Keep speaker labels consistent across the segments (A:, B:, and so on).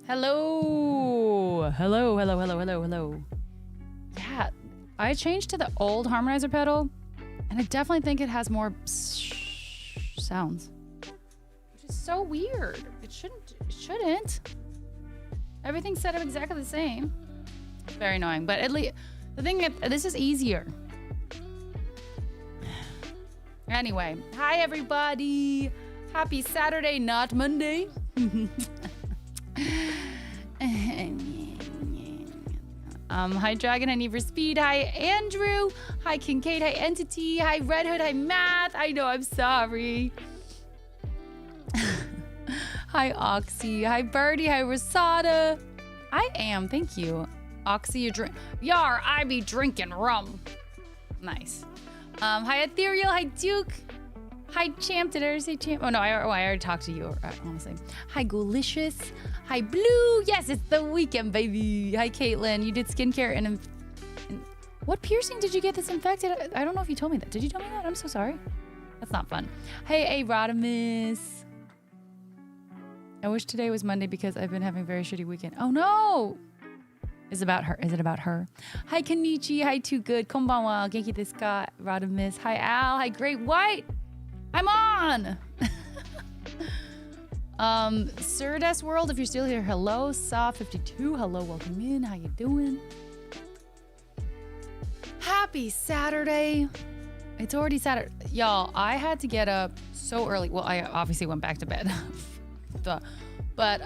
A: Hello. Hello, hello, hello, hello, hello. Yeah, I changed to the old harmonizer pedal, and I definitely think it has more sounds, which is so weird. It shouldn't. Everything's set up exactly the same. Very annoying, but at least the thing is, this is easier. Anyway, hi everybody. Happy Saturday, not Monday. Hi Dragon, hi Need for Speed, hi Andrew, hi Kincaid, hi Entity, hi Red Hood, hi Math. I know, I'm sorry. Hi Oxy, hi Birdie, hi Rosada. I am, thank you. Oxy, you drink. Yar, I be drinking rum. Nice. Hi Ethereal, hi Duke. Hi Champ, did I say Champ? Oh no, I already talked to you, honestly. Hi Goolicious. Hi Blue, yes, it's the weekend, baby. Hi Caitlin, you did skincare and what piercing did you get that's infected? I don't know if you told me that. Did you tell me that? I'm so sorry. That's not fun. Hey Rodimus. I wish today was Monday because I've been having a very shitty weekend. Oh no! Is it about her? Is it about her? Hi Kenichi, hi Too Good, konbanwa, genki desu ka, Rodimus. Hi Al, hi Great White. I'm on! Sirdes World, if you're still here, hello. Saw52, hello, welcome in. How you doing? Happy Saturday. It's already Saturday. Y'all, I had to get up so early. Well, I obviously went back to bed. Duh. But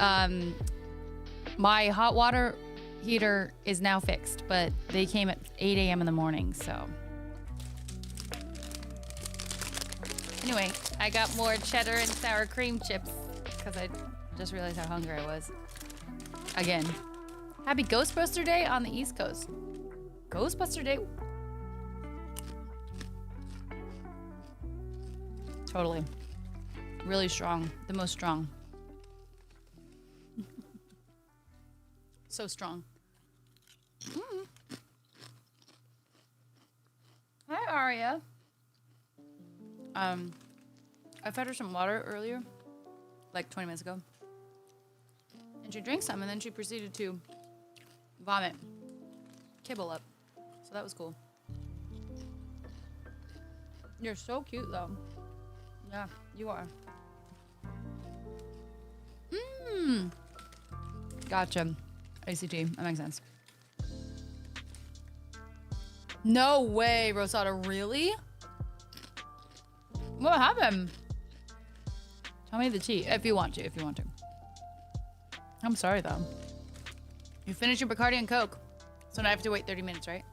A: my hot water heater is now fixed, but they came at 8 a.m. in the morning, so. Anyway, I got more cheddar and sour cream chips because I just realized how hungry I was. Again. Happy Ghostbuster Day on the East Coast. Ghostbuster Day? Totally. Really strong. The most strong. So strong. Hi, Aria. I fed her some water earlier, like 20 minutes ago. And she drank some, and then she proceeded to vomit. Kibble up. So that was cool. You're so cute, though. Yeah, you are. Gotcha. ACT. That makes sense. No way, Rosada. Really? What happened? Tell me the tea, if you want to, I'm sorry, though. You finished your Bacardi and Coke. So now I have to wait 30 minutes, right?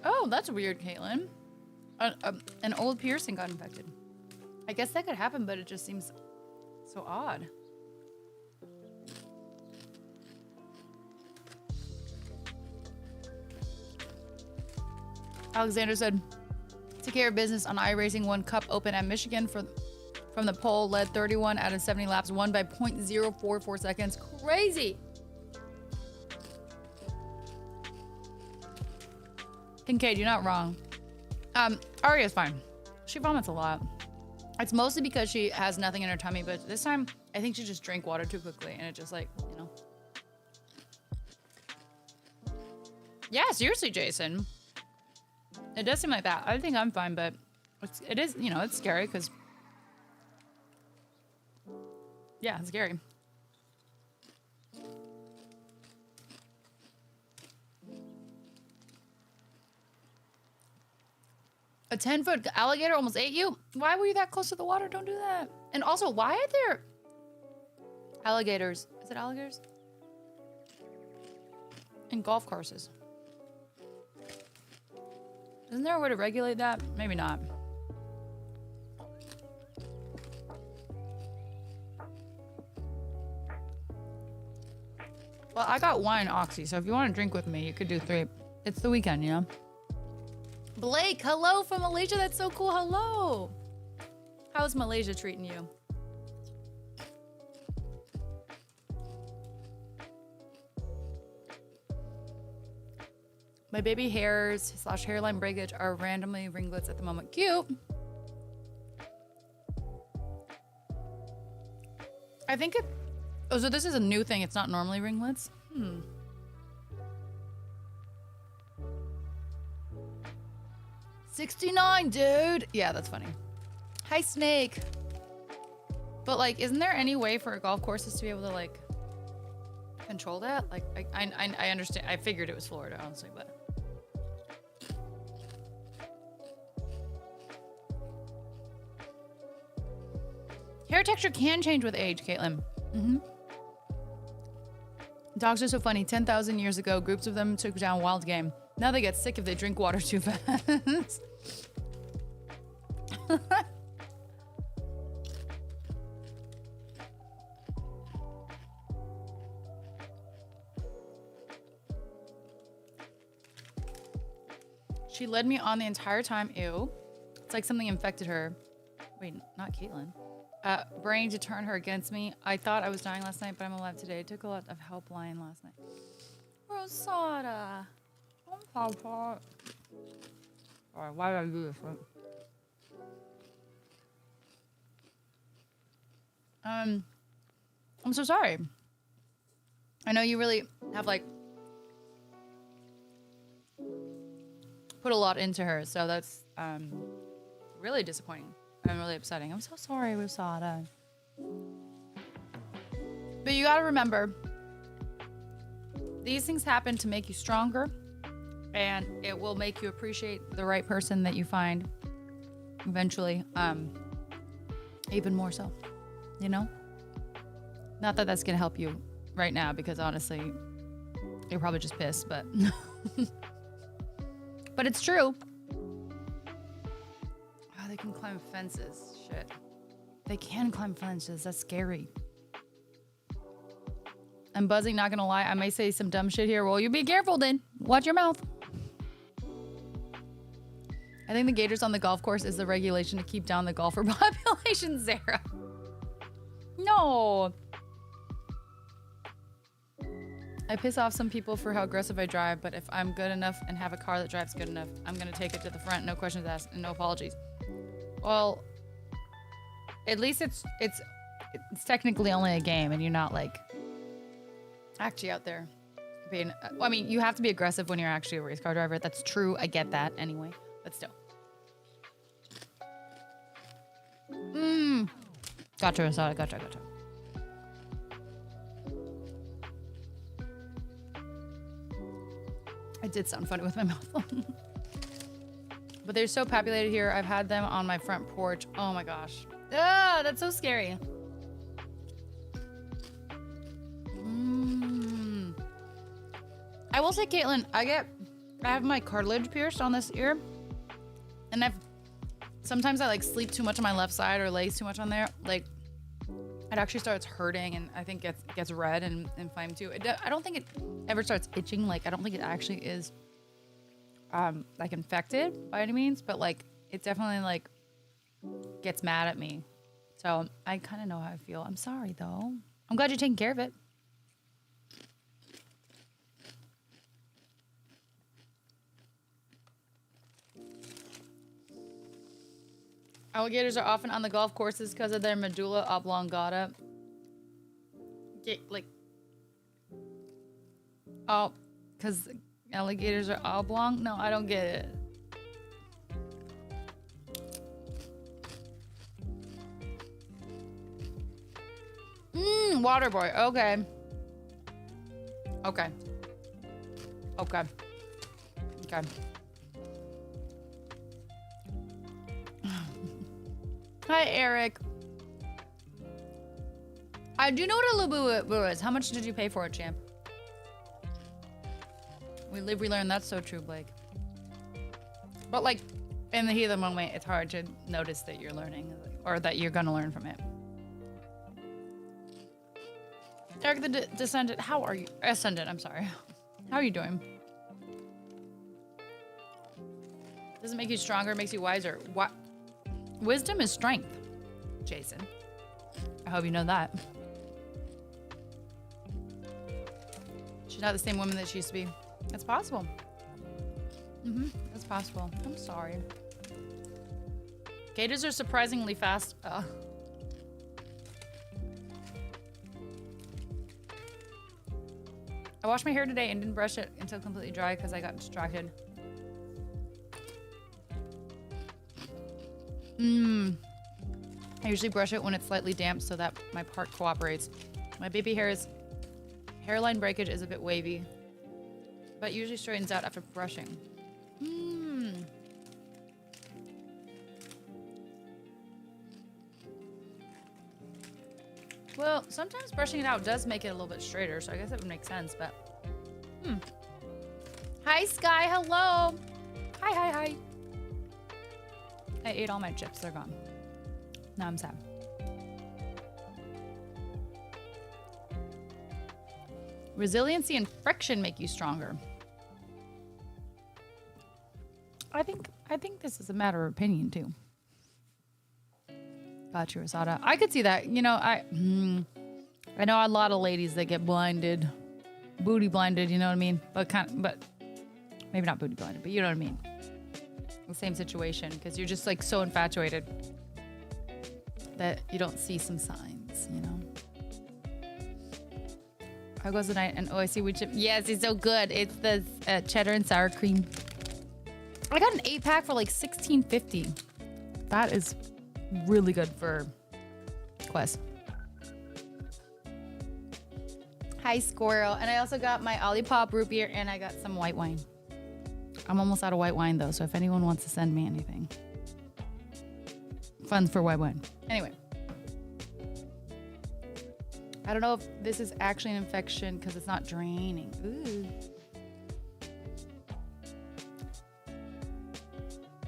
A: Oh, that's weird, Caitlin. An old piercing got infected. I guess that could happen, but it just seems so odd. Alexander said, take care of business on iRacing 1 Cup Open at Michigan from the pole, led 31 out of 70 laps, won by 0.044 seconds. Crazy. Kincaid, you're not wrong. Aria's fine. She vomits a lot. It's mostly because she has nothing in her tummy, but this time I think she just drank water too quickly and it just like, you know. Yeah, seriously, Jason. It does seem like that. I think I'm fine, but it is, you know, it's scary because Yeah, it's scary. A 10-foot alligator almost ate you? Why were you that close to the water? Don't do that. And also, why are there alligators? Is it alligators? In golf courses. Isn't there a way to regulate that? Maybe not. Well, I got one Oxy, so if you want to drink with me, you could do 3. It's the weekend, you know? Blake, hello from Malaysia. That's so cool. Hello. How's Malaysia treating you? My baby hairs / hairline breakage are randomly ringlets at the moment. Cute. I think it... Oh, so this is a new thing. It's not normally ringlets? 69, dude. Yeah, that's funny. Hi, Snake. But, like, isn't there any way for golf courses to be able to, like, control that? Like, I understand. I figured it was Florida, honestly, but... Hair texture can change with age, Caitlin. Dogs are so funny. 10,000 years ago, groups of them took down wild game. Now they get sick if they drink water too fast. She led me on the entire time. Ew. It's like something infected her. Wait, not Caitlin. Brain to turn her against me. I thought I was dying last night, but I'm alive today. It took a lot of helpline last night. Rosada. Alright, why did I do this? I'm so sorry. I know you really have, like, put a lot into her, so that's really disappointing and really upsetting. I'm so sorry, Rosada. But you gotta remember, these things happen to make you stronger, and it will make you appreciate the right person that you find eventually, even more so, you know? Not that that's gonna help you right now, because honestly, you're probably just pissed, but but it's true. Oh, they can climb fences. Shit. They can climb fences. That's scary. I'm buzzing, not gonna lie. I may say some dumb shit here. Well, you be careful then. Watch your mouth. I think the gators on the golf course is the regulation to keep down the golfer population, Zara. No. I piss off some people for how aggressive I drive, but if I'm good enough and have a car that drives good enough, I'm gonna take it to the front, no questions asked, and no apologies. Well, at least it's technically only a game, and you're not like actually out there being. I mean, you have to be aggressive when you're actually a race car driver. That's true. I get that anyway, but still. Gotcha, Rosada. Gotcha. I did sound funny with my mouth. But they're so populated here. I've had them on my front porch. Oh my gosh. Ah, that's so scary. I will say, Caitlin, I have my cartilage pierced on this ear. And sometimes I like sleep too much on my left side or lays too much on there. Like, it actually starts hurting, and I think gets red and inflamed too. I don't think it ever starts itching. Like, I don't think it actually is like infected by any means, but like it definitely like gets mad at me. So I kind of know how I feel. I'm sorry though. I'm glad you're taking care of it. Alligators are often on the golf courses because of their medulla oblongata. Oh, because alligators are oblong? No, I don't get it. water boy. Okay. Okay. Okay. Okay. Hi, Eric. I do know what a Lubu is. How much did you pay for it, champ? We live, we learn. That's so true, Blake. But like, in the heat of the moment, it's hard to notice that you're learning or that you're gonna learn from it. Eric the Descendant, how are you? Ascendant, I'm sorry. How are you doing? Does it make you stronger? It makes you wiser. What? Wisdom is strength, Jason. I hope you know that. She's not the same woman that she used to be. That's possible. That's possible. I'm sorry. Gators are surprisingly fast. I washed my hair today and didn't brush it until completely dry because I got distracted. I usually brush it when it's slightly damp so that my part cooperates. My baby hair's hairline breakage is a bit wavy, but usually straightens out after brushing. Well, sometimes brushing it out does make it a little bit straighter, so I guess it would make sense, but... Hi, Sky. Hello. Hi. I ate all my chips. They're gone. Now I'm sad. Resiliency and friction make you stronger. I think this is a matter of opinion, too. Gotcha, Rosada. I could see that. You know, I know a lot of ladies that get blinded, booty blinded. You know what I mean? But maybe not booty blinded, but you know what I mean. The same situation because you're just like so infatuated that you don't see some signs. You know. How goes the night? And oh, I see wood chip. Yes, it's so good. It's the cheddar and sour cream. I got an 8-pack for like $16.50. That is really good for Quest. Hi, Squirrel. And I also got my Olipop root beer and I got some white wine. I'm almost out of white wine though, so if anyone wants to send me anything. Funds for white wine. Anyway. I don't know if this is actually an infection because it's not draining. Ooh.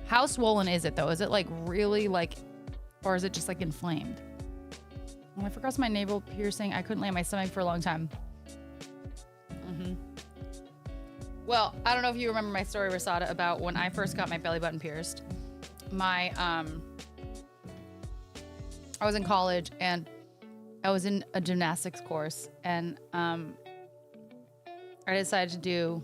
A: How swollen is it though? Is it like really like, or is it just like inflamed? When I forgot my navel piercing, I couldn't lay on my stomach for a long time. Well, I don't know if you remember my story, Rosada, about when I first got my belly button pierced. I was in college and I was in a gymnastics course and I decided to do,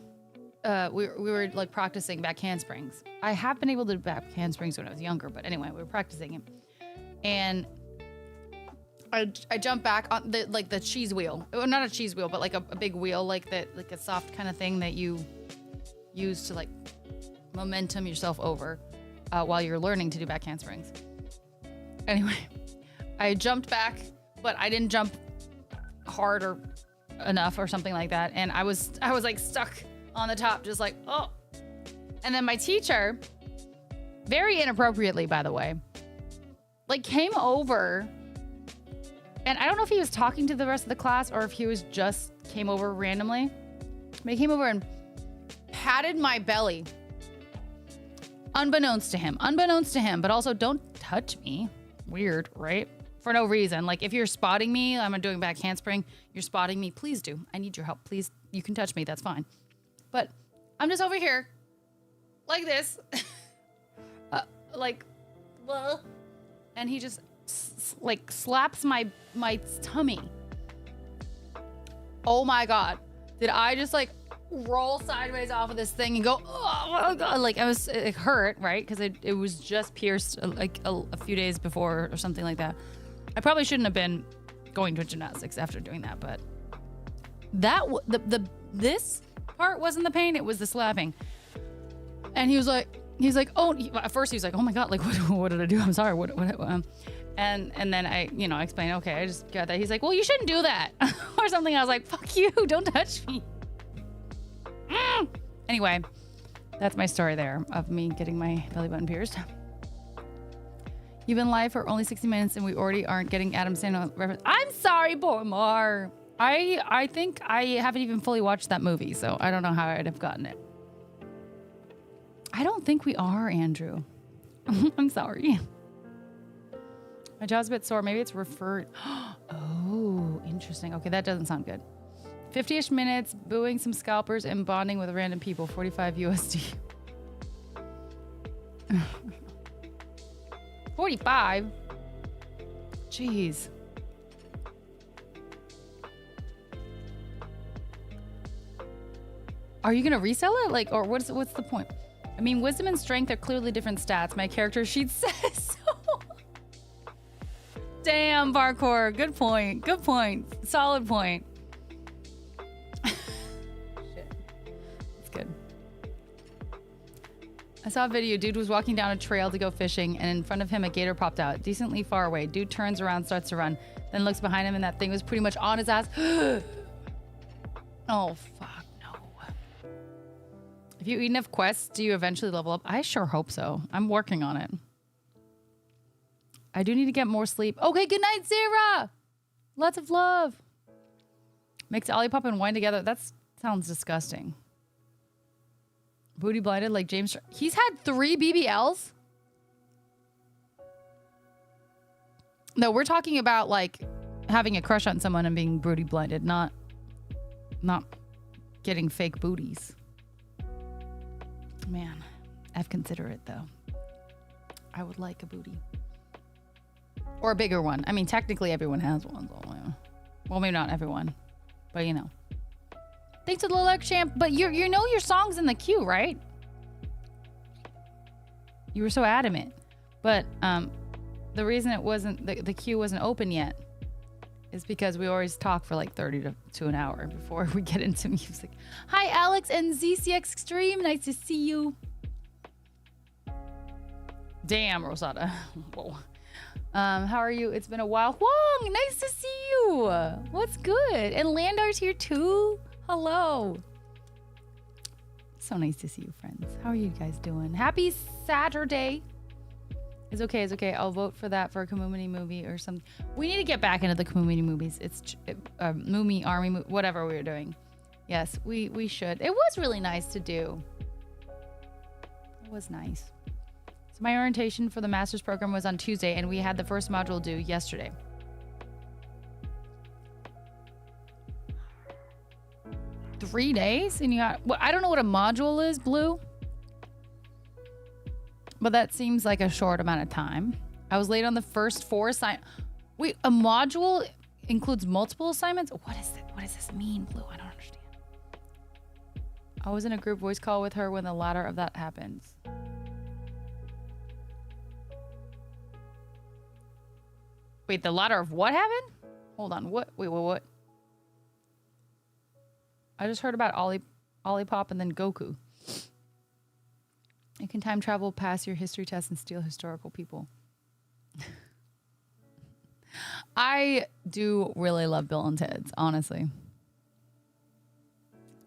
A: we were like practicing back handsprings. I have been able to do back handsprings when I was younger, but anyway, we were practicing it. And I jumped back on the cheese wheel. Well, not a cheese wheel, but like a big wheel, like a soft kind of thing that you use to like momentum yourself over while you're learning to do back handsprings. Anyway, I jumped back, but I didn't jump hard or enough or something like that. And I was like stuck on the top, just like, oh. And then my teacher, very inappropriately, by the way, like came over. And I don't know if he was talking to the rest of the class or if he was just came over randomly. But he came over and patted my belly. Unbeknownst to him, but also don't touch me. Weird, right? For no reason. Like if you're spotting me, I'm doing back handspring, you're spotting me, please do. I need your help, please. You can touch me, that's fine. But I'm just over here like this. And he just like slaps my tummy. Oh my God. Did I just like roll sideways off of this thing and go, oh my God. Like it hurt, right? Because it was just pierced like a few days before or something like that. I probably shouldn't have been going to gymnastics after doing that, but this part wasn't the pain, it was the slapping. And he's like, oh, at first he was like, oh my God, like what did I do? I'm sorry. And then I, I explained, okay, I just got that. He's like, well, you shouldn't do that. Or something. I was like, fuck you, don't touch me. Anyway, that's my story there of me getting my belly button pierced. You've been live for only 60 minutes and we already aren't getting Adam Sandler reference. I'm sorry, Bormar. I think I haven't even fully watched that movie, so I don't know how I'd have gotten it. I don't think we are, Andrew. I'm sorry. My jaw's a bit sore. Maybe it's referred. Oh, interesting. Okay, that doesn't sound good. 50-ish minutes, booing some scalpers and bonding with random people. 45 USD. 45? Jeez. Are you gonna resell it? Like, or what's the point? I mean, wisdom and strength are clearly different stats. My character sheet says so. Damn, parkour. Good point. Good point. Solid point. Shit. That's good. I saw a video. Dude was walking down a trail to go fishing, and in front of him, a gator popped out, decently far away. Dude turns around, starts to run, then looks behind him, and that thing was pretty much on his ass. Oh, fuck no. If you eat enough quests, do you eventually level up? I sure hope so. I'm working on it. I do need to get more sleep. Okay, good night, Sarah. Lots of love. Mix Olipop and wine together. That sounds disgusting. Booty blinded like James. He's had 3 BBLs? No, we're talking about like having a crush on someone and being booty blinded, not getting fake booties. Man, I've considered it though. I would like a booty. Or a bigger one. I mean, technically everyone has one. Well, maybe not everyone, but you know. Thanks to the Lilac Champ, but you know your song's in the queue, right? You were so adamant. But the reason it wasn't, the queue wasn't open yet is because we always talk for like 30 to an hour before we get into music. Hi, Alex and ZCX Extreme. Nice to see you. Damn, Rosada. Whoa. How are you? It's been a while. Huang, nice to see you. What's good? And Landar's here too. Hello. So nice to see you, friends. How are you guys doing? Happy Saturday. It's okay. It's okay. I'll vote for that for a Kamumini movie or something. We need to get back into the Kamumini movies. It's Moomy Army, whatever we were doing. Yes, we should. It was really nice to do. It was nice. So my orientation for the master's program was on Tuesday, and we had the first module due yesterday. Three days? And you got, well, I don't know what a module is, Blue. But that seems like a short amount of time. I was late on the first 4 assignments. Wait, a module includes multiple assignments? What is it? What does this mean, Blue? I don't understand. I was in a group voice call with her when the latter of that happens. Wait, the latter of what happened? Hold on. What? Wait, what? I just heard about Olipop and then Goku. You can time travel, pass your history test, and steal historical people. I do really love Bill and Ted's, honestly.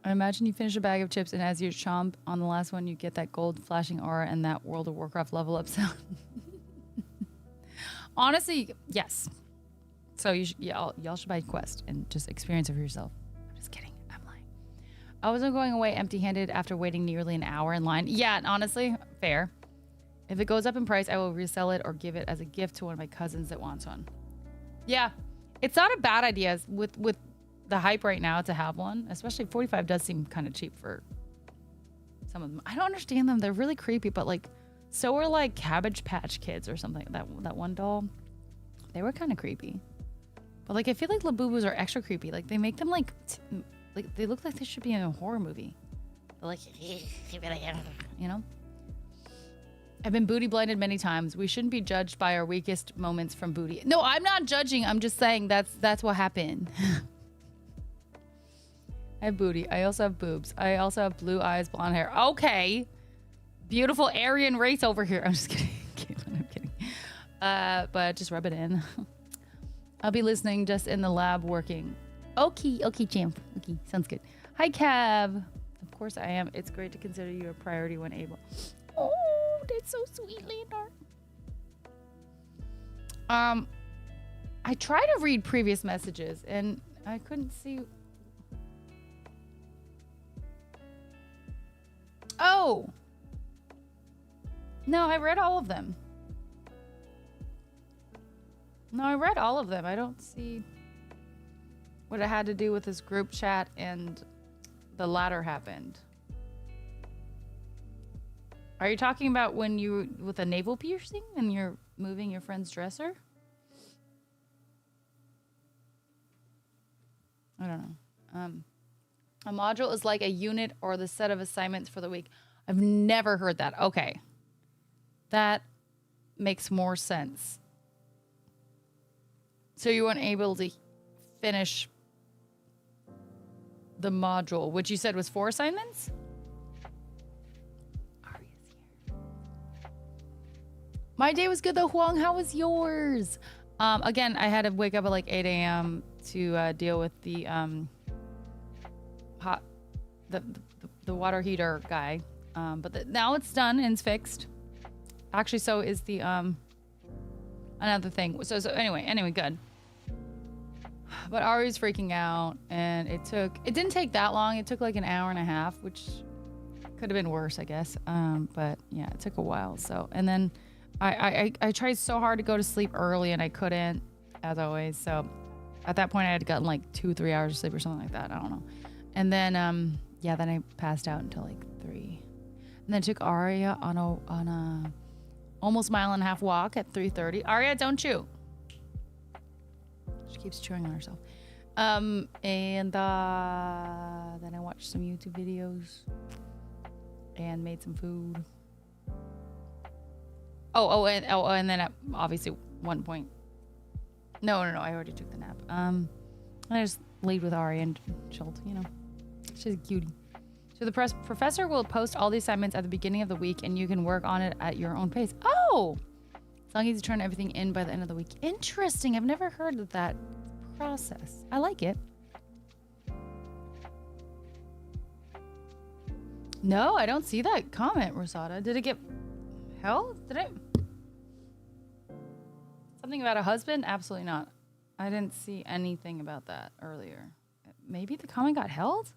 A: I imagine you finish a bag of chips, and as you chomp on the last one, you get that gold flashing aura and that World of Warcraft level up sound. Honestly, yes. So you y'all should buy Quest and just experience it for yourself. I'm just kidding. I'm lying. I wasn't going away empty-handed after waiting nearly an hour in line. Yeah, honestly, fair. If it goes up in price, I will resell it or give it as a gift to one of my cousins that wants one. Yeah, it's not a bad idea with the hype right now to have one. Especially 45 does seem kind of cheap for some of them. I don't understand them. They're really creepy, but like, so are like Cabbage Patch Kids or something. That one doll, they were kind of creepy. But like, I feel like Labubus are extra creepy. Like they make them like they look like they should be in a horror movie. They're like, you know. I've been booty blinded many times. We shouldn't be judged by our weakest moments from booty. No, I'm not judging. I'm just saying that's what happened. I have booty. I also have boobs. I also have blue eyes, blonde hair. Okay. Beautiful Aryan race over here. I'm just kidding. I'm kidding. But just rub it in. I'll be listening just in the lab working. Okay, champ. Okay, sounds good. Hi, Cav. Of course I am. It's great to consider you a priority when able. Oh, that's so sweet, Leonard. I tried to read previous messages and I couldn't see. Oh. No, I read all of them. No, I read all of them. I don't see what it had to do with this group chat and the latter happened. Are you talking about when you with a navel piercing and you're moving your friend's dresser? I don't know. A module is like a unit or the set of assignments for the week. I've never heard that. Okay. That makes more sense. So you weren't able to finish the module, which you said was 4 assignments? Aria's here. My day was good though, Huang. How was yours? Again, I had to wake up at like 8 a.m. to deal with the the water heater guy. But now it's done and it's fixed. Actually, so is the another thing. So anyway, good. But Ari's freaking out, and it didn't take that long. It took like an hour and a half, which could have been worse, I guess. But yeah, it took a while. So, and then I tried so hard to go to sleep early, and I couldn't, as always. So at that point, I had gotten like 2-3 hours of sleep or something like that. I don't know. And then yeah, then I passed out until like 3, and then took Aria on a almost mile and a half walk at 3:30. Aria, don't chew. She keeps chewing on herself. And then I watched some YouTube videos and made some food. And then at obviously one point. No, I already took the nap. I just laid with Ari and chilled, you know. She's a cutie. So the professor will post all the assignments at the beginning of the week and you can work on it at your own pace. Oh! As long as you turn everything in by the end of the week. Interesting. I've never heard of that process. I like it. No, I don't see that comment, Rosada. Did it get held? Did it? Something about a husband? Absolutely not. I didn't see anything about that earlier. Maybe the comment got held?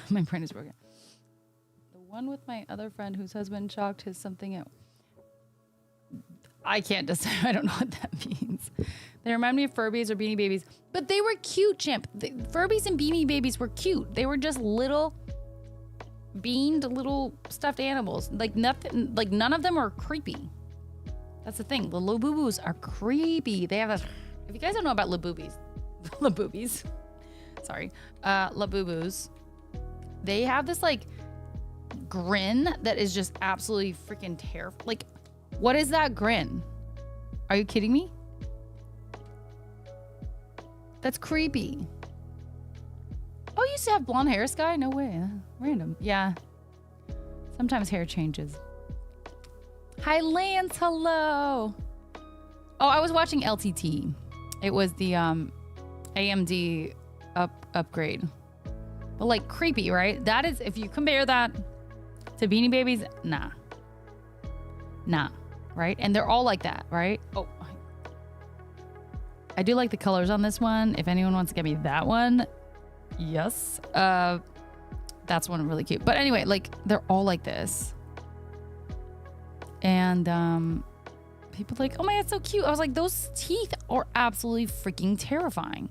A: My brain is broken. One with my other friend whose husband shocked his something at... I can't decide. I don't know what that means. They remind me of Furbies or Beanie Babies. But they were cute, Chimp. Furbies and Beanie Babies were cute. They were just little beaned little stuffed animals. Like nothing. Like none of them are creepy. That's the thing. The Labubus are creepy. They have a... If you guys don't know about Labubis... Labubis. Sorry. Labubus. They have this like... grin that is just absolutely freaking terrifying. Like, what is that grin? Are you kidding me? That's creepy. Oh, you used to have blonde hair, Sky? No way. Random. Yeah. Sometimes hair changes. Hi, Lance. Hello. Oh, I was watching LTT. It was the AMD upgrade. But like creepy, right? That is, if you compare that to Beanie Babies, nah, right? And they're all like that, right? Oh, I do like the colors on this one. If anyone wants to get me that one, yes. That's one really cute. But anyway, like they're all like this. And people are like, oh my God, it's so cute. I was like, those teeth are absolutely freaking terrifying.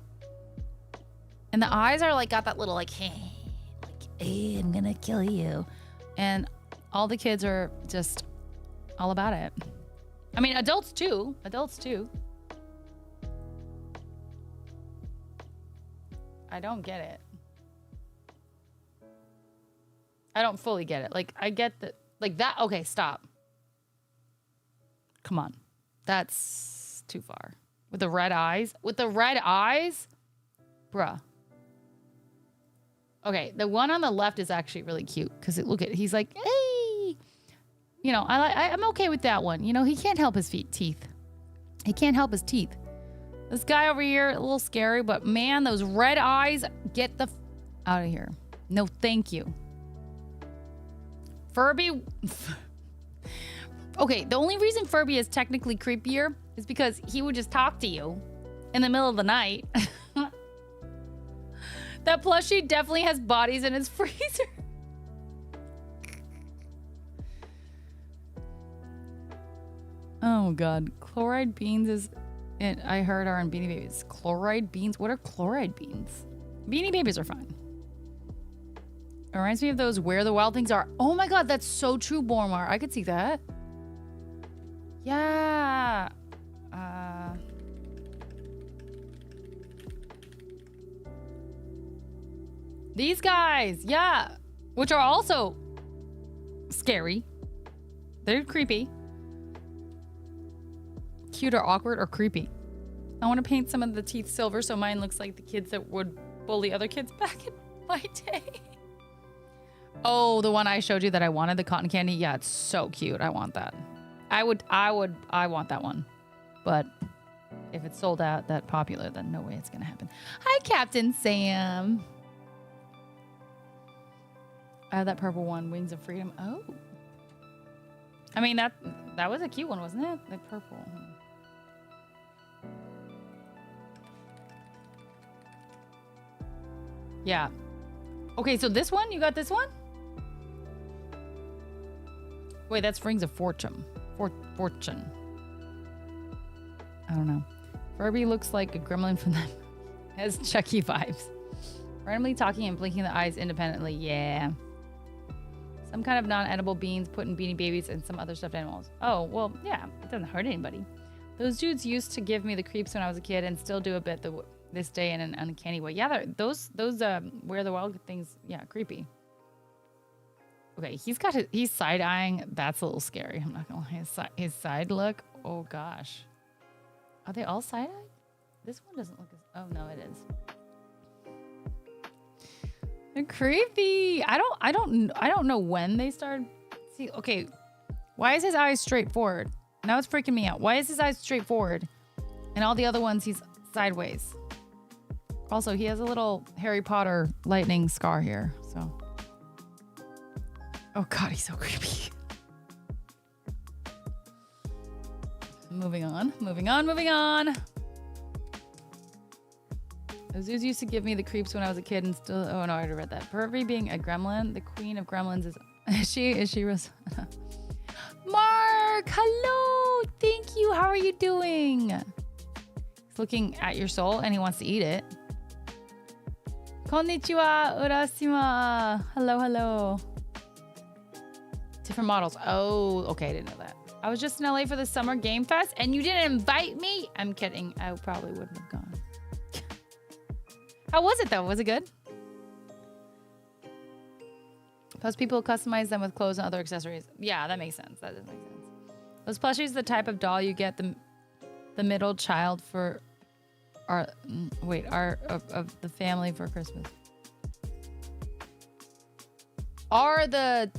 A: And the eyes are like, got that little like, hey, I'm gonna kill you. And all the kids are just all about it. I mean, adults too. I don't get it. I don't fully get it. Like, I get that, like that. Okay, stop. Come on. That's too far. With the red eyes? Bruh. Okay, the one on the left is actually really cute because look at, he's like, hey, You know, I'm okay with that one. You know, he can't help his teeth. He can't help his teeth. This guy over here, a little scary, but man, those red eyes, get the out of here. No, thank you. Furby. Okay, the only reason Furby is technically creepier is because he would just talk to you in the middle of the night. That plushie definitely has bodies in his freezer. Oh god, chloride beans is it? I heard are in Beanie Babies. Chloride beans? What are chloride beans? Beanie Babies are fine. It reminds me of those Where the Wild Things Are. Oh my god, that's so true, Bormar. I could see that. Yeah. These guys, yeah. Which are also scary. They're creepy. Cute or awkward or creepy. I want to paint some of the teeth silver so mine looks like the kids that would bully other kids back in my day. Oh, the one I showed you that I wanted, the cotton candy. Yeah, it's so cute. I want that. I want that one. But if it's sold out that popular, then no way it's gonna happen. Hi, Captain Sam. I have that purple one, Wings of Freedom. Oh. I mean, that was a cute one, wasn't it? The purple. Yeah. Okay, so this one? You got this one? Wait, that's Rings of Fortune. Fortune. I don't know. Furby looks like a gremlin from that. Has Chucky vibes. Randomly talking and blinking the eyes independently. Yeah. Some kind of non-edible beans put in Beanie Babies and some other stuffed animals. Oh, well, yeah. It doesn't hurt anybody. Those dudes used to give me the creeps when I was a kid and still do a bit this day in an uncanny way. Yeah, those Where the Wild Things, yeah, creepy. Okay, he's side-eyeing. That's a little scary. I'm not gonna lie. His side look. Oh gosh. Are they all side-eyeing? This one doesn't look as. Oh no, it is. They're creepy. I don't know when they started. See, okay, why is his eyes straight forward? Now it's freaking me out. Why is his eyes straight forward, and all the other ones he's sideways? Also, he has a little Harry Potter lightning scar here. So. Oh god, he's so creepy. Moving on. Those dudes used to give me the creeps when I was a kid and still... Oh no, I already read that. Furby being a gremlin. The queen of gremlins is... Is she Rosanna? Mark! Hello! Thank you. How are you doing? He's looking at your soul and he wants to eat it. Konnichiwa, Urashima. Hello. Different models. Oh, okay. I didn't know that. I was just in LA for the Summer Game Fest and you didn't invite me? I'm kidding. I probably wouldn't have gone. How was it though? Was it good? Plus people customize them with clothes and other accessories. Yeah, that makes sense. That does make sense. Those plushies, the type of doll you get the middle child for of the family for Christmas. Are the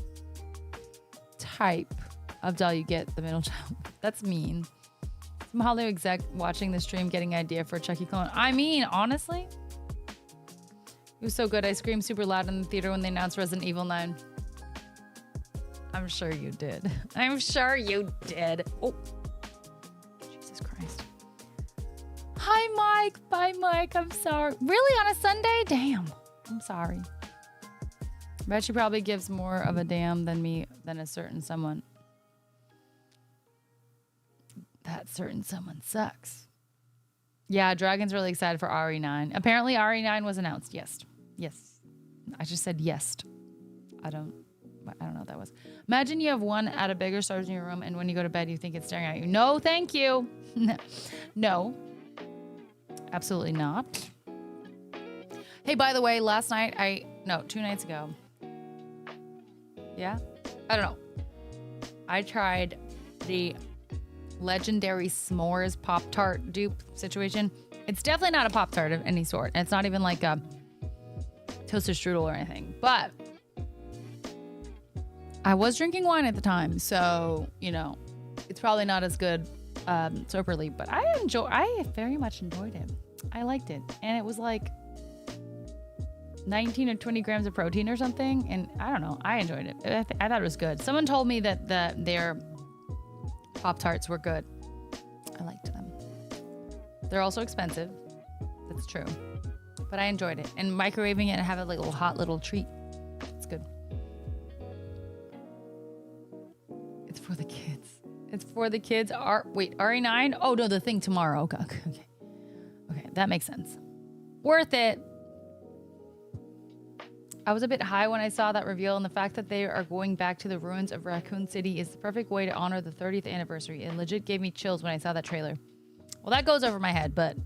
A: type of doll you get the middle child. That's mean. Some Hollywood exec watching the stream getting an idea for a Chucky clone. I mean, honestly, it was so good. I screamed super loud in the theater when they announced Resident Evil 9. I'm sure you did. I'm sure you did. Oh, Jesus Christ. Hi, Mike. Bye, Mike. I'm sorry. Really? On a Sunday? Damn. I'm sorry. Bet she probably gives more of a damn than me than a certain someone. That certain someone sucks. Yeah, Dragon's really excited for RE9. Apparently RE9 was announced. Yes. I just said yes. I don't know what that was. Imagine you have one out of bigger stars in your room and when you go to bed you think it's staring at you. No, thank you. No. Absolutely not. Hey, by the way, last night 2 nights ago. Yeah? I don't know. I tried the legendary s'mores Pop-Tart dupe situation. It's definitely not a Pop-Tart of any sort. And it's not even like a toasted strudel or anything. But I was drinking wine at the time, so, you know, it's probably not as good soberly, but I very much enjoyed it. I liked it. And it was like 19 or 20 grams of protein or something. And I don't know. I enjoyed it. I thought it was good. Someone told me that their Pop-Tarts were good. I liked them. They're also expensive. That's true. But I enjoyed it. And microwaving it and have a little hot little treat. It's good. It's for the kids. It's for the kids. Wait, RE9? Oh, no, the thing tomorrow. Okay. Okay, that makes sense. Worth it. I was a bit high when I saw that reveal, and the fact that they are going back to the ruins of Raccoon City is the perfect way to honor the 30th anniversary. It legit gave me chills when I saw that trailer. Well, that goes over my head, but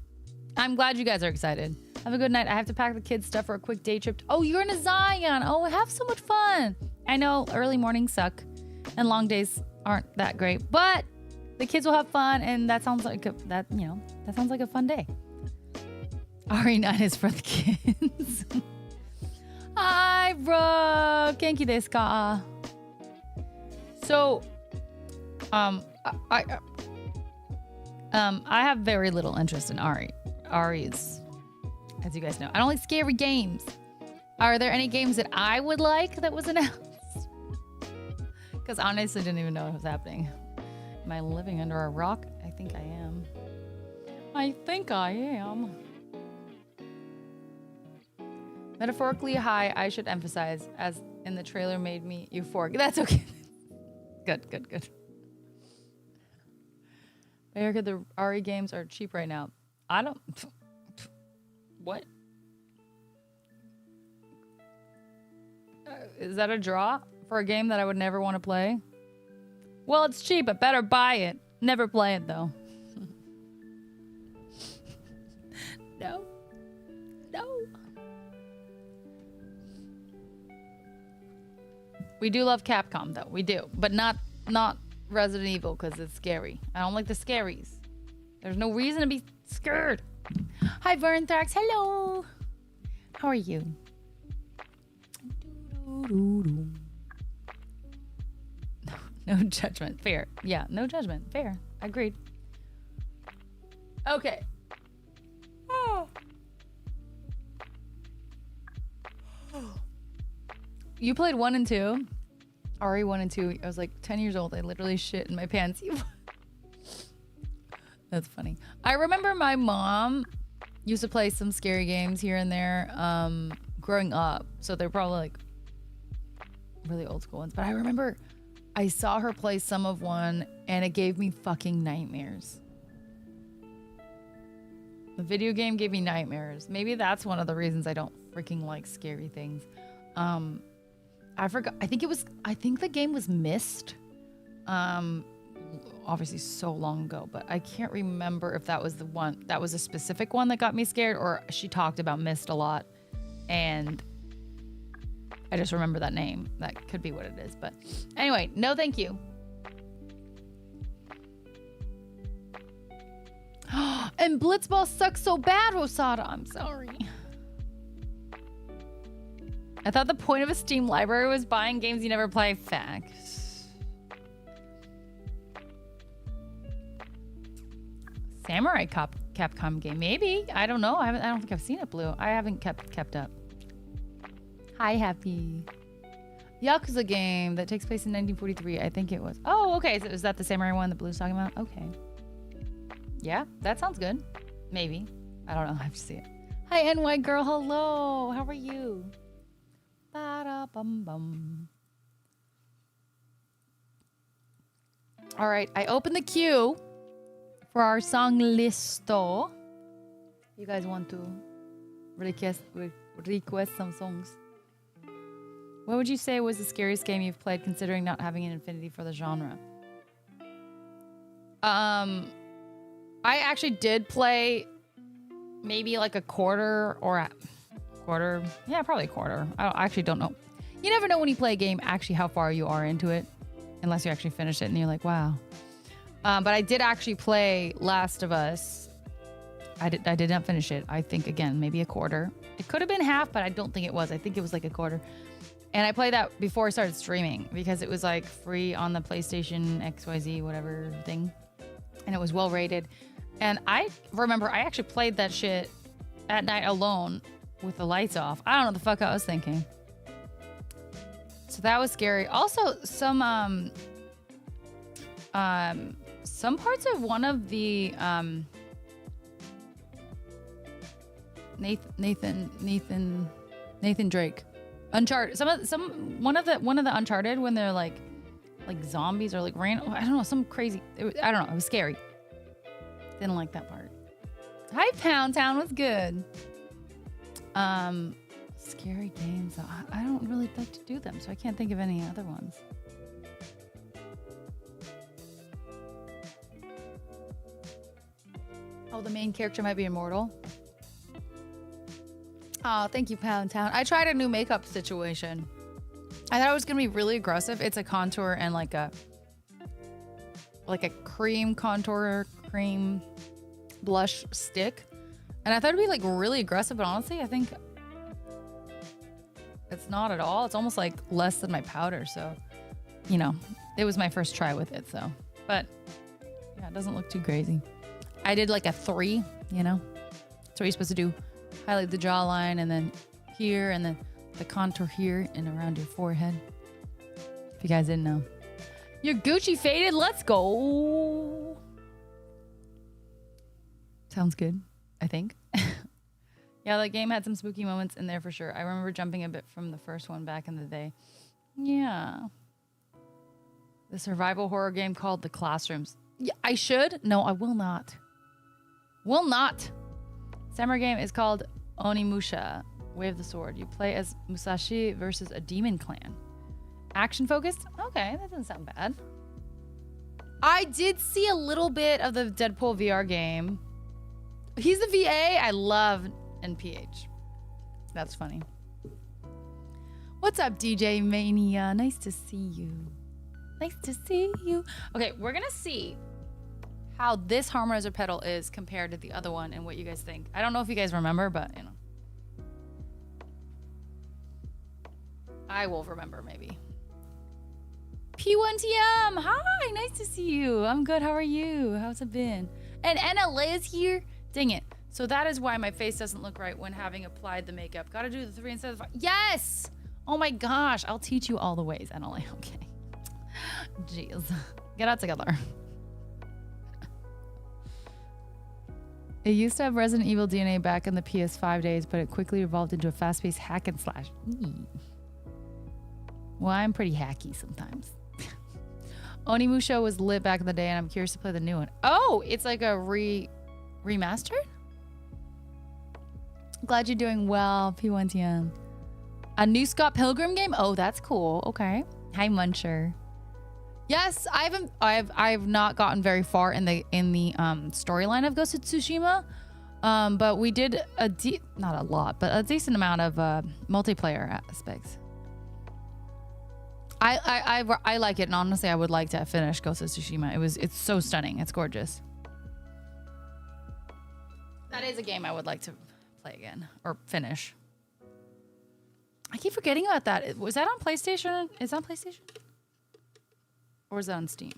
A: I'm glad you guys are excited. Have a good night. I have to pack the kids' stuff for a quick day trip. Oh, you're in a Zion. Oh, have so much fun. I know early mornings suck, and long days aren't that great, but the kids will have fun, and that sounds like that sounds like a fun day. RE9 is for the kids. Hi, bro. Genki desu ka? So, I have very little interest in Ari's, as you guys know. I don't like scary games. Are there any games that I would like that was announced? Because honestly, I didn't even know what was happening. Am I living under a rock? I think I am. Metaphorically high, I should emphasize, as in the trailer made me euphoric. That's okay. Good. Erica, the RE games are cheap right now. I don't... What? Is that a draw for a game that I would never want to play? Well, it's cheap. I better buy it. Never play it, though. No. We do love Capcom, though. We do. But not Resident Evil, because it's scary. I don't like the scaries. There's no reason to be scared. Hi, Vernthrax. Hello. How are you? No judgment. Fair. Yeah, no judgment. Fair. Agreed. Okay. Oh. You played 1 and 2? RE 1 and 2. I was like 10 years old. I literally shit in my pants. That's funny. I remember my mom used to play some scary games here and there growing up. So they're probably like really old school ones. But I remember I saw her play some of one and it gave me fucking nightmares. The video game gave me nightmares. Maybe that's one of the reasons I don't freaking like scary things. I forgot. I think the game was Myst. Obviously so long ago, but I can't remember if that was the one that was a specific one that got me scared, or she talked about Myst a lot and I just remember that name. That could be what it is, but anyway, no thank you. And Blitzball sucks so bad, Rosada. I'm sorry. I thought the point of a Steam library was buying games you never play. Facts. Samurai Capcom game, maybe. I don't know. I don't think I've seen it, Blue. I haven't kept up. Hi, Happy. Yakuza game that takes place in 1943. I think it was. Oh, okay. So is that the Samurai one that Blue's talking about? Okay. Yeah, that sounds good. Maybe. I don't know. I have to see it. Hi, NY girl. Hello. How are you? Ba-da-bum-bum. All right. I opened the queue for our song listo. You guys want to request some songs? What would you say was the scariest game you've played, considering not having an affinity for the genre? I actually did play maybe like a quarter or a quarter. Yeah, probably a quarter. I actually don't know. You never know when you play a game actually how far you are into it, unless you actually finish it and you're like, wow. But I did actually play Last of Us. I did not finish it. I think, again, maybe a quarter. It could have been half, but I don't think it was. I think it was like a quarter. And I played that before I started streaming because it was like free on the PlayStation XYZ whatever thing. And it was well rated. And I remember I actually played that shit at night alone with the lights off. I don't know what the fuck I was thinking. So that was scary. Also, some parts of one of the Nathan Drake Uncharted. One of the Uncharted when they're like zombies or like random. I don't know, some crazy. I don't know. It was scary. Didn't like that part. Hi, Pound Town was good. Scary games. I don't really like to do them, so I can't think of any other ones. Oh, the main character might be immortal. Oh, thank you, Pound Town. I tried a new makeup situation. I thought it was gonna be really aggressive. It's a contour and like a cream contour, cream blush stick. And I thought it'd be like really aggressive, but honestly, I think it's not at all. It's almost like less than my powder. So, you know, it was my first try with it. So, but yeah, it doesn't look too crazy. I did like a 3, you know, that's what you're supposed to do. Highlight the jawline and then here and then the contour here and around your forehead. If you guys didn't know. You're Gucci faded. Let's go. Sounds good, I think. Yeah, that game had some spooky moments in there for sure. I remember jumping a bit from the first one back in the day. Yeah. The survival horror game called The Classrooms. Yeah, I should? No, I will not. Will not. Summer game is called Onimusha, Way of the Sword. You play as Musashi versus a demon clan. Action focused? Okay, that doesn't sound bad. I did see a little bit of the Deadpool VR game. He's the VA. I love NPH. That's funny. What's up, DJ Mania? Nice to see you. Nice to see you. Okay, we're gonna see how this harmonizer pedal is compared to the other one and what you guys think. I don't know if you guys remember, but you know. I will remember maybe. P1TM, hi, nice to see you. I'm good, how are you? How's it been? And NLA is here? Dang it. So that is why my face doesn't look right when having applied the makeup. Gotta do the 3 instead of 5. Yes! Oh my gosh, I'll teach you all the ways, NLA, okay. Jeez, get out together. It used to have Resident Evil DNA back in the PS5 days, but it quickly evolved into a fast-paced hack and slash. Well, I'm pretty hacky sometimes. Onimusha was lit back in the day, and I'm curious to play the new one. Oh, it's like a remastered? Glad you're doing well, P1TM. A new Scott Pilgrim game? Oh, that's cool. Okay. Hi, Muncher. Yes, I've not gotten very far in the storyline of Ghost of Tsushima, but we did not a lot, but a decent amount of multiplayer aspects. I like it, and honestly, I would like to finish Ghost of Tsushima. It's so stunning. It's gorgeous. That is a game I would like to play again or finish. I keep forgetting about that. Was that on PlayStation? Is that on PlayStation? Or is that on Steam?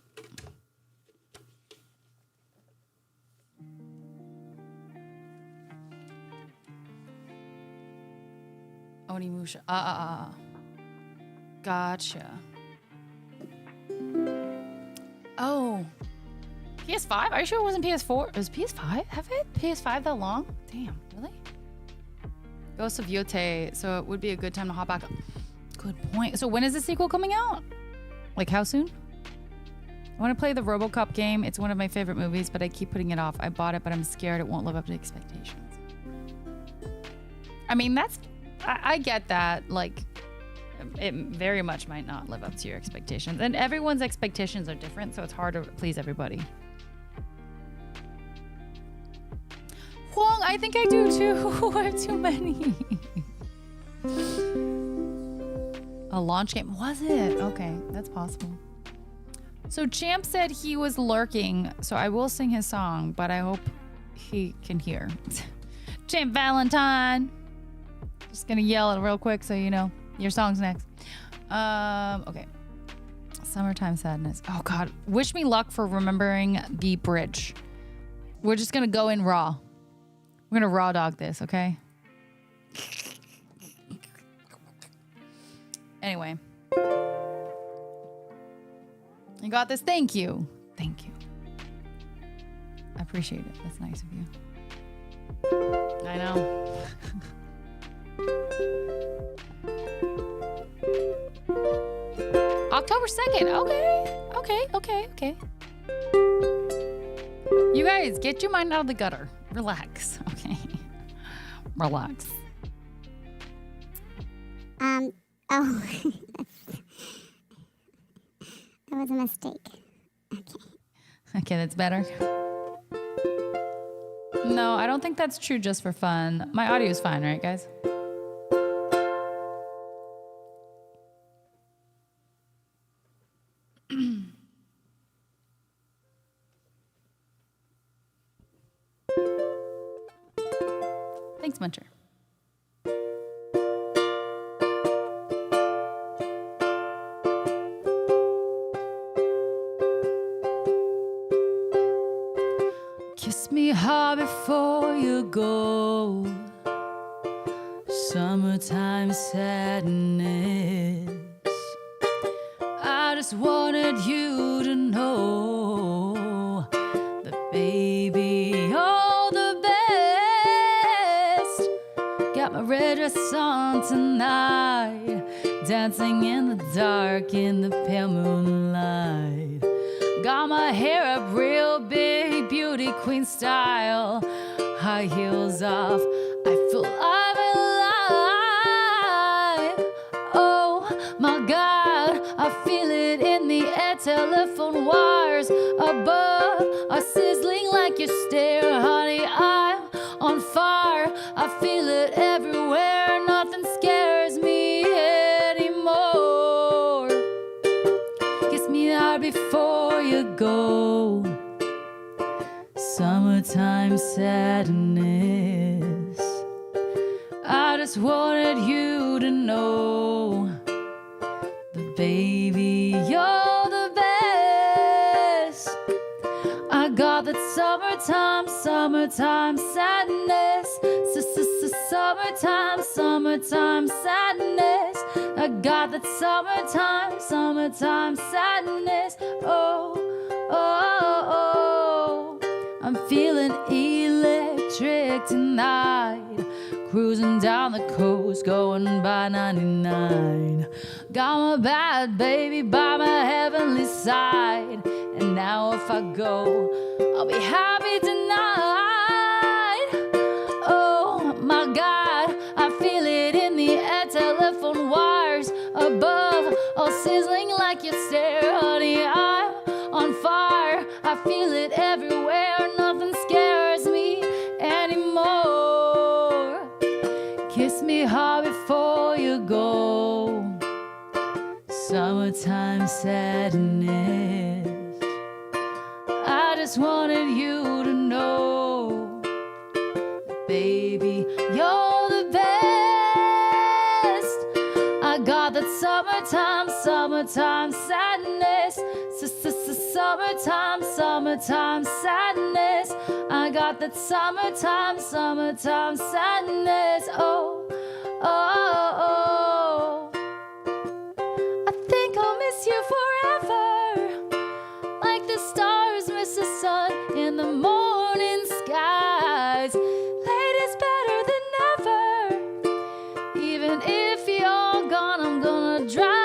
A: Onimusha. Gotcha. Oh. PS5? Are you sure it wasn't PS4? It was PS5? Have it? PS5 that long? Damn, really? Ghost of Yote. So it would be a good time to hop back. Good point. So when is the sequel coming out? Like how soon? I want to play the RoboCop game. It's one of my favorite movies, but I keep putting it off. I bought it, but I'm scared it won't live up to expectations. I mean, I get that. Like, it very much might not live up to your expectations. And everyone's expectations are different, so it's hard to please everybody. Huang, I think I do too. I have too many. A launch game. Was it? Okay, that's possible. So Champ said he was lurking, so I will sing his song, but I hope he can hear. Champ Valentine. Just gonna yell it real quick so you know. Your song's next. Okay. Summertime sadness. Oh God. Wish me luck for remembering the bridge. We're just gonna go in raw. We're gonna raw dog this, okay? Anyway. You got this. Thank you. Thank you. I appreciate it. That's nice of you. I know. October 2nd. Okay. You guys, get your mind out of the gutter. Relax. Okay. Relax.
B: Oh. That was a mistake.
A: Okay, that's better. No, I don't think that's true just for fun. My audio is fine, right, guys? Thanks, Muncher. Kiss me hard before you go. Summertime sadness. I just wanted you to know that, baby, you're the best. Got my red dress on tonight, dancing in the dark in the pale moonlight. Got my hair up real big, beauty queen style, high heels off, I feel alive. Oh my God, I feel it in the air, telephone wires above are sizzling like your stare. Honey, I'm on fire, I feel it everywhere, nothing scares me anymore. Kiss me hard before you go. Summertime sadness. I just wanted you to know that, baby, you're the best. I got that summertime sadness. Summertime sadness. I got that summertime sadness. Oh. I'm feeling electric tonight. Cruising down the coast, going by 99. Got my bad baby by my heavenly side. And now if I go, I'll be happy tonight. Oh my God, I feel it in the air, telephone wires above, all sizzling like your stare. Honey, I'm on fire, I feel it everywhere, nothing scares me anymore. Kiss me hard before you go. Summertime sadness. I just wanted you to know, baby, you're the best. I got that summertime sadness. Summertime sadness. I got that summertime sadness. Oh. I think I'll miss you forever, like the stars miss the sun in the morning skies. Late is better than never. Even if you're gone, I'm gonna drive.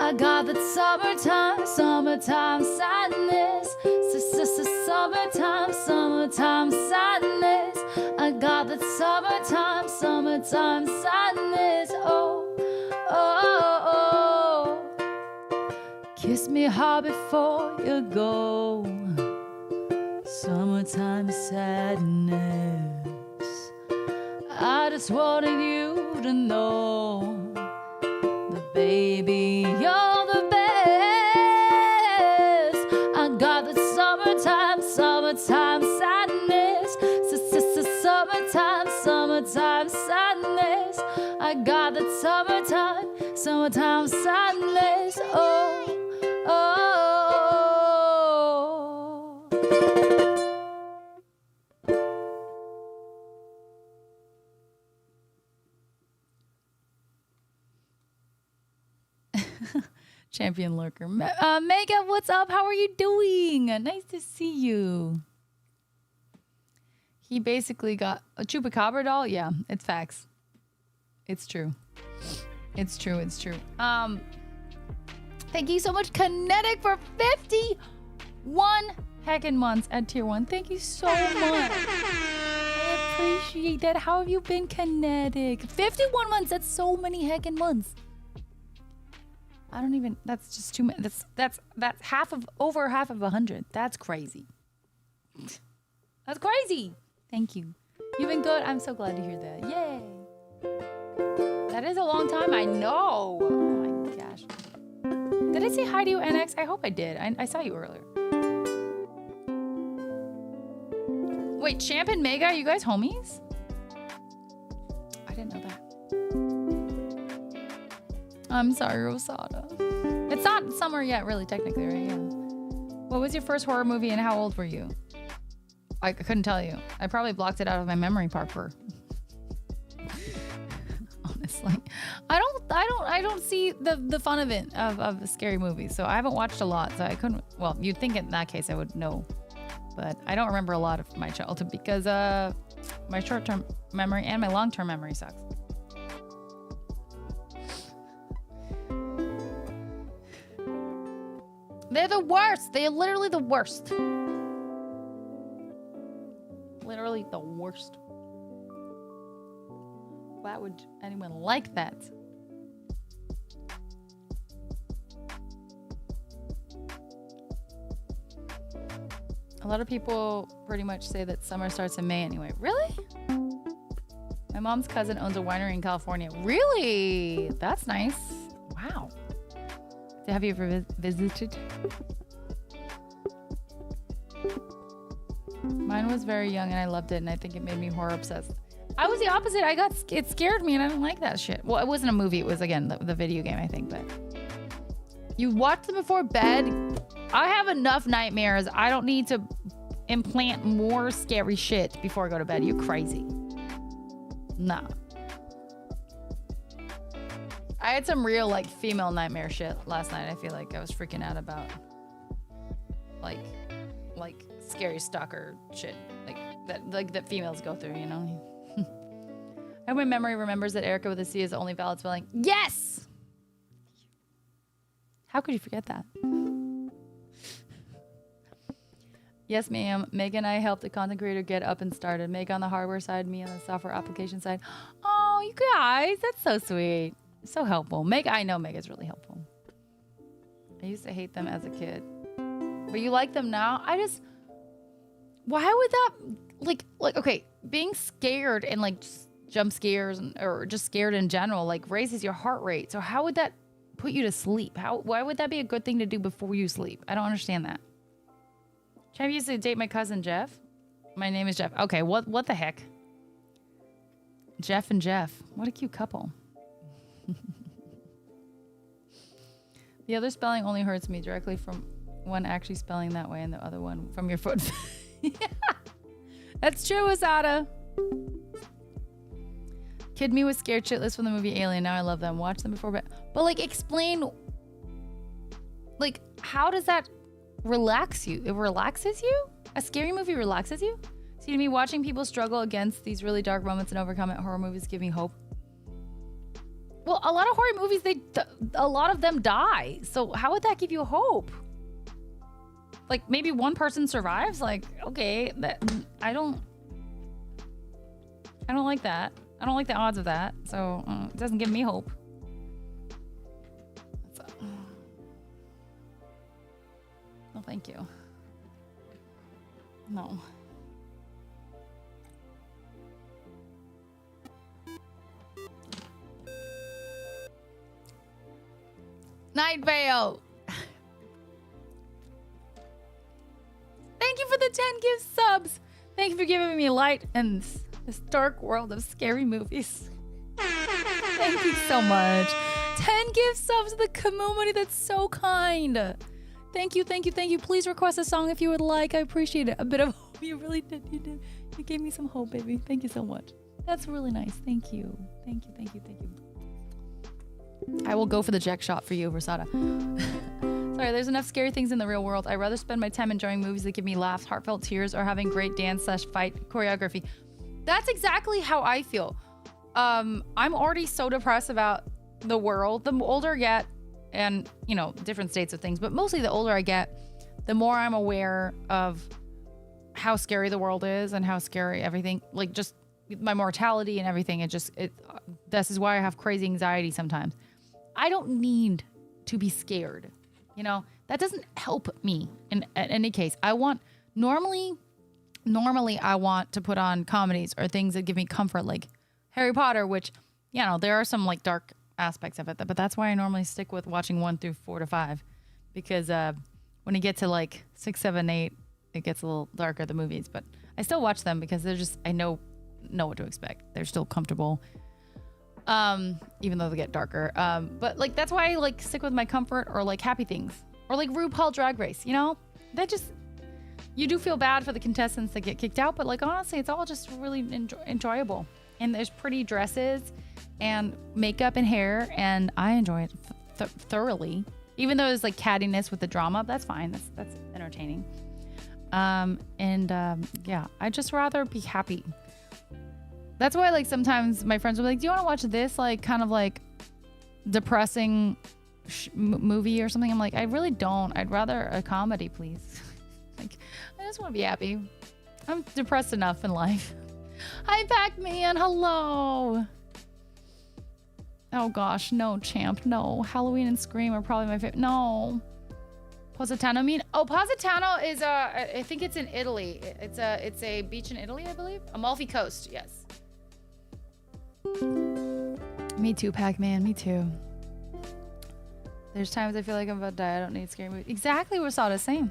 A: I got that summertime sadness. Summertime sadness. I got that summertime sadness. Oh. Kiss me hard before you go. Summertime sadness. I just wanted you to know that, baby, you're the best. Summertime sadness. Oh, oh. Champion lurker. Mega, what's up? How are you doing? Nice to see you. He basically got a chupacabra doll. Yeah, it's facts. It's true. It's true. It's true. Thank you so much, Kinetic, for 51 heckin' months at tier 1. Thank you so much. I appreciate that. How have you been, Kinetic? 51 months. That's so many heckin' months. I don't even. That's just too many. That's over half of 100. That's crazy. That's crazy. Thank you. You've been good. I'm so glad to hear that. Yay. That is a long time. I know. Oh my gosh. Did I say hi to you, NX? I hope I did. I saw you earlier. Wait, Champ and Mega, are you guys homies? I didn't know that. I'm sorry, Rosada. It's not summer yet, really, technically, right? Yeah. What was your first horror movie and how old were you? I couldn't tell you. I probably blocked it out of my memory parker. Honestly, I don't see the fun of it of scary movies. So I haven't watched a lot. So I couldn't. Well, you'd think in that case I would know, but I don't remember a lot of my childhood because my short-term memory and my long-term memory sucks. They're the worst. They are literally the worst. Literally the worst. Why would anyone like that? A lot of people pretty much say that summer starts in May anyway. Really? My mom's cousin owns a winery in California. Really? That's nice. Wow. Have you ever visited? Mine was very young and I loved it, and I think it made me horror obsessed. I was the opposite. It scared me and I didn't like that shit. Well, it wasn't a movie. It was, again, the video game, I think. But you watch them before bed. I have enough nightmares. I don't need to implant more scary shit before I go to bed. You crazy. Nah. I had some real, like, female nightmare shit last night. I feel like I was freaking out about, like scary stalker shit, that females go through, you know? And my memory remembers that Erica with a C is the only valid spelling. Yes! How could you forget that? Yes, ma'am. Meg and I helped a content creator get up and started. Meg on the hardware side, me on the software application side. Oh, you guys, that's so sweet. So helpful. I know Meg is really helpful. I used to hate them as a kid. But you like them now? Why would that, like, okay, being scared and, like, just jump scares or just scared in general, like, raises your heart rate. So how would that put you to sleep? Why would that be a good thing to do before you sleep? I don't understand that. Champ used to date my cousin Jeff. My name is Jeff. Okay, what the heck? Jeff and Jeff. What a cute couple. The other spelling only hurts me directly from one actually spelling that way and the other one from your foot. Yeah. That's true, Asada. Kid me was scared shitless from the movie Alien. Now I love them. Watch them before bed. But, like, explain, like, how does that relax you? It relaxes you? A scary movie relaxes you? See, to me, watching people struggle against these really dark moments and overcome it, horror movies give me hope. Well, a lot of horror movies, a lot of them die. So how would that give you hope? Like, maybe one person survives? Like, okay, I don't like that. I don't like the odds of that. So it doesn't give me hope. No, thank you. No. Night Vale. Thank you for the 10 gift subs. Thank you for giving me light in this dark world of scary movies. Thank you so much. 10 gift subs to the community. That's so kind. Thank you, thank you, thank you. Please request a song if you would like. I appreciate it. A bit of hope. You really did. You did. You gave me some hope, baby. Thank you so much. That's really nice. Thank you. Thank you, thank you, thank you. I will go for the jack shot for you, Versada. Sorry, there's enough scary things in the real world. I'd rather spend my time enjoying movies that give me laughs, heartfelt tears, or having great dance/fight choreography. That's exactly how I feel. I'm already so depressed about the world. The older I get, and you know, different states of things, but mostly the older I get, the more I'm aware of how scary the world is and how scary everything, like just my mortality and everything. This is why I have crazy anxiety sometimes. I don't need to be scared. You know, that doesn't help me in any case. Normally I want to put on comedies or things that give me comfort, like Harry Potter, which, you know, there are some like dark aspects of it, but that's why I normally stick with watching 1 through 4 to 5, because when you get to like 6, 7, 8, it gets a little darker, the movies, but I still watch them because they're just, I know what to expect. They're still comfortable. Even though they get darker. But like, that's why I like stick with my comfort, or like happy things, or like RuPaul Drag Race, you know, that just, you do feel bad for the contestants that get kicked out, but like, honestly, it's all just really enjoyable. And there's pretty dresses and makeup and hair, and I enjoy it thoroughly. Even though there's like cattiness with the drama, that's fine. That's entertaining. Yeah, I just rather be happy. That's why, like, sometimes my friends will be like, do you want to watch this, like, kind of, like, depressing movie or something? I'm like, I really don't. I'd rather a comedy, please. Like, I just want to be happy. I'm depressed enough in life. Hi, Pac-Man. Hello. Oh, gosh. No, champ. No. Halloween and Scream are probably my favorite. No. Positano, Positano is, I think it's in Italy. It's a beach in Italy, I believe. Amalfi Coast, yes. Me too, Pac-Man. Me too. There's times I feel like I'm about to die. I don't need scary movies. Exactly what Sada's saying.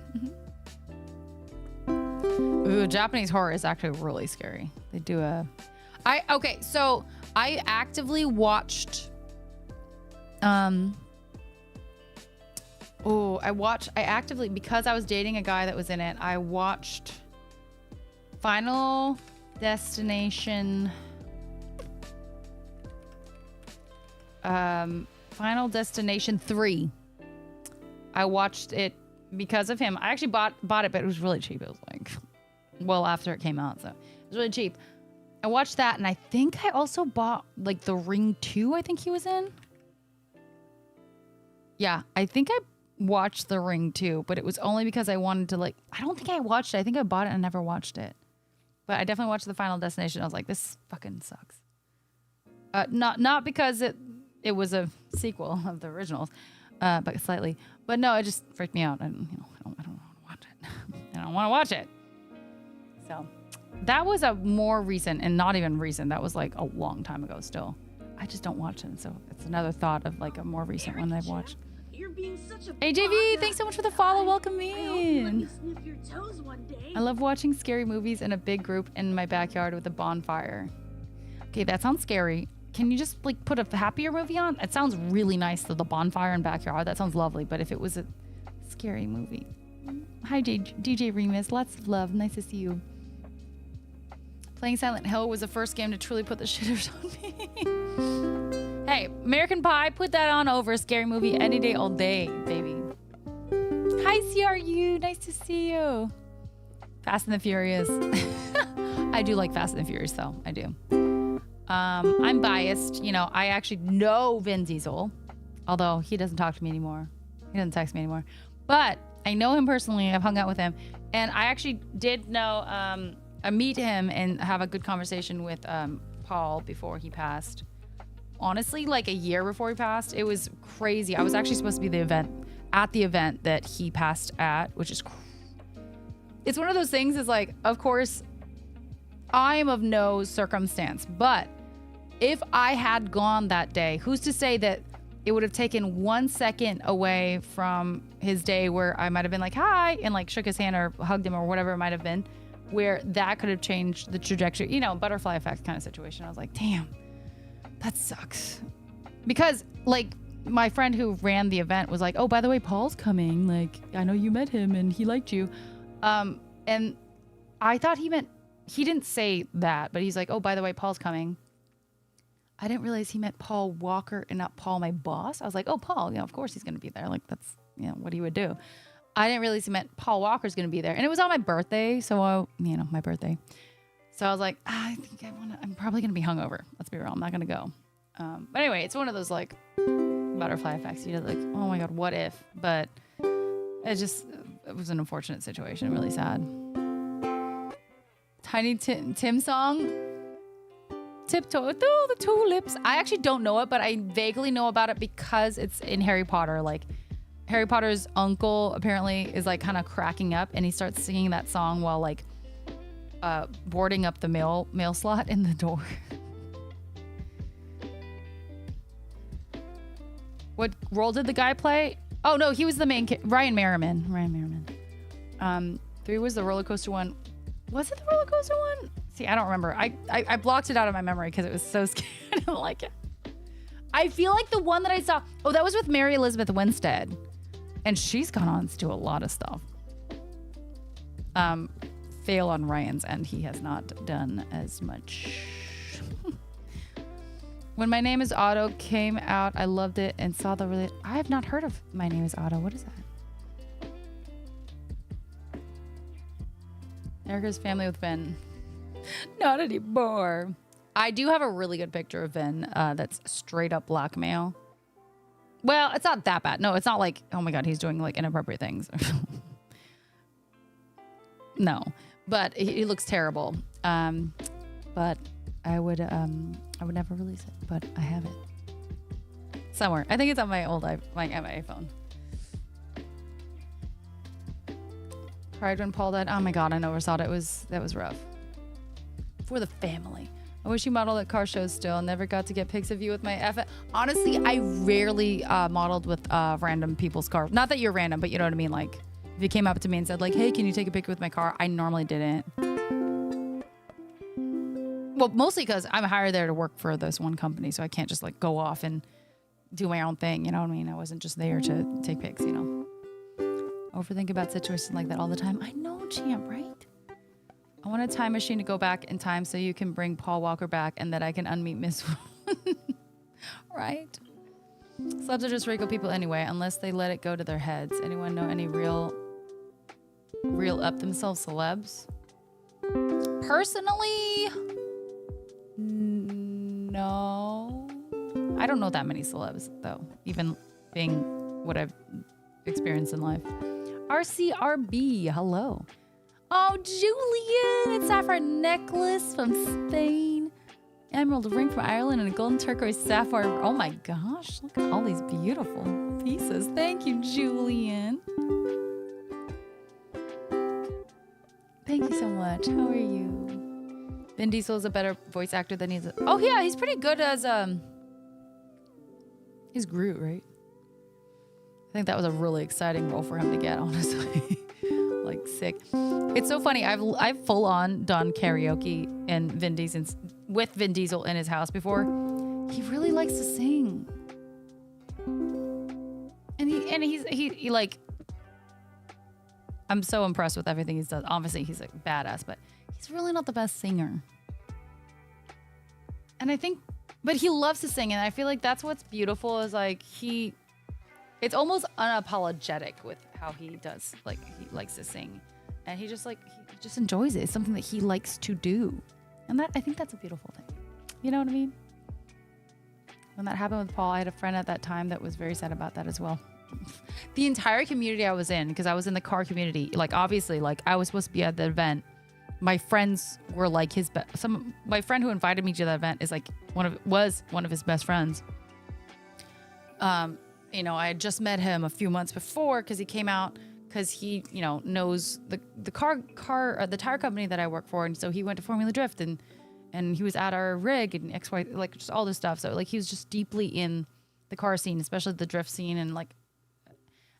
A: Ooh, Japanese horror is actually really scary. They do okay, so I actively watched because I was dating a guy that was in it, I watched Final Destination 3. I watched it because of him. I actually bought it, but it was really cheap. It was like, well, after it came out, so it was really cheap. I watched that, and I think I also bought like The Ring 2, I think he was in. Yeah, I think I watched The Ring 2, but it was only because I wanted to, like, I don't think I watched it. I think I bought it and never watched it. But I definitely watched the Final Destination. I was like, this fucking sucks. Not because it was a sequel of the originals, but slightly. But no, it just freaked me out. I don't want to watch it. I don't want to watch it. So that was a more recent, and not even recent. That was like a long time ago still. I just don't watch it. So it's another thought of like a more recent one I've watched.
C: You're being such a
A: AJV, thanks so much for the follow. Welcome in.
C: I hope you let me sniff your toes one day.
A: I love watching scary movies in a big group in my backyard with a bonfire. Okay, that sounds scary. Can you just like put a happier movie on? It sounds really nice, the bonfire and backyard. That sounds lovely. But if it was a scary movie. Hi, DJ Remus. Lots of love. Nice to see you. Playing Silent Hill was the first game to truly put the shitters on me. Hey, American Pie, put that on over a scary movie any day, all day, baby. Hi, CRU. Nice to see you. Fast and the Furious. I do like Fast and the Furious, though. I do. I'm biased. You know, I actually know Vin Diesel, although he doesn't talk to me anymore. He doesn't text me anymore. But I know him personally. I've hung out with him. And I actually did know, I meet him and have a good conversation with Paul before he passed. Honestly, like a year before he passed. It was crazy. I was actually supposed to be at the event that he passed at, which is it's one of those things is like, of course, I am of no circumstance, but if I had gone that day, who's to say that it would have taken 1 second away from his day where I might have been like, hi, and like shook his hand or hugged him or whatever it might have been, where that could have changed the trajectory, you know, butterfly effect kind of situation. I was like, damn, that sucks. Because like my friend who ran the event was like, oh, by the way, Paul's coming. Like, I know you met him and he liked you. And I thought he didn't say that, but he's like, oh, by the way, Paul's coming. I didn't realize he meant Paul Walker and not Paul, my boss. I was like, oh, Paul, of course he's going to be there. Like, that's, what he would do. I didn't realize he meant Paul Walker's going to be there. And it was on my birthday. So, my birthday. So I was like, I think I'm probably going to be hungover. Let's be real. I'm not going to go. But anyway, it's one of those like butterfly effects. Like, oh my God, what if? But it was an unfortunate situation. Really sad. Tiny Tim song. Tiptoe through the tulips. I actually don't know it, but I vaguely know about it because it's in Harry Potter. Like Harry Potter's uncle apparently is like kind of cracking up, and he starts singing that song while like boarding up the mail slot in the door. What role did the guy play? Oh no, he was the main Ryan Merriman. 3 was the roller coaster one. Was it the roller coaster one? See, I don't remember. I blocked it out of my memory because it was so scary. I didn't like it. I feel like the one that I saw, that was with Mary Elizabeth Winstead. And she's gone on to do a lot of stuff. Fail on Ryan's end. He has not done as much. When My Name is Otto came out, I loved it and saw the I have not heard of My Name is Otto. What is that? Erica's family with Ben. Not anymore. I do have a really good picture of Ben that's straight up blackmail. Well, it's not that bad. No, it's not like, oh my God, he's doing like inappropriate things. No, but he looks terrible. But I would never release it, but I have it somewhere. I think it's on my old my iPhone. Cried when Paul died. Oh my God, I never saw it. That was rough. For the family. I wish you modeled at car shows still. Never got to get pics of you with my F. Honestly, I rarely modeled with random people's cars. Not that you're random, but you know what I mean? Like, if you came up to me and said, like, hey, can you take a picture with my car? I normally didn't. Well, mostly because I'm hired there to work for this one company, so I can't just, like, go off and do my own thing. You know what I mean? I wasn't just there to take pics, Overthink about situations like that all the time. I know, champ, right? I want a time machine to go back in time so you can bring Paul Walker back and that I can unmeet Miss Right? Celebs are just regular people anyway, unless they let it go to their heads. Anyone know any real up themselves celebs? Personally, no. I don't know that many celebs, though, even being what I've experienced in life. RCRB, hello. Oh, Julian, it's sapphire necklace from Spain. Emerald ring from Ireland and a golden turquoise sapphire. Oh my gosh, look at all these beautiful pieces. Thank you, Julian. Thank you so much. How are you? Vin Diesel is a better voice actor than he's... Oh yeah, he's pretty good as... He's Groot, right? I think that was a really exciting role for him to get, honestly. Like, sick. It's so funny. I've full on done karaoke with Vin Diesel in his house before. He really likes to sing, and he like. I'm so impressed with everything he's done. Obviously, he's a badass, but he's really not the best singer. And I think, but he loves to sing, and I feel like that's what's beautiful is like it's almost unapologetic with how he does. Like, he likes to sing, and he just enjoys it. It's something that he likes to do, and I think that's a beautiful thing. You know what I mean? When that happened with Paul, I had a friend at that time that was very sad about that as well. The entire community I was in, because I was in the car community, like obviously, like I was supposed to be at the event. My friends were like my friend who invited me to that event is like was one of his best friends. I had just met him a few months before because he came out because he, knows the tire company that I work for. And so he went to Formula Drift and he was at our rig and XY, like just all this stuff. So like he was just deeply in the car scene, especially the drift scene. And like,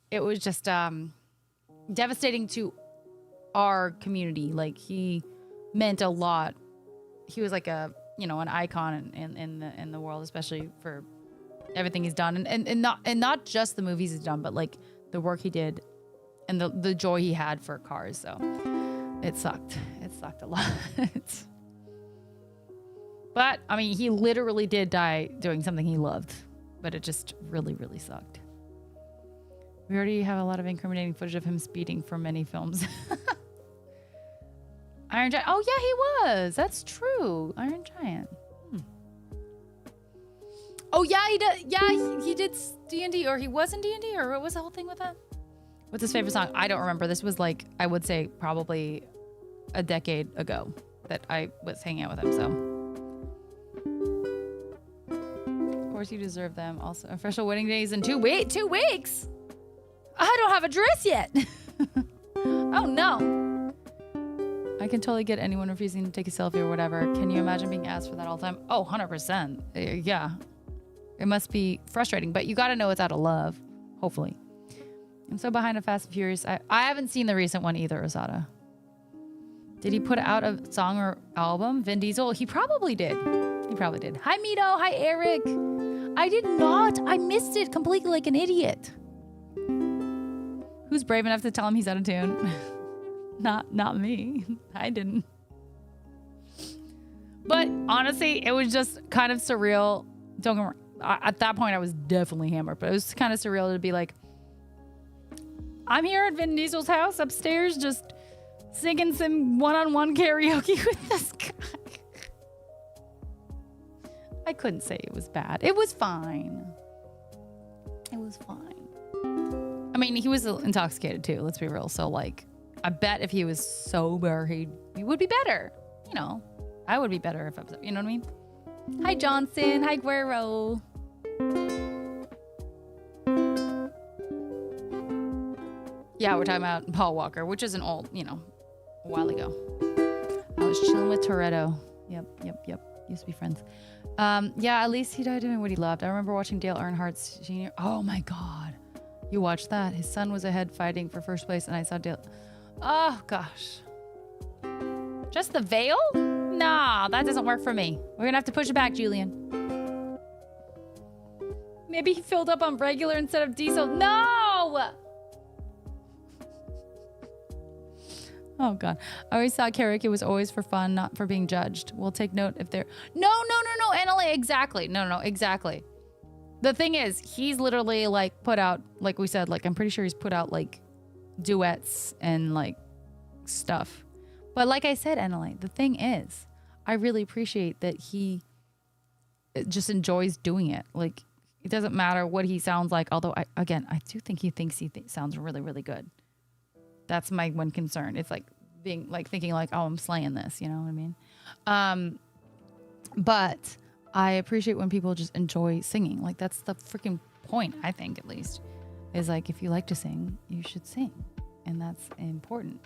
A: it was just devastating to our community. Like he meant a lot. He was like an icon in the world, especially for everything he's done, and not just the movies he's done, but like the work he did and the joy he had for cars. So it sucked. It sucked a lot. But I mean, he literally did die doing something he loved, but it just really, really sucked. We already have a lot of incriminating footage of him speeding for many films. Iron Giant. Oh yeah, he was. That's true. Iron Giant. Oh yeah, he did. Yeah, he did D&D, or he was in D&D, or what was the whole thing with that? What's his favorite song? I don't remember. This was like, I would say probably a decade ago that I was hanging out with him. So. Of course, you deserve them. Also, official wedding days in 2 weeks. 2 weeks. I don't have a dress yet. Oh no. I can totally get anyone refusing to take a selfie or whatever. Can you imagine being asked for that all the time? Oh, 100%. Yeah. It must be frustrating, but you got to know it's out of love. Hopefully. I'm so behind on Fast and Furious. I haven't seen the recent one either, Rosada. Did he put out a song or album? Vin Diesel? He probably did. He probably did. Hi, Mito. Hi, Eric. I did not. I missed it completely like an idiot. Who's brave enough to tell him he's out of tune? Not me. I didn't. But honestly, it was just kind of surreal. Don't get me wrong. At that point, I was definitely hammered, but it was kind of surreal to be like, I'm here at Vin Diesel's house upstairs, just singing some one-on-one karaoke with this guy. I couldn't say it was bad. It was fine. It was fine. I mean, he was intoxicated too, let's be real. So like, I bet if he was sober, he would be better. You know, I would be better if I was, you know what I mean? Hi, Johnson. Hi, Guerrero. Yeah, we're talking about Paul Walker, which is an old, you know, a while ago. I was chilling with Toretto. Yep. Used to be friends. Yeah, at least he died doing what he loved. I remember watching Dale Earnhardt's Jr. Oh my God. You watched that? His son was ahead fighting for first place, and I saw Dale. Oh, gosh. Just the veil? Nah, that doesn't work for me. We're gonna have to push it back, Julian. Maybe he filled up on regular instead of diesel. No! Oh, God. I always thought karaoke was always for fun, not for being judged. We'll take note if they're... No, NLA, exactly. No, exactly. The thing is, he's literally, like, put out, like we said, like, I'm pretty sure he's put out, like, duets and, like, stuff. But like I said, NLA, the thing is, I really appreciate that he just enjoys doing it. Like, it doesn't matter what he sounds like, although, I do think he thinks he sounds really, really good. That's my one concern. It's like being like thinking like, oh, I'm slaying this. You know what I mean? But I appreciate when people just enjoy singing. Like that's the freaking point, I think, at least, is like, if you like to sing, you should sing. And that's important.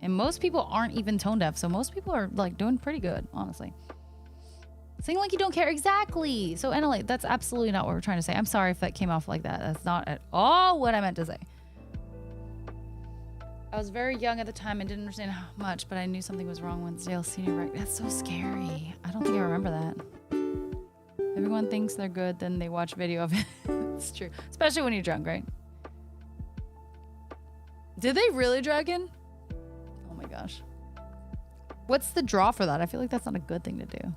A: And most people aren't even tone deaf. So most people are like doing pretty good, honestly. Sing like you don't care. Exactly. So NLA, that's absolutely not what we're trying to say. I'm sorry if that came off like that. That's not at all what I meant to say. I was very young at the time and didn't understand how much, but I knew something was wrong when Dale Sr. wrecked. That's so scary. I don't think I remember that. Everyone thinks they're good, then they watch video of it. It's true. Especially when you're drunk, right? Did they really drag in? Oh my gosh. What's the draw for that? I feel like that's not a good thing to do.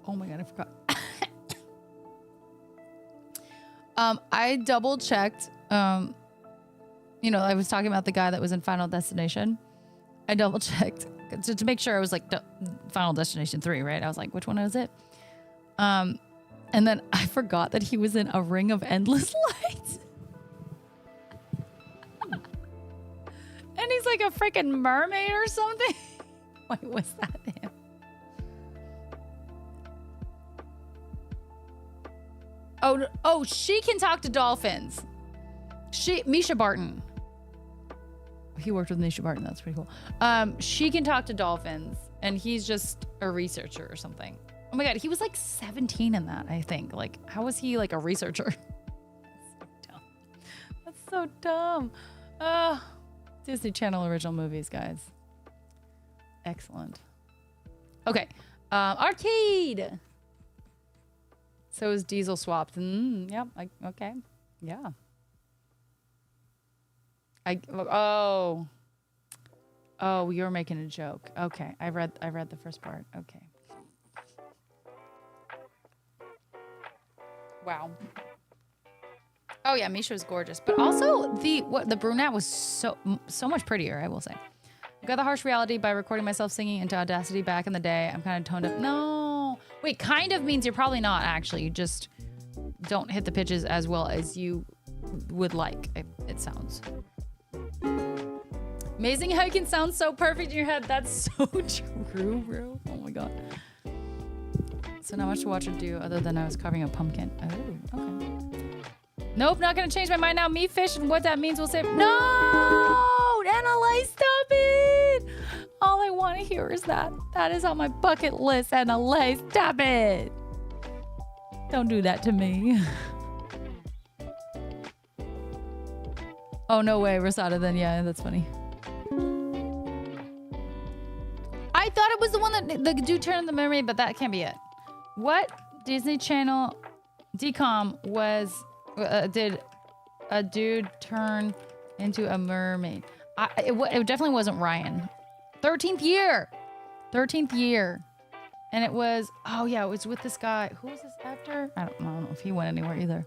A: Oh my God, I forgot. I double checked. You know, I was talking about the guy that was in Final Destination. I double checked to make sure it was like Final Destination 3, right? I was like, which one is it? And then I forgot that he was in A Ring of Endless Light. And he's like a freaking mermaid or something. Wait, was that him? Oh, she can talk to dolphins. Misha Barton. He worked with Misha Barton. That's pretty cool. She can talk to dolphins, and he's just a researcher or something. Oh my God, he was like 17 in that, I think. Like, how was he like a researcher? That's so dumb. Disney Channel original movies, guys. Excellent. Okay. Arcade. So is Diesel swapped? Yep. Okay. Yeah. Oh, you were making a joke. Okay. I read the first part. Okay. Wow. Oh yeah, Misha was gorgeous, but also the brunette was so much prettier, I will say. I got the harsh reality by recording myself singing into Audacity back in the day. I'm kind of toned up. No. Wait, kind of means you're probably not actually. You just don't hit the pitches as well as you would like, it sounds. Amazing how you can sound so perfect in your head. That's so true, bro. Oh my god. So not much to watch or do other than I was carving a pumpkin. Oh, okay. Nope, not gonna change my mind now. Me fish and what that means will say no! Annalise, stop it! All I want to hear is that. That is on my bucket list, Annalise. Stop it! Don't do that to me. Oh, no way, Rosada, then. Yeah, that's funny. I thought it was the one that the dude turned the mermaid, but that can't be it. What Disney Channel DCOM was... did a dude turn into a mermaid? It definitely wasn't Ryan. 13th year. And it was, oh yeah, it was with this guy. Who was this actor? I don't know if he went anywhere either.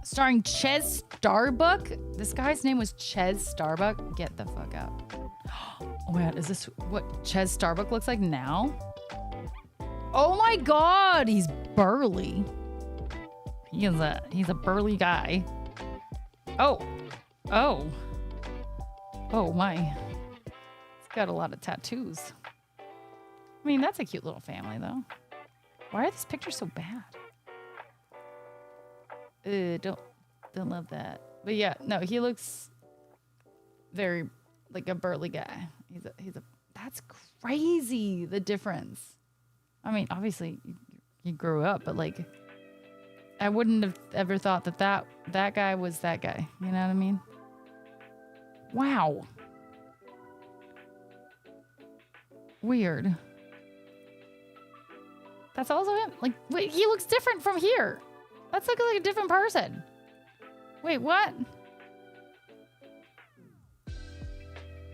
A: Starring Ches Starbuck. This guy's name was Ches Starbuck. Get the fuck out. Oh my god, is this what Ches Starbuck looks like now? Oh my god, he's burly. He's a burly guy. Oh my. He's got a lot of tattoos. I mean, that's a cute little family though. Why are these pictures so bad? Don't love that. But yeah, no, he looks very like a burly guy. He's a that's crazy, the difference. I mean, obviously he grew up, but like I wouldn't have ever thought that guy was that guy. You know what I mean? Wow. Weird. That's also him. Like, wait, he looks different from here. That's like a different person. Wait, what?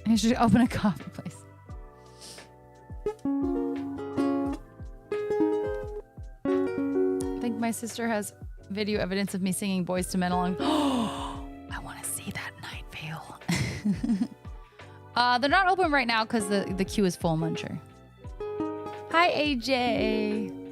A: He should open a coffee place. I think my sister has video evidence of me singing Boys to Men along. I want to see that Night Vale. They're not open right now because the queue is full, Muncher. Hi, AJ.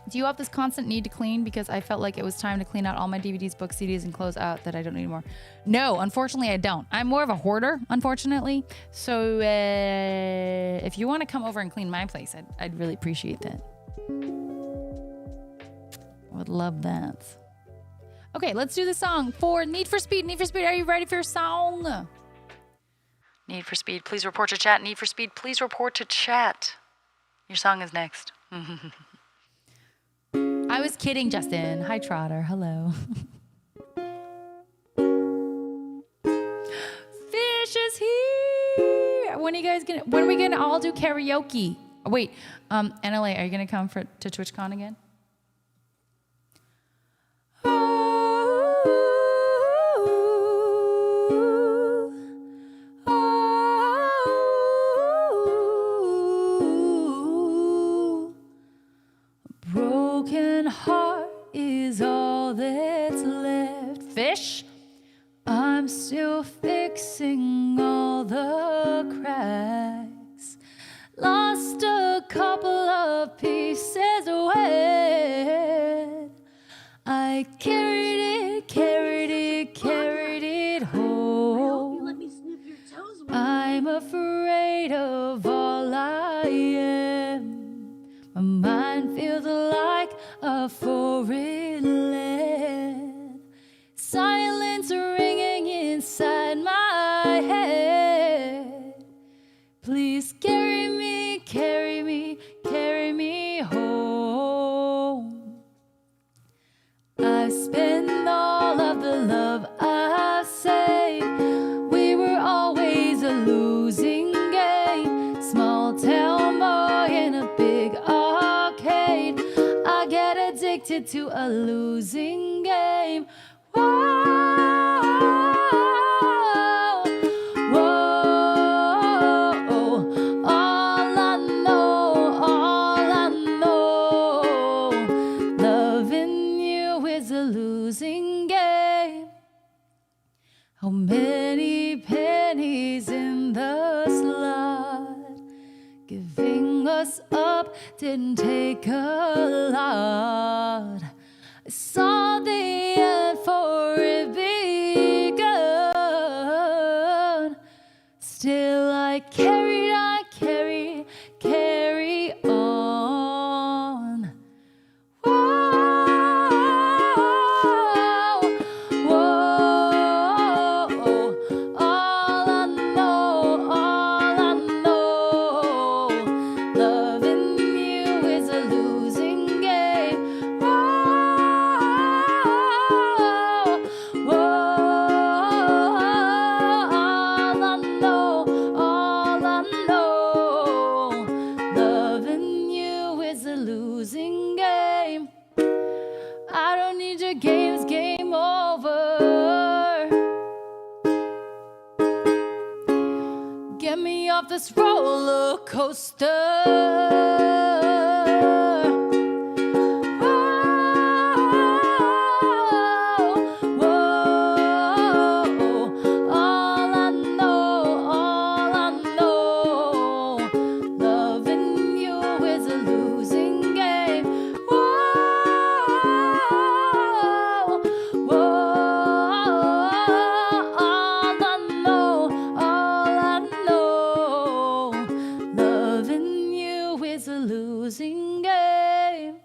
A: Do you have this constant need to clean? Because I felt like it was time to clean out all my DVDs, books, CDs, and close out that I don't need anymore. No, unfortunately, I don't. I'm more of a hoarder, unfortunately. So if you want to come over and clean my place, I'd really appreciate that. I would love that. Okay, let's do the song for Need for Speed. Need for Speed, are you ready for your song? Need for Speed, please report to chat. Need for Speed, please report to chat. Your song is next. I was kidding, Justin. Hi, Trotter. Hello. Fish is here. When are we gonna all do karaoke? Oh, wait, NLA, are you gonna come to TwitchCon again? Broken heart is all that's left. Fish, I'm still fixing all the cracks. Lost a couple of pieces away. I carried it home.
C: You let me sniff your toes.
A: I'm afraid of all I am. My mind feels like a foreign land. Silence ringing inside my head. Please carry me home. I spend all of the love I've saved addicted to a losing game. Whoa, whoa, all I know, loving you is a losing game. How many pennies in the slot? Giving us up didn't take a lot. I saw the end for it begun. Still I carried on, carry on. Whoa, whoa, all I know, loving you is a losing game. Whoa, whoa, all I know, loving you is a losing game. I don't need your games, game over. Get me off this roller coaster. All I know, loving you is a losing game. Whoa, all I know, loving you is a losing game.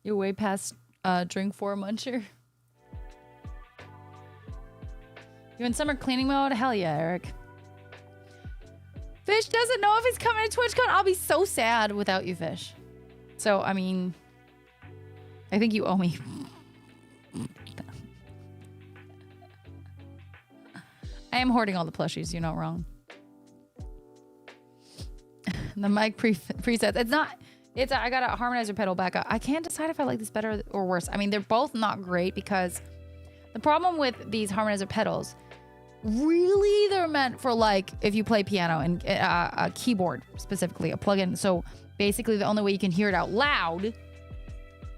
A: You're way past drink 4 muncher. You in summer cleaning mode? Hell yeah, Eric. Fish doesn't know if he's coming to TwitchCon. I'll be so sad without you, Fish. So, I mean, I think you owe me. I am hoarding all the plushies. You're not wrong. The mic presets. It's not. I got a harmonizer pedal back up. I can't decide if I like this better or worse. I mean, they're both not great because the problem with these harmonizer pedals, really they're meant for like if you play piano and a keyboard specifically, a plugin. So basically the only way you can hear it out loud,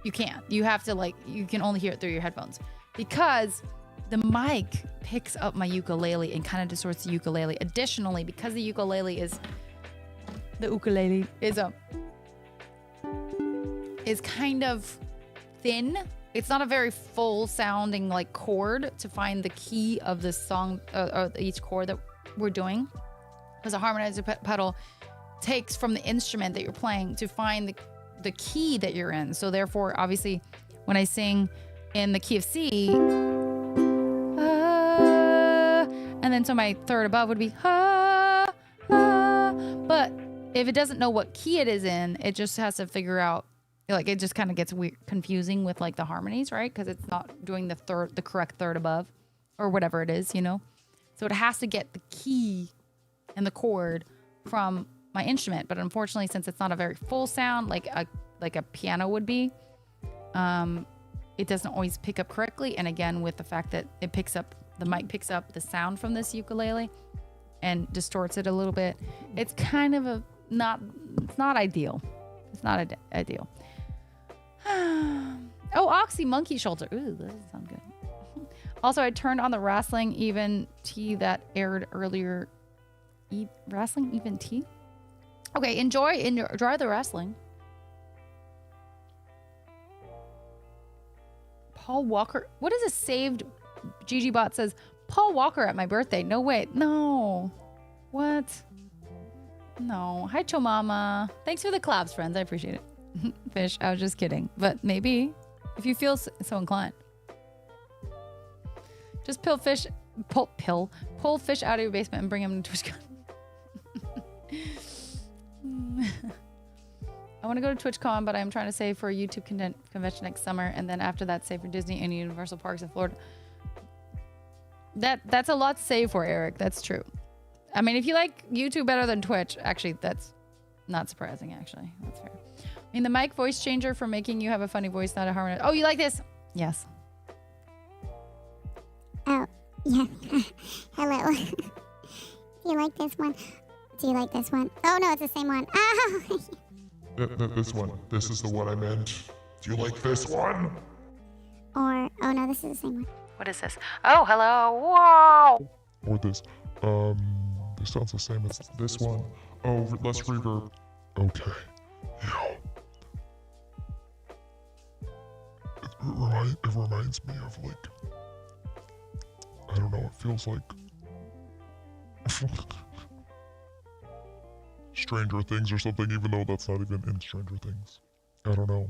A: you can't. You have to you can only hear it through your headphones because the mic picks up my ukulele and kind of distorts the ukulele. Additionally, because the ukulele is kind of thin. It's not a very full sounding like chord to find the key of the song or each chord that we're doing. Because a harmonizer pedal takes from the instrument that you're playing to find the key that you're in. So therefore, obviously, when I sing in the key of C, and then so my third above would be but if it doesn't know what key it is in, it just has to figure out. Like it just kind of gets weird, confusing with like the harmonies, right? Because it's not doing the correct third above, or whatever it is, you know. So it has to get the key and the chord from my instrument. But unfortunately, since it's not a very full sound like a piano would be, it doesn't always pick up correctly. And again, with the fact that the mic picks up the sound from this ukulele and distorts it a little bit, it's kind of it's not ideal. It's not ideal. Oh, Oxy Monkey Shoulder. Ooh, that doesn't sound good. Also, I turned on the Wrestling Even T that aired earlier. Wrestling Even T? Okay, enjoy the wrestling. Paul Walker. What is a saved? Gigi Bot says, Paul Walker at my birthday. No way. No. What? No. Hi, Chomama. Thanks for the claps, friends. I appreciate it. Fish, I was just kidding. But maybe if you feel so inclined. Just pill Fish pull fish out of your basement and bring him to TwitchCon. I want to go to TwitchCon, but I'm trying to save for a YouTube convention next summer, and then after that, save for Disney and Universal Parks in Florida. That's a lot to save for, Eric. That's true. I mean, if you like YouTube better than Twitch, actually, that's not surprising. Actually, that's fair. I mean, the mic voice changer for making you have a funny voice, not a harmonious. Oh, you like this? Yes.
B: Oh, yeah. Hello. You like this one? Do you like this one? Oh, no, it's the same one. Oh.
D: This one. This is the one I meant. Do you like this one?
B: Or, oh, no, this is the same one.
A: What is this? Oh, hello. Wow.
D: Or this. This sounds the same as this one. Oh, less reverb. Okay. Yeah. It reminds me of, like, I don't know, it feels like Stranger Things or something, even though that's not even in Stranger Things. I don't know.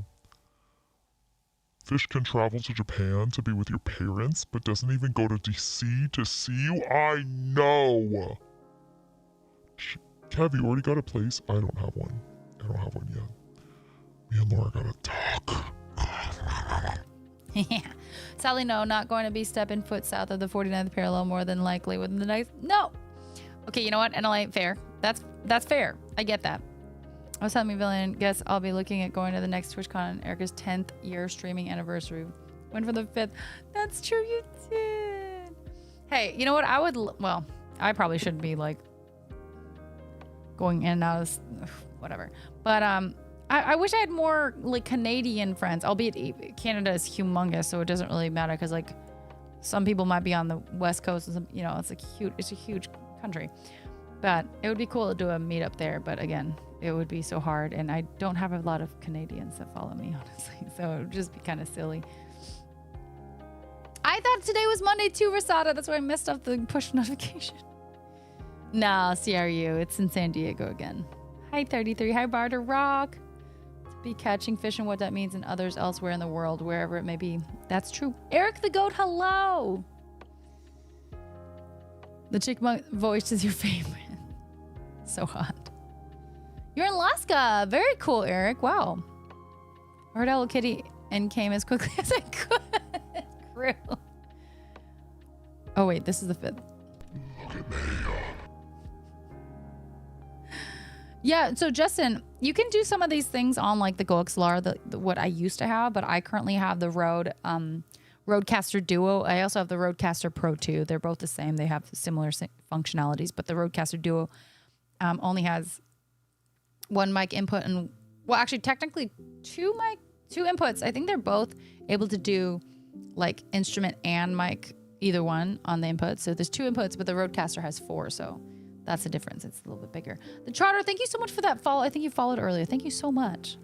D: Fish can travel to Japan to be with your parents, but doesn't even go to DC to see you? I know! Kev, you already got a place? I don't have one. I don't have one yet. Me and Laura gotta talk.
A: Yeah. Sadly, no, not going to be stepping foot south of the 49th parallel more than likely within the next. No. Okay, you know what? NLA, fair. That's fair. I get that. I was telling me, Villain, guess I'll be looking at going to the next TwitchCon on Erica's 10th year streaming anniversary. Went for the 5th. That's true, you did. Hey, you know what? Well, I probably shouldn't be like going in and out of whatever. But I wish I had more like Canadian friends, albeit Canada is humongous, so it doesn't really matter because like some people might be on the West Coast and some, you know, it's a huge country. But it would be cool to do a meetup there. But again, it would be so hard, and I don't have a lot of Canadians that follow me, honestly, so it would just be kind of silly. I thought today was Monday too, Rosada. That's why I messed up the push notification. Nah, CRU. It's in San Diego again. Hi, 33. Hi, Barter Rock. To be catching fish and what that means in others elsewhere in the world, wherever it may be. That's true. Eric the Goat, hello. The chipmunk voice is your favorite. So hot. You're in Alaska. Very cool, Eric. Wow. I heard Hello Kitty and came as quickly as I could. Crew. Oh, wait. This is the 5th.
D: Look at me.
A: Yeah, so Justin, you can do some of these things on like the GoXLR, what I used to have, but I currently have the Rodecaster Duo. I also have the Rodecaster Pro 2. They're both the same. They have similar functionalities, but the Rodecaster Duo only has one mic input and, well, actually technically two inputs. I think they're both able to do like instrument and mic, either one on the input. So there's 2 inputs, but the Rodecaster has 4, so that's the difference. It's a little bit bigger. The Trotter, thank you so much for that follow. I think you followed earlier. Thank you so much.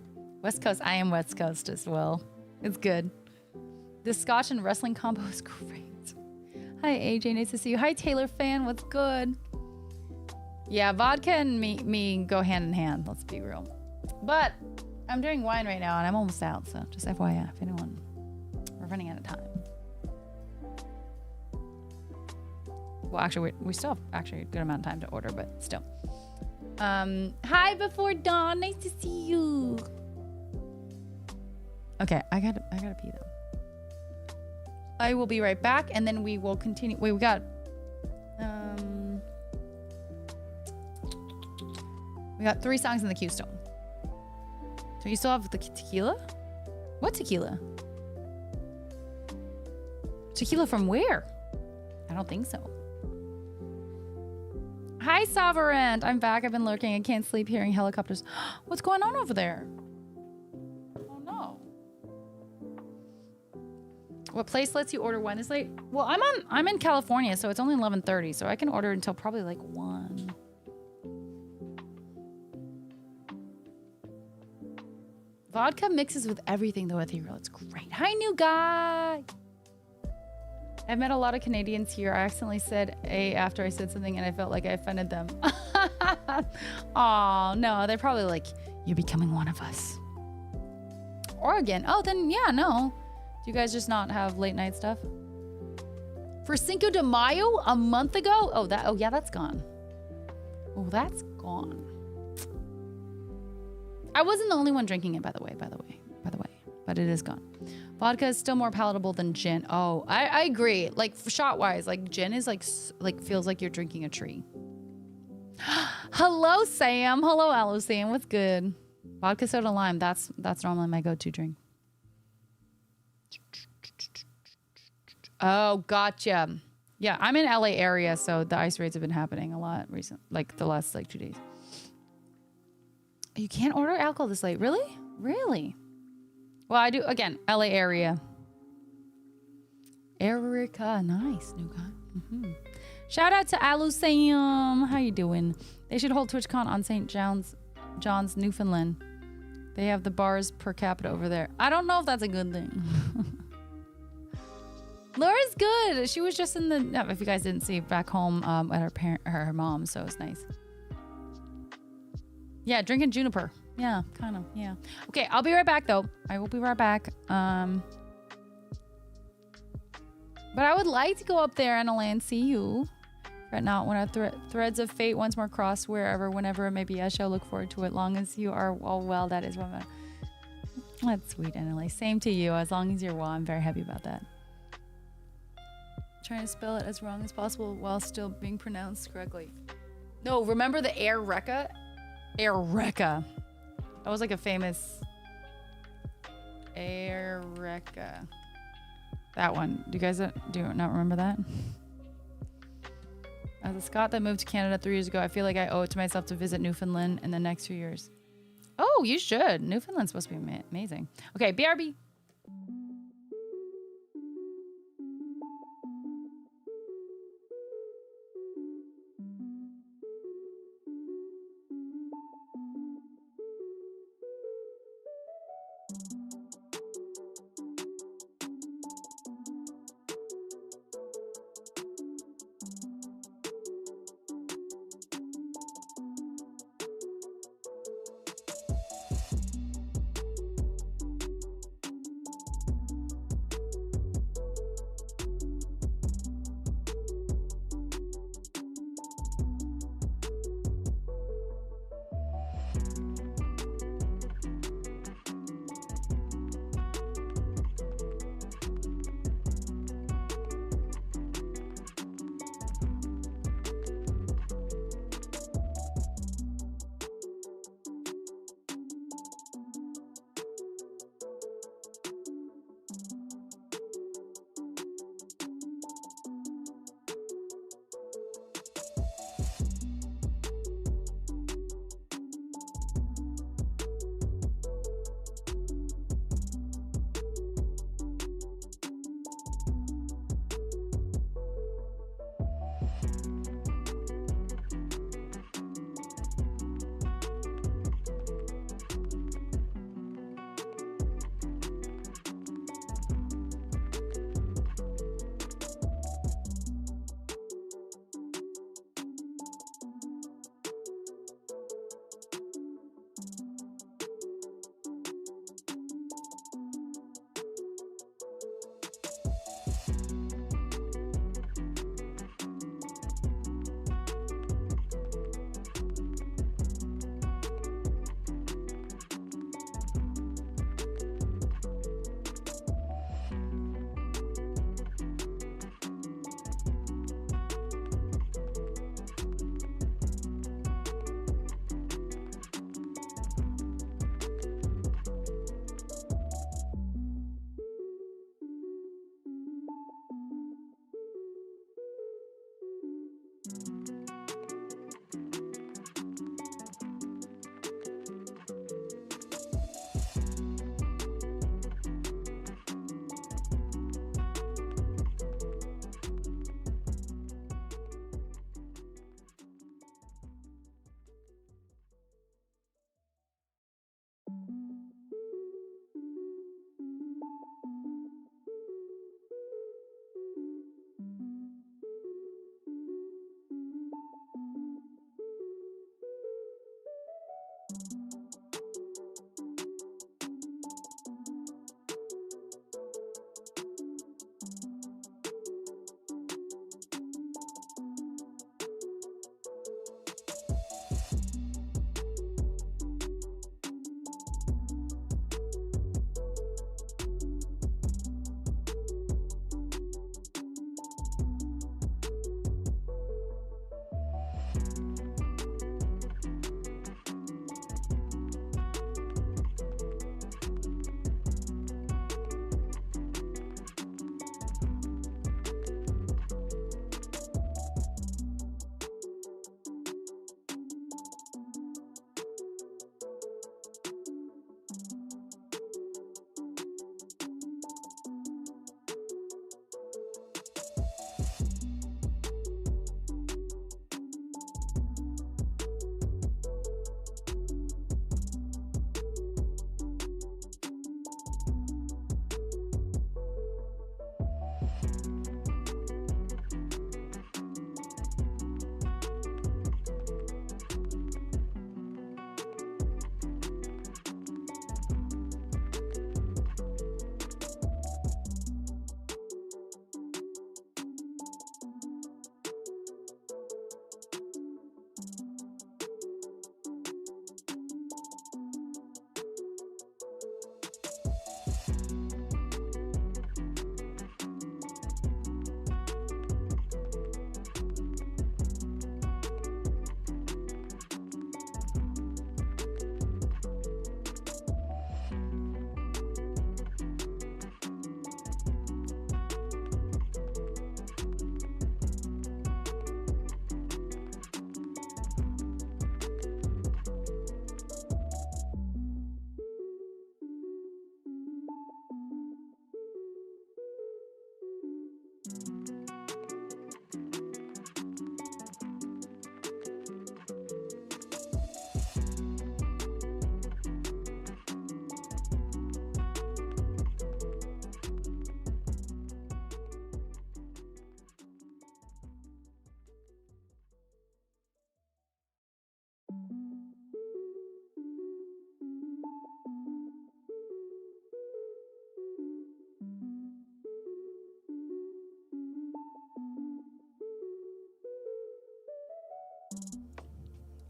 A: West Coast, I am West Coast as well. It's good. This Scotch and wrestling combo is great. Hi, AJ. Nice to see you. Hi, Taylor fan. What's good? Yeah, vodka and me go hand in hand. Let's be real. But I'm doing wine right now, and I'm almost out. So just FYI, if anyone, we're running out of time. Well, actually, we still have actually a good amount of time to order, but still. Hi, Before Dawn. Nice to see you. Okay, I gotta pee though. I will be right back, and then we will continue. Wait, we got 3 songs in the queue still. So you still have the tequila? What tequila? Tequila from where? I don't think so. Hi, Sovereign. I'm back. I've been lurking. I can't sleep hearing helicopters. What's going on over there? Oh, no. What place lets you order wine this late? Well, I'm in California, so it's only 11:30, so I can order until probably like 1. Vodka mixes with everything, though, ethereal. It's great. Hi, new guy. I've met a lot of Canadians here. I accidentally said A after I said something, and I felt like I offended them. Oh, no. They're probably like, you're becoming one of us. Oregon. Oh, then, yeah, no. Do you guys just not have late night stuff? For Cinco de Mayo a month ago? Oh, yeah, that's gone. Oh, that's gone. I wasn't the only one drinking it, by the way. But it is gone. Vodka is still more palatable than gin. Oh, I agree. Like shot wise, like gin is like feels like you're drinking a tree. Hello, Sam. Hello, Aloe Sam. What's good? Vodka soda lime. That's normally my go-to drink. Oh, gotcha. Yeah, I'm in LA area, so the ice raids have been happening a lot recent, like the last 2 days. You can't order alcohol this late, really? Really? Well, I do again. LA area. Erica, nice new guy. Shout out to Alusam. How you doing? They should hold TwitchCon on St. John's, Newfoundland. They have the bars per capita over there. I don't know if that's a good thing. Laura's good. She was just in the, if you guys didn't see, back home at her mom, so it's nice. Yeah, drinking juniper. Yeah, kind of, yeah. Okay, I'll be right back, though. I will be right back. But I would like to go up there and land see you. Right now, when our threads of fate once more cross wherever, whenever it may be, I shall look forward to it. Long as you are all well, that is what I'm... That's sweet, Annalie. Same to you. As long as you're well, I'm very happy about that. Trying to spell it as wrong as possible while still being pronounced correctly. No, remember the Eureka? Eureka. That was like a famous... Eureka. That one. Do you guys do not remember that? As a Scot that moved to Canada 3 years ago, I feel like I owe it to myself to visit Newfoundland in the next few years. Oh, you should. Newfoundland's supposed to be amazing. Okay, BRB.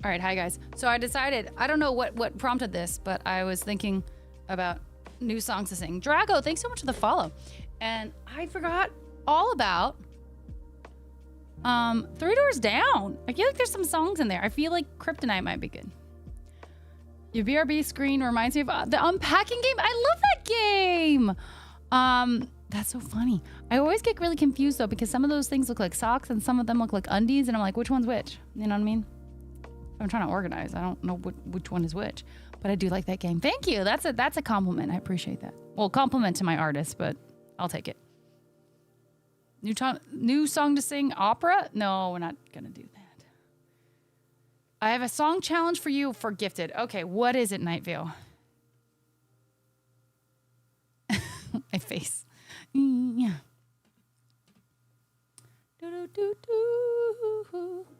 A: All right, hi guys. So I decided, I don't know what prompted this, but I was thinking about new songs to sing. Drago, thanks so much for the follow. And I forgot all about 3 Doors Down. I feel like there's some songs in there. I feel like Kryptonite might be good. Your BRB screen reminds me of the unpacking game. I love that game. That's so funny. I always get really confused though because some of those things look like socks and some of them look like undies, and I'm like, which one's which? You know what I mean? I'm trying to organize. I don't know which one is which, but I do like that game. Thank you. That's a compliment. I appreciate that. Well, compliment to my artist, but I'll take it. New song to sing, opera? No, we're not gonna do that. I have a song challenge for you for Gifted. Okay, what is it, Night Vale? My face. Yeah.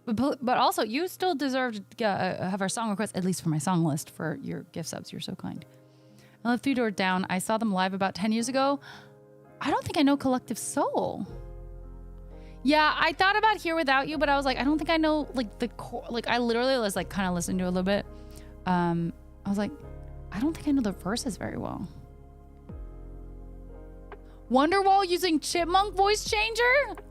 A: But also, you still deserve to have our song request, at least for my song list, for your gift subs. You're so kind. I love 3 Doors Down. I saw them live about 10 years ago. I don't think I know Collective Soul. Yeah, I thought about Here Without You, but I was like, I don't think I know like the core. Like I literally was like kind of listening to it a little bit. I was like, I don't think I know the verses very well. Wonderwall using Chipmunk voice changer?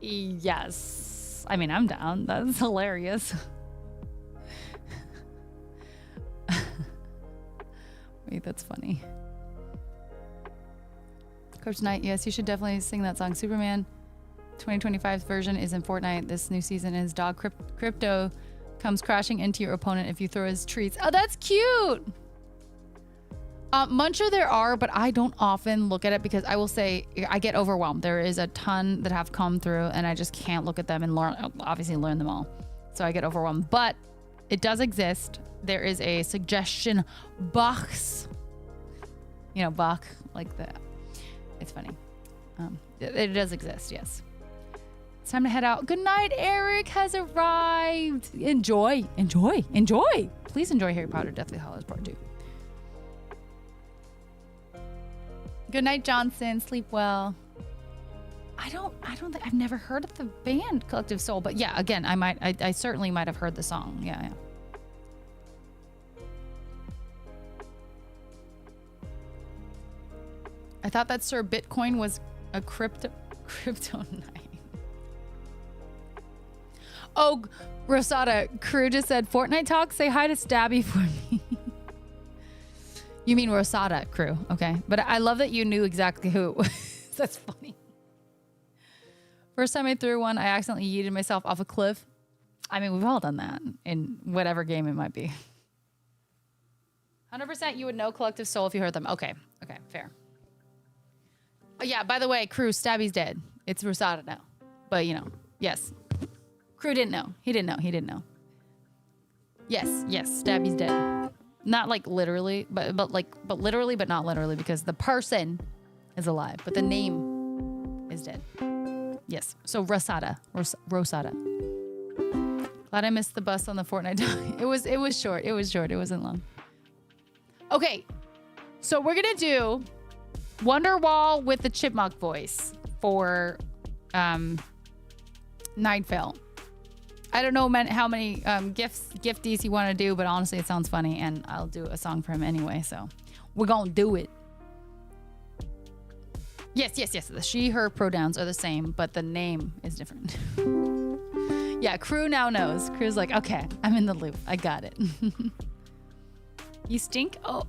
A: Yes. I mean, I'm down. That's hilarious. Wait, that's funny. Kryptonite, yes, you should definitely sing that song. Superman 2025's version is in Fortnite. This new season is Dog Crypto comes crashing into your opponent if you throw his treats. Oh, that's cute. Muncher there are, but I don't often look at it because I will say I get overwhelmed. There is a ton that have come through and I just can't look at them and learn them all. So I get overwhelmed, but it does exist. There is a suggestion box. You know, Bach, like that. It's funny. It does exist, yes. It's time to head out. Good night, Eric has arrived. Enjoy. Please enjoy Harry Potter Deathly Hallows Part 2. Good night, Johnson. Sleep well. I don't think I've never heard of the band Collective Soul, but yeah, again, I certainly might have heard the song. Yeah. I thought that Sir Bitcoin was a crypto knight. Oh, Rosada, Crew just said Fortnite talk. Say hi to Stabby for me. You mean Rosada, Crew? Okay, but I love that you knew exactly who it was. That's funny. First time I threw one, I accidentally yeeted myself off a cliff. I mean, we've all done that in whatever game it might be. 100% you would know Collective Soul if you heard them. Okay, fair. Oh, yeah, by the way, Crew, Stabby's dead. It's Rosada now. But, you know, yes. Crew didn't know. He didn't know. Yes, Stabby's dead. Not like literally, but literally, but not literally, because the person is alive, but the name is dead. Yes. So Rosada. Glad I missed the bus on the Fortnite talk. It was short. It wasn't long. Okay. So we're gonna do Wonderwall with the chipmunk voice for Nightfell. I don't know how many gifties you want to do, but honestly, it sounds funny, and I'll do a song for him anyway, so we're gonna do it. Yes. The she, her pronouns are the same, but the name is different. Yeah, Crew now knows. Crew's like, okay, I'm in the loop. I got it. You stink? Oh.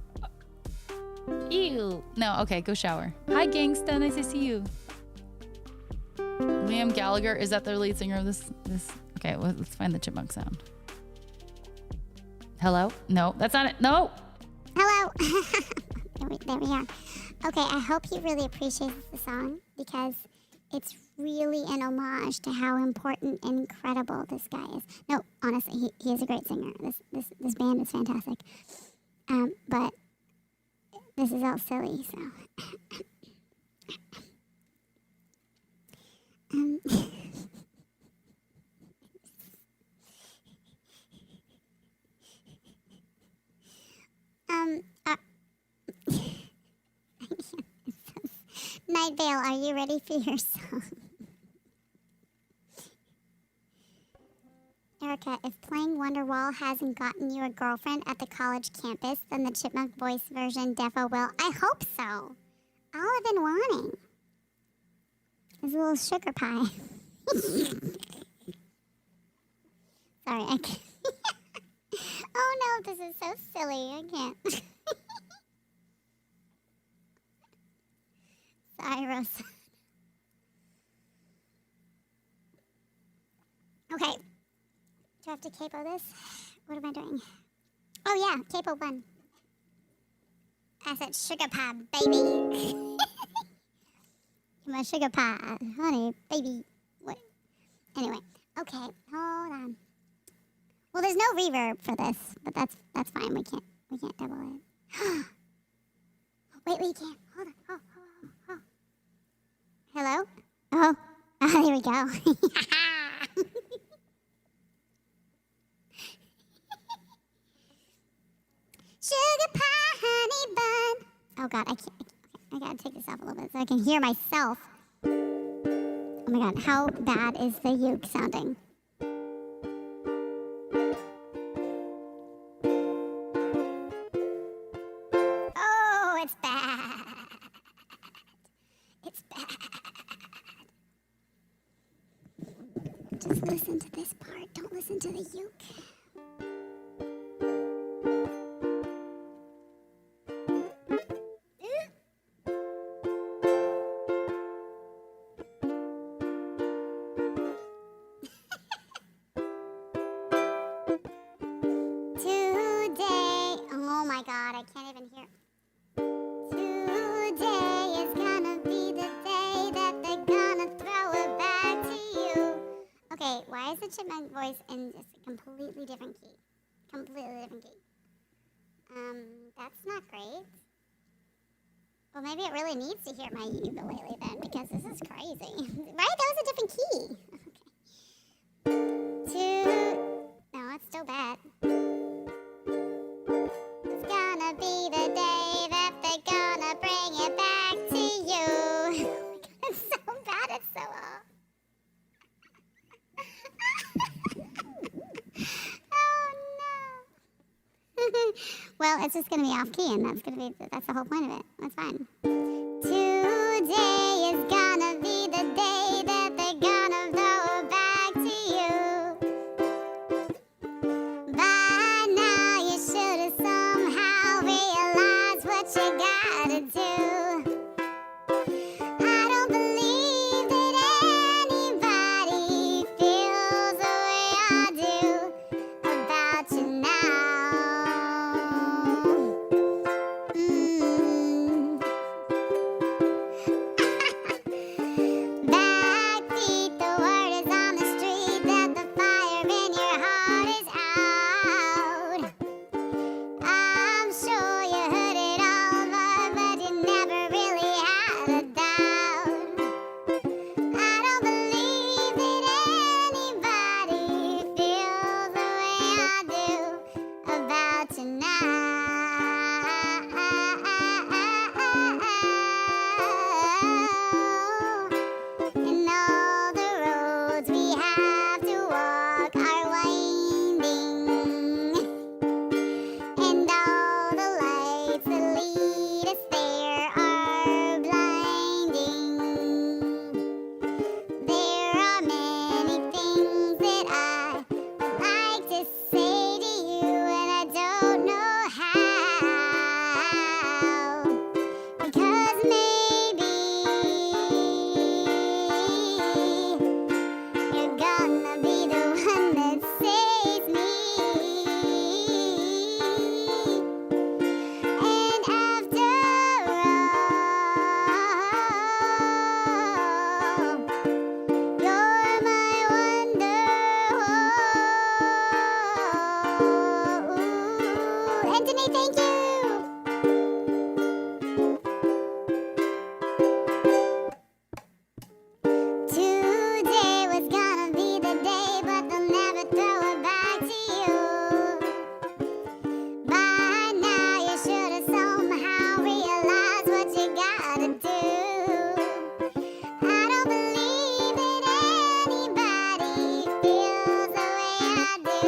A: Ew. No, okay, go shower. Hi, gangsta. Nice to see you. Liam Gallagher, is that the lead singer of this? Okay, well, let's find the chipmunk sound. Hello? No, that's not it. No.
B: Hello. There we are. Okay, I hope he really appreciates the song because it's really an homage to how important and incredible this guy is. No, honestly, he is a great singer. This band is fantastic. But this is all silly, so. Night Vale, are you ready for your song? Erica, Monica, if playing Wonderwall hasn't gotten you a girlfriend at the college campus, then the Chipmunk Voice version defo will. I hope so. All I've been wanting is a little sugar pie. Sorry, I can't. Oh no, this is so silly. I can't. Sorry, Rosa. Okay. Do I have to capo this? What am I doing? Oh yeah, capo 1. I said sugar pie, baby. My sugar pie, honey, baby. What? Anyway, okay, hold on. Well, there's no reverb for this, but that's fine. We can't double it. Wait, we can't. Hold on. Oh. Hello? Oh, there we go. Sugar pie, honey bun. Oh God, I can't. I gotta take this off a little bit so I can hear myself. Oh my God, how bad is the uke sounding? Oh, it's bad. It's bad. Just listen to this part. Don't listen to the uke. Chipmunk voice in just a completely different key. That's not great. Well, maybe it really needs to hear my ukulele then, because this is crazy. Right? That was a different key. Okay. 2. No, it's still bad. It's gonna be the day that they're gonna bring it back to you. It's so bad, it's so off. Well, it's just going to be off key, and that's the whole point of it. That's fine. Today is gonna be the day that they're gonna throw it back to you. By now, you should have somehow realized what you gotta do. I don't believe that anybody feels the way I do about you now. Backbeat, the word is on the street that the fire in your heart is out. I'm sure you heard it all, but you never really had a doubt. I don't believe that anybody feels the way I do about you now. And all the roads we have to walk are winding, and all the lights that lead us there are blinding. There are many things that I would like to say to you, and I don't know how, because maybe you're gonna be the one that saves me. And after all, you're my wonderwall. Anthony, thank you. Today was gonna be the day, but they'll never throw it back to you. By now, you should have somehow realized what you gotta do. I don't believe that anybody feels the way I do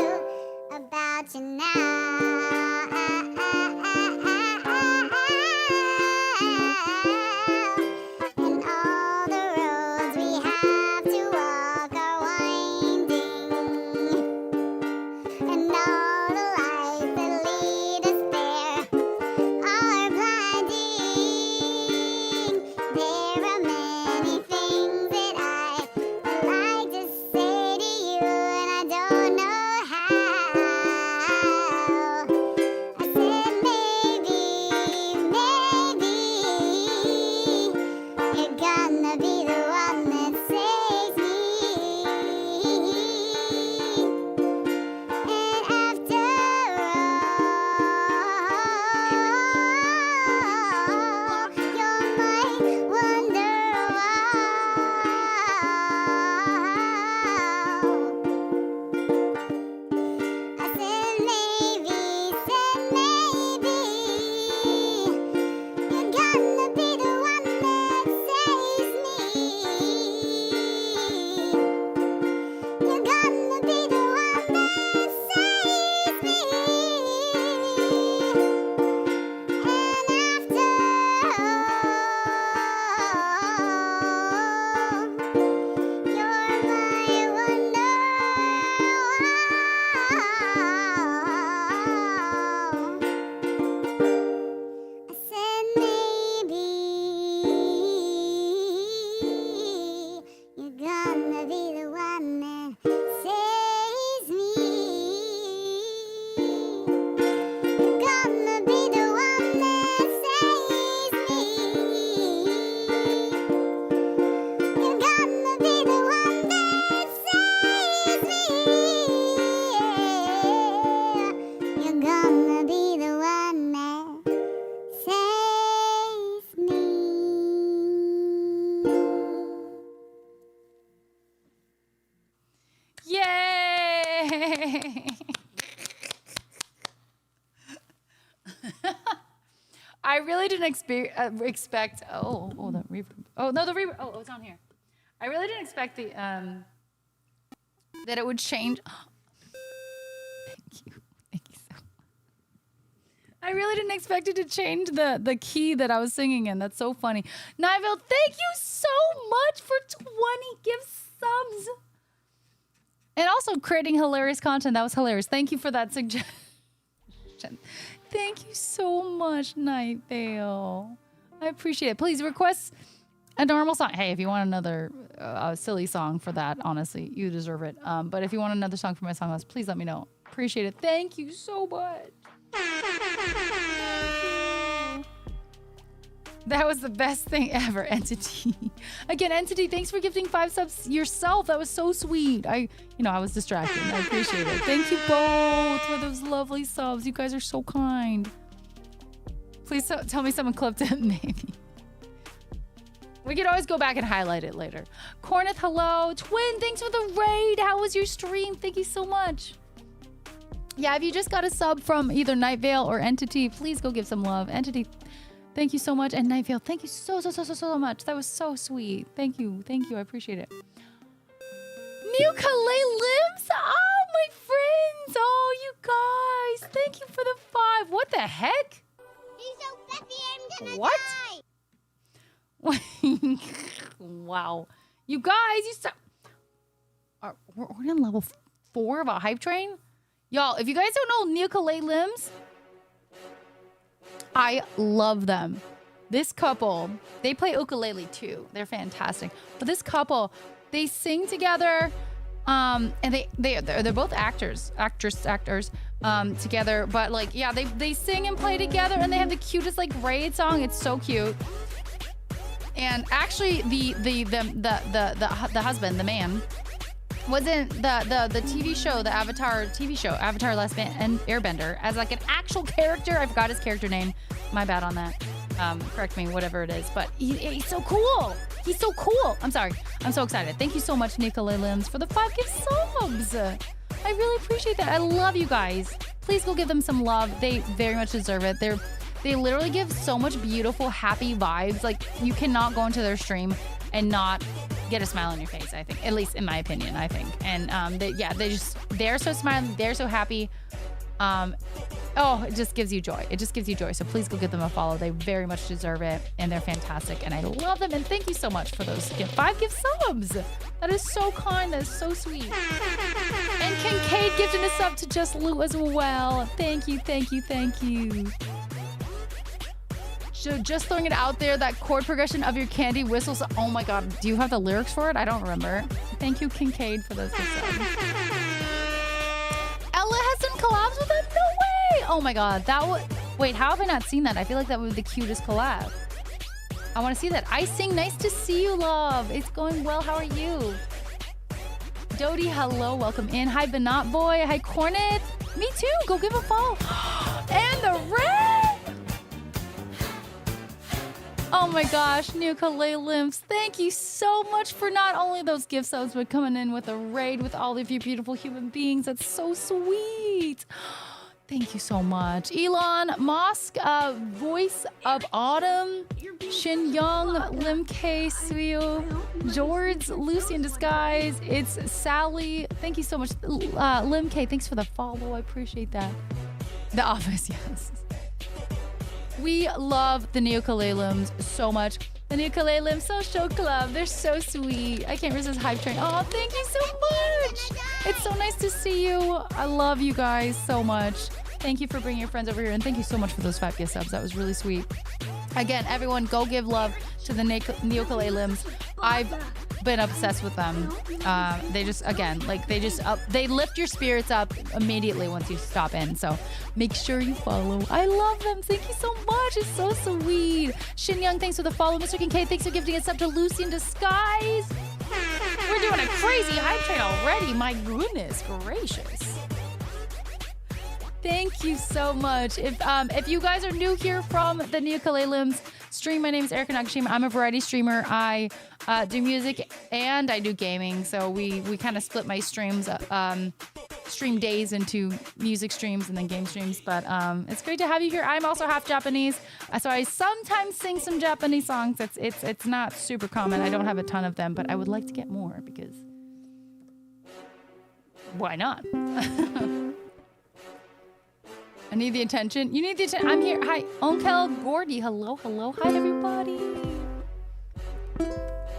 A: I really didn't expect. Oh, the reverb. Oh no, the reverb. Oh, it's on here. I really didn't expect the that it would change. Thank you so much. I really didn't expect it to change the key that I was singing in. That's so funny. Nivelle, thank you so much for 20 gift subs. And also creating hilarious content. That was hilarious. Thank you for that suggestion. Thank you so much, Nightveil. I appreciate it. Please request a normal song. Hey, if you want another silly song for that, honestly, you deserve it. But if you want another song for my song list, please let me know. Appreciate it. Thank you so much. That was the best thing ever, Entity. Again, Entity, thanks for gifting 5 subs yourself. That was so sweet. I was distracted. I appreciate it. Thank you both for those lovely subs. You guys are so kind. Please tell me someone clipped it, maybe. We could always go back and highlight it later. Corneth, hello. Twin, thanks for the raid. How was your stream? Thank you so much. Yeah, if you just got a sub from either Nightveil or Entity, please go give some love. Entity, thank you so much. And Nightveil, thank you so much. That was so sweet. Thank you. I appreciate it. New Calais limbs. Oh, my friends. Oh, you guys. Thank you for the 5. What the heck?
B: He's so fluffy, I'm gonna
A: What?
B: die.
A: Wow. You guys, we're on level 4 of a hype train? Y'all, if you guys don't know Calais limbs, I love them. This couple, they play ukulele too. They're fantastic. But this couple, they sing together, and they're both actors together. But like, yeah, they sing and play together, and they have the cutest like raid song. It's so cute. And actually, the husband, the man, was in the TV show, the Avatar TV show, Avatar Last Airbender, as like an actual character. I forgot his character name. My bad on that. Correct me, whatever it is. But he's so cool. He's so cool. I'm sorry. I'm so excited. Thank you so much, Nicola Limbs, for the 5 gift subs. I really appreciate that. I love you guys. Please go give them some love. They very much deserve it. They literally give so much beautiful, happy vibes. Like, you cannot go into their stream and not get a smile on your face, I think. At least in my opinion, I think. And they're so smiling, they're so happy. It just gives you joy. It just gives you joy. So please go give them a follow. They very much deserve it, and they're fantastic. And I love them. And thank you so much for those 5 gift subs. That is so kind. That is so sweet. And Kincaid gifted a sub to Just Lou as well. Thank you. So just throwing it out there, that chord progression of your candy whistles. Oh my God, do you have the lyrics for it? I don't remember. Thank you, Kincaid, for those gift subs. Ella has some collabs with them? No way! Oh my God, wait, how have I not seen that? I feel like that would be the cutest collab. I want to see that. I sing, nice to see you, love. It's going well, how are you? Dodie, hello, welcome in. Hi, Benot Boy. Hi, Cornet. Me too, go give a follow. And the red! Oh my gosh, New Calais Limps, thank you so much for not only those gift subs, but coming in with a raid with all of you beautiful human beings. That's so sweet. Thank you so much. Elon, Mosk, Voice of Autumn, Shin Young, Lim K, Suyo, George, Lucy in Disguise, it's Sally. Thank you so much. Lim K, thanks for the follow. I appreciate that. The Office, yes. We love the Neokalelims so much. The Neokalelim Social Club, they're so sweet. I can't resist hype train. Oh, thank you so much. It's so nice to see you. I love you guys so much. Thank you for bringing your friends over here, and thank you so much for those 5 gift subs. That was really sweet. Again, everyone, go give love to the Neokalelims. I've been obsessed with them. They just, again, like they lift your spirits up immediately once you stop in. So make sure you follow. I love them. Thank you so much. It's so sweet. Shin Young, thanks for the follow. Mr. Kincaid, thanks for gifting us up to Lucy in Disguise. We're doing a crazy hype train already. My goodness gracious. Thank you so much. If you guys are new here from the Neokalelims stream, my name is Erica Nakashima. I'm a variety streamer. I do music and I do gaming. So we kind of split my streams stream days into music streams and then game streams. But it's great to have you here. I'm also half Japanese, so I sometimes sing some Japanese songs. It's not super common. I don't have a ton of them, but I would like to get more because why not? I need the attention. You need the attention. I'm here. Hi, Onkel Gordy. Hello, hello. Hi, everybody.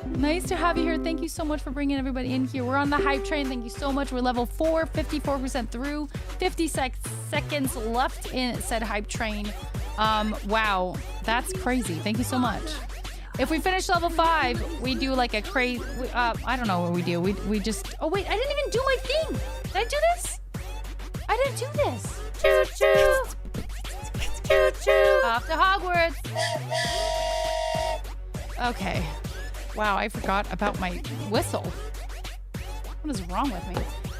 A: Nice to have you here. Thank you so much for bringing everybody in here. We're on the hype train. Thank you so much. We're level 4, 54% through, 50 seconds left in said hype train. Wow, that's crazy. Thank you so much. If we finish level 5, we do like a crazy. I don't know what we do. We just. Oh wait, I didn't even do my thing. Did I do this? I didn't do this. Choo choo. Choo choo. Off to Hogwarts. Okay. Wow, I forgot about my whistle. What is wrong with me?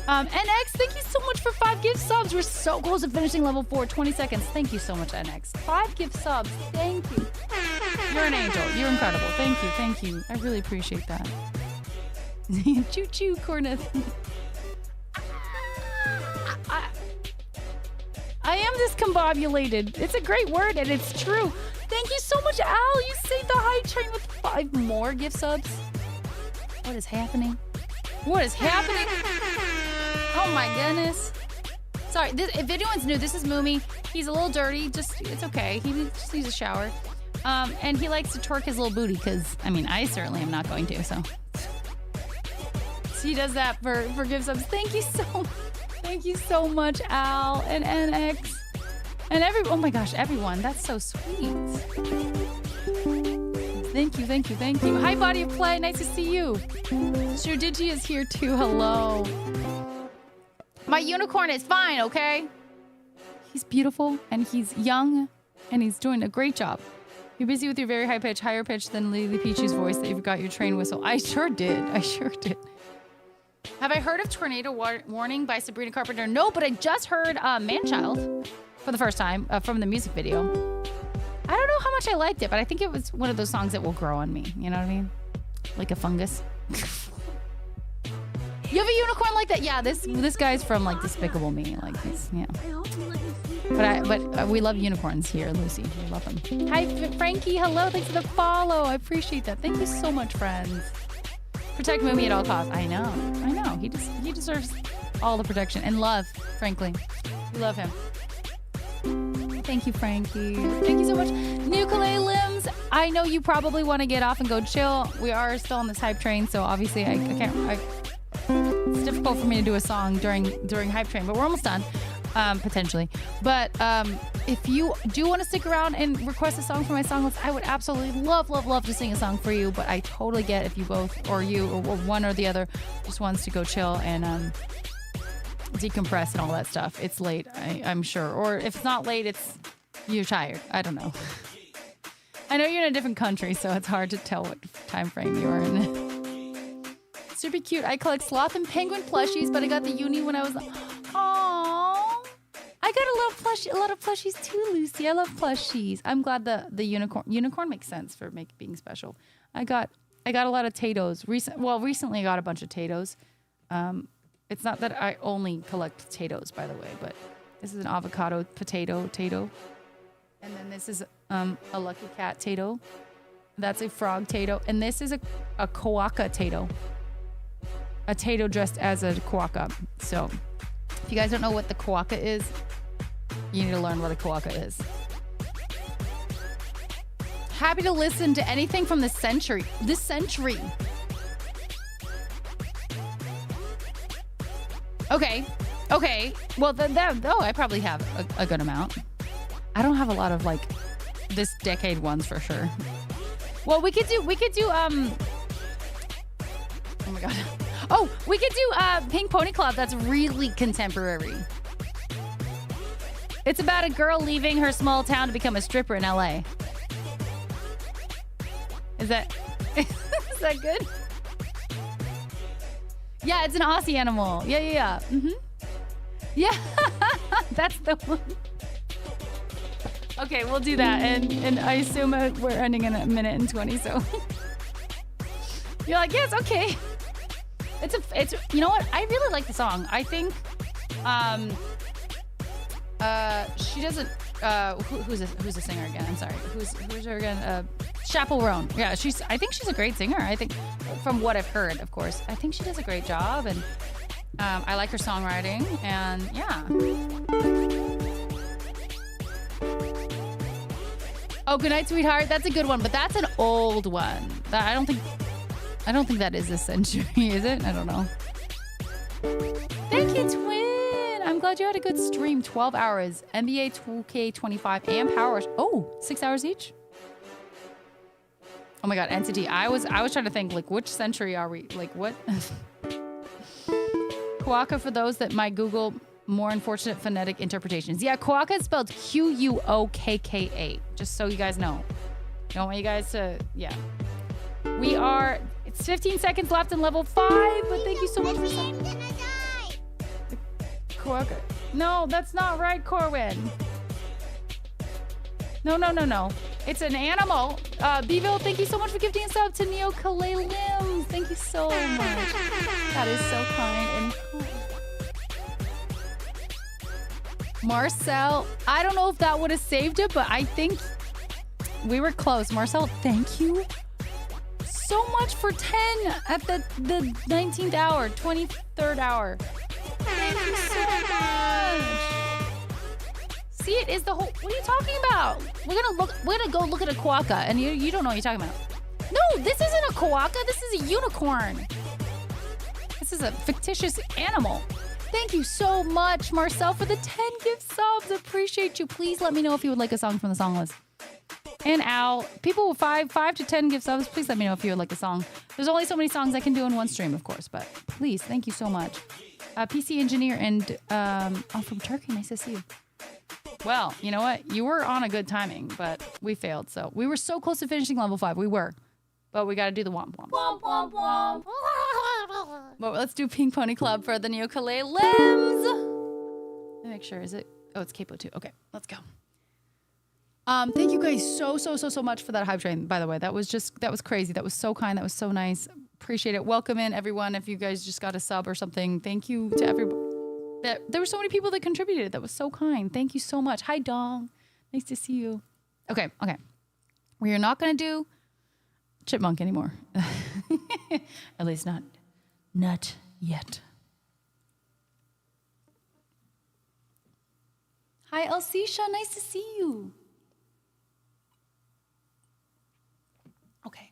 A: NX, thank you so much for 5 gift subs. We're so close to finishing level 4. 20 seconds. Thank you so much, NX. 5 gift subs. Thank you. You're an angel. You're incredible. Thank you. Thank you. I really appreciate that. Choo choo, Corneth. I am discombobulated. It's a great word and it's true. Thank you so much, Al. You saved the hype train with 5 more gift subs. What is happening? What is happening? Oh my goodness. Sorry, if anyone's new, this is Moomy. He's a little dirty. It's okay. He just needs a shower. And he likes to twerk his little booty because, I mean, I certainly am not going to, so he does that for gift subs. Thank you so much, Al and NX. And oh my gosh, everyone. That's so sweet. Thank you. Hi, Body of Play. Nice to see you. Shudigi is here too. Hello. My unicorn is fine, okay? He's beautiful and he's young and he's doing a great job. You're busy with your very high pitch, higher pitch than Lily Peachy's voice that you forgot your train whistle. I sure did. Have I heard of Tornado Warning by Sabrina Carpenter? No, but I just heard Manchild for the first time from the music video. I don't know how much I liked it, but I think it was one of those songs that will grow on me. You know what I mean? Like a fungus. You have a unicorn like that? Yeah, this guy's from like Despicable Me. Like this, yeah. But we love unicorns here, Lucy. We love them. Hi, Frankie. Hello. Thanks for the follow. I appreciate that. Thank you so much, friends. Protect Moomy at all costs. I know. He deserves all the protection and love, frankly. We love him. Thank you, Frankie. Thank you so much. Nuclear Limbs. I know you probably want to get off and go chill. We are still on this hype train, so obviously I can't. It's difficult for me to do a song during hype train, but we're almost done, potentially. But if you do want to stick around and request a song for my song list, I would absolutely love to sing a song for you. But I totally get if you both, or you, or one or the other, just wants to go chill and decompress and all that stuff. It's late, I'm sure. Or if it's not late, you're tired. I don't know. I know you're in a different country, so it's hard to tell what time frame you're in. Super cute. I collect sloth and penguin plushies, but I got the uni when I was. Aww. I got a lot of plushies too, Lucy. I love plushies. I'm glad the unicorn makes sense for being special. I got a lot of Tatoes. Recently I got a bunch of Tatoes. It's not that I only collect Tatoes, by the way, but this is an avocado potato Tato. And then this is a lucky cat Tato. That's a frog Tato. And this is a Koaka Tato. A Tato dressed as a Koaka. So if you guys don't know what the Koaka is, you need to learn what a Koaka is. Happy to listen to anything from this century. Okay. Well, I probably have a good amount. I don't have a lot of like this decade ones for sure. Well, we could do oh my god. Oh, we could do Pink Pony Club. That's really contemporary. It's about a girl leaving her small town to become a stripper in LA. Is that good? Yeah, it's an Aussie animal. Yeah. Mm-hmm. Yeah, that's the one. Okay, we'll do that. And I assume we're ending in 1:20, so. You're like, yes, okay. It's you know what? I really like the song. I think She doesn't. Who's the singer again? I'm sorry. Who's her again? Chaperone. Yeah, I think she's a great singer. I think, from what I've heard, of course, I think she does a great job, and I like her songwriting, and yeah. Oh, Good Night, Sweetheart. That's a good one, but that's an old one. I don't think that is this century, is it? I don't know. Thank you, Twin. I'm glad you had a good stream. 12 hours. NBA 2K25 and Power Wash. Oh, 6 hours each? Oh my God, Entity. I was trying to think, like, which century are we? Like, what? Quokka, for those that might Google more unfortunate phonetic interpretations. Yeah, Quokka is spelled Quookka. Just so you guys know. Don't want you guys to, yeah. It's 15 seconds left in level 5, but thank you so much for Quokka. No, that's not right, Corwin. No. It's an animal. Beeville, thank you so much for gifting a sub to Neo Kalei Limbs. Thank you so much. That is so kind and cool. Marcel, I don't know if that would have saved it, but I think we were close. Marcel, thank you so much for 10 at the 19th hour, 23rd hour. Thank you so much. See, it is the whole. What are you talking about? We're gonna go look at a quokka, and you don't know what you're talking about. No, this isn't a quokka. This is a unicorn. This is a fictitious animal. Thank you so much, Marcel, for the 10 gift subs. Appreciate you. Please let me know if you would like a song from the song list. And Al, people with 5 to 10 gift subs, please let me know if you would like a song. There's only so many songs I can do in one stream, of course, but please, thank you so much. PC Engineer and from Turkey, nice to see you. Well, you know what? You were on a good timing, but we failed. So we were so close to finishing level 5. We were. But we got to do the womp womp. Womp womp womp. But let's do Pink Pony Club for the Neo Kalei Limbs. Let me make sure. Is it? Oh, it's Capo 2. Okay, let's go. Thank you guys so much for that hype train, by the way. That was crazy. That was so kind. That was so nice. Appreciate it. Welcome in, everyone. If you guys just got a sub or something, thank you to everybody. There were so many people that contributed. That was so kind. Thank you so much. Hi, Dong. Nice to see you. Okay. We are not going to do Chipmunk anymore. At least not yet. Hi, Elcisha. Nice to see you. Okay.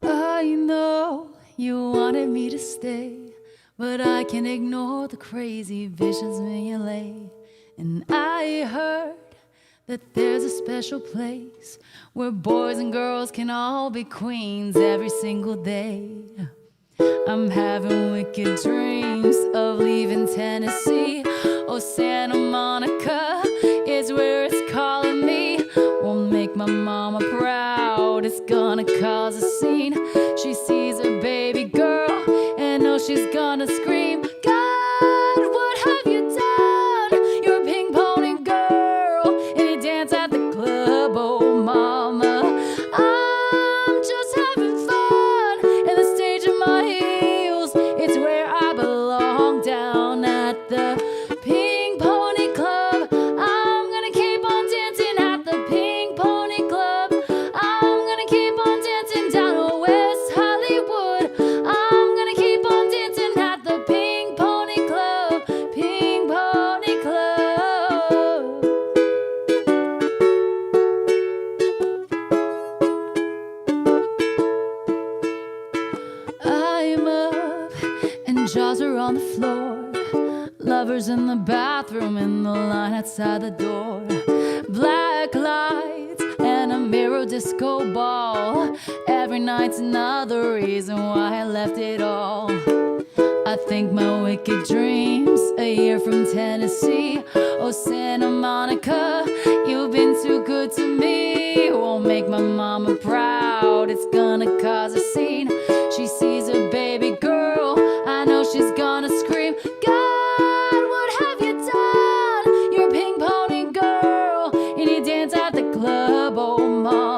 A: I know you wanted me to stay, but I can't ignore the crazy visions you lay. And I heard that there's a special place where boys and girls can all be queens every single day. I'm having wicked dreams of leaving Tennessee. Oh, Santa Monica is where it's calling me. Won't make my mama proud, it's gonna cause a scene. She sees a baby girl and knows she's gonna scream, God, what have you done? You're a pink pony girl and you dance at the club, oh mama. I'm just having fun in the stage of my heels. It's where I belong, down at the Pink Pony Club. I'm gonna keep on dancing at the Pink Pony Club. I'm gonna keep on dancing down to West Hollywood. I'm gonna keep on dancing at the Pink Pony Club. Pink Pony Club. I'm up and jaws are on the floor. Lovers in the bathroom, in the line outside the door. Black lights and a mirror disco ball. Every night's another reason why I left it all. I think my wicked dreams, a year from Tennessee. Oh, Santa Monica, you've been too good to me. Won't make my mama proud, it's gonna cause a scene. She sees a baby girl, I know she's gonna scream, God, what have you done? You're a pink pony girl, and you dance at the club, oh mom.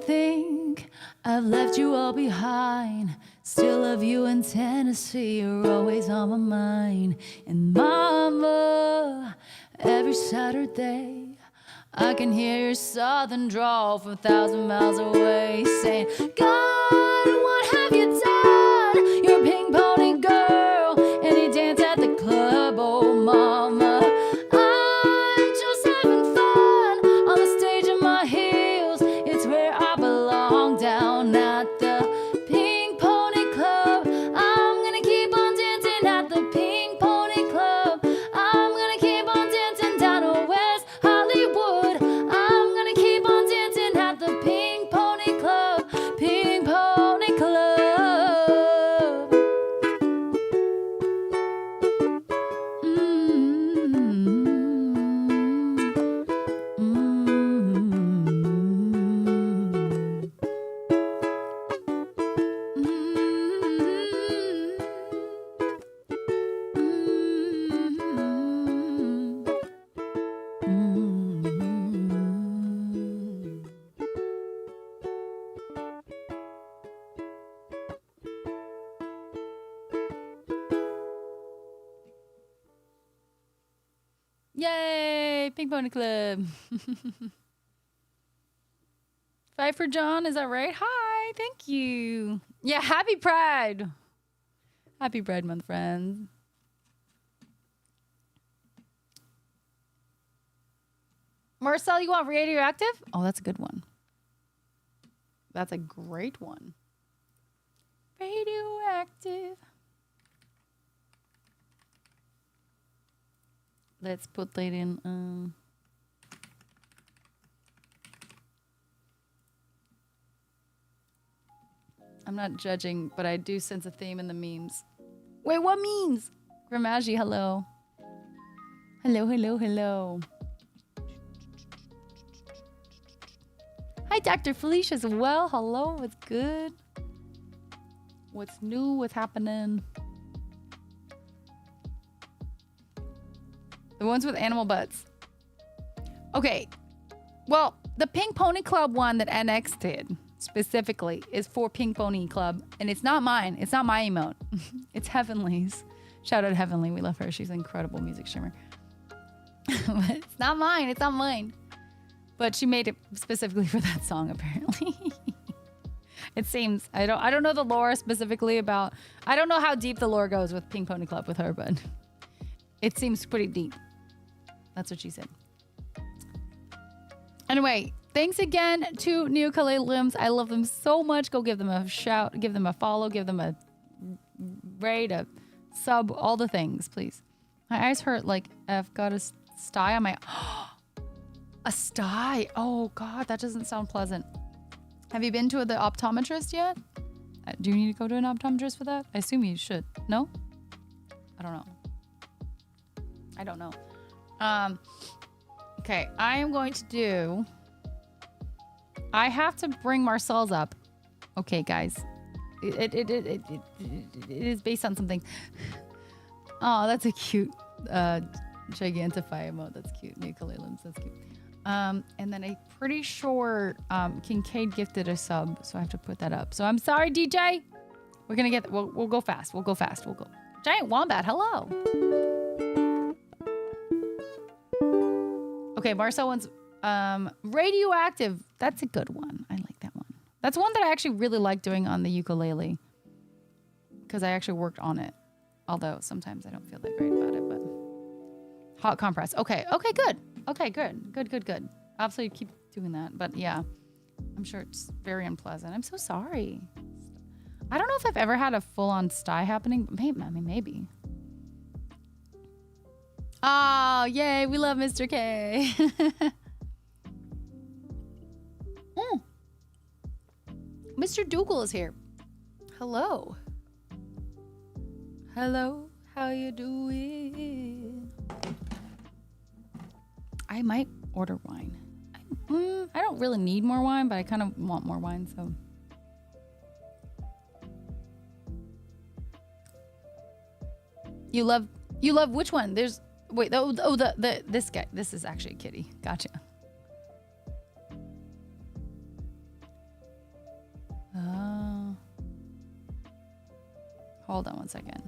A: don't think I've left you all behind. Still love you in Tennessee. You're always on my mind. And mama, every Saturday I can hear your southern drawl from 1,000 miles away saying, God, what have you done? You're a pink pony girl, and you dance at the club, oh mama. I'm just having fun on the stage of my heels. It's where I belong, down at the Pink Pony Club. I'm gonna keep on dancing at the Pink Pony Club. I'm gonna keep on dancing down to West Hollywood. I'm gonna keep on dancing at the Pink Pony Club. Pink Pony Club. Yay! Pink Pony Club. Fight for John, is that right? Hi, thank you. Yeah, happy Pride. Happy Pride Month, friends. Marcel, you want radioactive? Oh, that's a good one. That's a great one. Radioactive. Let's put that in. I'm not judging, but I do sense a theme in the memes. Wait, what memes? Grimagi, hello. Hello, hello, hello. Hi, Dr. Felicia as well. Hello, what's good? What's new? What's happening? The ones with animal butts. Okay. Well, the Pink Pony Club one that NX did specifically is for Pink Pony Club. And it's not mine. It's not my emote. It's Heavenly's. Shout out Heavenly. We love her. She's an incredible music streamer. But it's not mine. It's not mine. But she made it specifically for that song, apparently. It seems. I don't know the lore specifically about... I don't know how deep the lore goes with Pink Pony Club with her, but it seems pretty deep. That's what she said. Anyway, thanks again to New Ukulele Limbs. I love them so much. Go give them a shout, give them a follow, give them a rate, a sub, all the things, please. My eyes hurt like I've got a sty on my... A sty. Oh, God, that doesn't sound pleasant. Have you been to the optometrist yet? Do you need to go to an optometrist for that? I assume you should. No? I don't know. I don't know. Okay, I am going to do... I have to bring Marcel's up. Okay, guys. It is based on something. Oh, that's a cute Gigantify emote. That's cute. Ukulele, that's cute. And then I'm pretty sure Kincaid gifted a sub, so I have to put that up. So I'm sorry, DJ. We're gonna get. We'll go fast. We'll go fast. We'll go. Giant Wombat, hello. Okay, Marcel wants Radioactive. That's a good one. I like that one. That's one that I actually really like doing on the ukulele because I actually worked on it. Although sometimes I don't feel that great about it, but hot compress. Okay. Okay, good. Okay, good. Good. Absolutely keep doing that. But yeah, I'm sure it's very unpleasant. I'm so sorry. I don't know if I've ever had a full-on sty happening, but maybe. Oh, yay. We love Mr. K. Mr. Dougal is here. Hello. Hello. How you doing? I might order wine. I don't really need more wine, but I kind of want more wine, so. You love which one? There's wait, this guy. This is actually a kitty. Gotcha. Hold on one second.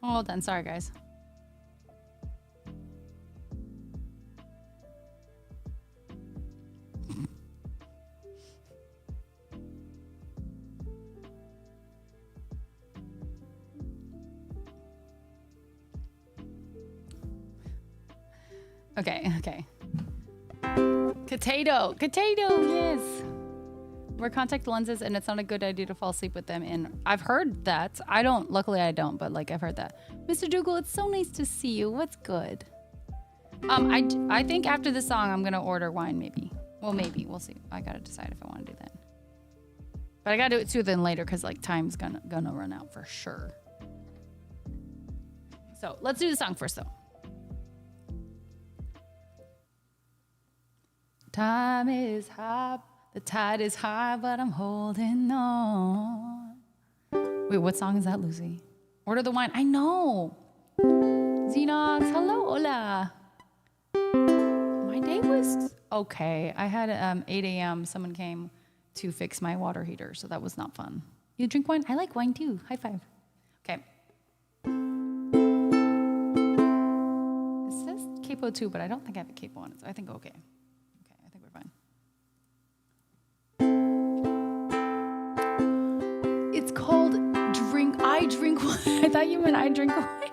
A: Hold on, sorry guys. Okay. Potato, yes. Wear contact lenses and it's not a good idea to fall asleep with them in. I've heard that. Luckily I don't, but like I've heard that. Mr. Dougal, it's so nice to see you. What's good? I think after this song I'm gonna order wine maybe. Well, maybe, we'll see. I gotta decide if I wanna do that. But I gotta do it sooner than later because like time's gonna run out for sure. So let's do the song first though. Time is high, the tide is high, but I'm holding on. Wait, what song is that, Lucy? Order the wine. I know. Xenox, hello, hola. My day was okay. I had 8 a.m. Someone came to fix my water heater, so that was not fun. You drink wine? I like wine too. High five. Okay. It says capo too, but I don't think I have a capo on it, so I think okay. It's called Drink. I Drink Wine. I thought you meant I Drink Wine.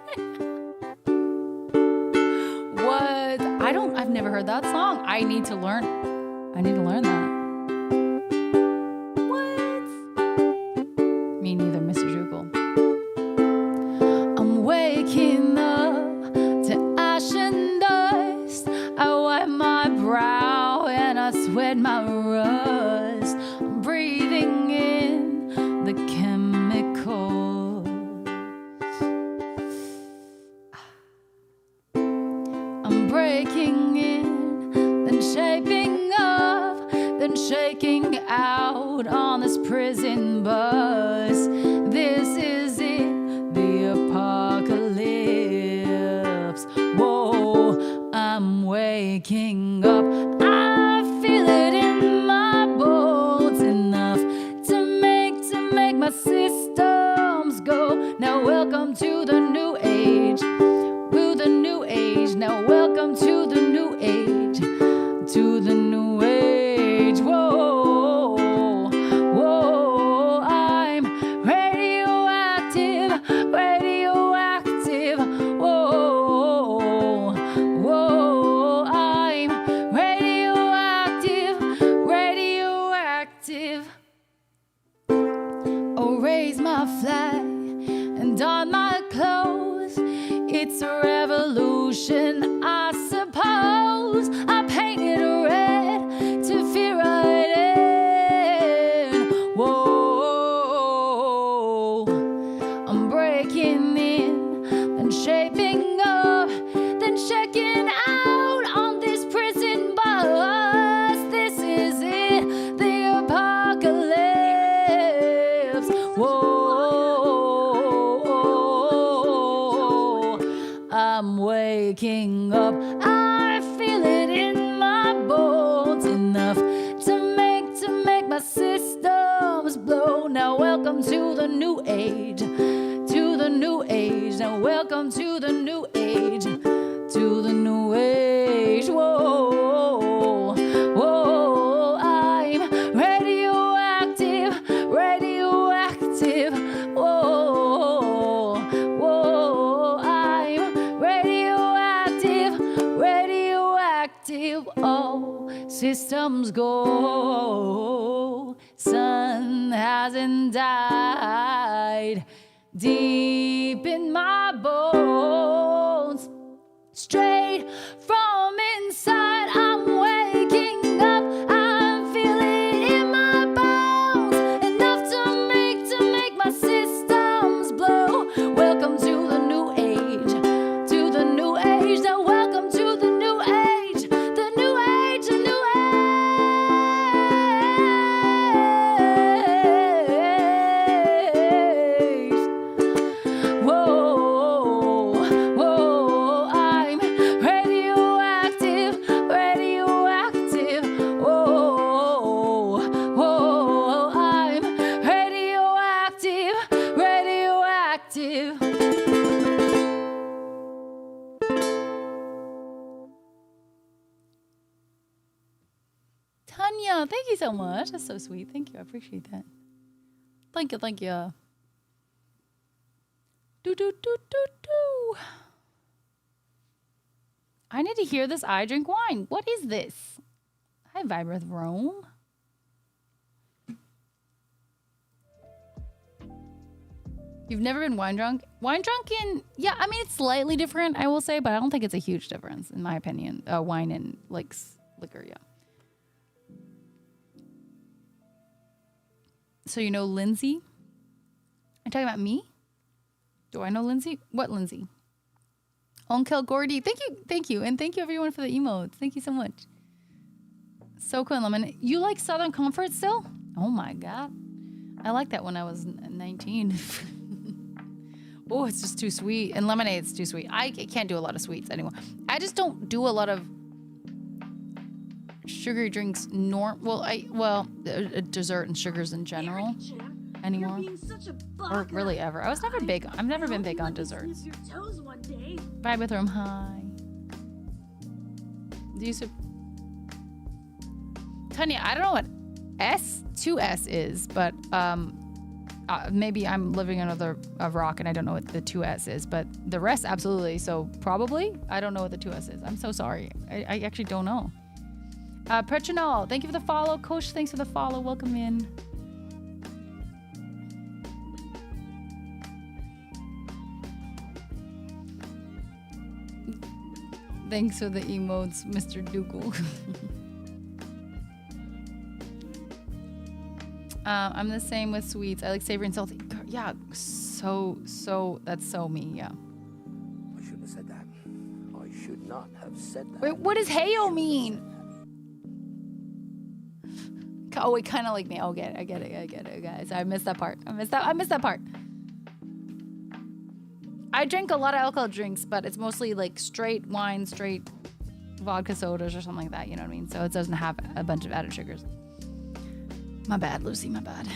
A: What? I've never heard that song. I need to learn that. What? Me neither, Mr. Juggle. I'm waking up to ash and dust. I wipe my brow and I sweat my rust. I'm breathing in the chemicals. I'm breaking in, then shaping up, then shaking out on this prison bus. This is it, the apocalypse. Whoa, I'm waking up. I feel it in my bones enough to make my systems go. Now welcome to the new age. To the new age. Now welcome to the new age. To the new age. Whoa, whoa, I'm radioactive, radioactive. Whoa, whoa, I'm radioactive, radioactive. Oh, raise my flag and don my clothes. It's a revolution, I suppose. I painted red to fear right in. Whoa, I'm breaking in, then shaping up, then checking out on this prison bus. This is it, the apocalypse. Whoa, I'm waking up. I feel it in my bones enough to make my systems blow. Now welcome to the new age. To the new age. Now welcome to the new age. To the new age. Whoa, whoa, I'm radioactive, radioactive. Whoa, whoa, I'm radioactive, radioactive. Oh, systems go. Sun hasn't died. Deep in my bones, straight from inside, I'm waking up. I feel it in my bones, enough to make my systems blow. Welcome to the new age, to the new age. Now welcome to the new age, the new age, the new age. Tanya, thank you so much. That's so sweet. Thank you. I appreciate that. Thank you. Thank you. Do, do, do, do, do. I need to hear this. I drink wine. What is this? Hi, Vibrith Rome. You've never been wine drunk? Wine drunk in, yeah, I mean, it's slightly different, I will say, but I don't think it's a huge difference, in my opinion. Wine and, like, liquor, yeah. So you know Lindsay? Are you talking about me? Do I know Lindsay? What Lindsay? Onkel Gordy. Thank you. And thank you everyone for the emotes. Thank you so much. Soko and lemon. You like Southern Comfort still? Oh my God. I liked that when I was 19. Oh, it's just too sweet. And lemonade's too sweet. I can't do a lot of sweets anymore. I just don't do a lot of sugary drinks dessert and sugars in general anymore. Or really ever. I've never been big on desserts. Bye with room. Hi. Tanya, I don't know what 2S is, but maybe I'm living under a rock and I don't know what the 2S is, but the rest absolutely. So probably I don't know what the 2S is. I'm so sorry. I actually don't know. Petronol, thank you for the follow. Coach, thanks for the follow. Welcome in. Thanks for the emotes, Mr. Dougal. I'm the same with sweets. I like savory and salty. Yeah, so that's so me, yeah.
E: I shouldn't have said that. I should not have said that.
A: Wait, what does Heyo mean? Oh, wait, kind of like me. Oh, I get it, guys. I missed that part. I missed that part. I drink a lot of alcohol drinks, but it's mostly like straight wine, straight vodka sodas or something like that. You know what I mean? So it doesn't have a bunch of added sugars. My bad, Lucy, my bad.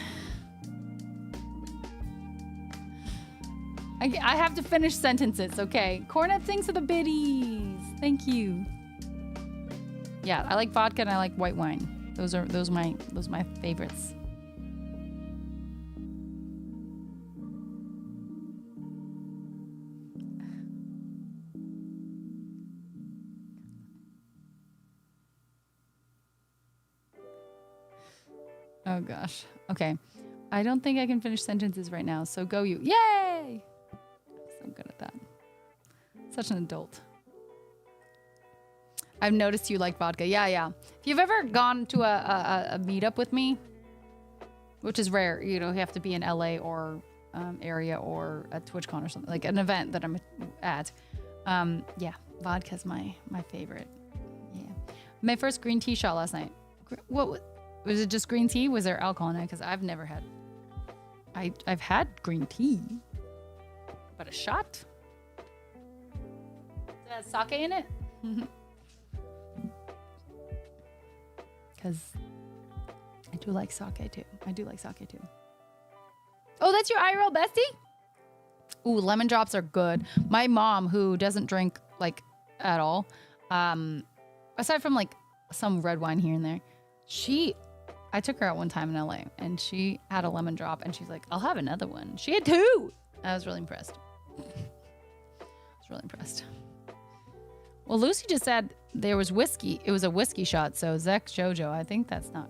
A: I have to finish sentences, okay? Cornet, thanks for the biddies. Thank you. Yeah, I like vodka and I like white wine. Those are my favorites. Oh gosh. Okay. I don't think I can finish sentences right now, so go you. Yay! So good at that. Such an adult. I've noticed you like vodka. Yeah. If you've ever gone to a meetup with me, which is rare, you know, you have to be in LA or area or at TwitchCon or something, like an event that I'm at. Yeah, vodka's my favorite. Yeah. My first green tea shot last night. What was it? Just green tea? Was there alcohol in it? Because I've never had. I've had green tea, but a shot. Does it have sake in it? Because I do like sake too. Oh, that's your IRL bestie? Ooh, lemon drops are good. My mom, who doesn't drink like at all, aside from like some red wine here and there, I took her out one time in LA and she had a lemon drop and she's like, I'll have another one. She had 2. I was really impressed. Well, Lucy just said there was whiskey. It was a whiskey shot. So Zek Jojo, I think that's not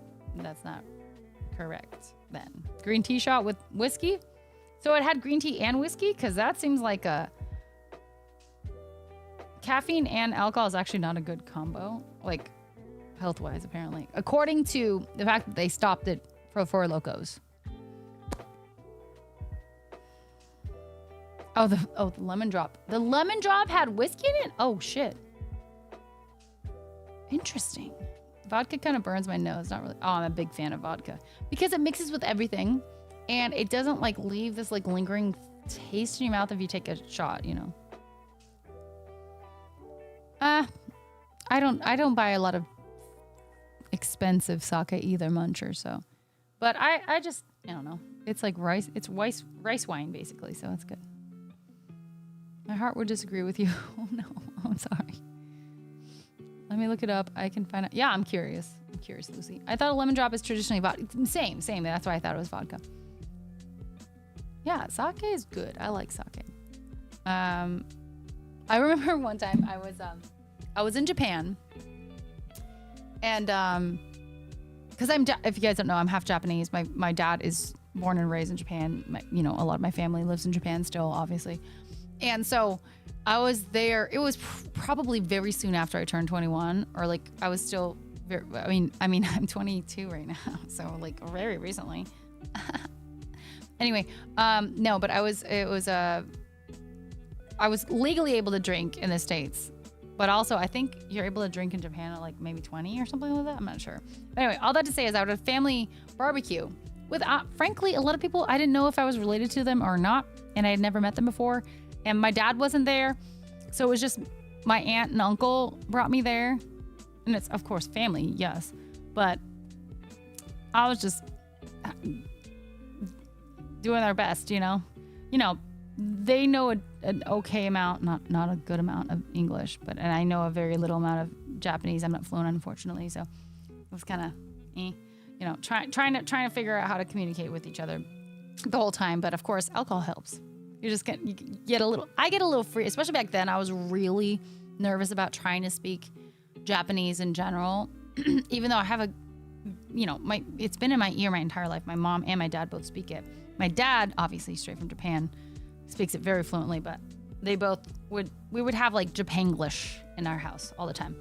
A: correct then. Green tea shot with whiskey. So it had green tea and whiskey, because that seems like a caffeine and alcohol is actually not a good combo, like health-wise, apparently, according to the fact that they stopped it for Four Locos. Oh, the lemon drop. The lemon drop had whiskey in it? Oh, shit. Interesting. Vodka kind of burns my nose. Not really. Oh, I'm a big fan of vodka because it mixes with everything and it doesn't like leave this like lingering taste in your mouth if you take a shot, you know. I don't buy a lot of expensive sake either, Muncher, so. But I just, I don't know. It's like rice. It's rice wine basically, so it's good. My heart would disagree with you. Oh no, I'm sorry. Let me look it up. I can find out. Yeah, I'm curious. I'm curious, Lucy. I thought a lemon drop is traditionally vodka. Same. That's why I thought it was vodka. Yeah, sake is good. I like sake. I remember one time I was in Japan, and because if you guys don't know, I'm half Japanese. My dad is born and raised in Japan. A lot of my family lives in Japan still, obviously. And so I was there. It was probably very soon after I turned 21, or like I was still very, I mean, I'm 22 right now, so like very recently. Anyway, no, but I was legally able to drink in the States, but also I think you're able to drink in Japan at like maybe 20 or something like that. I'm not sure. But anyway, all that to say is I was at a family barbecue with, frankly, a lot of people. I didn't know if I was related to them or not, and I had never met them before. And my dad wasn't there, so it was just my aunt and uncle brought me there. And it's, of course, family, yes. But I was just doing their best, They know an okay amount, not a good amount of English, and I know a very little amount of Japanese. I'm not fluent, unfortunately, so it was kind of, trying to figure out how to communicate with each other the whole time. But of course, alcohol helps. You get a little. I get a little free, especially back then. I was really nervous about trying to speak Japanese in general, even though I have it's been in my ear my entire life. My mom and my dad both speak it. My dad, obviously straight from Japan, speaks it very fluently, but we would have like Japanglish in our house all the time.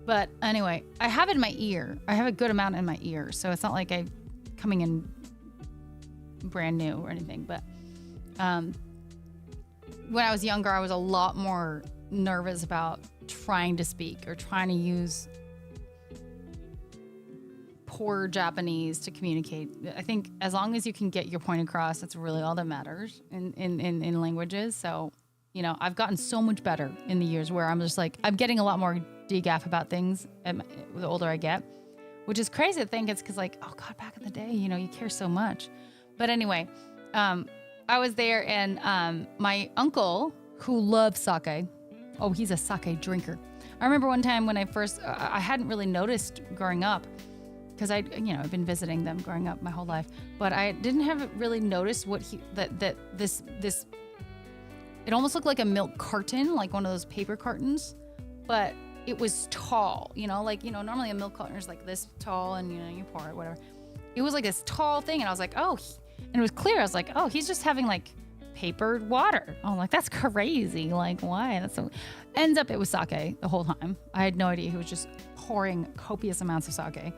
A: But anyway, I have it in my ear. I have a good amount in my ear, so it's not like I'm coming in brand new or anything. But when I was younger, I was a lot more nervous about trying to speak or trying to use poor Japanese to communicate. I think as long as you can get your point across, that's really all that matters in languages. So, I've gotten so much better in the years where I'm just like, I'm getting a lot more degaff about things the older I get, which is crazy to think. It's because like, oh God, back in the day, you care so much. But anyway, I was there, and my uncle, who loves sake, he's a sake drinker. I remember one time when I hadn't really noticed growing up, because I've been visiting them growing up my whole life, but I didn't have really noticed this it almost looked like a milk carton, like one of those paper cartons, but it was tall, normally a milk carton is like this tall, and you pour it, whatever. It was like this tall thing, and I was like, and it was clear. I was like, he's just having like papered water. I'm like, that's crazy. Like, why? That's so. Ends up it was sake the whole time. I had no idea. He was just pouring copious amounts of sake.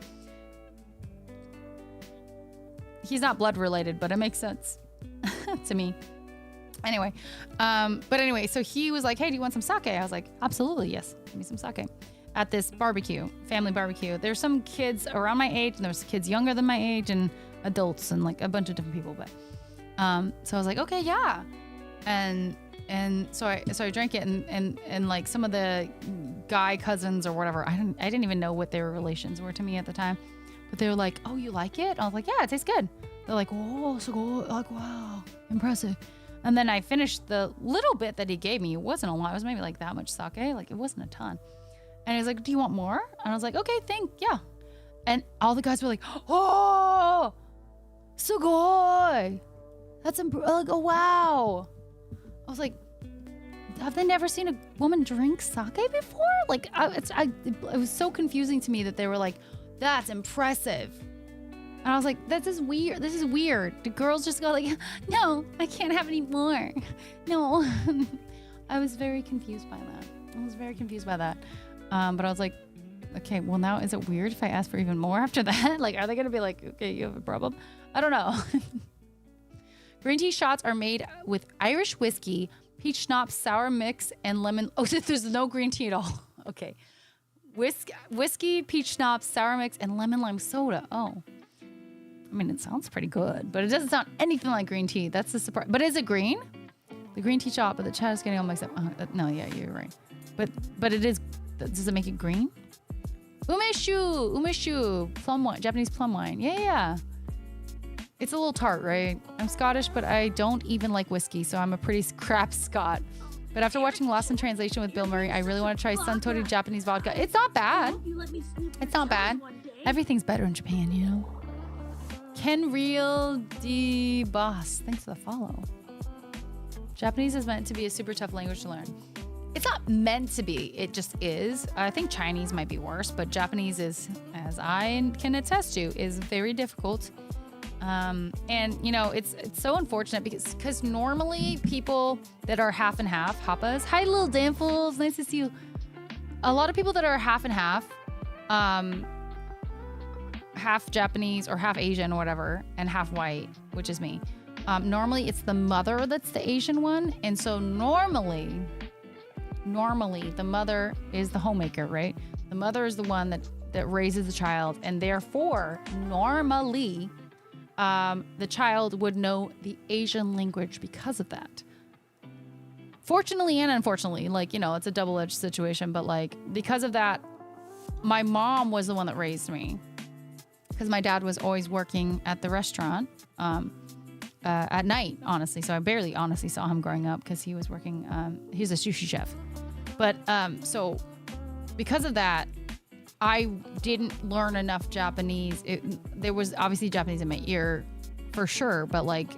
A: He's not blood related, but it makes sense to me. Anyway, so he was like, hey, do you want some sake? I was like, absolutely, yes. Give me some sake. At this family barbecue. There's some kids around my age, and there's kids younger than my age, and adults, and like a bunch of different people. But so I was like, okay, yeah. And so I drank it, and like some of the guy cousins or whatever, I didn't even know what their relations were to me at the time. But they were like, oh, you like it? I was like, yeah, it tastes good. They're like, oh, so good. Like, wow, impressive. And then I finished the little bit that he gave me. It wasn't a lot. It was maybe like that much sake. Like, it wasn't a ton. And he was like, do you want more? And I was like, okay, yeah. And all the guys were like, oh, sugoi. That's like, oh, wow. I was like, have they never seen a woman drink sake before? Like, it was so confusing to me that they were like, that's impressive. And I was like, this is weird. The girls just go like, no, I can't have any more. No. I was very confused by that. But I was like, okay, well now is it weird if I ask for even more after that? Like, are they going to be like, okay, you have a problem? I don't know. Green tea shots are made with Irish whiskey, peach schnapps, sour mix, and lemon. Oh, there's no green tea at all. Okay. Whiskey, peach schnapps, sour mix, and lemon lime soda. Oh. I mean, it sounds pretty good, but it doesn't sound anything like green tea. That's the surprise. But is it green? The green tea shot, but the chat is getting all mixed up. No, yeah, you're right. But it is. Does it make it green? Umeshu, plum wine, Japanese plum wine. Yeah. It's a little tart, right? I'm Scottish, but I don't even like whiskey, so I'm a pretty crap Scot. But after watching Lost in Translation with Bill Murray, I really want to try Suntory Japanese vodka. It's not bad. Everything's better in Japan, you know? Ken Real D Boss. Thanks for the follow. Japanese is meant to be a super tough language to learn. It's not meant to be. It just is. I think Chinese might be worse, but Japanese is, as I can attest to, is very difficult. And you know, it's so unfortunate because normally people that are half and half, Happas, hi little Danfuls, nice to see you. A lot of people that are half and half, half Japanese or half Asian or whatever, and half white, which is me. Normally it's the mother that's the Asian one, and so normally the mother is the homemaker, right? The mother is the one that raises the child, and therefore normally the child would know the Asian language because of that. Fortunately and unfortunately, like, you know, it's a double-edged situation, but like because of that, my mom was the one that raised me because my dad was always working at the restaurant at night, honestly. So I barely honestly saw him growing up because he was working, he's a sushi chef. But so because of that, I didn't learn enough Japanese. There was obviously Japanese in my ear for sure, but like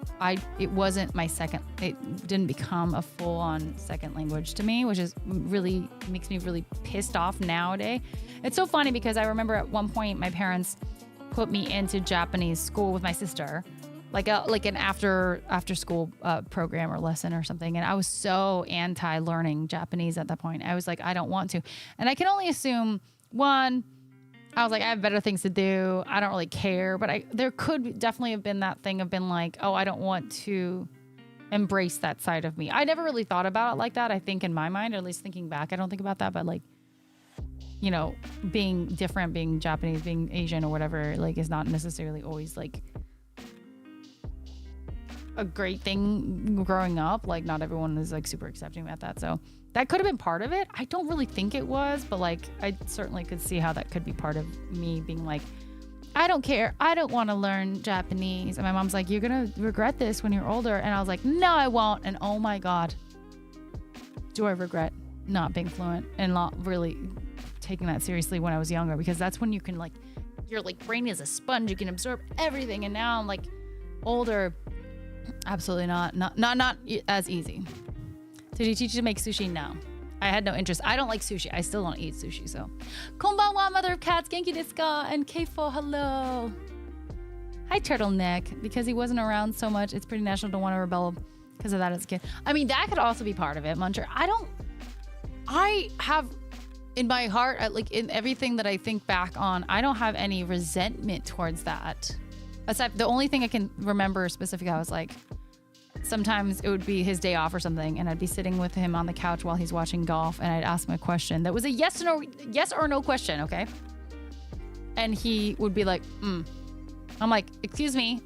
A: it wasn't my second, it didn't become a full-on second language to me, which is really makes me really pissed off nowadays. It's so funny because I remember at one point my parents put me into Japanese school with my sister, like an after school program or lesson or something, and I was so anti learning Japanese at that point. I was like, I don't want to, and I can only assume one, I was like, I have better things to do. I don't really care. But there could definitely have been that thing of been like, oh, I don't want to embrace that side of me. I never really thought about it like that. I think in my mind, or at least thinking back, I don't think about that. But like, you know, being different, being Japanese, being Asian or whatever, like is not necessarily always like a great thing growing up. Like not everyone is like super accepting about that. So that could have been part of it. I don't really think it was, but like I certainly could see how that could be part of me being like, I don't care. I don't want to learn Japanese. And my mom's like, you're going to regret this when you're older. And I was like, no, I won't. And oh my God, do I regret not being fluent and not really taking that seriously when I was younger, because that's when you can like, your like brain is a sponge. You can absorb everything. And now I'm like older. Absolutely not as easy. Did he teach you to make sushi? No. I had no interest. I don't like sushi. I still don't eat sushi, so. Konbanwa, mother of cats. Genki desu ka? And Keifo, hello. Hi, Turtleneck. Because he wasn't around so much, it's pretty natural to want to rebel because of that as a kid. I mean, that could also be part of it, Muncher. I have, in my heart, like in everything that I think back on, I don't have any resentment towards that. Aside, the only thing I can remember specifically, I was like, sometimes it would be his day off or something, and I'd be sitting with him on the couch while he's watching golf, and I'd ask him a question that was a yes or no question, okay? And he would be like, I'm like, excuse me.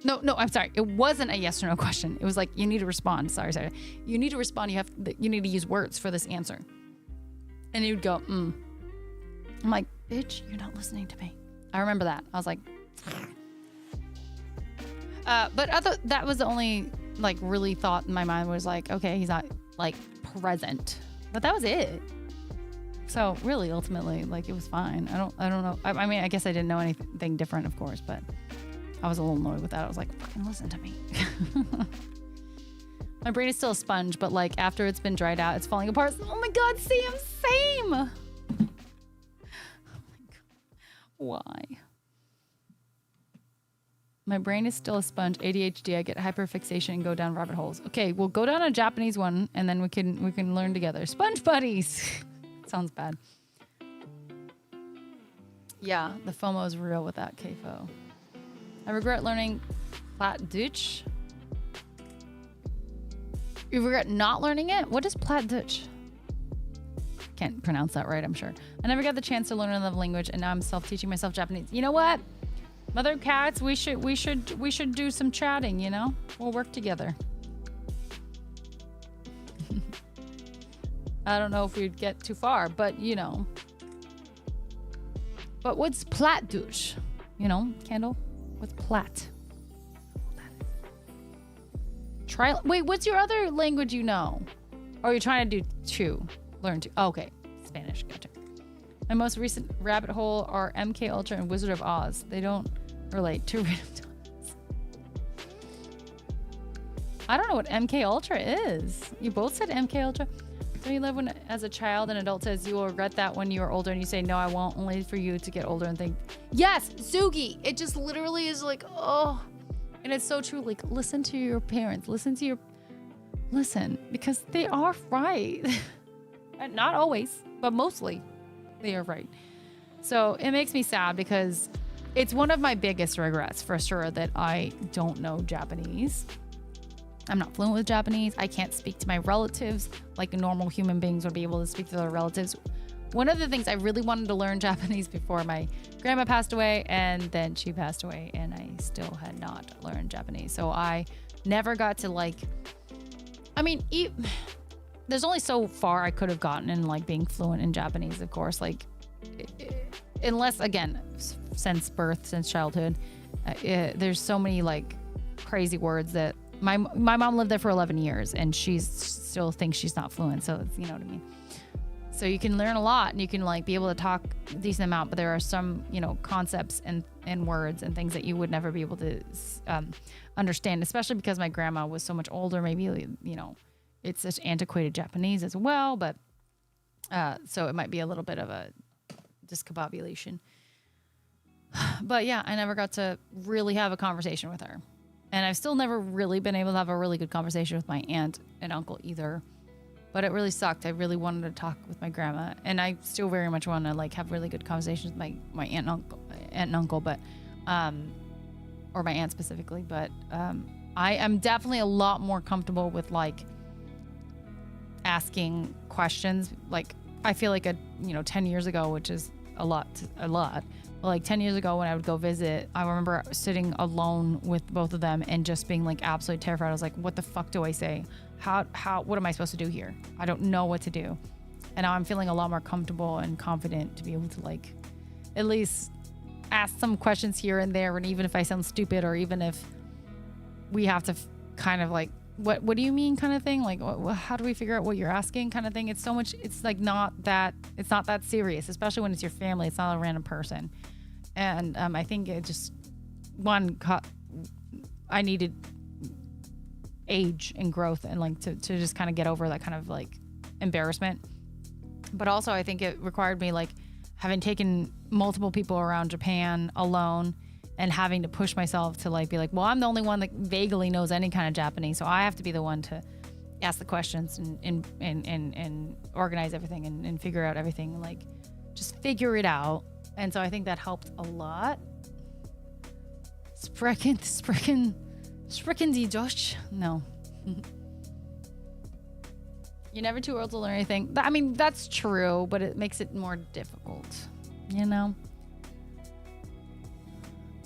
A: No, I'm sorry. It wasn't a yes or no question. It was like, you need to respond. Sorry. You need to respond. You need to use words for this answer. And he would go, I'm like, bitch, you're not listening to me. I remember that. I was like, but that was the only like really thought in my mind was like, okay, he's not like present, but that was it. So really, ultimately, like it was fine. I don't know. I mean, I guess I didn't know anything different, of course, but I was a little annoyed with that. I was like, fucking listen to me. My brain is still a sponge, but like after it's been dried out, it's falling apart. Oh my God, same. Oh my God. Why? My brain is still a sponge. ADHD. I get hyperfixation and go down rabbit holes. Okay, we'll go down a Japanese one, and then we can learn together. Sponge buddies. Sounds bad. Yeah, the FOMO is real with that, Kfo. I regret learning Plattdeutsch. You regret not learning it? What is Plattdeutsch? Can't pronounce that right, I'm sure. I never got the chance to learn another language, and now I'm self-teaching myself Japanese. You know what? Mother cats, we should do some chatting, you know? We'll work together. I don't know if we'd get too far, but you know. But what's Plattdeutsch? You know, Candle? What's Platt? Wait, what's your other language you know? Or you're trying to do two? Learn two. Oh, okay. Spanish, gotcha. My most recent rabbit hole are MK Ultra and Wizard of Oz. They don't relate to random topics. I don't know what MK Ultra is. You both said MK Ultra. Don't you live when, as a child, an adult says you will regret that when you are older, and you say, no, I won't, only for you to get older and think, yes, Zugi. It just literally is like, oh. And it's so true. Like, listen to your parents. Listen, because they are right. And not always, but mostly they are right. So it makes me sad because it's one of my biggest regrets for sure that I don't know Japanese. I'm not fluent with Japanese. I can't speak to my relatives like normal human beings would be able to speak to their relatives. One of the things I really wanted to learn Japanese before my grandma passed away, and then she passed away, and I still had not learned Japanese. So I never got to there's only so far I could have gotten in like being fluent in Japanese, of course, like unless, again, since birth, since childhood, there's so many like crazy words that my mom lived there for 11 years and she still thinks she's not fluent. So it's, you know what I mean? So you can learn a lot and you can like be able to talk a decent amount, but there are some, concepts and words and things that you would never be able to understand, especially because my grandma was so much older. Maybe, it's such antiquated Japanese as well, but so it might be a little bit of a discombobulation. But yeah, I never got to really have a conversation with her. And I've still never really been able to have a really good conversation with my aunt and uncle either. But it really sucked. I really wanted to talk with my grandma. And I still very much want to like have really good conversations with my aunt and uncle, but or my aunt specifically. But I am definitely a lot more comfortable with like asking questions. Like I feel like 10 years ago, which is a lot. But like 10 years ago when I would go visit, I remember sitting alone with both of them and just being like absolutely terrified. I was like, what the fuck do I say? What am I supposed to do here? I don't know what to do. And now I'm feeling a lot more comfortable and confident to be able to like at least ask some questions here and there. And even if I sound stupid, or even if we have to kind of like, what do you mean kind of thing? Like, how do we figure out what you're asking kind of thing? It's like not that serious, especially when it's your family. It's not a random person. And I think it just, I needed age and growth and like to just kind of get over that kind of like embarrassment. But also I think it required me like having taken multiple people around Japan alone and having to push myself to like be like, well, I'm the only one that vaguely knows any kind of Japanese, so I have to be the one to ask the questions and organize everything and figure out everything, like just figure it out. And so I think that helped a lot. Sprechen die Deutsch? No. You're never too old to learn anything. I mean, that's true, but it makes it more difficult,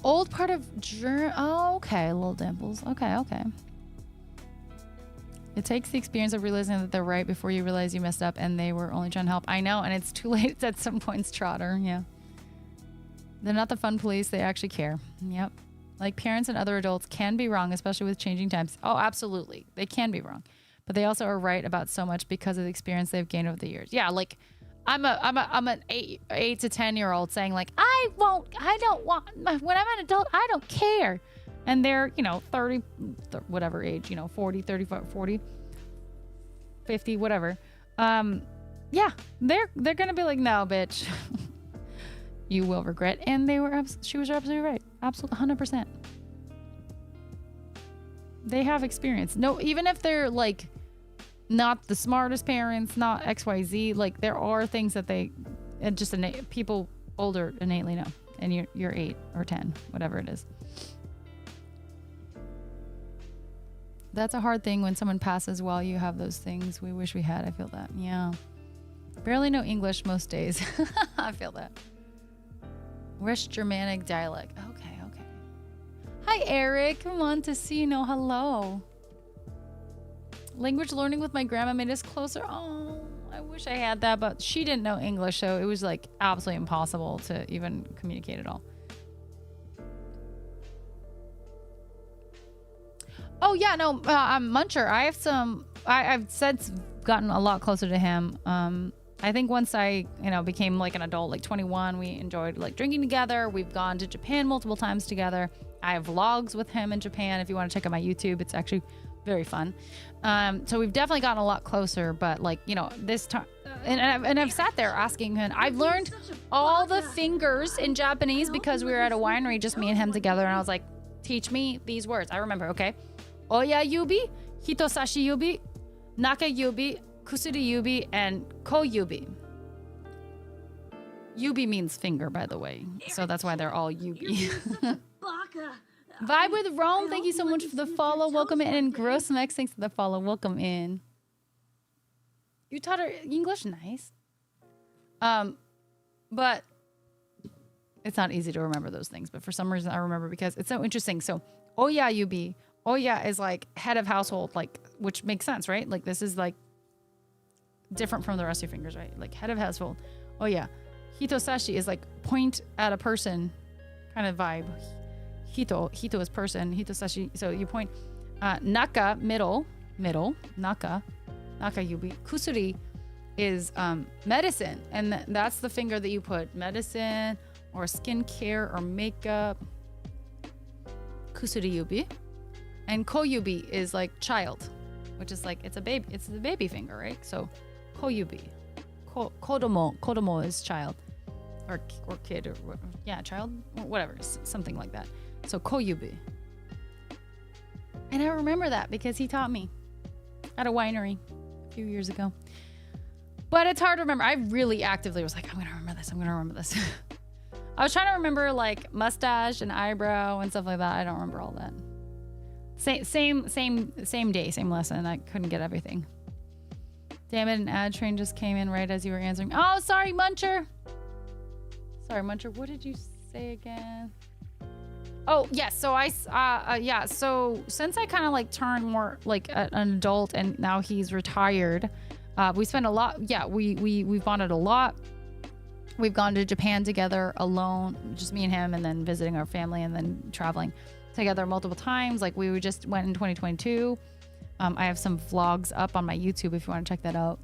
A: Old part of German. Oh, okay, little dimples. Okay. It takes the experience of realizing that they're right before you realize you messed up and they were only trying to help. I know, and it's too late at some points, Trotter. Yeah. They're not the fun police. They actually care. Yep. Like parents and other adults can be wrong, especially with changing times. Oh, absolutely. They can be wrong. But they also are right about so much because of the experience they've gained over the years. Yeah, like I'm an 8 to 10-year-old saying like, I don't want, when I'm an adult, I don't care. And they're, 30, whatever age, 40, 35, 40, 50, whatever. Yeah, they're going to be like, no, bitch. You will regret. And she was absolutely right. Absolutely 100%. They have experience. No, even if they're like not the smartest parents, not XYZ, like there are things that people older innately know. And you're 8 or 10, whatever it is. That's a hard thing when someone passes while you have those things. We wish we had. I feel that. Yeah. Barely know English most days. I feel that. West Germanic dialect. Okay. Hi, Eric. Come on to see. Hello. Language learning with my grandma made us closer. Oh, I wish I had that, but she didn't know English, so it was like absolutely impossible to even communicate at all. Oh yeah, no, Muncher. I've since gotten a lot closer to him. I think once I, became like an adult, like 21, we enjoyed like drinking together. We've gone to Japan multiple times together. I have vlogs with him in Japan. If you want to check out my YouTube, it's actually very fun. So we've definitely gotten a lot closer, but like, this time, and I've sat there asking him, I've learned all the fingers in Japanese because we were at a winery, just me and him together. And I was like, teach me these words. I remember, okay. Oya yubi, hitosashi yubi, naka yubi, kusuri yubi, and ko yubi. Yubi means finger, by the way. So that's why they're all yubi. Vibe with Rome, thank you so much for the follow. Welcome in. And Gross Mex, thanks for the follow. Welcome in. You taught her English? Nice. But it's not easy to remember those things. But for some reason, I remember because it's so interesting. So, Oya yubi. Oya is like head of household, like, which makes sense, right? Like, this is like different from the rest of your fingers, right? Like, head of household. Oya. Hitosashi is like point at a person kind of vibe. Hito is person. Hitosashi. So you point. Naka, middle. Naka yubi. Kusuri is medicine, and that's the finger that you put medicine or skincare or makeup. Kusuri yubi. And ko yubi is like child, which is like it's the baby finger, right? So ko yubi. Kodomo is child or kid or child or whatever, something like that. So ko yubi. And I remember that because he taught me at a winery a few years ago. But it's hard to remember. I really actively was like, I'm going to remember this. I was trying to remember like mustache and eyebrow and stuff like that. I don't remember all that. Same day, same lesson. I couldn't get everything. Damn it, an ad train just came in right as you were answering. Oh, sorry, Muncher. What did you say again? Oh, yes. So so since I kind of like turned more like an adult and now he's retired, we spent a lot. Yeah, we've bonded a lot. We've gone to Japan together alone, just me and him, and then visiting our family and then traveling together multiple times. Like we just went in 2022. I have some vlogs up on my YouTube if you want to check that out,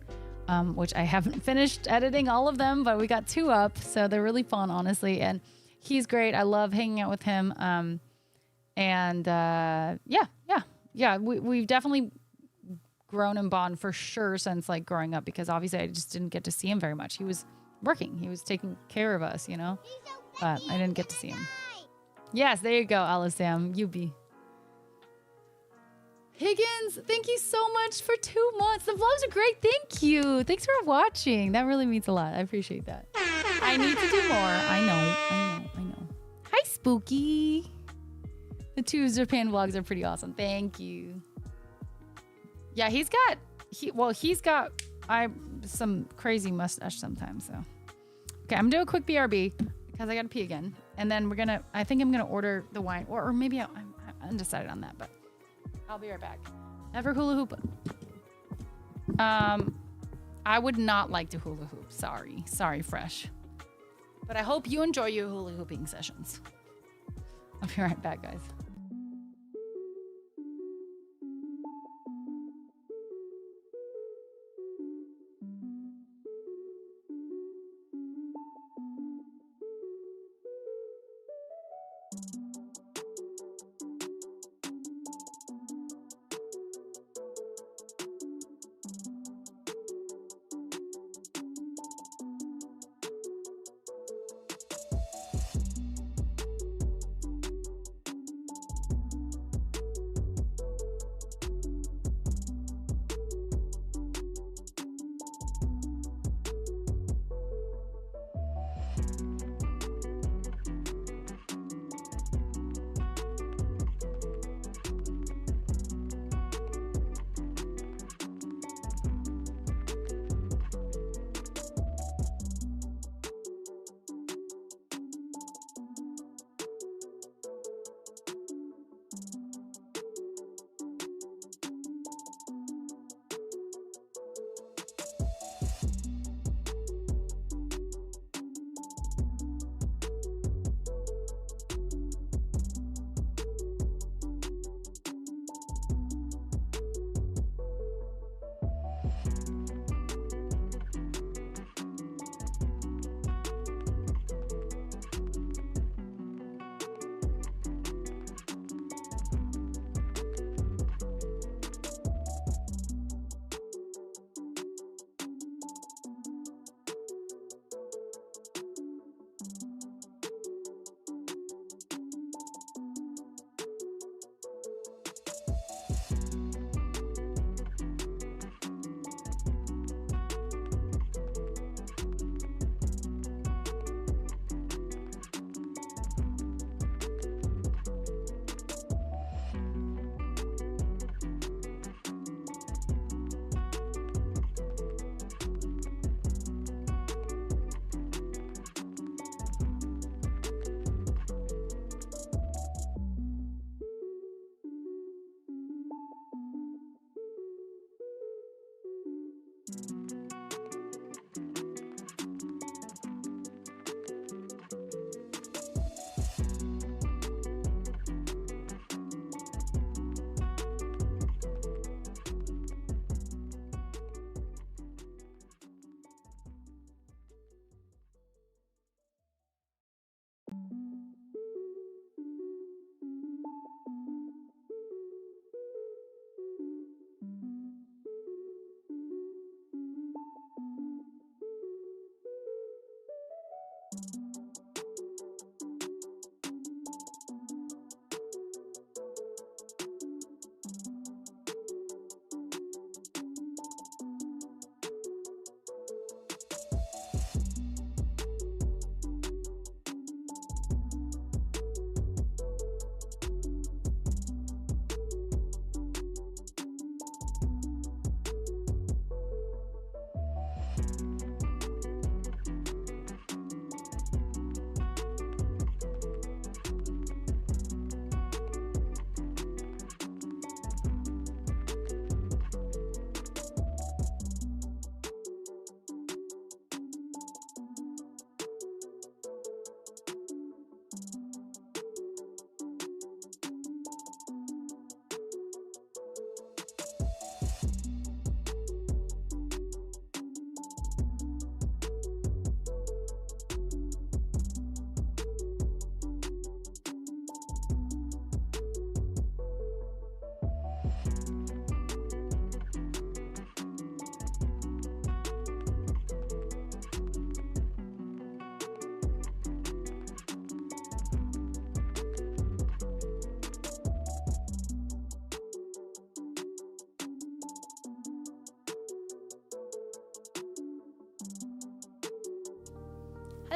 A: which I haven't finished editing all of them, but we got 2 up. So they're really fun, honestly. And he's great. I love hanging out with him. We've definitely grown and bond for sure since like growing up, because obviously I just didn't get to see him very much. He was working. He was taking care of us, but I didn't get to see him. Yes, there you go, Alisam. You be. Higgins, thank you so much for 2 months. The vlogs are great. Thank you. Thanks for watching. That really means a lot. I appreciate that. I need to do more. I know. Hi, Spooky. The 2 Japan vlogs are pretty awesome. Thank you. Yeah, he's got some crazy mustache sometimes. So, okay, I'm gonna do a quick BRB because I gotta pee again, and then I think I'm gonna order the wine, or maybe I'm undecided on that, but I'll be right back. Never hula hoop. I would not like to hula hoop. Sorry, Fresh. But I hope you enjoy your hula hooping sessions. I'll be right back, guys.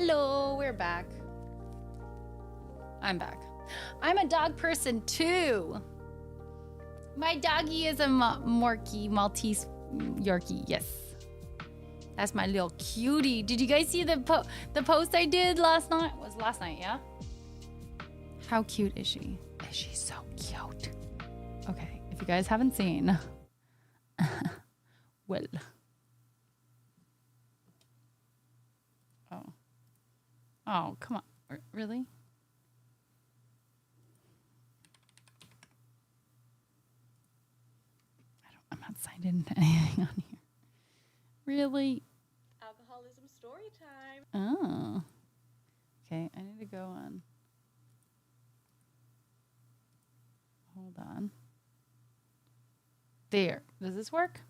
A: Hello, we're back. I'm back. I'm a dog person too. My doggy is a Maltese Yorkie. Yes. That's my little cutie. Did you guys see the post I did last night? It was last night, yeah? How cute is she? Is she so cute? Okay, if you guys haven't seen, well. Oh, come on. Really? I'm not signed into anything on here. Really?
C: Alcoholism story time.
A: Oh. Okay, I need to go on. Hold on. There. Does this work?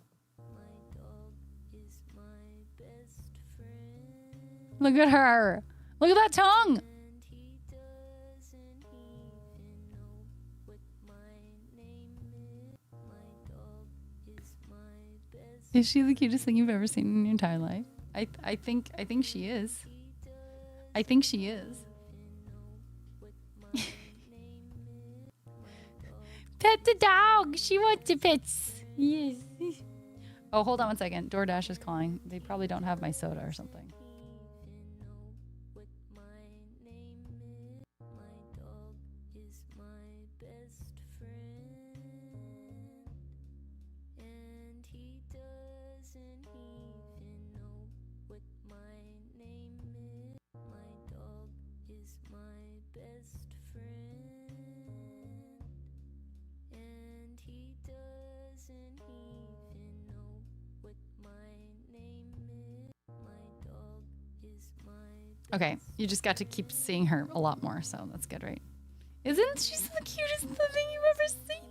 A: Look at her. Look at that tongue. Is she the cutest thing you've ever seen in your entire life? I think she is. I think she is. Pet the dog. She wants to pets. Yes. Oh, hold on one second. DoorDash is calling. They probably don't have my soda or something. Okay, you just got to keep seeing her a lot more, so that's good, right? Isn't she the cutest thing you've ever seen?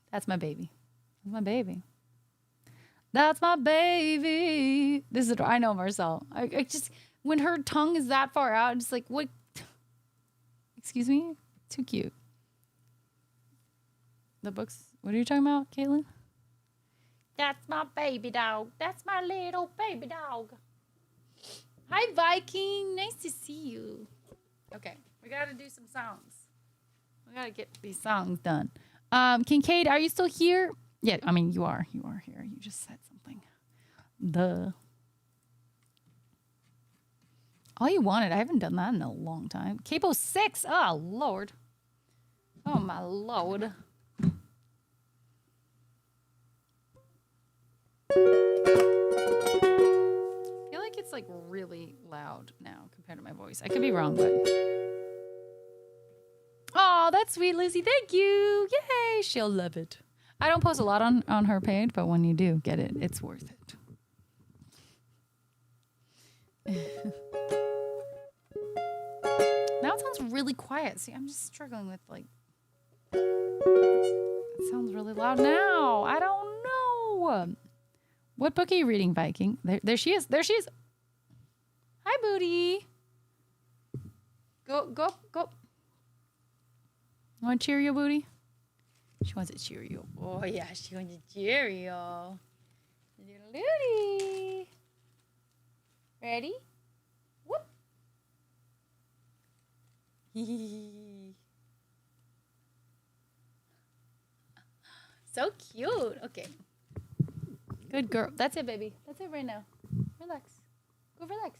A: That's my baby. That's my baby. That's my baby. This is, I know Marcel. I just, when her tongue is that far out, I'm just like, what? Excuse me? Too cute. The books, what are you talking about, Caitlin? That's my baby dog. That's my little baby dog. Hi, Viking. Nice to see you. Okay, we got to do some songs. We got to get these songs done. Kincaid, are you still here? Yeah, I mean, you are. You are here. You just said something. Duh. All you wanted. I haven't done that in a long time. Capo 6. Oh, Lord. Oh, my Lord. It's like really loud now compared to my voice. I could be wrong, but oh, that's sweet, Lucy. Thank you. Yay, she'll love it. I don't post a lot on her page, but when you do get it, it's worth it. Now it sounds really quiet. See, I'm just struggling with like it sounds really loud now. I don't know. What book are you reading, Viking? There she is. There she is. Hi, Booty. Go. You want Cheerio, Booty? She wants a Cheerio. Oh, yeah, she wants a Cheerio. Little Booty. Ready? Whoop. So cute. Okay. Good girl. That's it, baby. That's it right now. Relax. Go relax.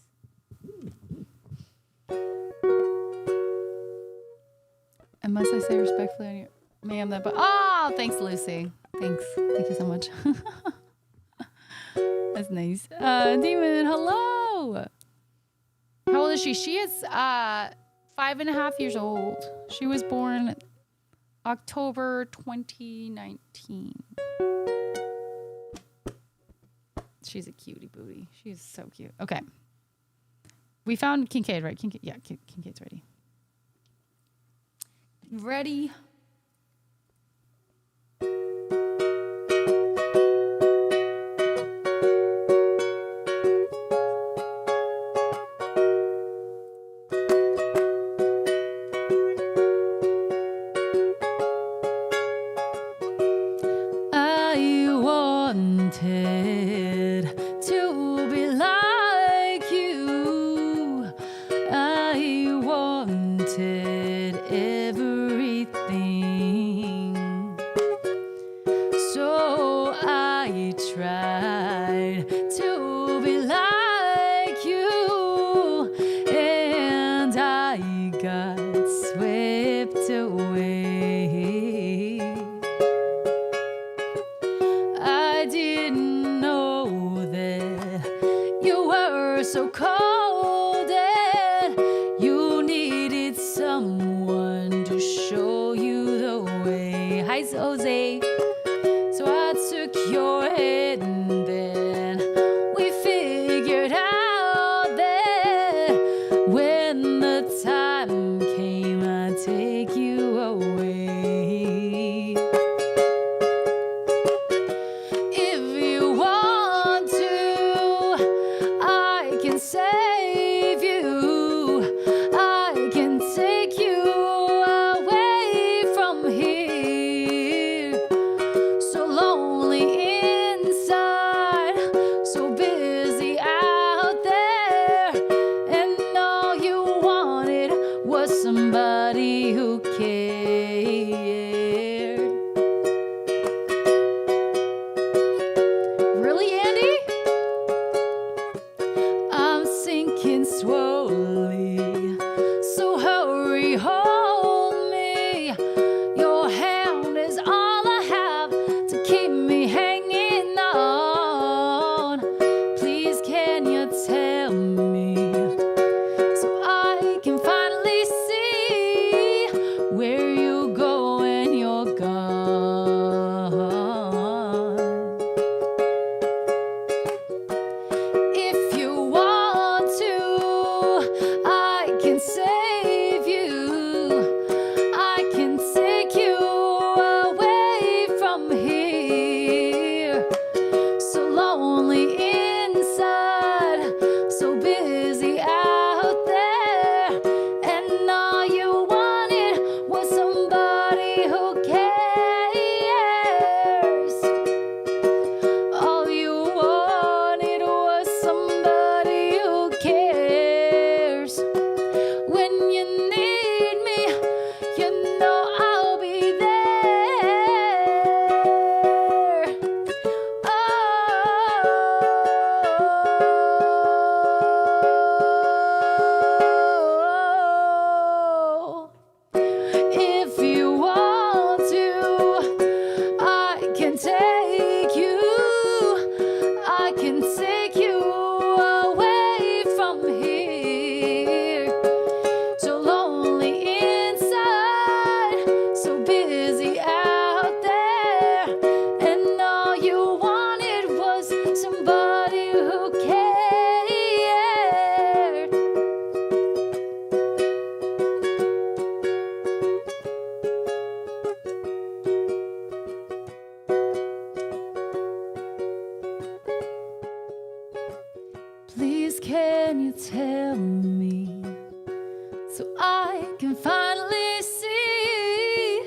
A: And must I say respectfully on your ma'am that, but oh, thanks, Lucy. Thanks. Thank you so much. That's nice. Demon, hello. How old is she? She is 5.5 years old. She was born October 2019. She's a cutie booty. She's so cute. Okay. We found Kincaid, right? Kincaid, yeah, Kincaid's ready. Ready? I wanted to be like you. wanted everything. So I tried to be like you, and I got swept away. I didn't know that you were so cold and you needed someone to show you the way. Hi, Jose. So I took your hand and then we figured out that when the time came, I'd take you away. If you want to, I can save you. I can take you away from here. So lonely inside, so busy out there, and all you wanted was somebody who cared. Really, Andy? I'm sinking slowly, so hurry, hold me. Your hand is all I have to keep me hanging on. Please, can you tell me so I can finally see where you go when you're gone? If you want to, I can save you. I can take you away from here. So lonely inside, so busy out there, and all you wanted was somebody who cares. All you wanted was somebody who cares. When you need me, you know I'll be there. Oh, if you want to, I can take you. I can take you away from here. So lonely inside, so busy out there, and all you wanted was somebody who cared. Please, can you tell me so I can finally see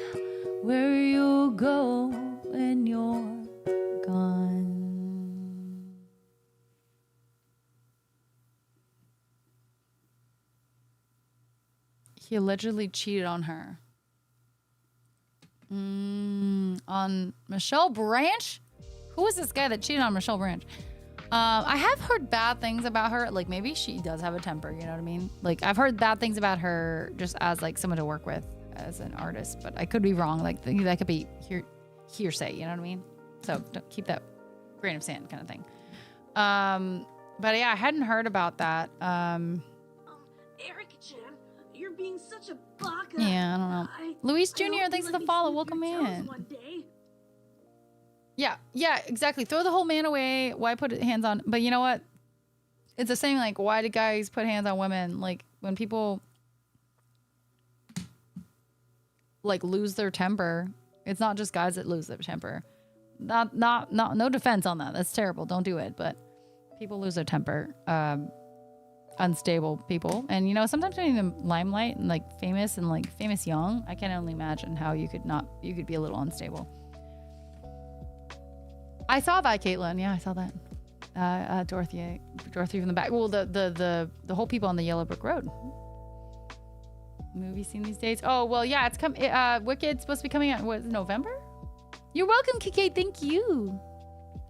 A: where you go when you're gone? He allegedly cheated on her. On Michelle Branch? Who is this guy that cheated on Michelle Branch? I have heard bad things about her. Like, maybe she does have a temper, you know what I mean? Like, I've heard bad things about her just as, like, someone to work with as an artist. But I could be wrong. Like, that could be hearsay, you know what I mean? So, don't keep that grain of sand kind of thing. But, yeah, I hadn't heard about that.
C: Eric-chan, you're being such a baka.
A: Yeah, I don't know. Luis Jr., thanks for the follow. Welcome in. Yeah, exactly. Throw the whole man away. Why put hands on? But you know what? It's the same, like, why do guys put hands on women? Like, when people, like, lose their temper, it's not just guys that lose their temper. No defense on that. That's terrible. Don't do it. But people lose their temper. Unstable people. And, you know, sometimes when you're in the limelight and, like, famous young, I can only imagine how you could be a little unstable. I saw that, Caitlin. Yeah, I saw that. Dorothy from the back. Well, the whole people on the Yellow Brick Road. movie scene these days. Oh, well, yeah, it's Wicked's supposed to be coming out, what, November? You're welcome, KK. Thank you.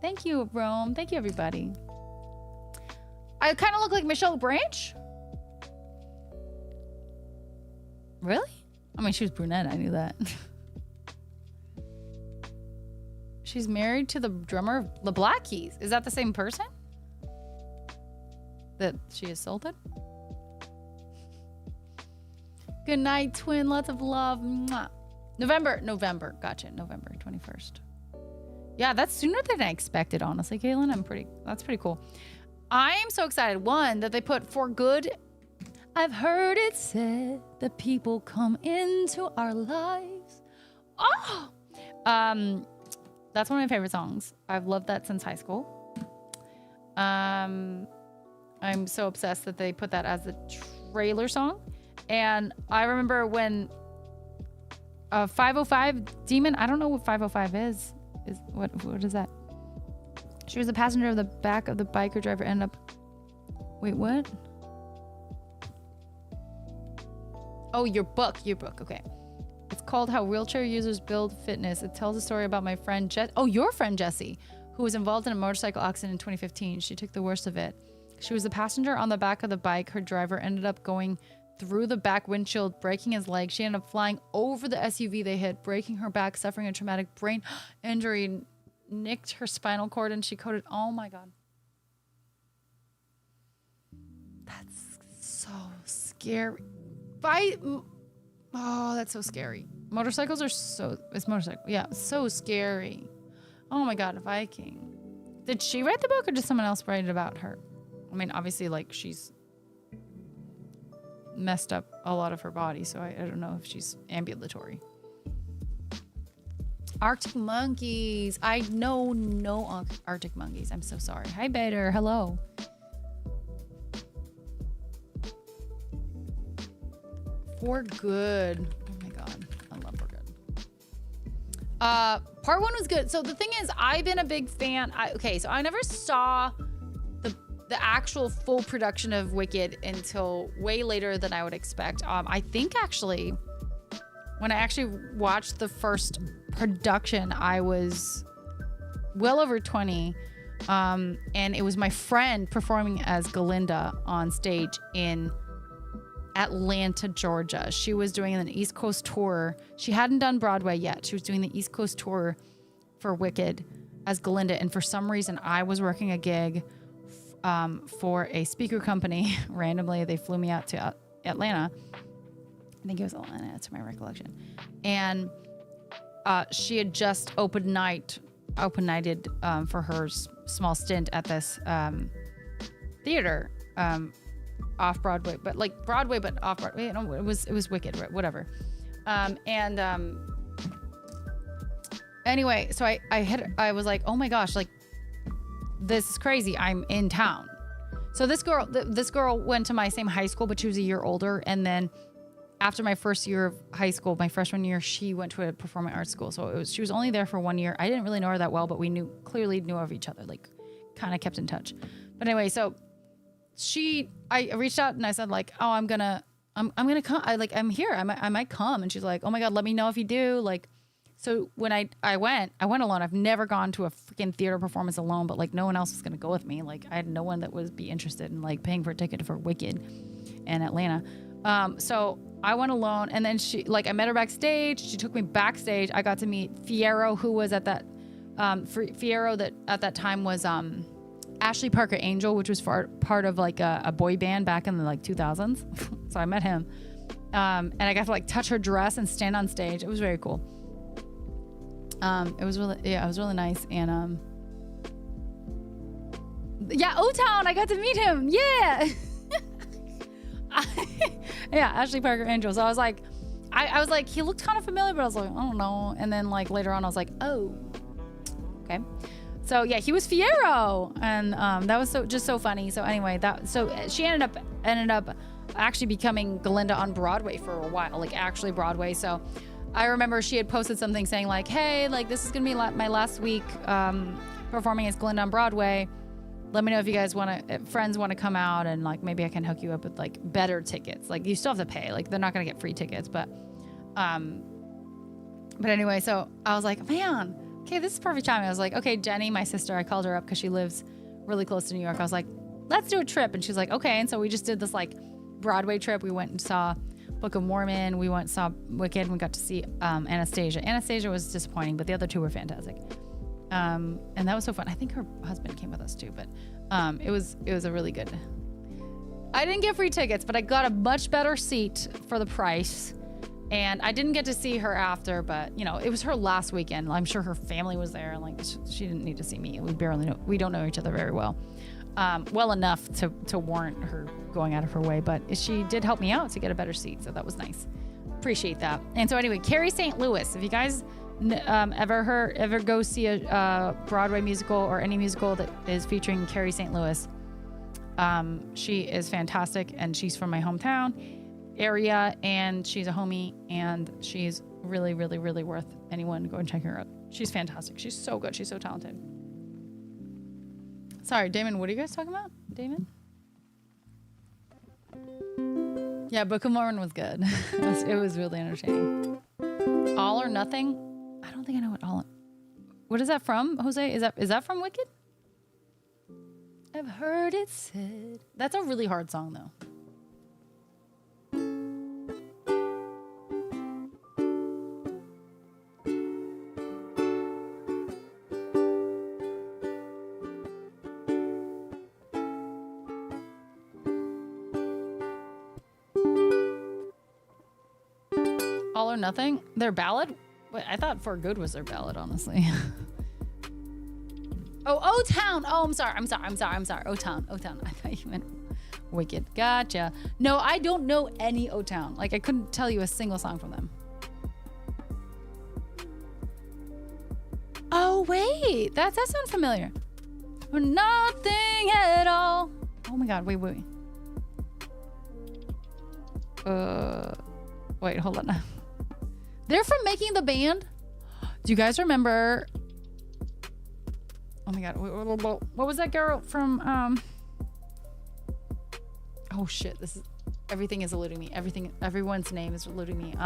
A: Thank you, Rome. Thank you, everybody. I kind of look like Michelle Branch. Really? I mean, she was brunette. I knew that. She's married to the drummer of the Black Keys. Is that the same person that she assaulted? Good night, twin. Lots of love. Mwah. November. Gotcha. November 21st. Yeah, that's sooner than I expected, honestly, Kaylin. That's pretty cool. I am so excited. One, that they put For Good. I've heard it said that people come into our lives. Oh! That's one of my favorite songs. I've loved that since high school. I'm so obsessed that they put that as the trailer song. And I remember when 505 Demon, I don't know what 505 is. What is that? She was a passenger of the back of the bike. Her driver ended up... Wait, what? Oh, your book, okay. It's called How Wheelchair Users Build Fitness. It tells a story about my friend your friend Jessie, who was involved in a motorcycle accident in 2015. She took the worst of it. She was the passenger on the back of the bike. Her driver ended up going through the back windshield, breaking his leg. She ended up flying over the SUV they hit, breaking her back, suffering a traumatic brain injury, nicked her spinal cord, and she coded. Oh my God. That's so scary. Oh, that's so scary. Motorcycles are so scary. Oh my God, Viking. Did she write the book or did someone else write it about her? I mean, obviously, like, she's messed up a lot of her body, so I don't know if she's ambulatory. Arctic monkeys. I know no Arctic monkeys. I'm so sorry. Hi, Bader. Hello. For Good. Oh my God. I love For Good. Part one was good. So the thing is, I've been a big fan. So I never saw the actual full production of Wicked until way later than I would expect. I think actually, when I actually watched the first production, I was well over 20. And it was my friend performing as Galinda on stage in Atlanta, Georgia. She was doing an East Coast tour. She hadn't done Broadway yet. She was doing the East Coast tour for Wicked as Galinda. And for some reason, I was working a gig for a speaker company. Randomly, they flew me out to Atlanta. I think it was Atlanta, to my recollection. And she had just open nighted for her small stint at this theater off Broadway, but like Broadway, but off Broadway. No, it was Wicked, right? Whatever. Anyway, so I was like, oh my gosh, like, this is crazy. I'm in town. So this girl went to my same high school, but she was a year older. And then after my first year of high school, my freshman year, she went to a performing arts school. So she was only there for 1 year. I didn't really know her that well, but we clearly knew of each other, like kind of kept in touch. But anyway, so I reached out and I said like, oh, I'm gonna come. I'm here. I might come. And she's like, oh my God, let me know if you do. Like, so when I went alone. I've never gone to a freaking theater performance alone, but like no one else was going to go with me. Like I had no one that would be interested in like paying for a ticket for Wicked in Atlanta. So I went alone, and then I met her backstage. She took me backstage. I got to meet Fierro, who was at that, Fierro that at that time was, Ashley Parker Angel, which was part of like a boy band back in the like 2000s. So I met him. And I got to like touch her dress and stand on stage. It was very cool. It was really nice. And, O-Town, I got to meet him. Yeah. Yeah, Ashley Parker Angel. So I was like, I was like, he looked kind of familiar, but I was like, I don't know. And then like later on, I was like, oh, okay. So yeah, he was Fierro, and that was just so funny. So anyway, she ended up actually becoming Galinda on Broadway for a while, like actually Broadway. So I remember she had posted something saying like, hey, like this is gonna be my last week performing as Galinda on Broadway. let me know if you guys want to, friends want to come out, and like maybe I can hook you up with like better tickets. Like you still have to pay. Like they're not gonna get free tickets, but anyway. So I was like, man, okay, this is perfect timing. I was like, okay, Jenny, my sister, I called her up because she lives really close to New York. I was like, let's do a trip, and she's like, okay. And so we just did this like Broadway trip. We went and saw Book of Mormon. We went and saw Wicked, and we got to see Anastasia. Anastasia was disappointing, but the other two were fantastic. And that was so fun. I think her husband came with us too, but it was a really good. I didn't get free tickets, but I got a much better seat for the price. And I didn't get to see her after, but you know, it was her last weekend. I'm sure her family was there, and like she didn't need to see me. We don't know each other very well. Well enough to warrant her going out of her way, but she did help me out to get a better seat, so that was nice. Appreciate that. And so anyway, Carrie St. Louis, if you guys ever go see a Broadway musical or any musical that is featuring Carrie St. Louis, she is fantastic, and she's from my hometown area, and she's a homie, and she's really, really, really worth anyone to go and check her out. She's fantastic. She's so good. She's so talented. Sorry, Damon, what are you guys talking about? Damon? Yeah, Book of Mormon was good. It was really entertaining. All or Nothing? I don't think I know what is that from, Jose? Is that from Wicked? I've heard it said. That's a really hard song, though. All or Nothing? Their ballad? Wait, I thought For Good was their ballad, honestly. Oh, O-Town. Oh, I'm sorry. O-Town. I thought you meant Wicked. Gotcha. No, I don't know any O-Town. Like, I couldn't tell you a single song from them. Oh, wait. That sounds familiar. Nothing at all. Oh my God. Wait. Wait, hold on. They're from Making the Band. Do you guys remember? Oh my God. What was that girl from? Oh shit. Everything is eluding me. Everyone's name is eluding me.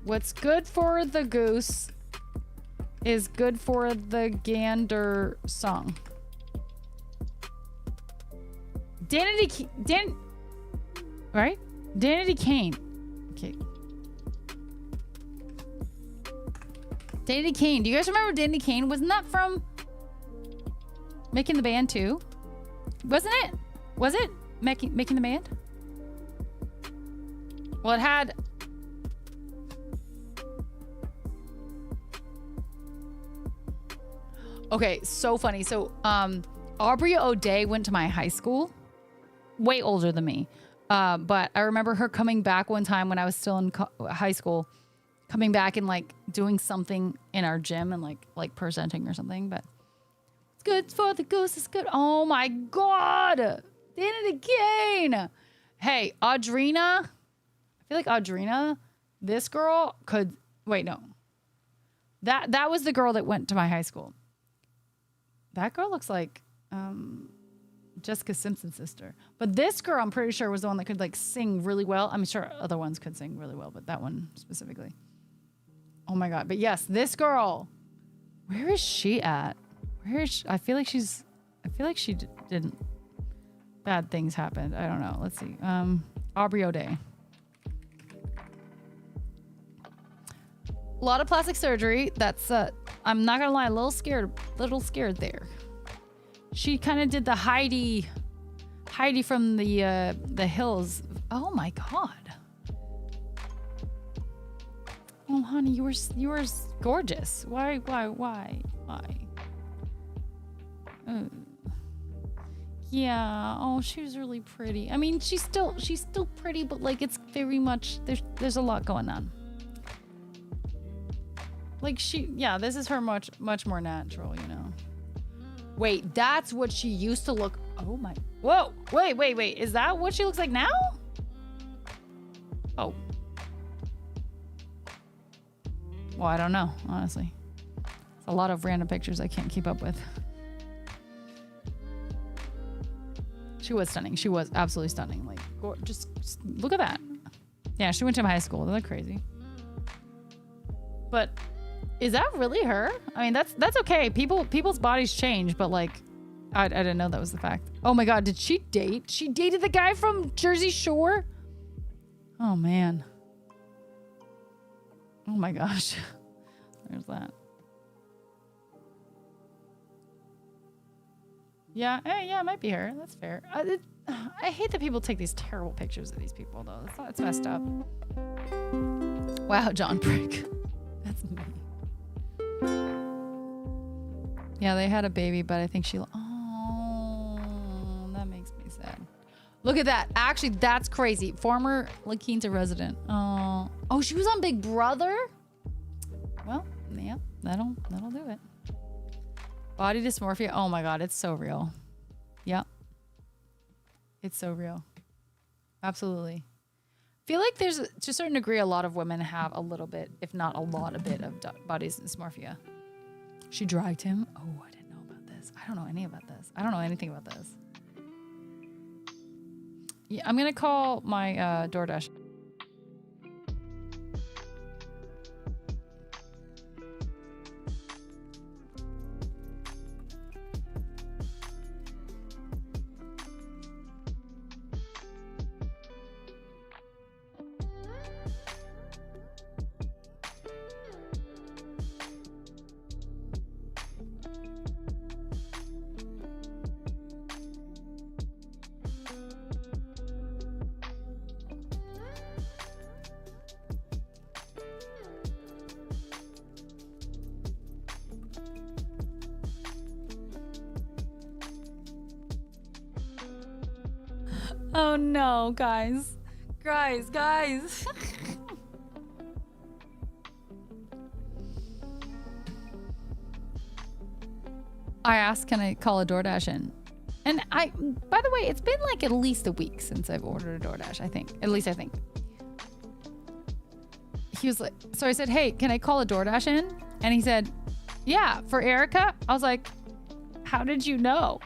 A: What's good for the goose is good for the gander song. Right? Danity Kane. Okay. Danity Kane. Do you guys remember Danity Kane? Wasn't that from Making the Band too? Wasn't it? Was it Making the Band? Well, it had... Okay, so funny. So, Aubrey O'Day went to my high school. Way older than me. But I remember her coming back one time when I was still in high school, coming back and like doing something in our gym and like presenting or something. But it's good for the goose. It's good. Oh my God. Did it again. Hey, Audrina. I feel like Audrina, this girl could, wait, no. That was the girl that went to my high school. That girl looks like, Jessica Simpson's sister. But this girl, I'm pretty sure, was the one that could like sing really well. I'm sure other ones could sing really well, but that one specifically. Oh my God. But yes, this girl, where is she at? I feel like she didn't, bad things happened. I don't know. Let's see. Aubrey O'Day. A lot of plastic surgery. That's, I'm not gonna lie, a little scared there. She kind of did the Heidi from the hills. Oh my God. Oh honey, you were gorgeous. Why? Yeah. Oh, she was really pretty. I mean, she's still pretty, but like it's very much there's a lot going on. Like this is her much more natural, you know. Wait, that's what she used to look. Oh my. Whoa. Wait. Is that what she looks like now? Oh. Well, I don't know, honestly. It's a lot of random pictures I can't keep up with. She was stunning. She was absolutely stunning. Like, just look at that. Yeah, she went to my high school. Isn't that crazy? But is that really her? I mean, that's okay. People's bodies change, but like, I didn't know that was the fact. Oh my God, did she date? She dated the guy from Jersey Shore? Oh man. Oh my gosh. There's that. Yeah, yeah, it might be her. That's fair. I hate that people take these terrible pictures of these people, though. It's messed up. Wow, John Prick. That's me. Yeah, they had a baby, but I think she... Oh, that makes me sad. Look at that. Actually, that's crazy. Former La Quinta resident. Oh, she was on Big Brother? Well, yeah, that'll do it. Body dysmorphia. Oh my God, it's so real. Yep. It's so real. Absolutely. Feel like there's, to a certain degree, a lot of women have a little bit, if not a lot, of body dysmorphia. She dragged him. Oh, I didn't know about this. I don't know any about this. I don't know anything about this. Yeah, I'm going to call my DoorDash. Oh no, guys. Guys. I asked, can I call a DoorDash in? And by the way, it's been like at least a week since I've ordered a DoorDash, I think. At least I think. He was like, so I said, hey, can I call a DoorDash in? And he said, yeah, for Erica. I was like, how did you know?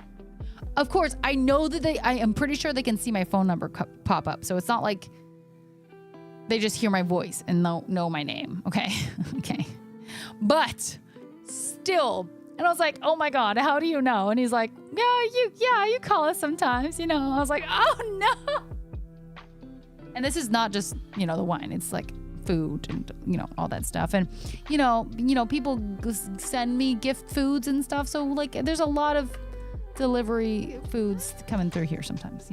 A: Of course, I know that I am pretty sure they can see my phone number pop up. So it's not like they just hear my voice and know my name. Okay. Okay. But still, and I was like, oh my God, how do you know? And he's like, yeah, you call us sometimes, you know. I was like, oh no. And this is not just, the wine. It's like food and, all that stuff. And, people send me gift foods and stuff. So like, there's a lot of delivery foods coming through here sometimes,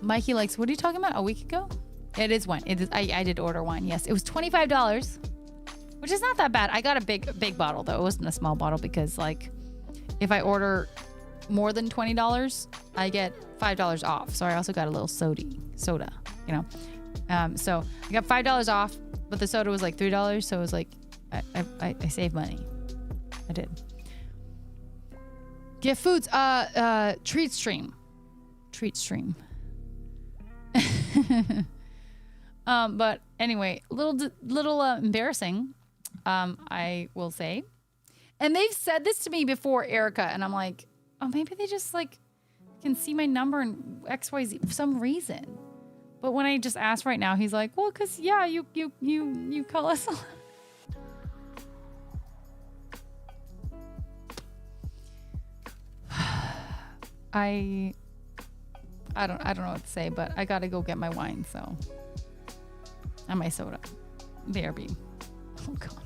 A: Mikey likes, what are you talking about? A week ago? It is wine. It is. I did order wine. Yes. It was $25, which is not that bad. I got a big bottle though. It wasn't a small bottle because like if I order more than $20, I get $5 off. So I also got a little soda, so I got $5 off, but the soda was like $3. So it was like, I saved money. I did. Gift foods, treat stream. But anyway, little embarrassing, I will say. And they've said this to me before, Erica, and I'm like, oh, maybe they just like can see my number and XYZ for some reason. But when I just asked right now, he's like, well, cause yeah, you call us a lot. I don't know what to say, but I gotta go get my wine, so. And my soda. BRB. Oh God.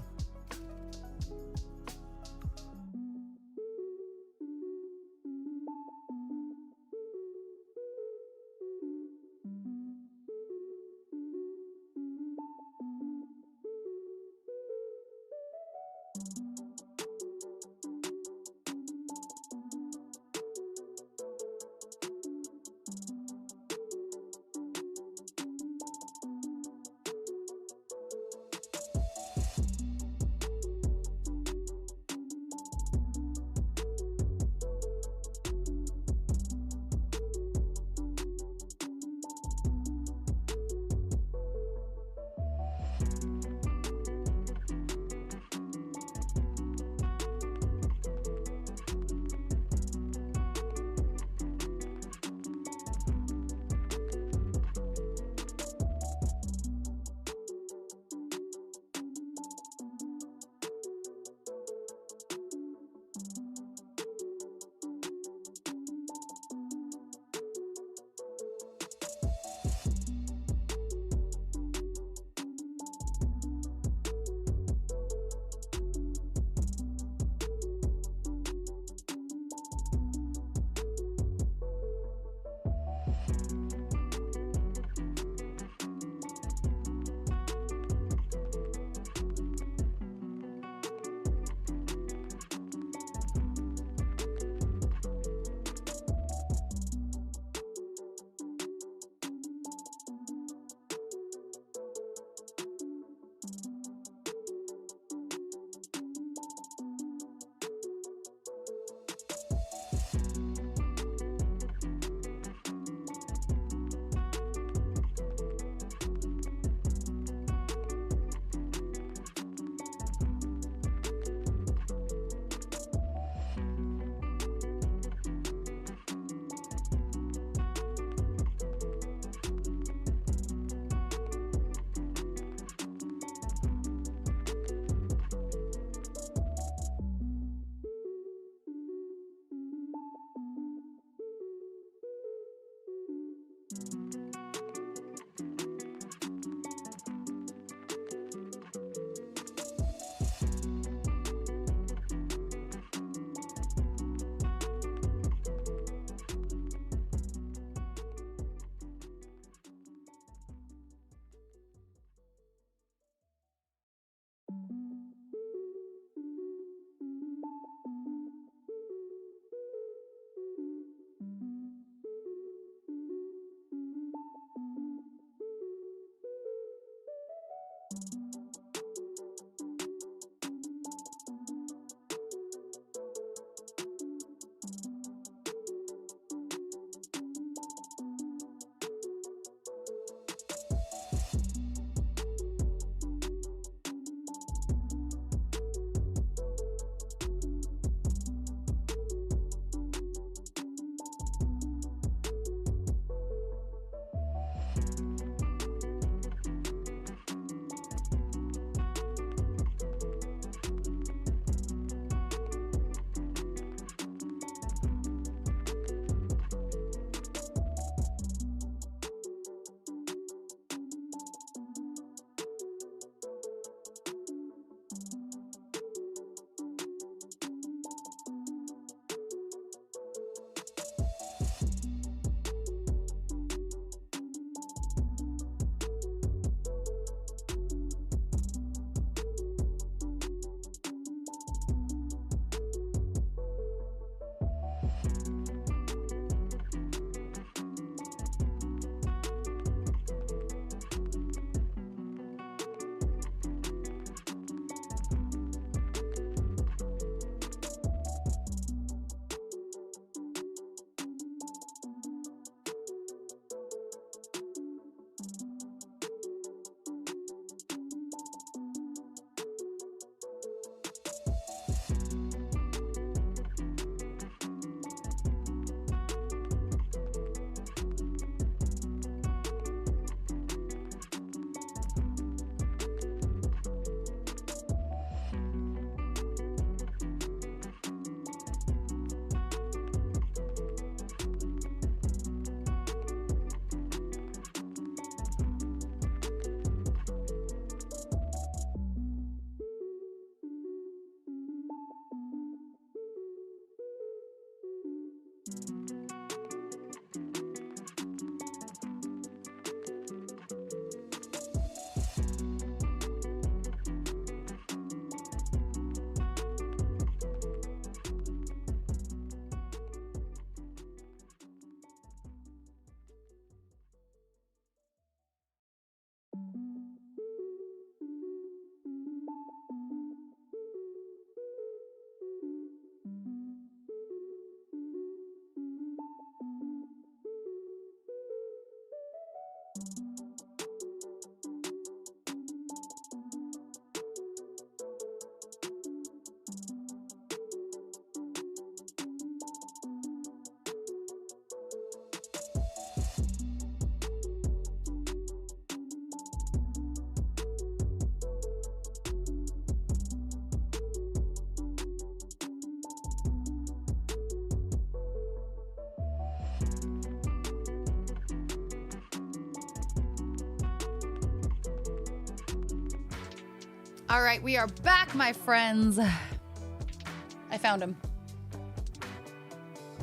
A: All right, we are back, my friends. I found him.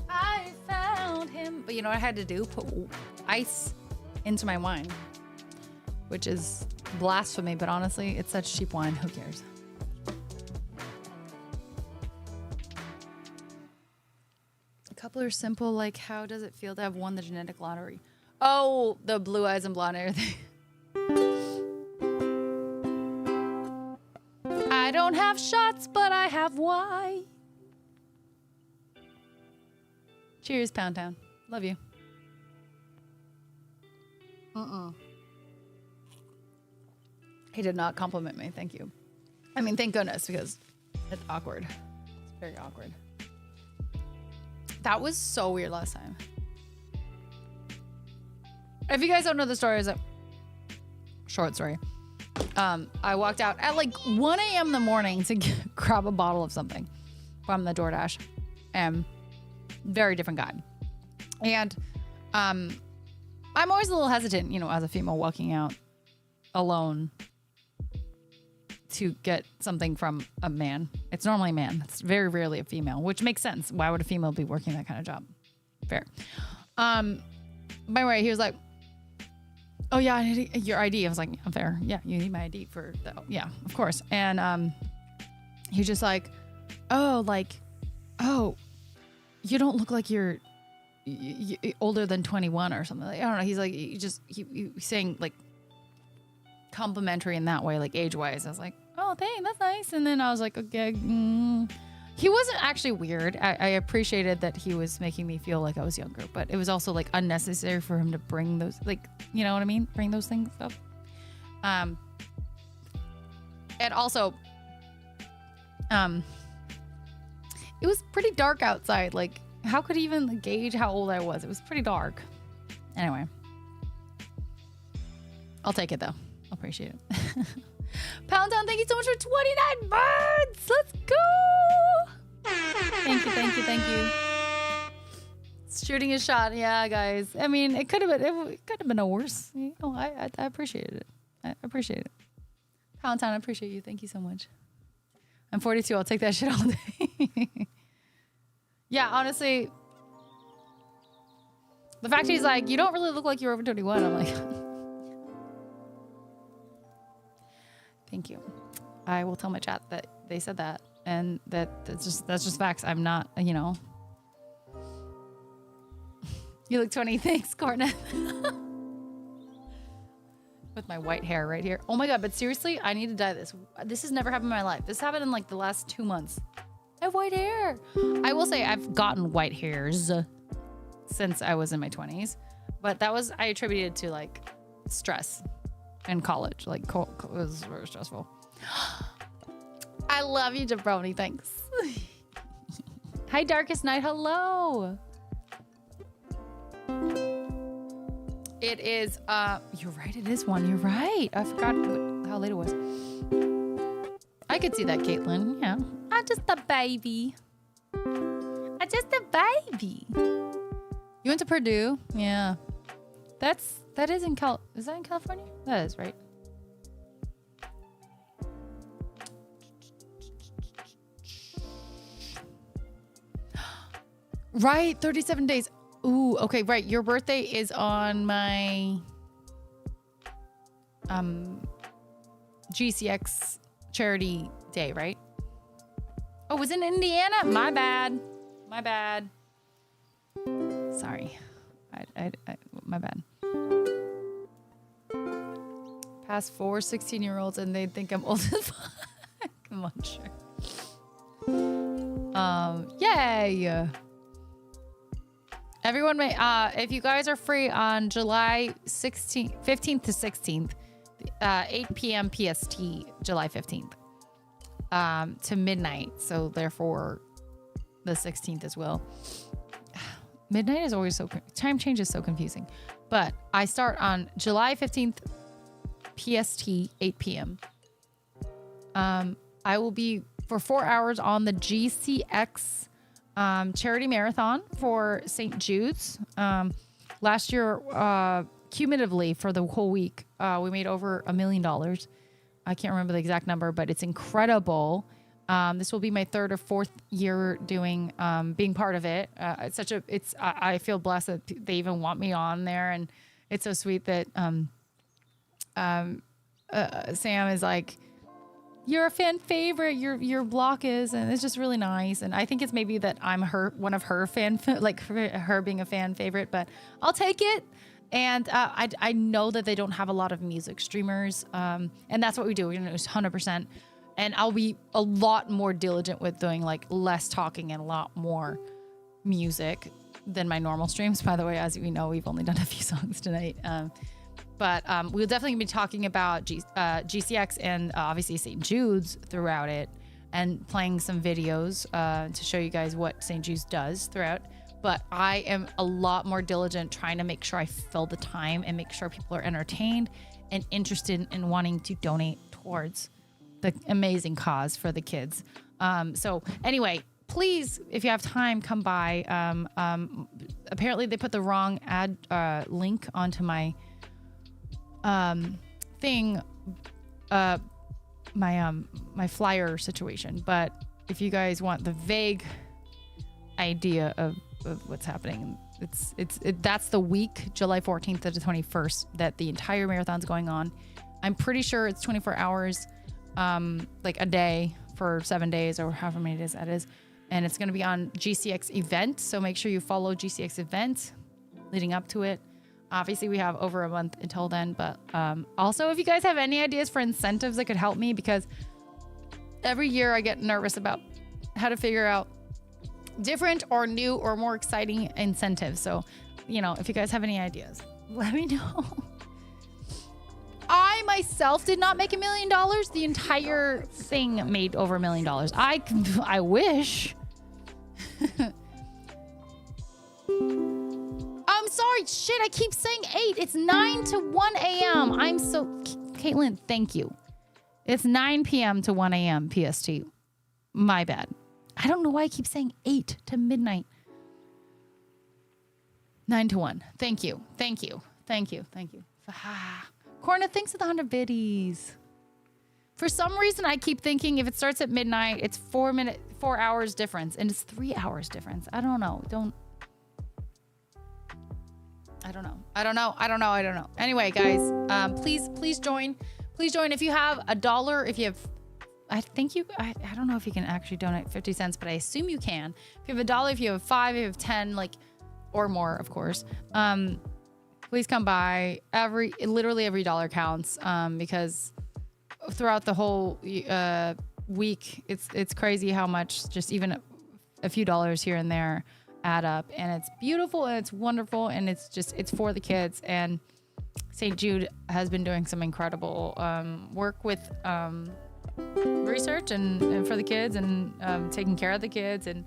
A: I found him. But you know what I had to do? Put ice into my wine, which is blasphemy, but honestly, it's such cheap wine. Who cares? A couple are simple, like how does it feel to have won the genetic lottery? Oh, the blue eyes and blonde hair thing. I don't have shots, but I have why. Cheers, Pound Town. Love you. He did not compliment me. Thank you. I mean, thank goodness, because it's awkward. It's very awkward. That was so weird last time. If you guys don't know the story, it's a short story. I walked out at like 1 a.m. in the morning to grab a bottle of something from the DoorDash. Very different guy. And I'm always a little hesitant, you know, as a female walking out alone to get something from a man. It's normally a man. It's very rarely a female, which makes sense. Why would a female be working that kind of job? Fair. By the way, he was like, oh yeah, I need your ID. I was like, yeah, fair. Yeah, you need my ID for that. Yeah, of course. And he's just like, oh, you don't look like you're older than 21 or something. Like, I don't know. He's like, he's saying like complimentary in that way, like age wise. I was like, oh, dang, that's nice. And then I was like, okay. He wasn't actually weird. I appreciated that he was making me feel like I was younger, but it was also like unnecessary for him to bring those, like, you know what I mean? Bring those things up. And also, it was pretty dark outside. Like, how could he even gauge how old I was? It was pretty dark. Anyway, I'll take it though. I'll appreciate it. Pound Town, thank you so much for 29 birds. Let's go. Thank you, thank you, thank you. Shooting a shot, yeah, guys. I mean, it could have been a worse. You know, I appreciated it. I appreciate it. Pound Town, I appreciate you. Thank you so much. I'm 42. I'll take that shit all day. Yeah, honestly, the fact he's like, you don't really look like you're over 21. I'm like, thank you. I will tell my chat that they said that, and that's just facts. I'm not, you know. You look 20. Thanks, Courtney. With my white hair right here. Oh my god! But seriously, I need to dye this. This has never happened in my life. This happened in like the last 2 months. I have white hair. I will say I've gotten white hairs since I was in my 20s, but I attributed to like stress in college. Like it was very stressful. I love you, Jabroni. Thanks. Hi, Darkest Night. Hello. It is, you're right. It is one. You're right. I forgot how late it was. I could see that, Caitlin. Yeah. I'm just a baby. I'm just a baby. You went to Purdue? Yeah. That is in is that in California? That is, right? Right, 37 days. Ooh, okay, right. Your birthday is on my GCX charity day, right? Oh, it was in Indiana? My bad. My bad. Sorry. My bad. Past 4 16-year-olds and they think I'm old as fuck. Come on, sure. Yay. Everyone may, if you guys are free on July 15th to 16th, 8 p.m. PST, July 15th, to midnight. So therefore the 16th as well. Midnight is always time change is so confusing, but I start on July 15th, PST, 8 p.m. I will be for 4 hours on the GCX charity marathon for St. Jude's. Last year, cumulatively for the whole week, we made over $1 million I can't remember the exact number, but it's incredible. This will be my 3rd or 4th year doing, being part of it. I feel blessed that they even want me on there. And it's so sweet that, Sam is like, you're a fan favorite. Your block is, and it's just really nice. And I think it's maybe that I'm one of her her being a fan favorite, but I'll take it. And I know that they don't have a lot of music streamers, and that's what we do. It's 100%. And I'll be a lot more diligent with doing like less talking and a lot more music than my normal streams. By the way, as we know, we've only done a few songs tonight. But we'll definitely be talking about GCX and obviously St. Jude's throughout it, and playing some videos to show you guys what St. Jude's does throughout. But I am a lot more diligent trying to make sure I fill the time and make sure people are entertained and interested in wanting to donate towards the amazing cause for the kids. So anyway, please, if you have time, come by. Apparently they put the wrong ad link onto my thing, my flyer situation. But if you guys want the vague idea of what's happening, that's the week, July 14th to the 21st, that the entire marathon's going on. I'm pretty sure it's 24 hours, like a day for 7 days or however many days that is. And it's going to be on GCX event. So make sure you follow GCX event leading up to it. Obviously, we have over a month until then. But also, if you guys have any ideas for incentives that could help me, because every year I get nervous about how to figure out different or new or more exciting incentives. So, if you guys have any ideas, let me know. I myself did not make $1 million. The entire thing made over $1 million. I wish. I'm sorry. Shit, I keep saying 8. It's 9 to 1 a.m. Caitlin, thank you. It's 9 p.m. to 1 a.m. PST. My bad. I don't know why I keep saying 8 to midnight. 9 to 1. Thank you. Thank you. Thank you. Thank you. Corna, thanks for the 100 biddies. For some reason, I keep thinking if it starts at midnight, it's 4 hours difference, and it's 3 hours difference. I don't know. I don't know. Anyway, guys, please join. Please join. If you have $1, if you have, I don't know if you can actually donate 50 cents, but I assume you can. If you have $1, if you have 5, if you have 10, or more, of course. Please come by. Literally every dollar counts, because throughout the whole week, it's crazy how much just even a few dollars here and there add up, and it's beautiful and it's wonderful, and it's for the kids. And St. Jude has been doing some incredible work with research and for the kids, and taking care of the kids, and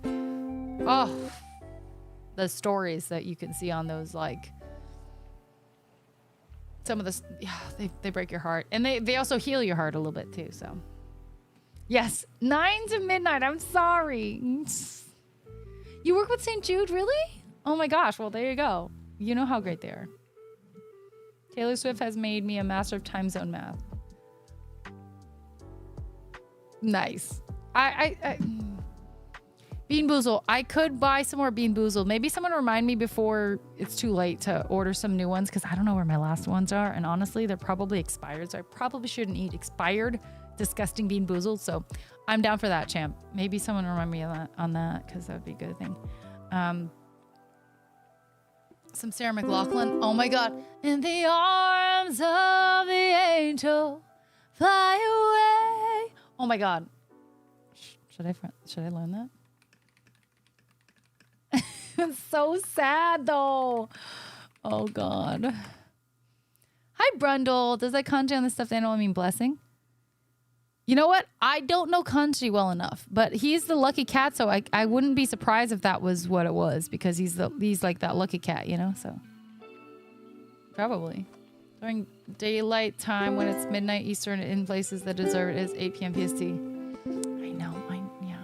A: the stories that you can see on those, some of the, they break your heart, and they also heal your heart a little bit too. So yes, 9 to midnight. I'm sorry. You work with St. Jude, really? Oh my gosh. Well, there you go. You know how great they are. Taylor Swift has made me a master of time zone math. Nice. I Bean Boozle. I could buy some more Bean Boozle. Maybe someone remind me before it's too late to order some new ones, because I don't know where my last ones are. And honestly, they're probably expired. So I probably shouldn't eat expired, disgusting Bean Boozled. So I'm down for that, champ. Maybe someone remind me on that, because that would be a good thing. Some Sarah McLachlan. Oh my God. In the arms of the angel, fly away. Oh my God. Should I learn that? It's so sad though. Oh God. Hi Brundle. Does that kanji on the stuffed animal mean blessing? You know what? I don't know kanji well enough, but he's the lucky cat, so I wouldn't be surprised if that was what it was, because he's like that lucky cat, so probably. During daylight time, when it's midnight Eastern in places that deserve it, is 8 p.m. PST. I know. Yeah.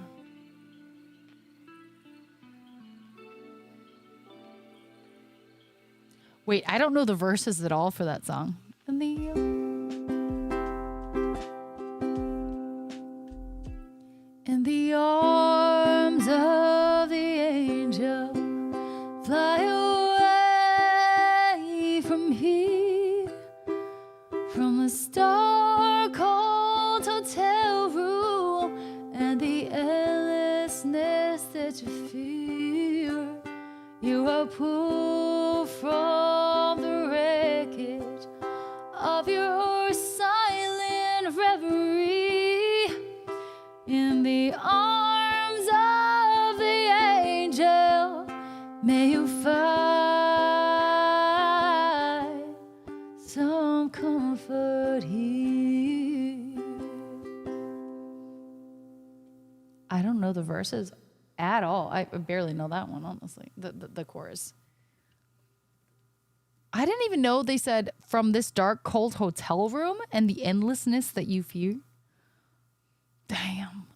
A: Wait, I don't know the verses at all for that song. the star-cold hotel room and the endlessness that you feel. You are pulled from the wreckage of your silent reverie in the arms of the angel. May you find some comfort here. I don't know the verses at all. I barely know that one, honestly, the chorus. I didn't even know they said from this dark, cold hotel room and the endlessness that you fear. Damn.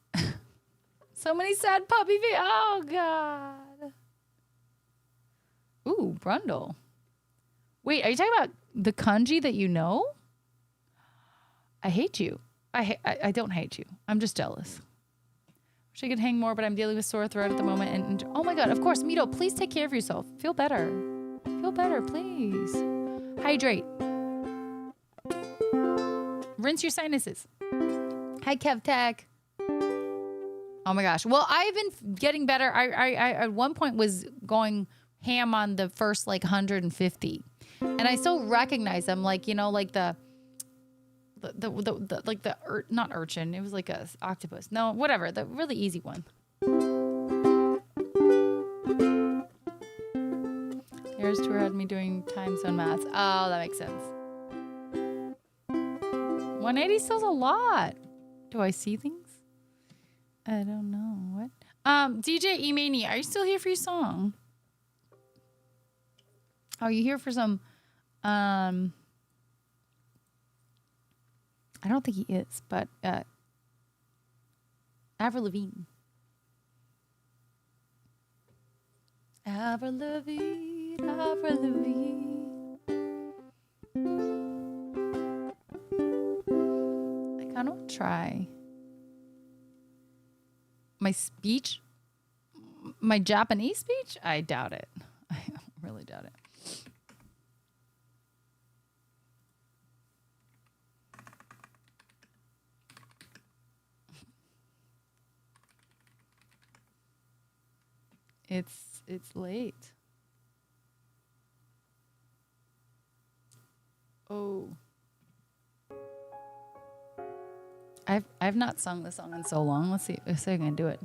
A: So many sad puppy feet. Oh, God. Ooh, Brundle. Wait, are you talking about the kanji that you know? I hate you. I don't hate you. I'm just jealous. Wish I could hang more, but I'm dealing with sore throat at the moment. And oh my God, of course, Mito, please take care of yourself. Feel better. Feel better, please. Hydrate. Rinse your sinuses. Hi, Kev Tech. Oh my gosh. Well, I've been getting better. I at one point was going ham on the first like 150, and I still recognize them, like, you know, like not urchin. It was like a octopus. No, whatever. The really easy one. Eras tour had me doing time zone maths. Oh, that makes sense. 180 still's a lot. Do I see things? I don't know. What? DJ Emani, are you still here for your song? Are you here for some I don't think he is, but Avril Lavigne. Avril Lavigne, Avril Lavigne. I kind of want to try. My speech? My Japanese speech? I doubt it. I really doubt it. It's late. Oh. I've not sung this song in so long. Let's see if I can do it.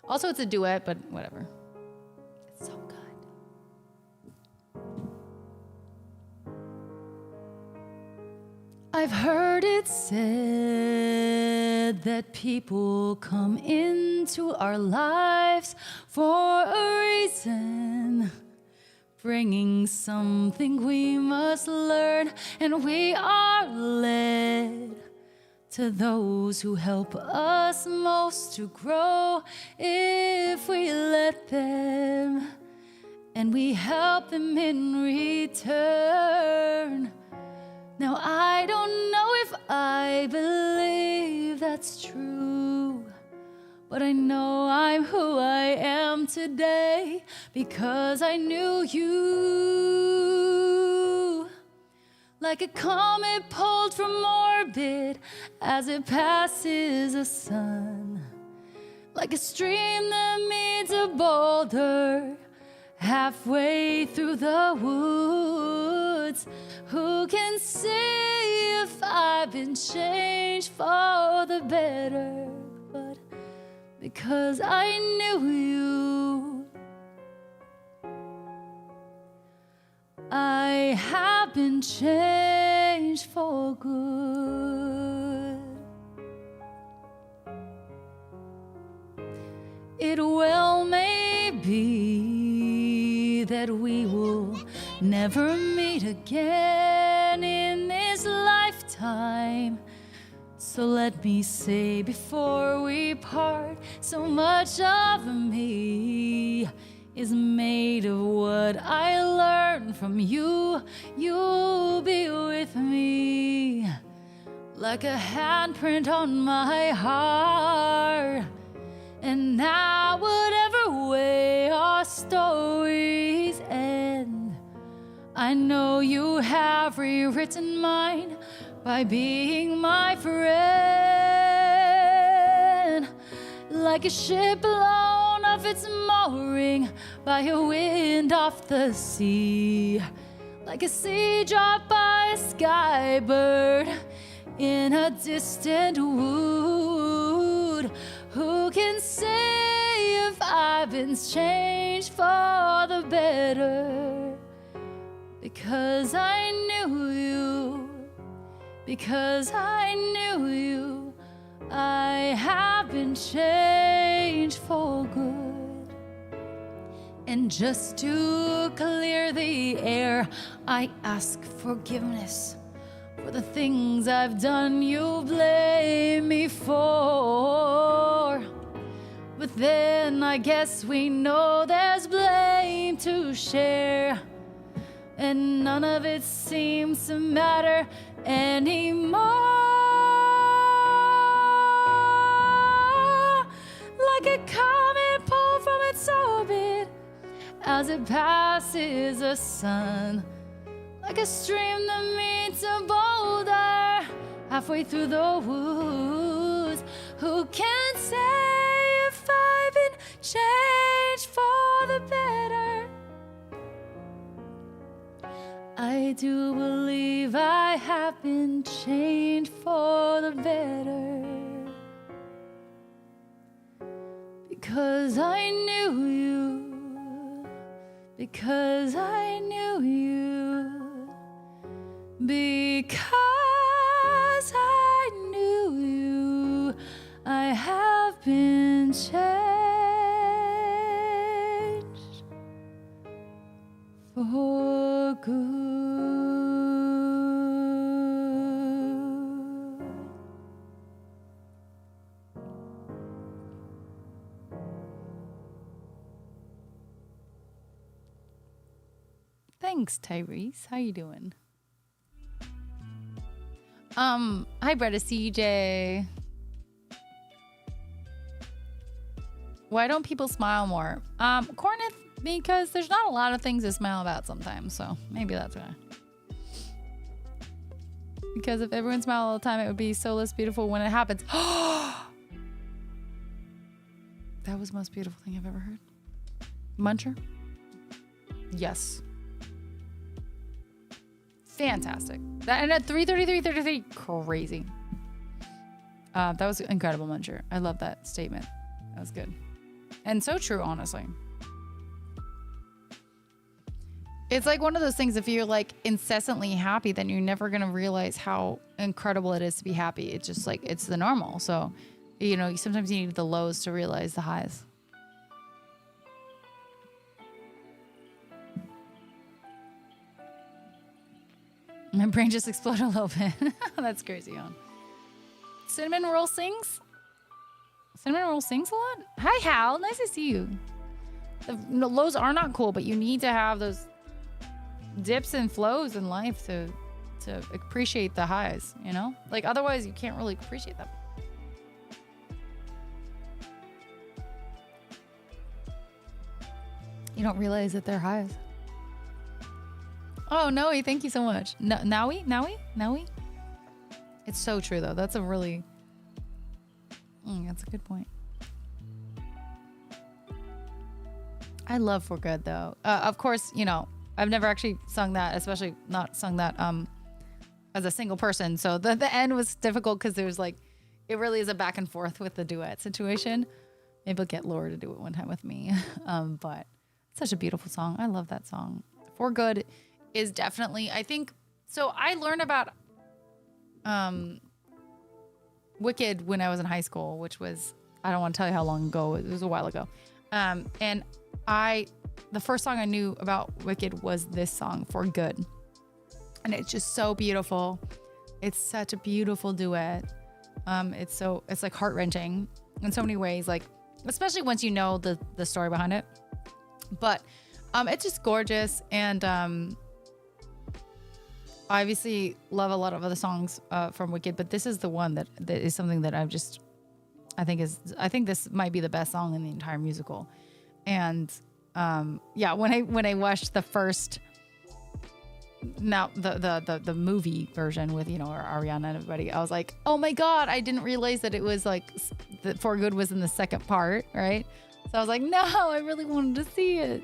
A: Also, it's a duet, but whatever. It's so good. I've heard it said that people come into our lives for a reason, bringing something we must learn, and we are led to those who help us most to grow if we let them, and we help them in return. Now, I don't know if I believe that's true, but I know I'm who I am today because I knew you. Like a comet pulled from orbit as it passes the sun, like a stream that meets a boulder halfway through the woods. Who can say if I've been changed for the better? But because I knew you, I have been changed for good. It well may be that we will never meet again in this lifetime. So let me say before we part, so much of me is made of what I learned from you. You'll be with me like a handprint on my heart. And now whatever way our stories end, I know you have rewritten mine by being my friend. Like a ship blown off its mooring by a wind off the sea. Like a sea dropped by a sky bird in a distant wood. Who can say if I've been changed for the better? Because I knew you, because I knew you, I have been changed for good. And just to clear the air, I ask forgiveness for the things I've done you blame me for. But then I guess we know there's blame to share, and none of it seems to matter anymore. Like a comet pulled from its orbit as it passes the sun. Like a stream that meets a boulder halfway through the woods. Who can say if I've been changed for the better? I do believe I have been changed for the better. Because I knew you, because I knew you, because I knew you, I have been changed for good. Thanks, Tyrese. How you doing? Hi, Bretta CJ. Why don't people smile more? Corneth, because there's not a lot of things to smile about sometimes, so maybe that's why. Because if everyone smiled all the time, it would be so less beautiful when it happens. That was the most beautiful thing I've ever heard. Muncher? Yes. Fantastic. That, and at 3:33, crazy. That was incredible, Muncher. I love that statement. That was good. And so true, honestly. It's like one of those things, if you're like incessantly happy, then you're never going to realize how incredible it is to be happy. It's just like, it's the normal. So, you know, sometimes you need the lows to realize the highs. My brain just exploded a little bit. That's crazy, huh? Cinnamon Roll sings? Cinnamon Roll sings a lot? Hi, Hal. Nice to see you. The lows are not cool, but you need to have those dips and flows in life to appreciate the highs, you know? Like, otherwise, you can't really appreciate them. You don't realize that they're highs. Oh, Noe, thank you so much. Noe? It's so true, though. That's a really... that's a good point. I love For Good, though. Of course, you know, I've never actually sung that, especially not sung that as a single person. So the end was difficult because there's like... It really is a back and forth with the duet situation. Maybe I'll get Laura to do it one time with me. But it's such a beautiful song. I love that song. For Good is definitely, I think, so I learned about Wicked when I was in high school, which was, I don't want to tell you how long ago, it was a while ago. And the first song I knew about Wicked was this song, For Good. And it's just so beautiful. It's such a beautiful duet. It's like heart-wrenching in so many ways, like, especially once you know the story behind it. But it's just gorgeous, and I obviously love a lot of other songs from Wicked, but this is the one that is something that I think this might be the best song in the entire musical. And yeah, when I watched the first now the movie version with, you know, Ariana and everybody, I was like, oh my God, I didn't realize that it was like that For Good was in the second part, right? So I was like, no, I really wanted to see it.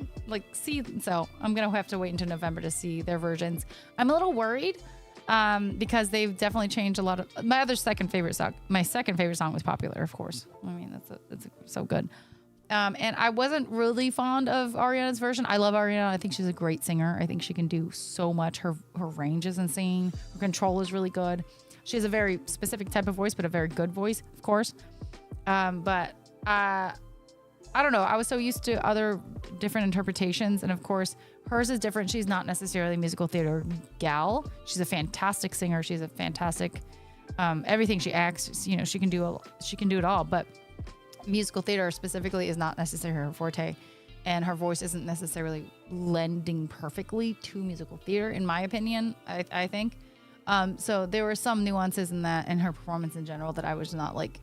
A: So I'm going to have to wait until November to see their versions. I'm a little worried because they've definitely changed a lot of my second favorite song was Popular, of course. I mean, that's so good. And I wasn't really fond of Ariana's version. I love Ariana. I think she's a great singer. I think she can do so much. Her range is insane. Her control is really good. She has a very specific type of voice, but a very good voice, of course. I don't know. I was so used to other different interpretations. And of course, hers is different. She's not necessarily a musical theater gal. She's a fantastic singer. She's a fantastic, everything she acts, you know, she can do it all. But musical theater specifically is not necessarily her forte. And her voice isn't necessarily lending perfectly to musical theater, in my opinion, I think. So there were some nuances in that and her performance in general that I was not like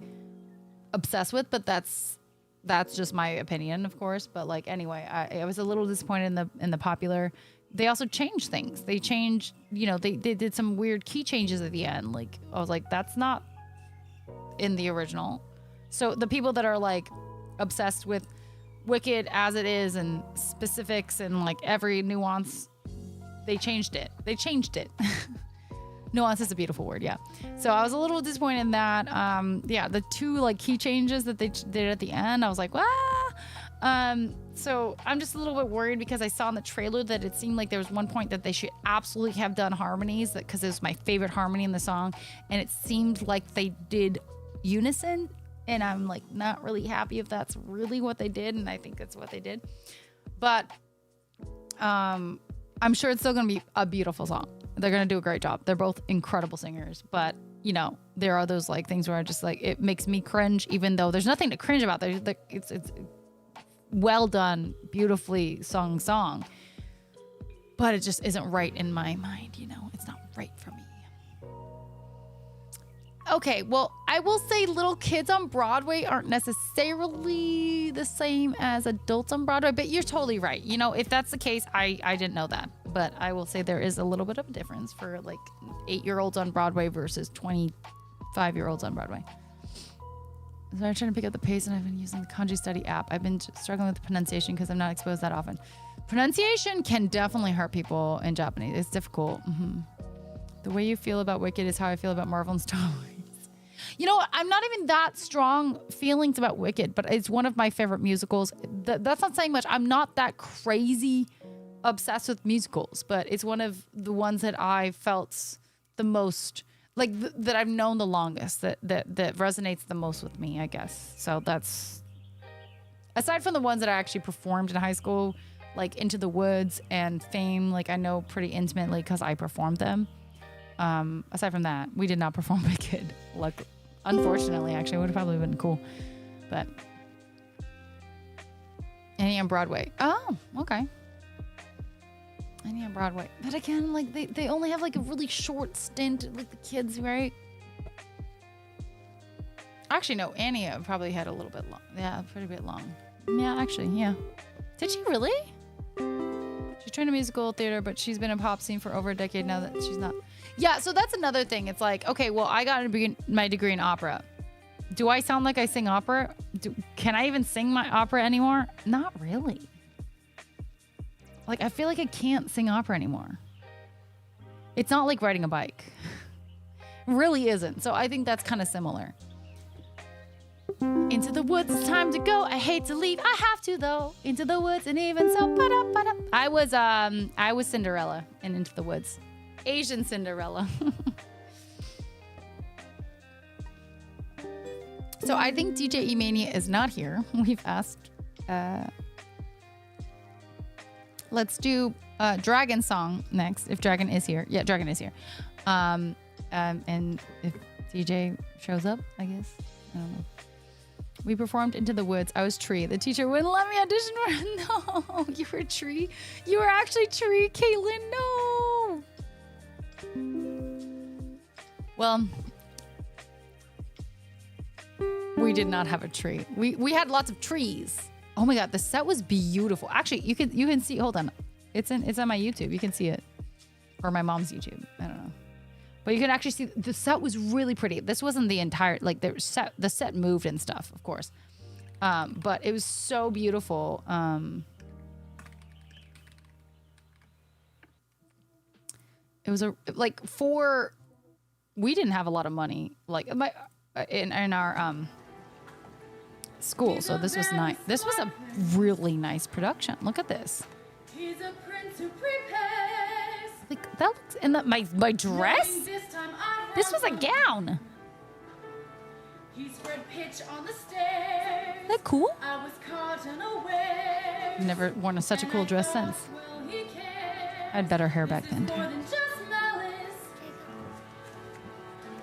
A: obsessed with, but that's just my opinion, of course. But like, anyway, I was a little disappointed in the Popular. They also changed things. They changed, you know, they did some weird key changes at the end. Like, I was like, that's not in the original. So the people that are like obsessed with Wicked as it is and specifics and like every nuance, they changed it. Nuance is a beautiful word, yeah. So I was a little disappointed in that. The two like key changes that they did at the end, I was like, ah. So I'm just a little bit worried because I saw in the trailer that it seemed like there was one point that they should absolutely have done harmonies, because it was my favorite harmony in the song, and it seemed like they did unison, and I'm like not really happy if that's really what they did, and I think that's what they did. But I'm sure it's still gonna be a beautiful song. They're going to do a great job. They're both incredible singers, but you know, there are those like things where I just like, it makes me cringe, even though there's nothing to cringe about. It's well done, beautifully sung song, but it just isn't right in my mind. You know, it's not right for me. Okay, well, I will say little kids on Broadway aren't necessarily the same as adults on Broadway, but you're totally right. You know, if that's the case, I didn't know that. But I will say there is a little bit of a difference for like 8-year-olds on Broadway versus 25-year-olds on Broadway. So I'm trying to pick up the pace, and I've been using the Kanji Study app. I've been struggling with the pronunciation because I'm not exposed that often. Pronunciation can definitely hurt people in Japanese. It's difficult. Mm-hmm. The way you feel about Wicked is how I feel about Marvel and Star Wars. You know, I'm not even that strong feelings about Wicked, but it's one of my favorite musicals. That's not saying much. I'm not that crazy obsessed with musicals, but it's one of the ones that I felt the most, like that I've known the longest, that resonates the most with me, I guess. So that's, aside from the ones that I actually performed in high school, like Into the Woods and Fame, like I know pretty intimately because I performed them. Aside from that, we did not perform Wicked. Like, unfortunately, actually, it would have probably been cool. But Annie on Broadway. Oh, okay. Annie on Broadway. But again, like they only have like a really short stint, like the kids, right? Actually, no, Annie probably had a little bit long. Yeah, pretty bit long. Yeah, actually, yeah. Did she really? She trained in musical theater, but she's been in pop scene for over a decade now that she's not. Yeah, so that's another thing. It's like, okay, well, I got my degree in opera. Do I sound like I sing opera? Can I even sing my opera anymore? Not really. Like, I feel like I can't sing opera anymore. It's not like riding a bike. It really isn't. So I think that's kind of similar. Into the woods, it's time to go. I hate to leave, I have to though. Into the woods, and even so, I was Cinderella in Into the Woods. Asian Cinderella. So I think DJ E-Mania is not here. We've asked. Let's do Dragon song next. If Dragon is here. Yeah, Dragon is here. And if DJ shows up, I guess. I don't know. We performed Into the Woods. I was Tree. The teacher wouldn't let me audition for it. No, you were Tree. You were actually Tree, Caitlin. No. Well, we did not have a tree. We had lots of trees. Oh my god, the set was beautiful. Actually, you can see. Hold on, it's on my YouTube. You can see it. or my mom's YouTube. I don't know. But you can actually see the set was really pretty. This wasn't the entire, like the set moved and stuff, of course. But it was so beautiful. It was we didn't have a lot of money, like in our school. So this was nice. This was a really nice production. Look at this.
F: He's a prince who prepares.
A: Like that looks, and my dress. This was a gown.
F: He spread pitch on the stairs.
A: Isn't that cool?
F: I was caught unaware.
A: I've never worn such a cool dress since. I had better hair back then too.
F: More than just malice.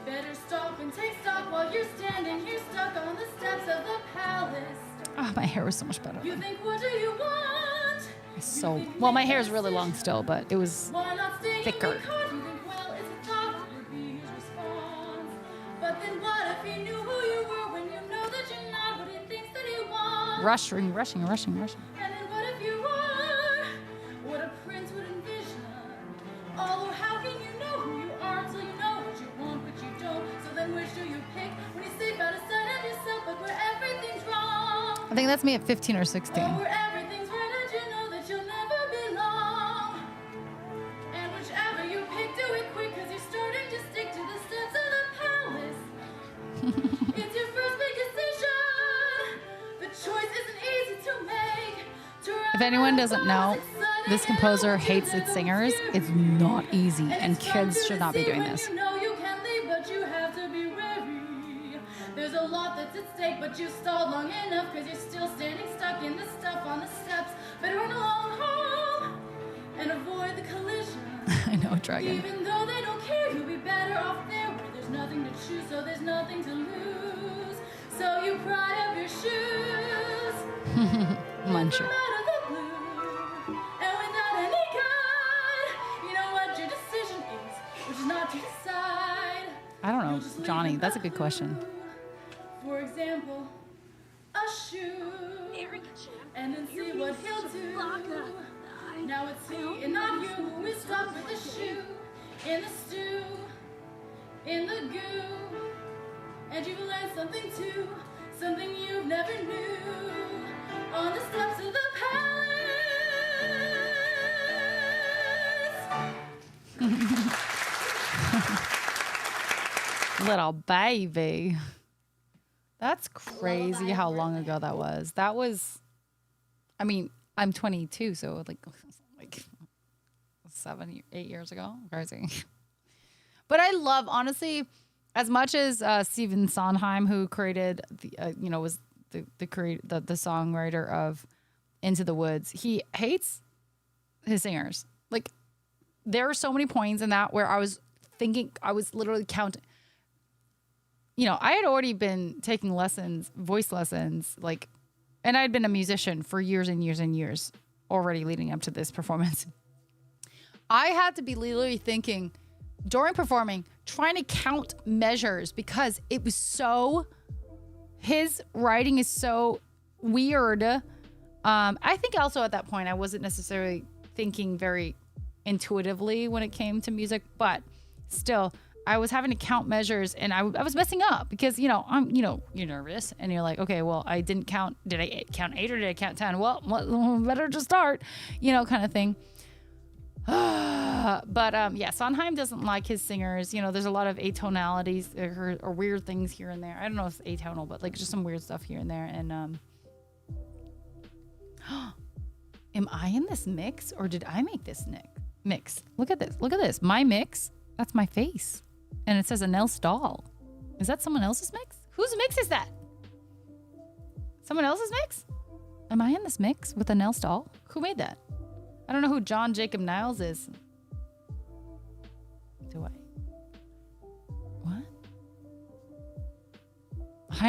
F: Better stop and take stock while you're standing here stuck on the steps of the palace.
A: Oh, my hair was so much better.
F: You think, what do you want?
A: So well, my hair is really long still, but it was
F: Why not stay and be
A: thicker.
F: caught? You think, well, it's a thought would be his response. But then what if he knew who you were when you know that you're not what he thinks that he wants?
A: rushing.
F: And then what if you are what a prince would envision? Although how can you know who you are until you know what you want but you don't? So then which do you pick when you step out of sight of yourself but where everything's wrong?
A: I think that's me at 15 or 16.
F: Or where everything's right and you know that you'll never belong. And whichever you pick, do it quick cause you're starting to stick to the steps of the palace. It's your first big decision. The choice isn't easy to make.
A: If anyone doesn't know, this composer hates its singers. It's not easy, and kids should not be doing this.
F: You know you can leave, but you have to be wary. There's a lot that's at stake, but you stalled long enough because you're still standing stuck in the stuff on the steps. Better run along home and avoid the collision.
A: I know, Dragon.
F: Even though they don't care, you'll be better off there where there's nothing to choose, so there's nothing to lose. So you pry up your shoes.
A: Muncher.
F: Come out of the blue, and without any guide, you know what your decision is, which is not to decide.
A: I don't know, Johnny. That's a good question.
F: For example, a shoe, and then see what he'll do. Now it's he and not you who is stuck with the shoe, in the stew, in the goo, and you've learned something too, something you never knew, on the steps of the palace.
A: Little baby. That's crazy how long ago that was. That was, I mean, I'm 22, so like 8 years ago. Crazy. But I love, honestly, as much as Stephen Sondheim, who created was the songwriter of Into the Woods, he hates his singers. Like, there are so many points in that where I was thinking, I was literally counting. I had already been taking lessons, voice lessons, and I had been a musician for years and years and years already leading up to this performance. I had to be literally thinking during performing, trying to count measures because it was his writing is so weird. I think also at that point, I wasn't necessarily thinking very intuitively when it came to music, but still, I was having to count measures and I was messing up because, you're nervous and you're like, okay, well, I didn't count. Did I count 8 or did I count 10? Well, better just start, kind of thing. But Sondheim doesn't like his singers. There's a lot of atonalities or weird things here and there. I don't know if it's atonal, but just some weird stuff here and there. And am I in this mix or did I make this mix? Look at this. My mix. That's my face. And it says Anel Stahl. Is that someone else's mix? Whose mix is that? Someone else's mix? Am I in this mix with Anel Stahl? Who made that? I don't know who John Jacob Niles is. Do I? What?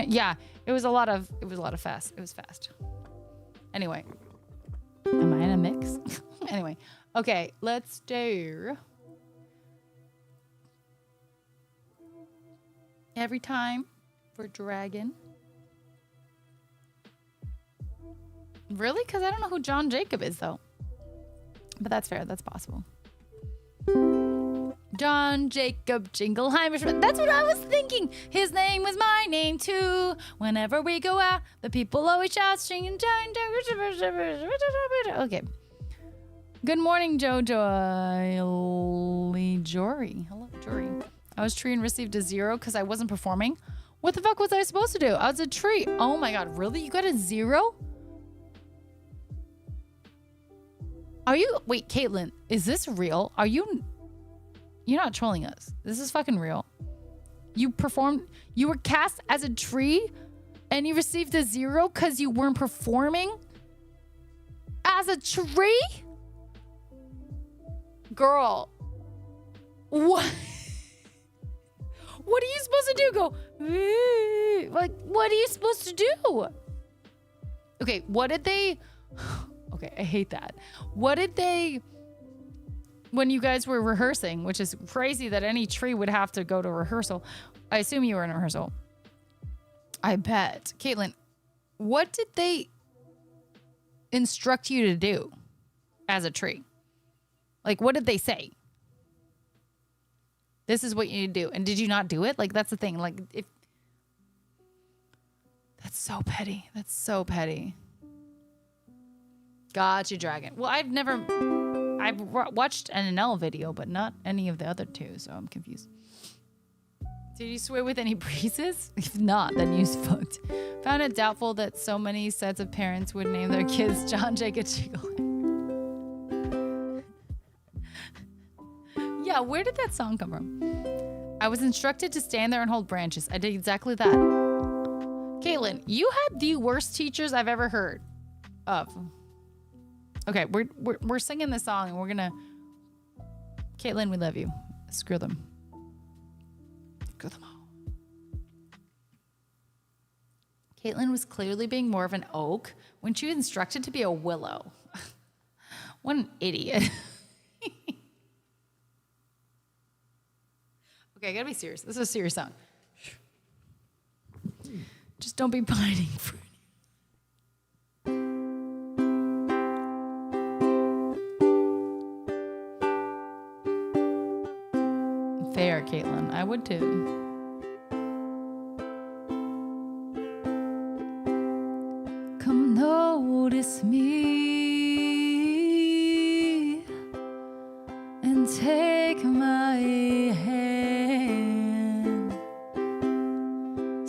A: Yeah, it was a lot of fast. It was fast. Anyway. Am I in a mix? Anyway. Okay, let's do Every Time for Dragon. Really? Because I don't know who John Jacob is, though. But that's fair. That's possible. John Jacob Jingleheimer Schmidt. That's what I was thinking. His name was my name too. Whenever we go out, the people always shout, singing. Okay. Good morning, Jojo. Jory. Hello, Jory. I was tree and received a 0 because I wasn't performing. What the fuck was I supposed to do? I was a tree. Oh my god, really? You got a 0? Are you... Wait, Caitlin, is this real? Are you... You're not trolling us. This is fucking real. You performed... You were cast as a tree and you received a 0 because you weren't performing as a tree? Girl. What? What are you supposed to do? Go... Like, what are you supposed to do? Okay, what did they... Okay, I hate that. What did they... When you guys were rehearsing, which is crazy that any tree would have to go to rehearsal. I assume you were in rehearsal. I bet. Caitlin, what did they instruct you to do as a tree? Like, what did they say? This is what you need to do. And did you not do it? Like, that's the thing. Like, if... That's so petty. That's so petty. Gotcha, Dragon. Well, I've watched an NL video, but not any of the other two, so I'm confused. Did you sway with any breezes? If not, then you fucked. Found it doubtful that so many sets of parents would name their kids John Jacob Jingleheimer. Yeah, where did that song come from? I was instructed to stand there and hold branches. I did exactly that. Caitlin, you had the worst teachers I've ever heard of. Okay, we're singing this song and we're gonna... Caitlin, we love you. Screw them. Screw them all. Caitlin was clearly being more of an oak when she was instructed to be a willow. What an idiot. Okay, I gotta be serious. This is a serious song. Just don't be pining for it. Fair, Caitlin. I would too. Come notice me and take my hand.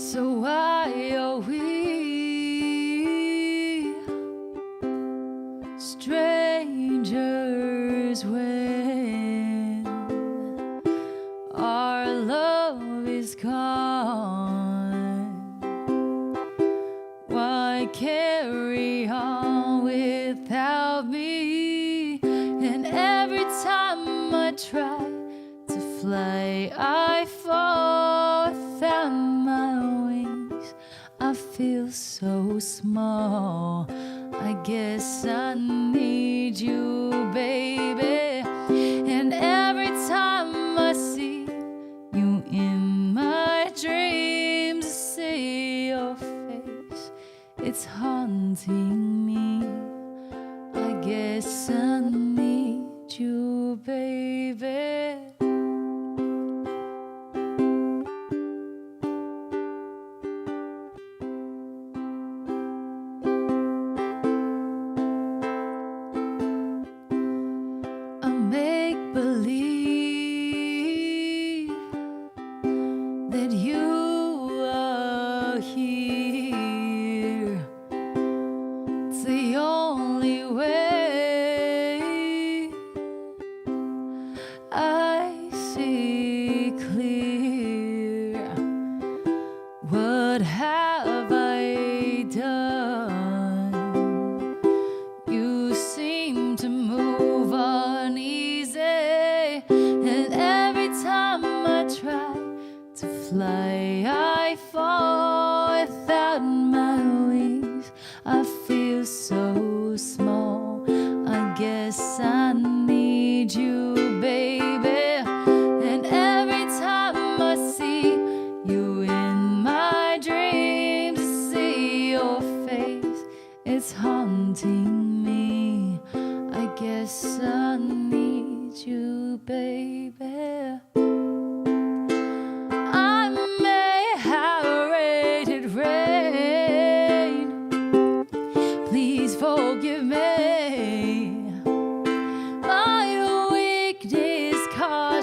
A: So why are we strangers when our love is gone? Why carry on without me? And every time I try to fly, I fall without my wings. I feel so small. I guess I need you, baby. And every time I see you in my dreams, I see your face. It's haunting me. I guess I need you, baby. I make believe that you are here. It's the only way I see clear. What have I done? You seem to move uneasy, and every time I try to fly, I fall without my wings. I feel so small. I guess I need you, baby. And every time I see you in my dreams, I see your face. It's haunting me. I guess I need you, baby.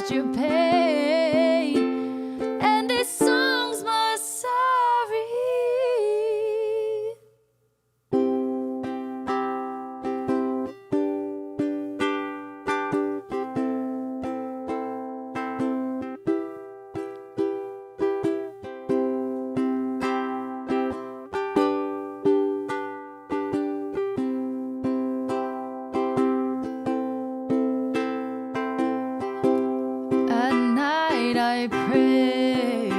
A: eased your pain. And this song's my sorry. At night I pray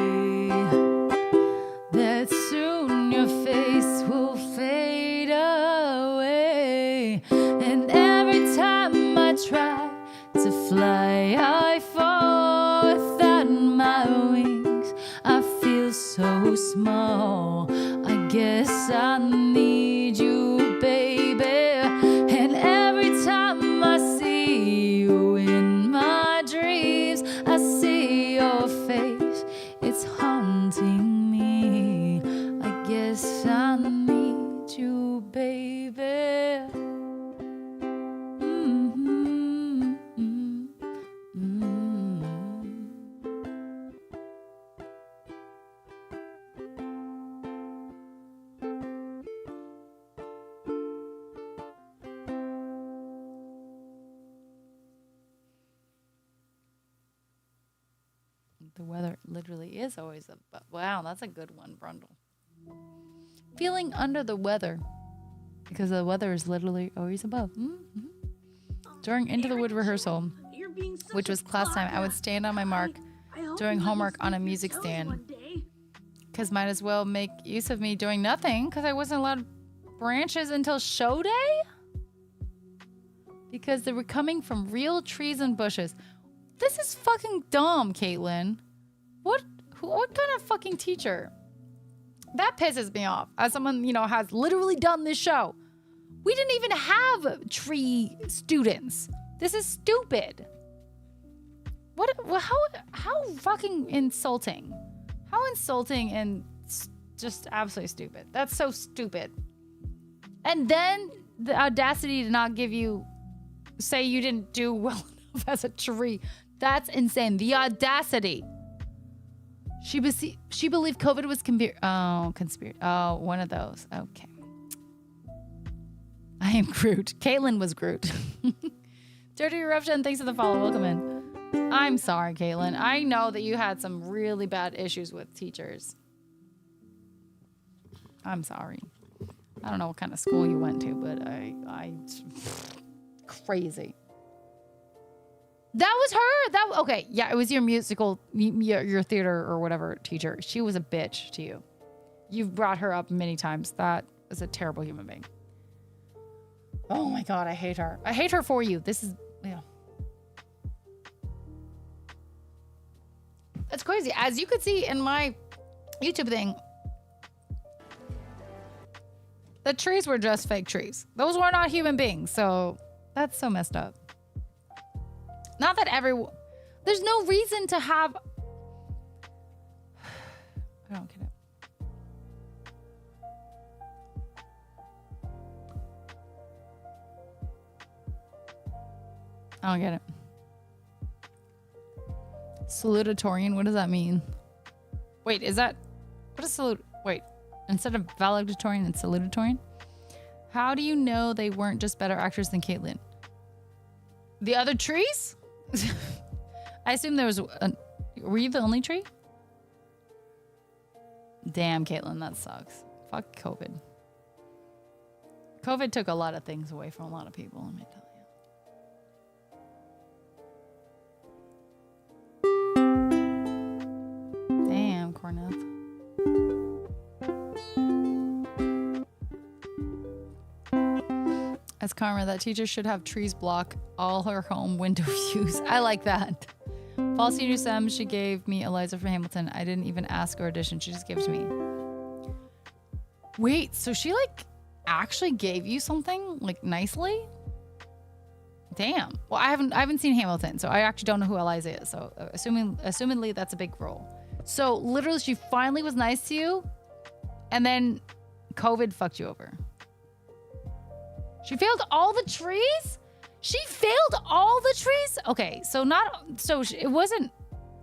A: that soon your face will fade away. And every time I try to fly, I fall without my wings. I feel so small. I guess I need you, baby. And every time I see you in my dreams, I see your face. It's haunting me. I guess I need you, baby. Mm-hmm. Mm-hmm. The weather literally is always above. Wow, that's a good one, Brundle. Feeling under the weather because the weather is literally always above. Mm-hmm. During Into the Wood rehearsal,
C: You're being such
A: which
C: a
A: was class time, I would
C: baka.
A: stand on my mark
C: I hope
A: doing
C: you let me
A: homework on a
C: sniff your
A: music
C: toes
A: stand.
C: one day.
A: because might as well make use of me doing nothing because I wasn't allowed branches until show day? Because they were coming from real trees and bushes. This is fucking dumb, Caitlin. What kind of fucking teacher? That pisses me off. As someone, has literally done this show. We didn't even have tree students. This is stupid. How fucking insulting. How insulting and just absolutely stupid. That's so stupid. And then the audacity to not say you didn't do well enough as a tree. That's insane. The audacity. She believed COVID was conspiracy. Oh, one of those. Okay. I am Groot. Caitlin was Groot. Dirty Eruption, thanks for the follow. Welcome in. I'm sorry, Caitlin. I know that you had some really bad issues with teachers. I'm sorry. I don't know what kind of school you went to, but I crazy. That was her. Okay. Yeah, it was your musical, your theater or whatever teacher. She was a bitch to you. You've brought her up many times. That was a terrible human being. Oh my God, I hate her. I hate her for you. This is, It's crazy. As you could see in my YouTube thing, the trees were just fake trees. Those were not human beings. So that's so messed up. Not that there's no reason to have. I don't get it. I don't get it. Salutatorian, what does that mean? Wait, what is wait, instead of valedictorian, it's salutatorian? How do you know they weren't just better actors than Caitlin? The other trees? I assume there was were you the only tree? Damn, Caitlin, that sucks. Fuck COVID. COVID took a lot of things away from a lot of people, let me tell you. Damn, Corneth. As karma, that teacher should have trees block all her home window views. I like that. Fall senior sem, she gave me Eliza from Hamilton. I didn't even ask or audition. She just gave it to me. Wait, so she actually gave you something nicely? Damn. Well, I haven't seen Hamilton, so I actually don't know who Eliza is. So assumingly that's a big role. So literally she finally was nice to you and then COVID fucked you over. She failed all the trees? She failed all the trees? Okay, it wasn't,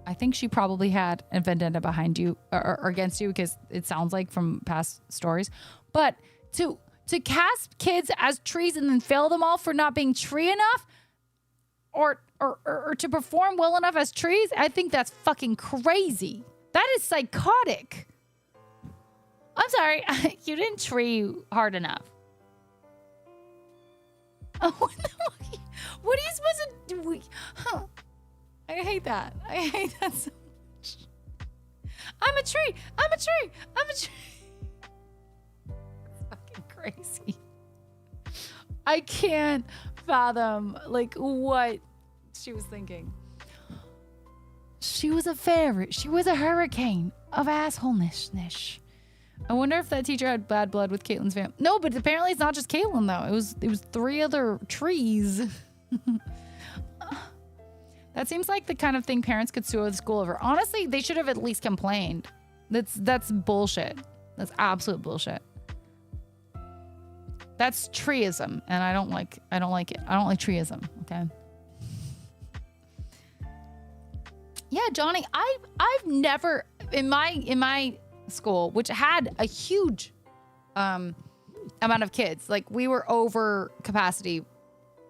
A: I think she probably had a vendetta behind you or against you because it sounds like from past stories. But to cast kids as trees and then fail them all for not being tree enough or to perform well enough as trees, I think that's fucking crazy. That is psychotic. I'm sorry, you didn't tree hard enough. Oh, what are you supposed to do? Huh. I hate that. I hate that so much. I'm a tree. I'm a tree. I'm a tree. It's fucking crazy. I can't fathom like what she was thinking. She was a fairy. She was a hurricane of assholeness. I wonder if that teacher had bad blood with Caitlin's family. No, but apparently it's not just Caitlin though. It was 3 other trees. That seems like the kind of thing parents could sue the school over. Honestly, they should have at least complained. That's bullshit. That's absolute bullshit. That's treeism, and I don't like it. I don't like treeism, okay? Yeah, Johnny, I've never in my school, which had a huge amount of kids. Like we were over capacity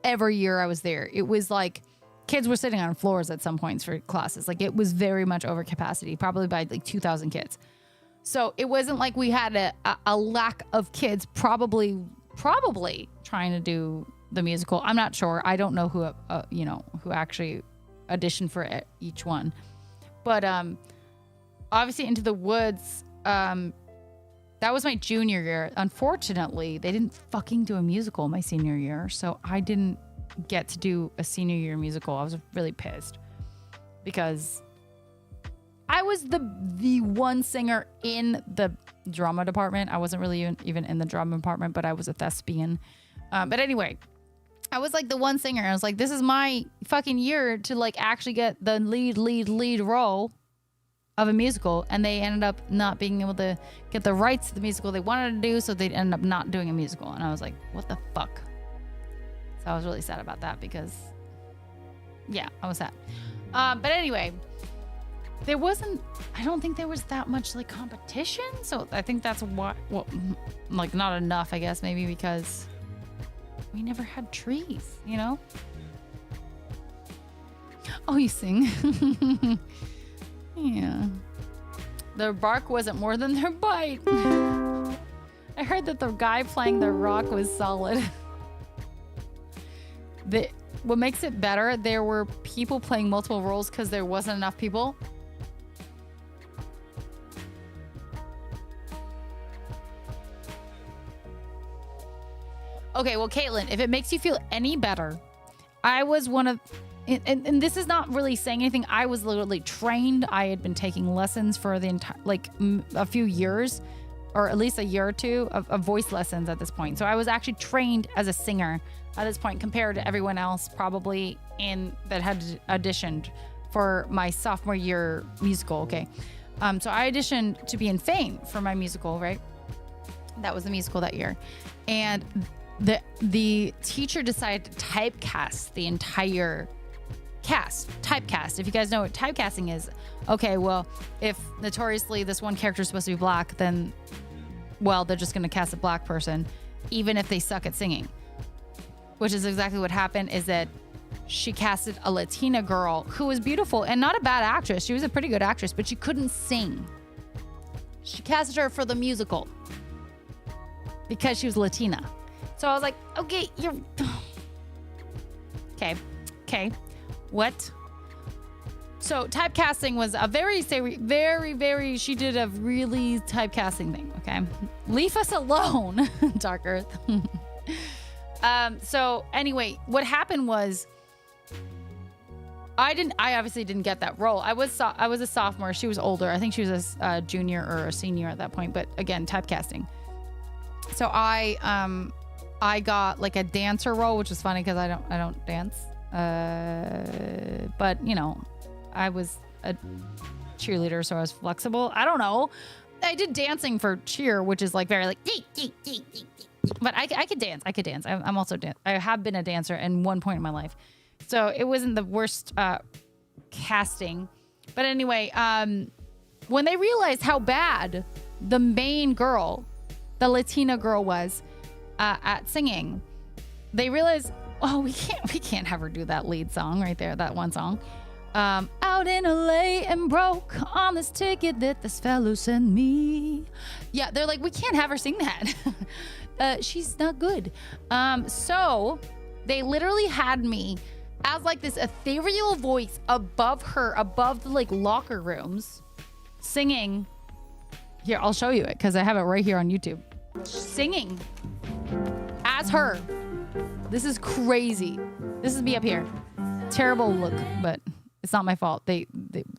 A: every year I was there. It was like kids were sitting on floors at some points for classes. Like it was very much over capacity, probably by like 2,000 kids. So it wasn't like we had a lack of kids probably trying to do the musical. I'm not sure. I don't know who actually auditioned for each one. But obviously Into the Woods, that was my junior year. Unfortunately, they didn't fucking do a musical my senior year, so I didn't get to do a senior year musical. I was really pissed because I was the one singer in the drama department. I wasn't really even in the drama department, but I was a thespian. But anyway, I was like the one singer. I was like, this is my fucking year to like actually get the lead role of a musical, and they ended up not being able to get the rights to the musical they wanted to do, so they ended up not doing a musical. And I was like, what the fuck? So I was really sad about that because, yeah, I was sad. But anyway, I don't think there was that much like competition, so I think that's what like not enough, I guess, maybe because we never had trees, you know? Oh, you sing. Yeah. Their bark wasn't more than their bite. I heard that the guy playing the rock was solid. What makes it better, there were people playing multiple roles because there wasn't enough people. Okay, well, Caitlin, if it makes you feel any better, I was one of... And this is not really saying anything. I was literally trained. I had been taking lessons for the entire, like a few years, or at least a year or two of voice lessons at this point. So I was actually trained as a singer at this point compared to everyone else probably that had auditioned for my sophomore year musical. Okay. So I auditioned to be in Fame for my musical, right? That was the musical that year. And the teacher decided to typecast the entire cast. Typecast. If you guys know what typecasting is, okay, well, if notoriously this one character is supposed to be black, then, well, they're just going to cast a black person, even if they suck at singing. Which is exactly what happened, is that she casted a Latina girl who was beautiful and not a bad actress. She was a pretty good actress, but she couldn't sing. She casted her for the musical because she was Latina. So I was like, okay, you're... Okay. What? So typecasting was a very, she did a really typecasting thing, okay? Leave us alone, Dark Earth. So anyway, what happened was I obviously didn't get that role. I was a sophomore. She was older. I think she was a junior or a senior at that point, but again, typecasting. So I got like a dancer role, which is funny because I don't dance. But you know, I was a cheerleader, so I was flexible. I don't know. I did dancing for cheer, which is like very like But I could dance. I could dance. I'm also I have been a dancer at one point in my life, so it wasn't the worst casting. But anyway, when they realized how bad the main girl, the Latina girl, was at singing, they realized, oh, we can't have her do that lead song right there, that one song. Out in LA and broke on this ticket that this fellow sent me. Yeah, they're like, we can't have her sing that. She's not good. So they literally had me as like this ethereal voice above her, above the like locker rooms, singing. Here, I'll show you it because I have it right here on YouTube. Singing as her. This is crazy. This is me up here. Terrible look, but it's not my fault. It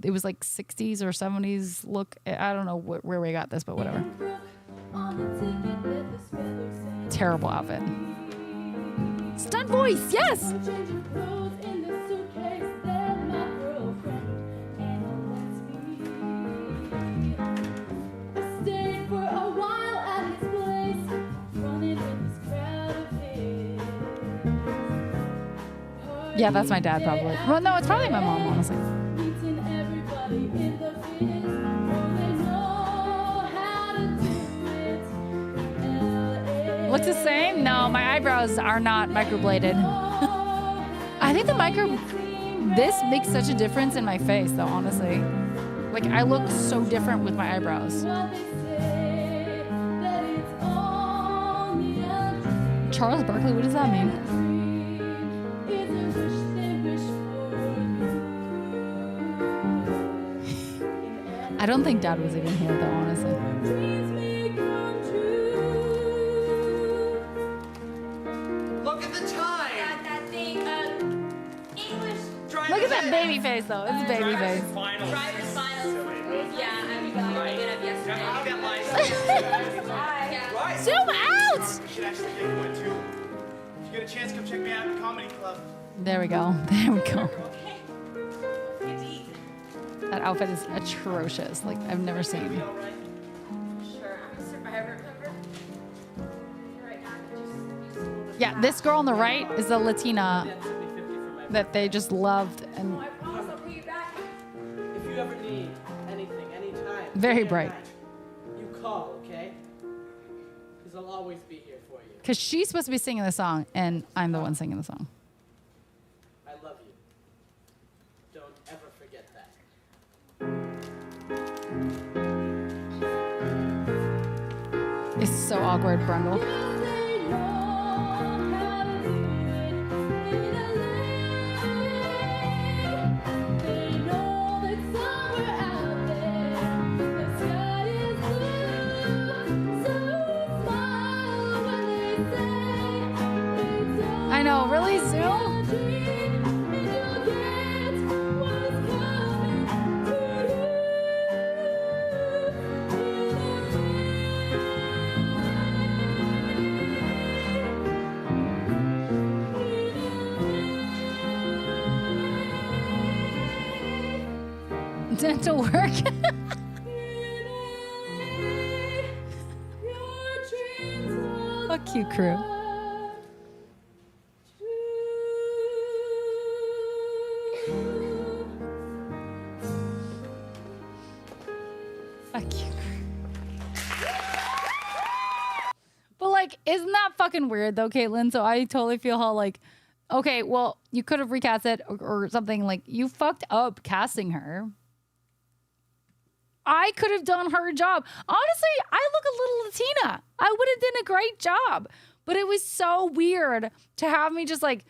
A: was like 60s or 70s look. I don't know where we got this, but whatever. Terrible outfit. Stunt voice, yes. Yeah, that's my dad probably. Well, no, it's probably my mom, honestly. Looks the same? No, my eyebrows are not microbladed. I think this makes such a difference in my face, though, honestly. Like, I look so different with my eyebrows. Charles Barkley, what does that mean? I don't think Dad was even here, though, honestly.
G: Look at the time.
C: Got that thing. English.
A: Look at that baby face, though. It's baby face.
C: Driver's finals. Yeah, I got it up yesterday.
G: I'll get license. Right.
A: Zoom out!
G: We should actually take one too. If you get a chance, come check me out at the comedy club.
A: There we go. There we go.
C: Okay. Get to eat.
A: That outfit is atrocious. Like, I've never seen.
C: Sure, I'm a survivor, remember? You're right, I could just use a little bit.
A: Yeah, this girl on the right is the Latina that they just loved and
C: I promise I'll put you back.
H: If you ever need anything, anytime,
A: very
H: day or
A: bright.
H: night, you call, okay? Because I'll always be here for you.
A: because she's supposed to be singing the song, and I'm the one singing the song.
H: I love you. Don't ever forget that.
A: It's so awkward, Brundle. I know, really, Zoom? Dental work. Fuck you, crew. Fuck you. But like, isn't that fucking weird though, Caitlin? So I totally feel how like, okay, well, you could have recast it or something. Like, you fucked up casting her. I could have done her job. Honestly, I look a little Latina. I would have done a great job. But it was so weird to have me just like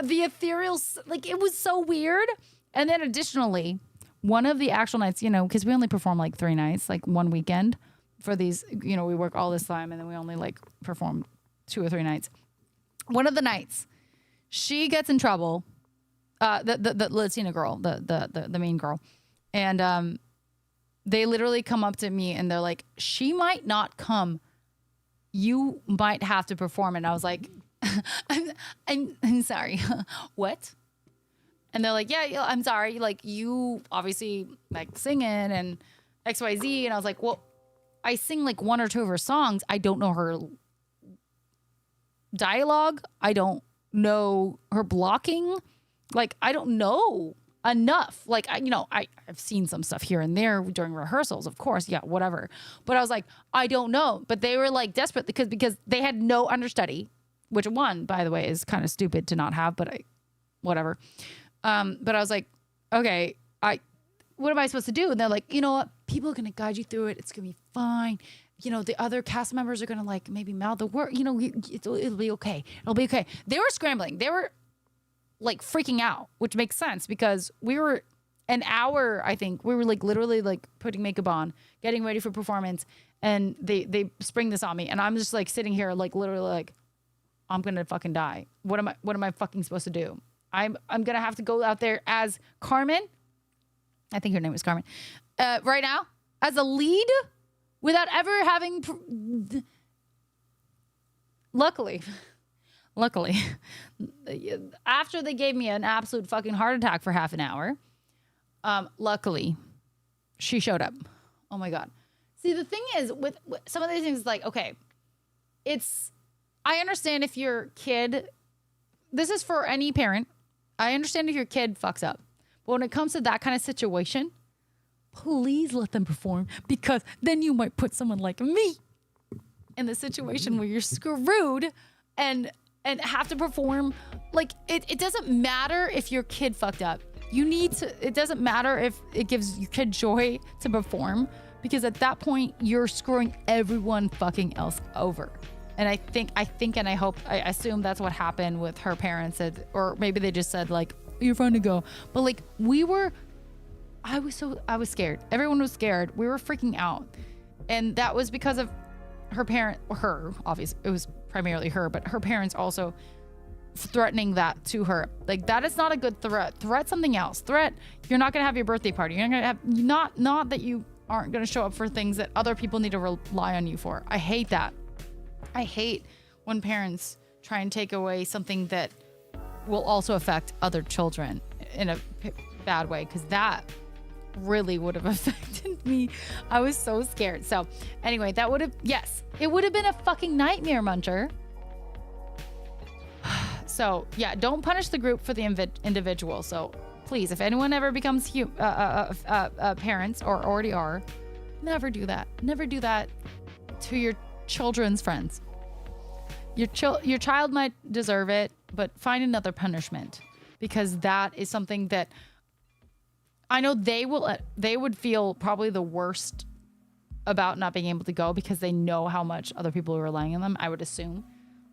A: the ethereal, like it was so weird. And then additionally, one of the actual nights, you know, because we only perform like 3 nights, like one weekend for these, you know, we work all this time and then we only like perform 2 or 3 nights. One of the nights, she gets in trouble, the Latina girl, the main girl. And they literally come up to me and they're like, she might not come. You might have to perform. And I was like, I'm sorry. What? And they're like, yeah, I'm sorry. Like, you obviously like singing and XYZ. And I was like, well, I sing like 1 or 2 of her songs. I don't know her dialogue. I don't know her blocking. Like, I don't know enough. Like, I've seen some stuff here and there during rehearsals, of course. Yeah, whatever. But I was like, I don't know. But they were like desperate because they had no understudy, which one, by the way, is kind of stupid to not have, but whatever. But I was like, okay, what am I supposed to do? And they're like, you know what? People are going to guide you through it. It's going to be fine. You know, the other cast members are going to like maybe mouth the word, it'll be okay. It'll be okay. They were scrambling. They were like freaking out, which makes sense because we were an hour, I think, we were like literally like putting makeup on, getting ready for performance. And they spring this on me. And I'm just like sitting here, like literally like, I'm going to fucking die. What am I fucking supposed to do? I'm going to have to go out there as Carmen. I think her name was Carmen. Right now as a lead without ever having, luckily, after they gave me an absolute fucking heart attack for half an hour, luckily, she showed up. Oh my God. See, the thing is, with some of these things, like, okay, I understand if your kid, this is for any parent, I understand if your kid fucks up. But when it comes to that kind of situation, please let them perform because then you might put someone like me in the situation where you're screwed and have to perform. Like, it doesn't matter if your kid fucked up. It doesn't matter if it gives your kid joy to perform because at that point you're screwing everyone fucking else over. And I think and I hope, I assume that's what happened with her parents, or maybe they just said like, you're fine to go. But like I was scared. Everyone was scared. We were freaking out. And that was because of her, obviously, it was primarily her, but her parents also threatening that to her. Like, that is not a good threat. Threat something else. Threat, you're not going to have your birthday party. You're not going to have, not that you aren't going to show up for things that other people need to rely on you for. I hate that. I hate when parents try and take away something that will also affect other children in a bad way, because that really would have affected me. I was so scared. So anyway, it would have been a fucking nightmare, Muncher. So yeah, don't punish the group for the individual. So please, if anyone ever becomes parents or already are, never do that. Never do that to your children's friends. Your child might deserve it, but find another punishment, because that is something that I know they would feel probably the worst about not being able to go, because they know how much other people are relying on them, I would assume.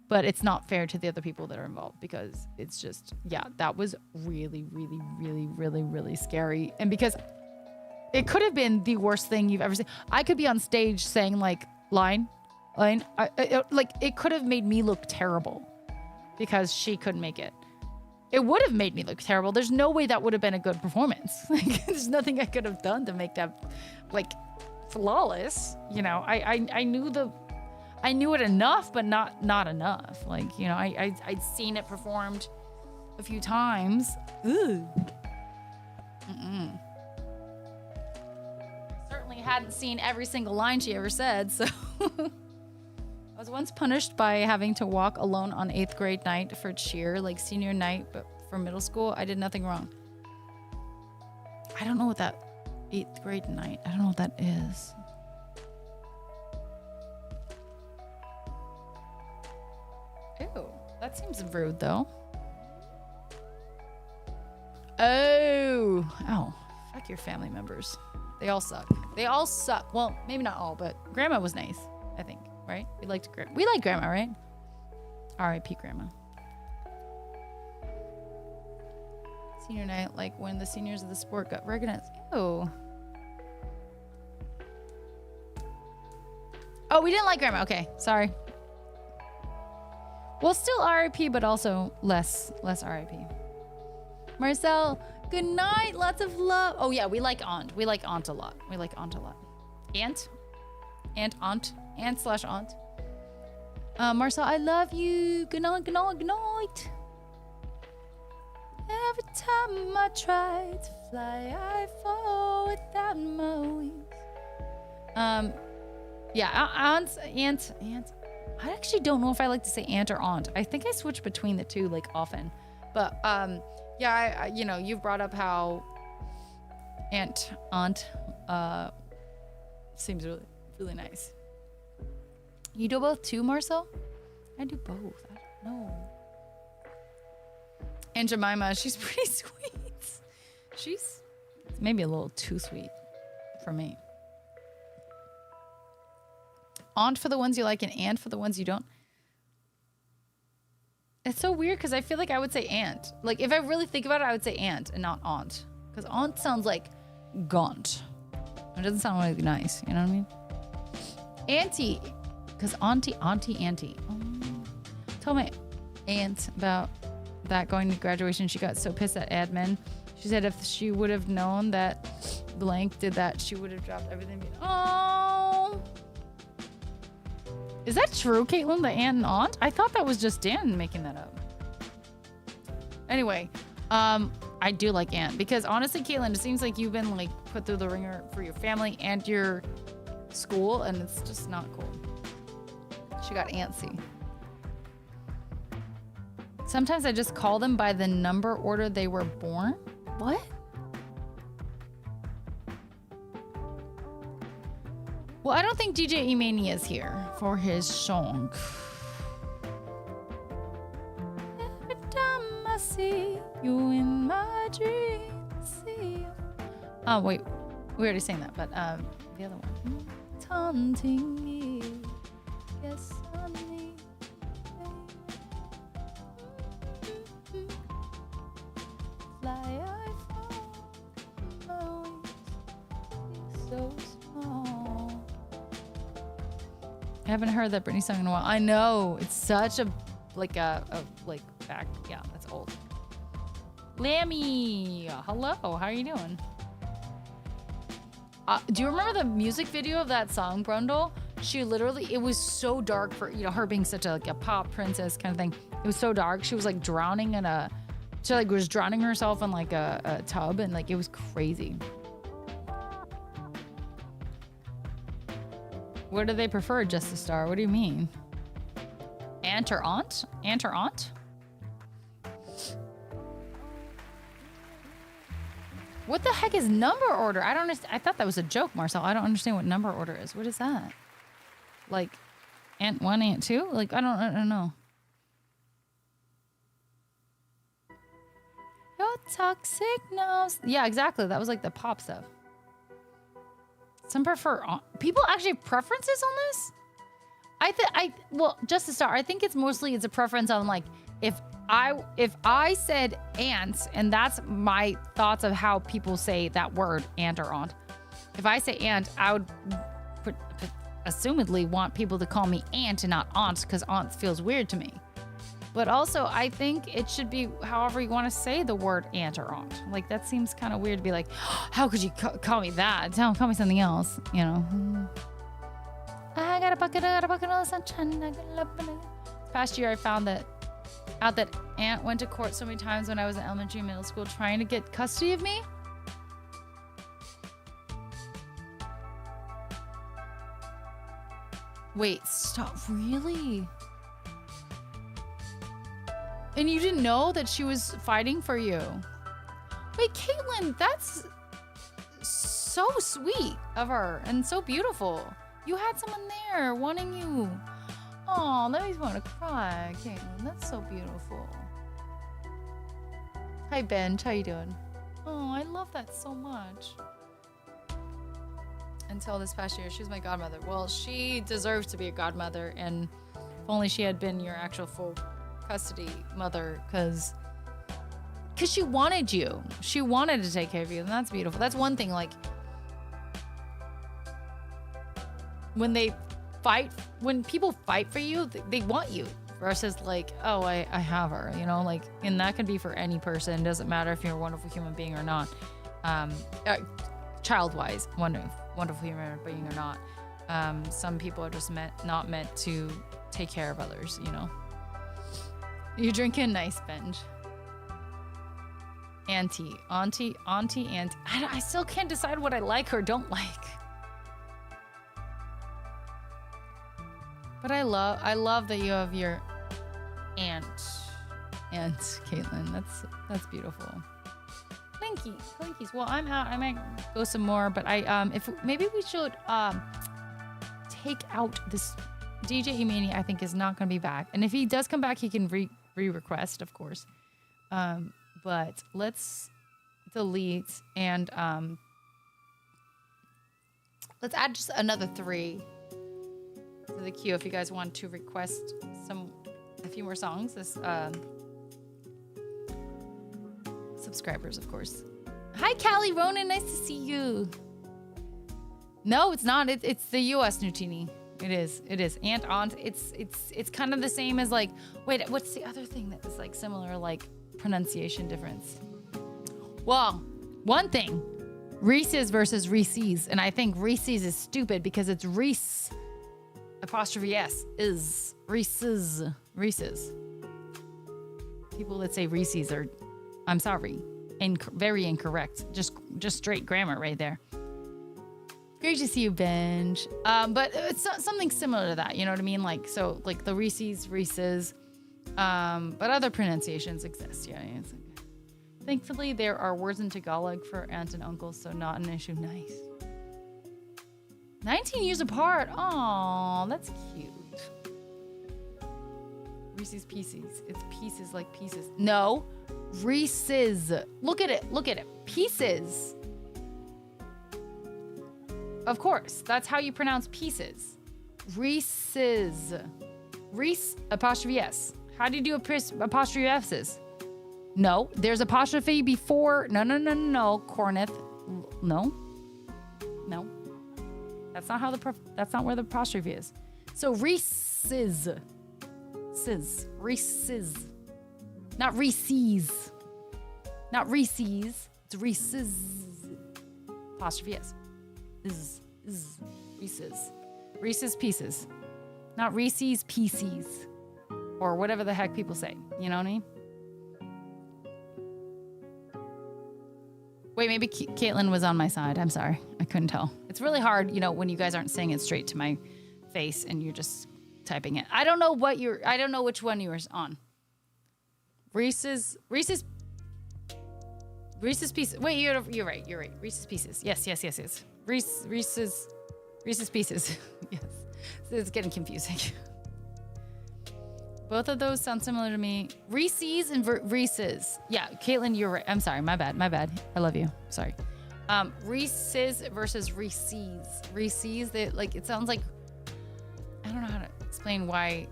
A: But it's not fair to the other people that are involved, because it's just, yeah, that was really, really, really, really, really scary. And because it could have been the worst thing you've ever seen. I could be on stage saying like line. It could have made me look terrible because she couldn't make it. It would have made me look terrible. There's no way that would have been a good performance. Like, there's nothing I could have done to make that like flawless. You know, I knew it enough, but not enough. Like, you know, I'd seen it performed a few times. Ooh. Certainly hadn't seen every single line she ever said, so. I was once punished by having to walk alone on 8th grade night for cheer, like senior night, but for middle school, I did nothing wrong. I don't know what that 8th grade night, I don't know what that is. Ew, that seems rude though. Oh, fuck your family members. They all suck. They all suck. Well, maybe not all, but grandma was nice, I think. Right? We like grandma, right? R.I.P. grandma. Senior night, like when the seniors of the sport got recognized. Ew. Oh, we didn't like grandma. Okay, sorry. Well, still R.I.P., but also less R.I.P. Marcel, good night. Lots of love. Oh yeah, we like aunt. We like aunt a lot. Aunt/aunt. Marcel, I love you. Good night, good night, good night. Every time I try to fly, I fall without my wings. Yeah, aunt. I actually don't know if I like to say aunt or aunt. I think I switch between the two like often. But yeah, I you know, you've brought up how aunt seems really, really nice. You do both too, Marcel? I do both. I don't know. And Jemima, she's pretty sweet. She's maybe a little too sweet for me. Aunt for the ones you like and aunt for the ones you don't. It's so weird because I feel like I would say aunt. Like if I really think about it, I would say aunt and not aunt. Because aunt sounds like gaunt. It doesn't sound really nice. You know what I mean? Auntie. Because auntie. Oh. Told my aunt about that going to graduation. She got so pissed at admin. She said if she would have known that blank did that, she would have dropped everything. Oh. Is that true, Caitlin, the aunt and aunt? I thought that was just Dan making that up. Anyway, I do like aunt because honestly, Caitlin, it seems like you've been like put through the ringer for your family and your school, and it's just not cool. She got antsy. Sometimes I just call them by the number order they were born. What? Well, I don't think DJ Emania is here for his song. Every time I see you in my dreams, see you. Oh, wait. We already sang that, but the other one. Taunting me. Yes, honey. Fly, I fall. So small. I haven't heard that Britney song in a while. I know. It's such a like back. Yeah, that's old. Lammy, hello. How are you doing? Do you remember the music video of that song, Brundle? She literally, it was so dark for, you know, her being such a like a pop princess kind of thing. It was so dark. She was like drowning in a, she like was drowning herself in like a tub, and like it was crazy. What do they prefer, Just a Star? What do you mean? Aunt or aunt? Aunt or aunt? What the heck is number order? I don't understand. I thought that was a joke, Marcel. I don't understand what number order is. What is that? Like, aunt 1, aunt 2? Like, I don't know. Your toxic nose. Yeah, exactly. That was like the pop stuff. Some prefer people actually have preferences on this. Well, Just a Star. I think it's mostly a preference on like if I said aunt, and that's my thoughts of how people say that word, aunt or aunt. If I say aunt, I would assumedly want people to call me aunt and not aunt, because aunt feels weird to me. But also, I think it should be however you want to say the word aunt or aunt. Like, that seems kind of weird to be like, how could you call me that? Don't call me something else, you know? I got a bucket of sunshine. This past year, I found out that aunt went to court so many times when I was in elementary and middle school trying to get custody of me. Wait, stop. Really? And you didn't know that she was fighting for you? Wait, Caitlin, that's so sweet of her and so beautiful. You had someone there wanting you. Oh, that makes me want to cry, Caitlin. That's so beautiful. Hi, Benj. How you doing? Oh, I love that so much. Until this past year, she was my godmother. Well, she deserves to be a godmother, and if only she had been your actual full custody mother, because she wanted you. She wanted to take care of you, and that's beautiful. That's one thing, like, when people fight for you, they want you, versus like, oh, I have her, you know, like, and that can be for any person. It doesn't matter if you're a wonderful human being or not. Child-wise, wonderful human being or not. Some people are just not meant to take care of others, you know. You're drinking nice, Benj. Auntie. I still can't decide what I like or don't like. But I love that you have your aunt, Caitlin. That's beautiful. Clinkies. Well, I'm out. I might go some more, but if maybe we should take out this DJ Emani. I think is not going to be back, and if he does come back, he can re-request, of course. But let's delete and let's add just another 3 to the queue if you guys want to request a few more songs. This subscribers, of course. Hi, Callie Ronan. Nice to see you. No, it's not. It's the U.S. Nutini. It is. Aunt. It's kind of the same as like. Wait, what's the other thing that is like similar, like pronunciation difference? Well, one thing, Reese's versus Reese's, and I think Reese's is stupid because it's Reese apostrophe S is Reese's. People that say Reese's are, I'm sorry, very incorrect. Just straight grammar right there. Great to see you, Benj. But it's something similar to that. You know what I mean? Like the Reese's. But other pronunciations exist. Yeah. Thankfully, there are words in Tagalog for aunt and uncle, so not an issue. Nice. 19 years apart. Aw, that's cute. Reese's Pieces. It's pieces like pieces. No, Reese's. Look at it. Pieces. Of course, that's how you pronounce pieces. Reese's. Reese apostrophe S. How do you do apostrophe S's? No, there's apostrophe before. No, Corneth. No. That's not where the apostrophe is. So Reese's. Reese's. Not Reese's. Not Reese's. It's Reese's. Apostrophe S. Reese's. Reese's Pieces. Not Reese's Pieces. Or whatever the heck people say. You know what I mean? Wait, maybe Caitlin was on my side. I'm sorry. I couldn't tell. It's really hard, when you guys aren't saying it straight to my face and you're just typing it. I don't know which one you were on. Reese's Pieces. Wait, you're right. Reese's Pieces. Yes. Reese's Pieces. Yes. It's getting confusing. Both of those sound similar to me. Reese's and Reese's. Yeah, Caitlin, you're right. I'm sorry. My bad. I love you. Sorry. Reese's versus Reese's. Reese's, it sounds like, I don't know how to explain why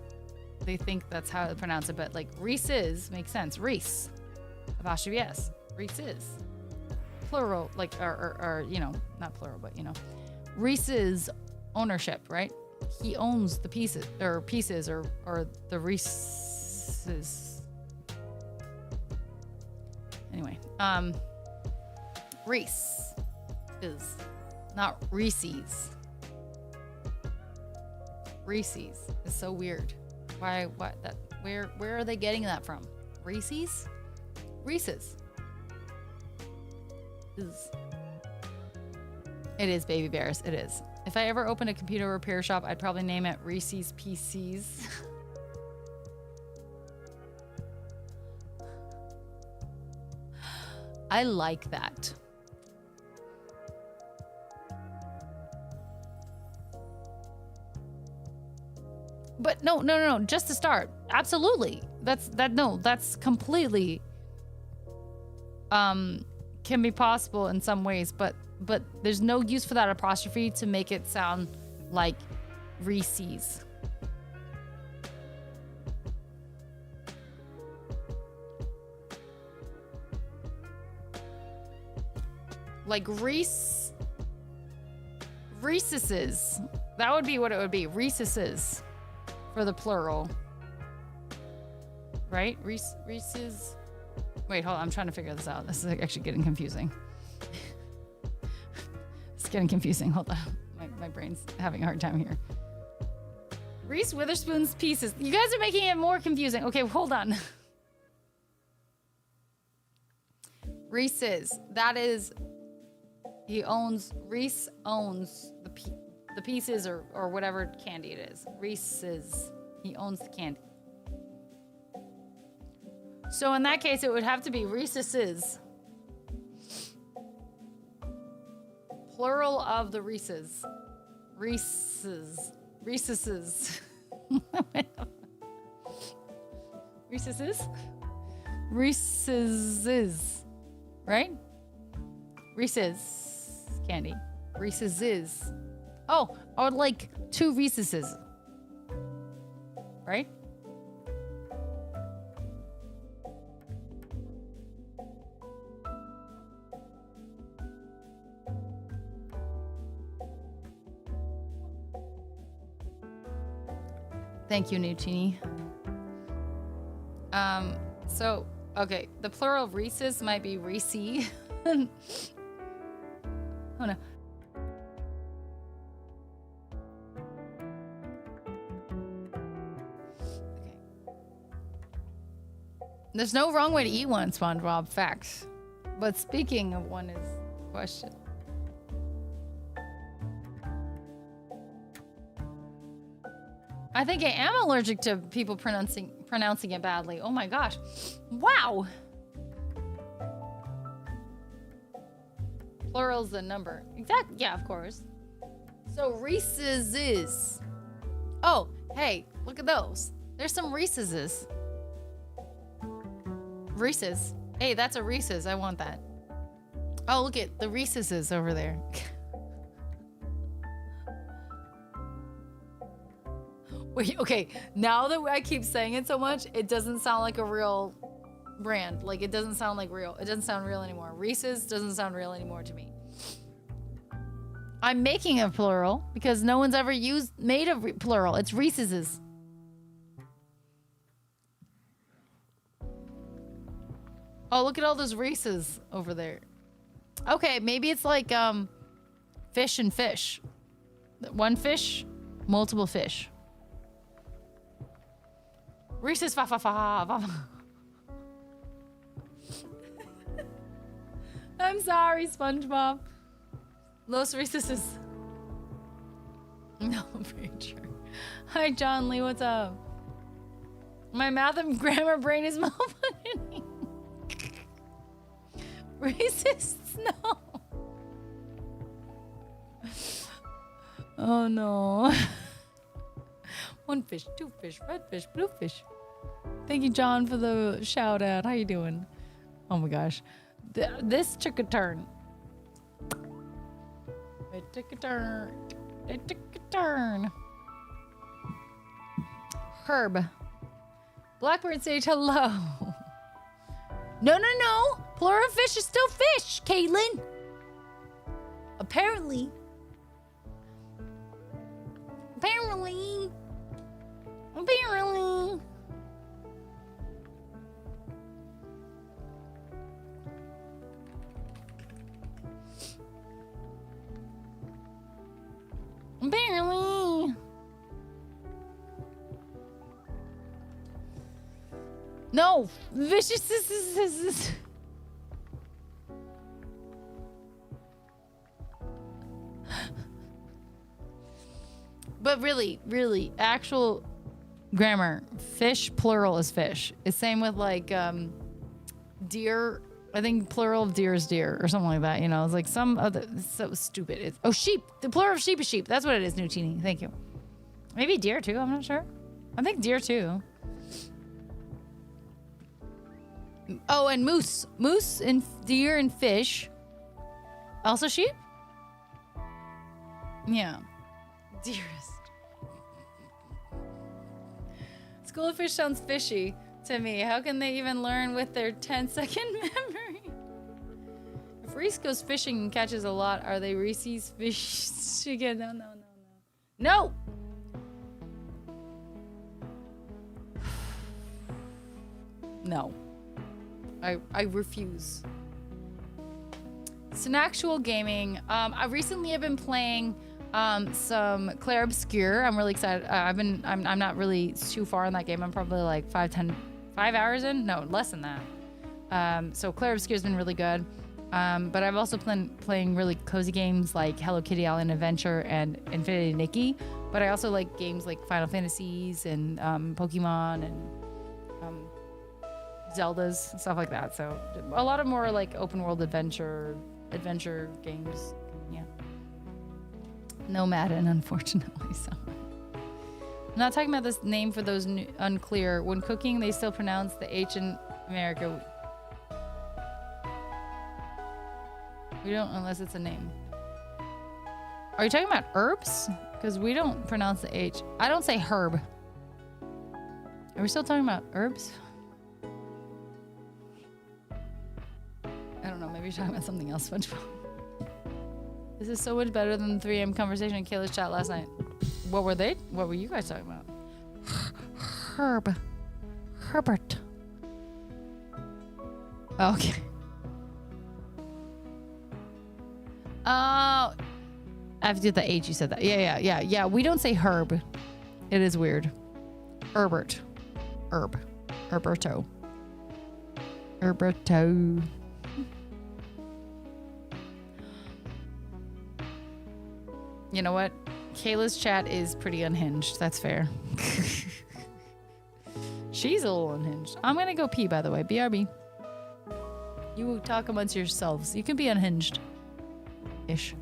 A: they think that's how to pronounce it, but like Reese's makes sense. Reese. Apostrophe S. Reese's. Plural, or not plural, but Reese's ownership, right? He owns the pieces or the Reese's. Anyway, Reese is not Reese's. Reese's is so weird. Why? What? That? Where are they getting that from? Reese's? Reese's. It is Baby Bears. It is. If I ever opened a computer repair shop, I'd probably name it Reese's PCs. I like that. But no. Just to start. Absolutely. That's completely can be possible in some ways, but there's no use for that apostrophe to make it sound like Reese's. Like Reese's. That would be what it would be. Reese's for the plural. Right? Reese's. Wait, hold on. I'm trying to figure this out. This is actually getting confusing. It's getting confusing. Hold on. My brain's having a hard time here. Reese Witherspoon's Pieces. You guys are making it more confusing. Okay, hold on. Reese's. That is... Reese owns the pieces or whatever candy it is. Reese's. He owns the candy. So in that case, it would have to be Reese's. Plural of the Reese's. Reese's. Reese's. Reese's? Reese's. Right? Reese's candy. Reese's. Oh, I would like 2 Reese's. Right? Thank you, Nucini. So, okay, the plural of Reese's might be Reese. Oh no. Okay. There's no wrong way to eat one, SpongeBob. Facts. But speaking of one is the question. I think I am allergic to people pronouncing it badly. Oh my gosh. Wow. Plural's the number. Exactly. Yeah, of course. So Reese's is. Oh, hey, look at those. There's some Reese's. Reese's. Hey, that's a Reese's. I want that. Oh, look at the Reese's over there. Wait, okay. Now that I keep saying it so much, it doesn't sound like a real brand. Like, it doesn't sound like real. It doesn't sound real anymore. Reese's doesn't sound real anymore to me. I'm making a plural because no one's ever made a plural. It's Reese's. Oh, look at all those Reese's over there. Okay, maybe it's like fish and fish. One fish, multiple fish. Reese's fa fa fa fa. I'm sorry, SpongeBob. Los Reese's. No, I'm pretty sure. Hi, John Lee. What's up? My math and grammar brain is malfunctioning. Reese's, no. Oh no. One fish, 2 fish, red fish, blue fish. Thank you, John, for the shout out. How you doing? Oh my gosh. This took a turn. It took a turn. It took a turn. Herb. Blackbird Sage, hello. No, no, no. Plural of fish is still fish, Caitlin. Apparently. Apparently. Apparently. Apparently. No. Vicious. But really, actual grammar, fish, plural is fish. It's same with like deer. I think plural of deer is deer or something like that. You know, it's like some other, it's so stupid. It's, oh, sheep. The plural of sheep is sheep. That's what it is, Nutini. Thank you. Maybe deer too. I'm not sure. I think deer too. Oh, and moose. Moose and deer and fish. Also sheep? Yeah. Dearest. School of Fish sounds fishy to me. How can they even learn with their 10-second memory? If Reese goes fishing and catches a lot, are they Reese's fish again? No, no, no, no. No. I refuse. Synactual gaming. I recently have been playing some Clair Obscure. I'm really excited. I'm not really too far in that game. I'm probably like 5 hours in. No, less than that. So Clair Obscure's been really good. But I've also been playing really cozy games like Hello Kitty Island Adventure and Infinity Nikki. But I also like games like Final Fantasies and Pokemon and Zeldas, stuff like that. So a lot of more like open world adventure games. Yeah. No Madden, unfortunately. So I'm not talking about this name for those unclear. When cooking, they still pronounce the H in America. We don't unless it's a name. Are you talking about herbs? Because we don't pronounce the H. I don't say herb. Are we still talking about herbs? I don't know. Maybe you're talking about something else, SpongeBob. This is so much better than the 3 a.m. conversation in Kayla's chat last night. What were they? What were you guys talking about? Herb. Herbert. Okay. Oh. I have to do the H. You said that. Yeah. We don't say herb. It is weird. Herbert. Herb. Herberto. Herberto. You know what? Kayla's chat is pretty unhinged. That's fair. She's a little unhinged. I'm gonna go pee, by the way. BRB. You talk amongst yourselves. You can be unhinged. Ish.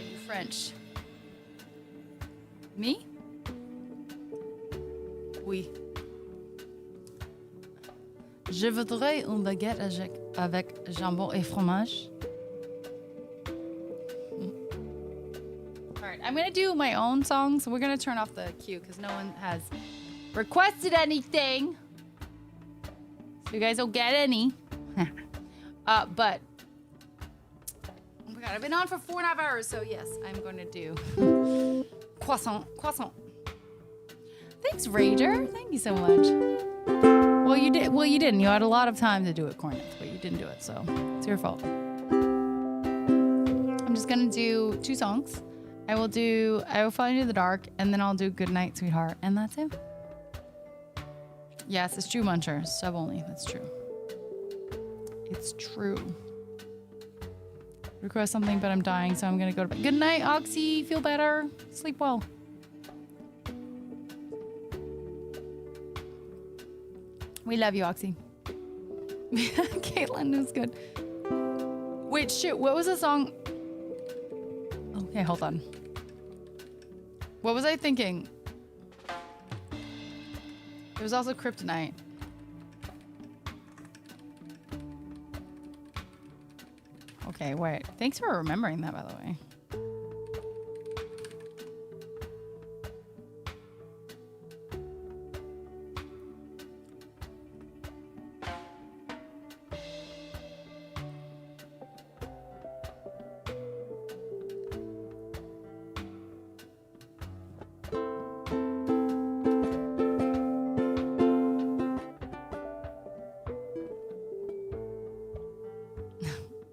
A: are you French? Me? Oui. Je voudrais une baguette avec jambon et fromage. All right, I'm gonna do my own song, so we're gonna turn off the queue because no one has requested anything. So you guys don't get any. But oh my god, I've been on for 4.5 hours, so yes, I'm gonna do croissant. Thanks, Rager. Thank you so much. Well, you did. Well, you didn't. You had a lot of time to do it, Cornets, but you didn't do it, so it's your fault. I'm just gonna do 2 songs. I will Fall Into the Dark, and then I'll do Good Night, Sweetheart, and that's it. Yes, it's true, Muncher. Sub only. That's true. It's true. Request something, but I'm dying, so I'm gonna go to bed. Good night, Oxy. Feel better. Sleep well. We love you, Oxy. Caitlin is good. Wait, shoot. What was the song? Okay, hold on. What was I thinking? There was also Kryptonite. Okay, wait. Thanks for remembering that, by the way.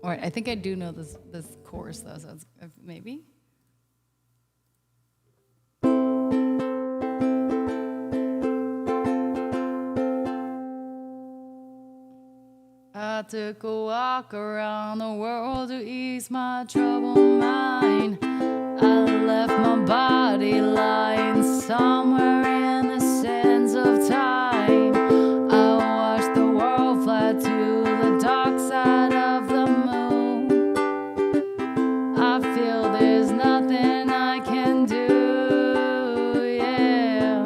A: Alright, I think I do know this chorus though, so it's, maybe. I took a walk around the world to ease my troubled mind. I left my body lying somewhere in the sands of time. I watched the world fly to the dark side of the moon. I feel there's nothing I can do, yeah.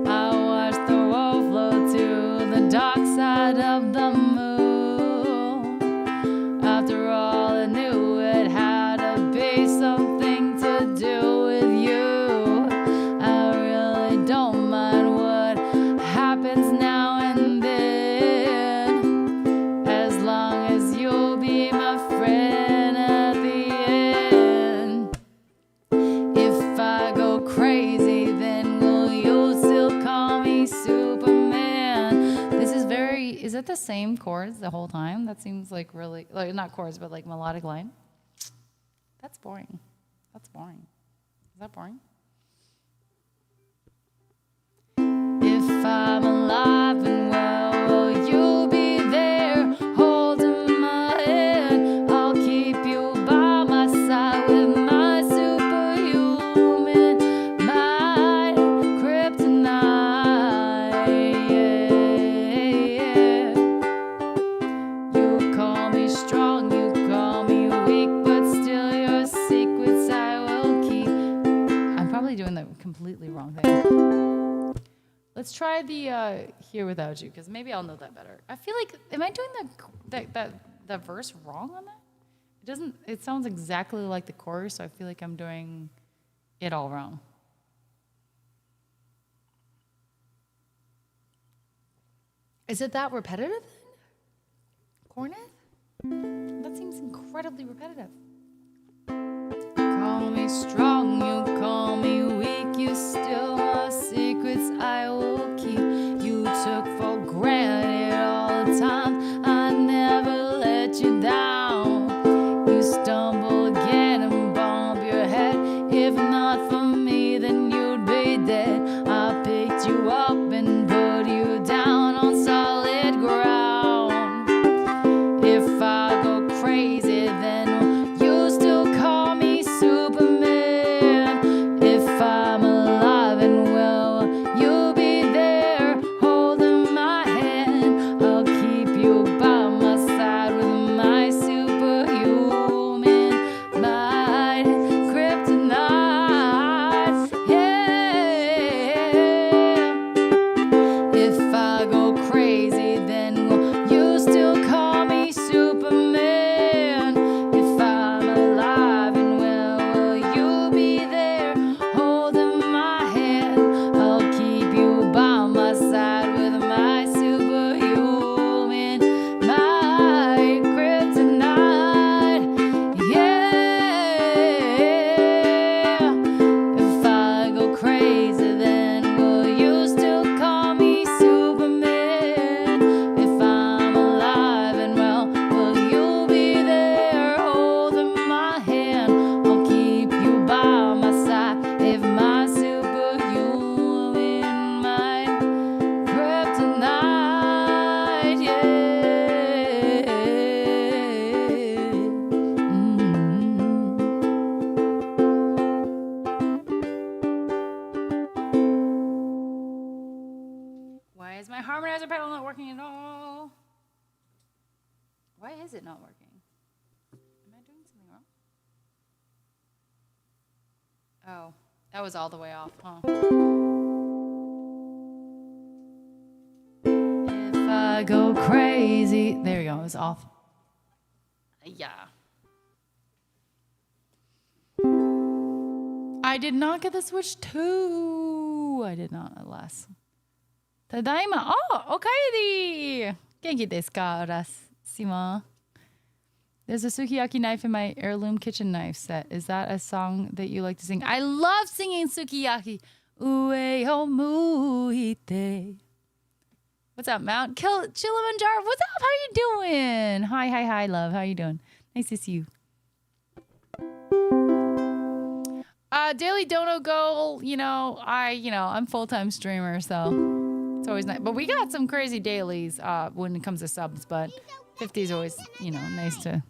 A: I watched the world float to the dark side of the moon. After all, I knew it had to be something to do with you. I really don't mind what happens now and then, as long as you'll be my friend at the end. If I go crazy, then will you still call me Superman? This is very, is it the same chords the whole time? That seems like really, like not chords, but like melodic line. That's boring. That's boring. Is that boring? If I'm alive and well, will you be there holding my hand? I'll keep you by my side with my superhuman mind, kryptonite. Yeah. You call me strong, you call me weak, but still your secrets I will keep. I'm probably doing the completely wrong thing. Let's try the Here Without You, because maybe I'll know that better. I feel like, am I doing the verse wrong on that? It doesn't, it sounds exactly like the chorus, so I feel like I'm doing it all wrong. Is it that repetitive? Cornet? That seems incredibly repetitive. Call me strong, you call me weak, you still my secrets I will keep. You took for granted all the time, I never let you down. You stumble again and bump your head. If not for me, then you'd be dead. I picked you up and put you down on solid ground. If I go crazy, then you still call me Superman. If I'm alive and well, you'll be there holding my hand. I'll keep you by is it not working? Am I doing something wrong? Oh, that was all the way off, huh? If I go crazy. There you go, it was off. Yeah. I did not get the Switch 2. I did not, alas. Tadaima. Oh, okaeri. Genki desu ka, Urashima? There's a sukiyaki knife in my heirloom kitchen knife set. Is that a song that you like to sing? I love singing sukiyaki. Ue o muite. What's up, Mount Kilimanjaro? What's up? How you doing? Hi, love. How you doing? Nice to see you. Daily Dono goal, I'm full-time streamer, so it's always nice. But we got some crazy dailies when it comes to subs, but 50 is always, nice to,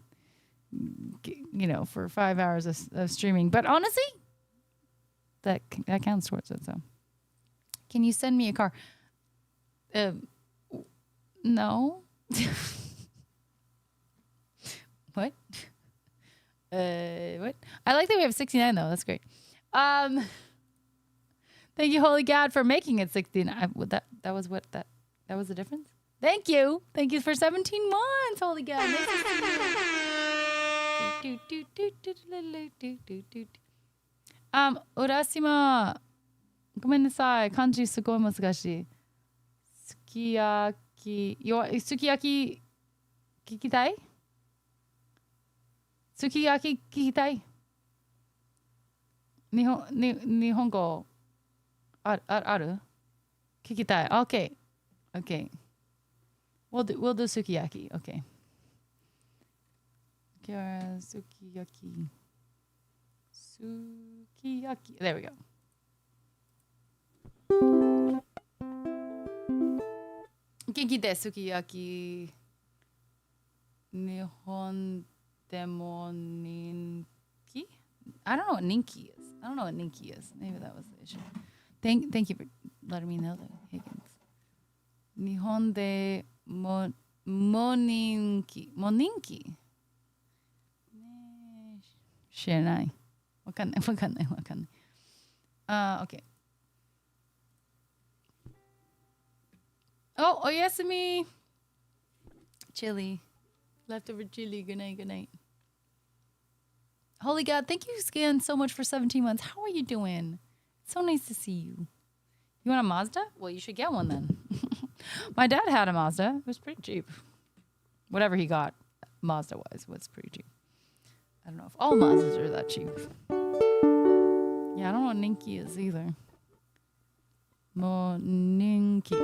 A: for 5 hours of streaming. But honestly, that counts towards it, so. Can you send me a car? No. What? What? I like that we have 69 though. That's great. Thank you, Holy God, for making it 69. That was what that was the difference. Thank you for 17 months, Holy God. Urashima, ごめんなさい。漢字すごい難しい。すき焼き聞きたい？すき焼き聞きたい？日本語ある？聞きたい。Okay. We'll do すき焼き。Okay.すき焼き。There we go. 元気です。すき焼き。日本でも人気? I don't know what 人気 is. I don't know what 人気 is. Maybe that was the issue. Thank you for letting me know that, Higgins. 日本でも人気。ね、知らない。わかんない。Okay. Oh, oyasumi. Chili. Leftover chili. Good night. Holy God, thank you, Scan, so much for 17 months. How are you doing? It's so nice to see you. You want a Mazda? Well, you should get one then. My dad had a Mazda. It was pretty cheap. Whatever he got, Mazda-wise, was pretty cheap. I don't know if all Mazdas are that cheap. Yeah, I don't know what Ninki is either. Ninki.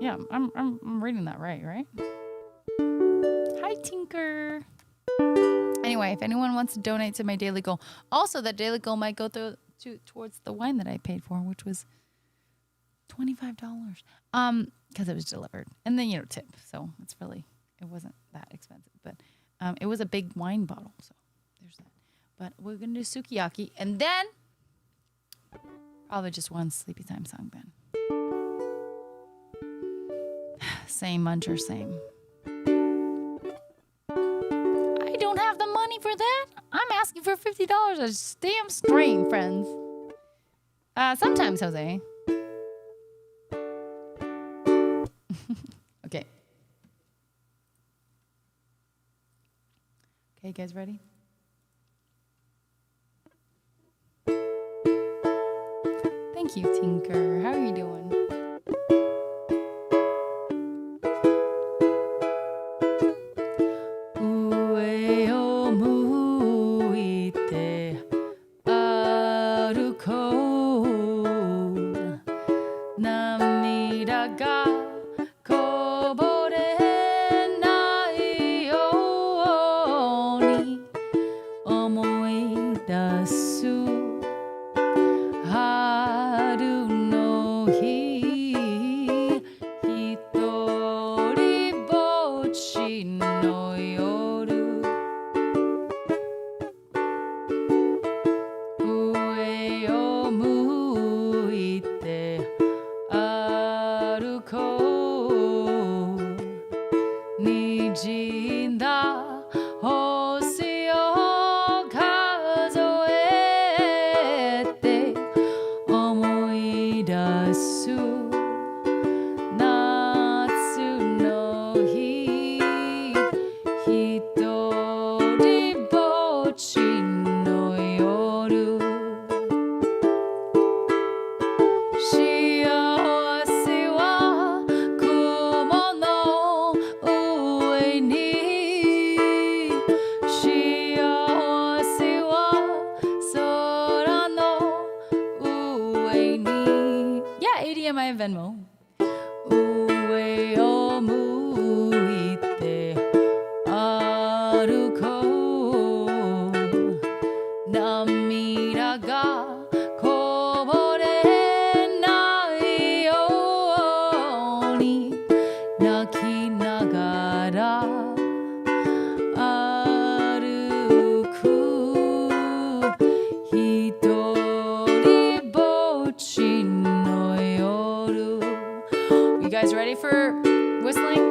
A: Yeah, I'm reading that right? Hi, Tinker. Anyway, if anyone wants to donate to my daily goal, also that daily goal might go towards the wine that I paid for, which was $25. Because it was delivered, and then tip. So it wasn't that expensive, but it was a big wine bottle. So there's that. But we're gonna do sukiyaki, and then probably just one sleepy time song. Then same muncher, same. I don't have the money for that. I'm asking for $50 a damn stream, friends. Sometimes, Jose. Okay. Okay, you guys ready? Thank you, Tinker. How are you doing? ら歩くひとりぼっちの夜 You guys ready for whistling?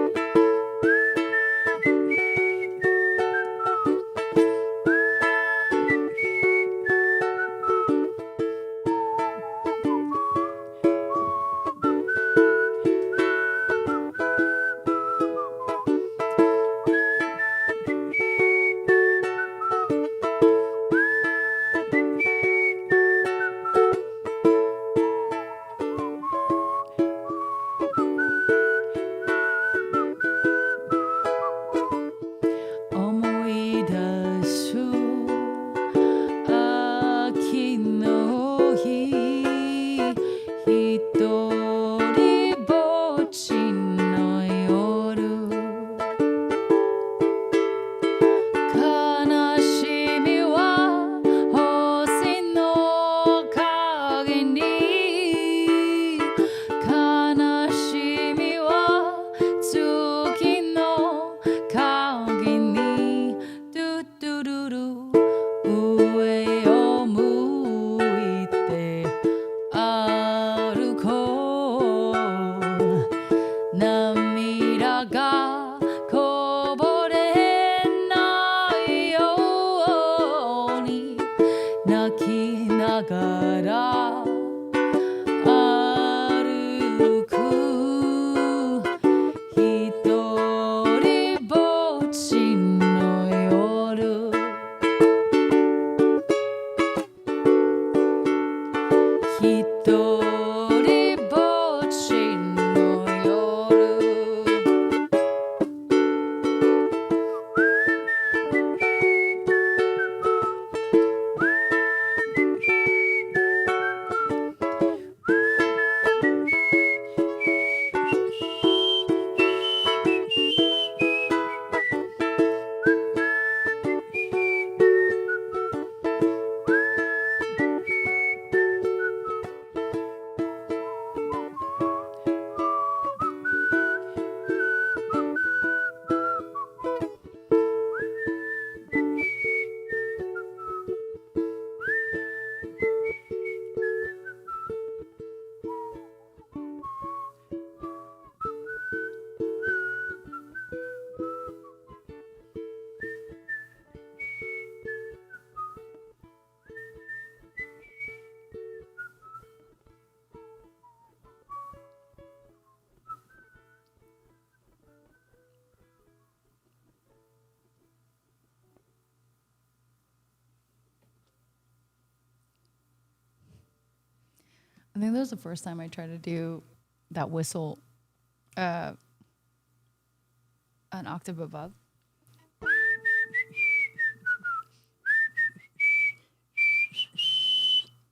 A: I think that was the first time I tried to do that whistle an octave above.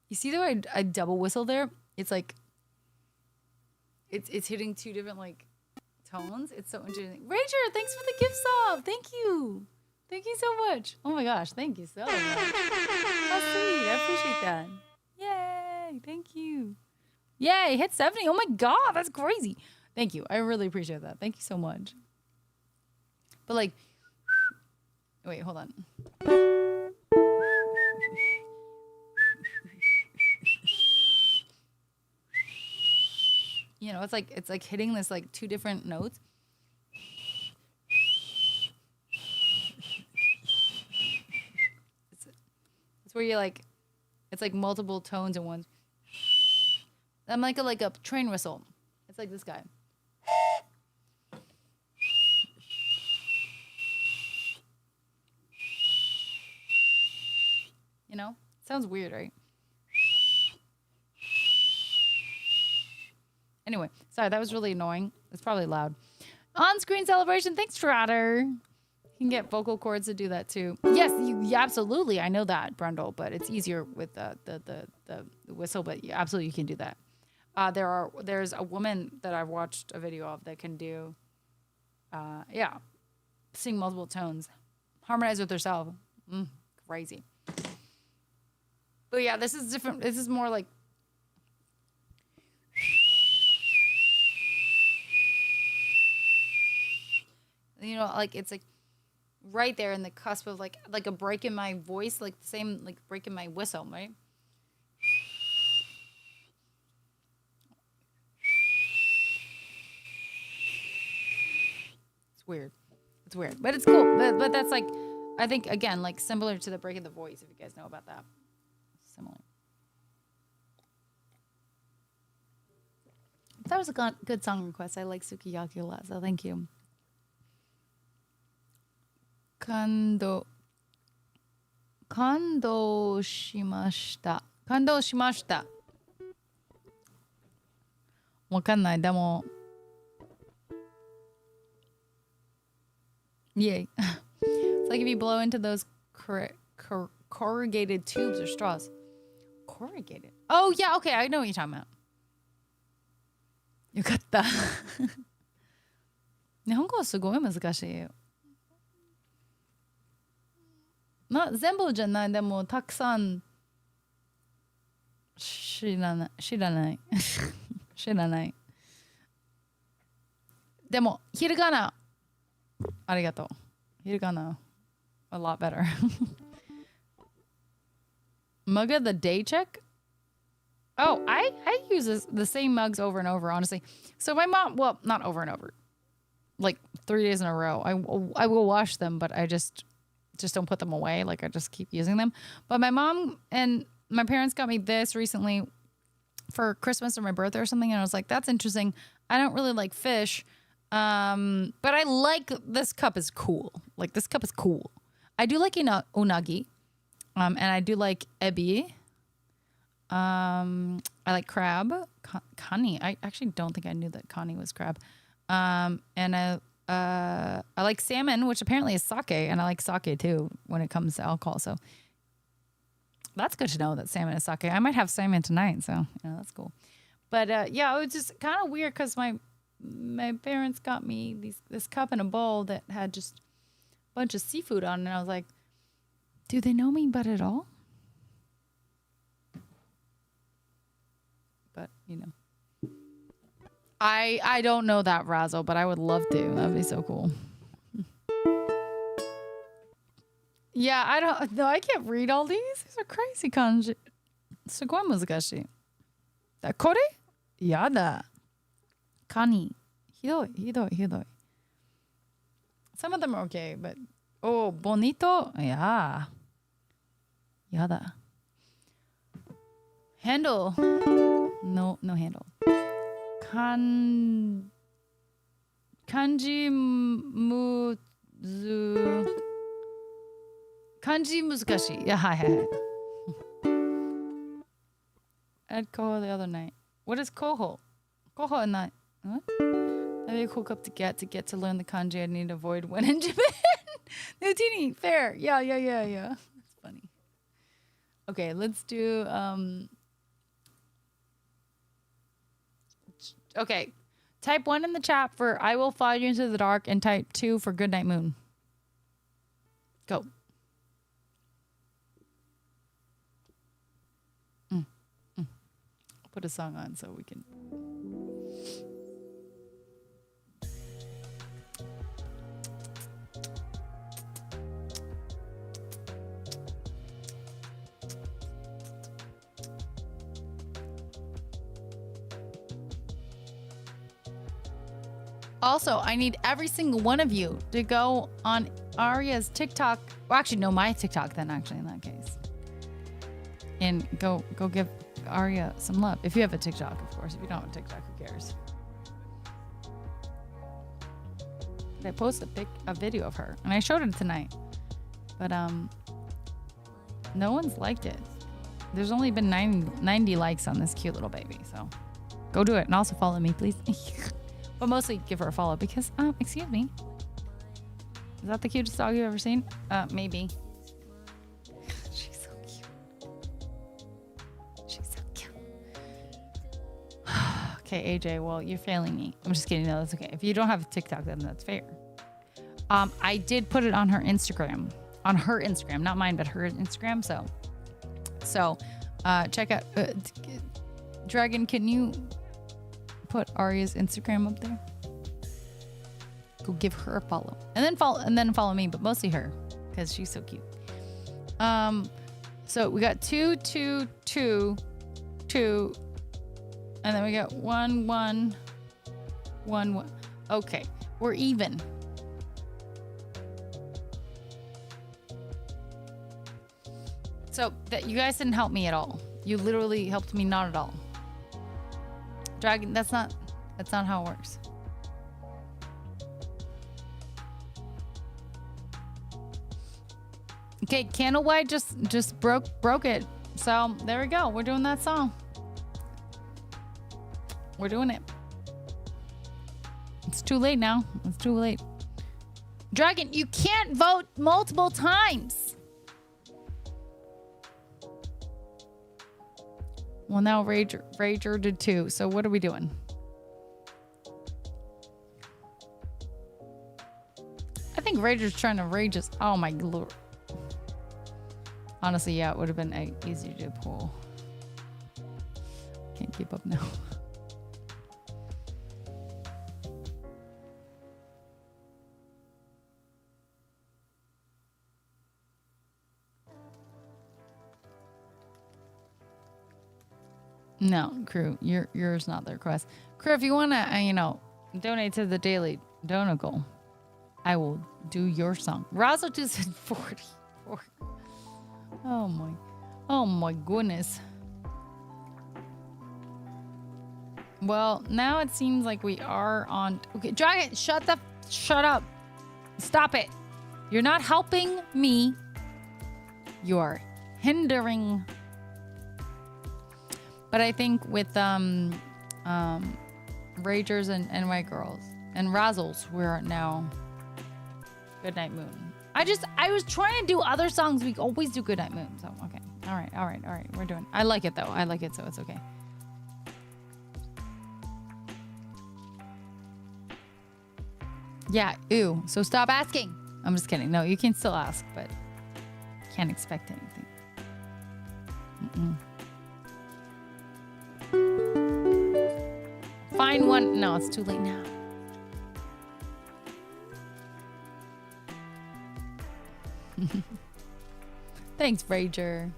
A: You see the way I double whistle there? It's like it's hitting two different like tones. It's so interesting. Rager, thanks for the gift sub. Thank you. Thank you so much. Oh my gosh, thank you so much. How sweet. I appreciate that. Yay, thank you. Yay, hit 70. Oh my God, that's crazy. Thank you. I really appreciate that. Thank you so much. But like, wait, hold on. You know, it's like hitting this like two different notes. It's where you like, it's like multiple tones in one. I'm like a train whistle. It's like this guy. You know? Sounds weird, right? Anyway, sorry, that was really annoying. It's probably loud. On-screen celebration. Thanks, Trotter. You can get vocal cords to do that too. Yes, yeah, absolutely. I know that, Brundle, but it's easier with the whistle. But yeah, absolutely, you can do that. There's a woman that I've watched a video of that can do, sing multiple tones, harmonize with herself. Crazy. But yeah, this is different. This is more like. You know, like it's like right there in the cusp of like a break in my voice, like the same like break in my whistle, right? It's weird. It's weird, but it's cool. But that's like, I think again, like similar to the break in the voice. If you guys know about that, similar. That was a good song request. I like Sukiyaki a lot, so thank you. Kando shimashita. Kando shimashita. わかんない。でも Yay. It's like if you blow into those corrugated tubes or straws. Corrugated? Oh, yeah. Okay. I know what you're talking about. よかった。日本語はすごい難しいよ。全部じゃない。でもたくさん知らない。知らない。でもひらがなありがとう。ひらがな a lot better. Mug of the day check? Oh, I use the same mugs over and over, honestly. So my mom, well, not over and over. Like 3 days in a row. I will wash them, but I just don't put them away. Like I just keep using them. But my mom and my parents got me this recently for Christmas or my birthday or something. And I was like, that's interesting. I don't really like fish. But I like, this cup is cool. Like this cup is cool. I do like unagi. And I do like ebi. I like crab. Kani. I actually don't think I knew that kani was crab. And I like salmon, which apparently is sake, and I like sake too when it comes to alcohol. So that's good to know that salmon is sake. I might have salmon tonight, so that's cool. But yeah, it was just kind of weird because my parents got me this cup and a bowl that had just a bunch of seafood on it, and I was like, do they know me but at all? But I don't know that, Razzle, but I would love to. That'd be so cool. Yeah, I can't read all these. These are crazy kanji. すごい難しい。これ? Yada. Kani. ひどい。Some of them are okay, but oh, bonito? Yeah. Yada. Handle. No handle. Kanji muzukashi. Yeah, hi. Add koho the other night. What is koho? Koho and not what? That'd be a cool cup to get to learn the kanji I need to avoid when in Japan. Nutini, fair. Yeah. That's funny. Okay, let's do okay. Type 1 in the chat for I will follow you into the dark and type 2 for Goodnight Moon. Go. I'll put a song on so we can. Also, I need every single one of you to go on Arya's TikTok. Well, actually, no, my TikTok then, actually, in that case. And go give Arya some love. If you have a TikTok, of course. If you don't have a TikTok, who cares? I posted a video of her, and I showed it tonight. But no one's liked it. There's only been 90 likes on this cute little baby, so go do it. And also follow me, please. But mostly give her a follow because, excuse me. Is that the cutest dog you've ever seen? Maybe. She's so cute. Okay, AJ, well, you're failing me. I'm just kidding. No, that's okay. If you don't have a TikTok, then that's fair. I did put it on her Instagram. On her Instagram. Not mine, but her Instagram. So check out. Dragon, can you put Arya's Instagram up there? go give her a follow. And then follow me, but mostly her, because she's so cute. So we got 2, 2, 2, 2, and then we got 1, 1, 1, 1. Okay, we're even. So that you guys didn't help me at all. You literally helped me not at all. Dragon, that's not how it works. Okay, Candlelight just broke it. So there we go. We're doing that song. We're doing it. It's too late now. It's too late. Dragon, you can't vote multiple times. Well, now Rager did too. So what are we doing? I think Rager's trying to rage us. Oh my lord. Honestly, yeah, it would have been easy to pull. Can't keep up now. No, Crew, yours not the request. Crew, if you want to, donate to the Daily Donegal, I will do your song. Razzle just said 44. Oh my goodness. Well, now it seems like we are on. Okay, Dragon, shut up. Stop it. You're not helping me. You're hindering. But I think with Ragers and White Girls and Razzles, we're now Goodnight Moon. I was trying to do other songs. We always do Goodnight Moon. So okay. All right. We're doing. I like it though. I like it, so it's okay. Yeah, ew. So stop asking. I'm just kidding. No, you can still ask, but can't expect anything. Find one. No, it's too late now. Thanks, Rager.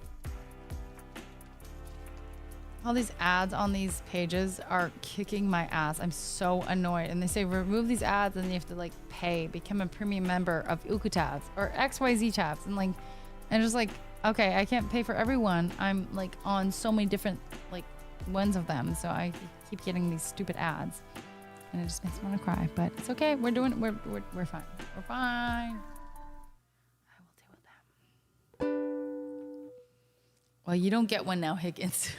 A: All these ads on these pages are kicking my ass. I'm so annoyed. And they say remove these ads and you have to pay, become a premium member of Uku tabs or XYZ tabs. And just okay, I can't pay for everyone. I'm on so many different ones of them. So I keep getting these stupid ads. And it just makes me want to cry. But it's okay. We're fine. We're fine. Well, you don't get one now, Higgins.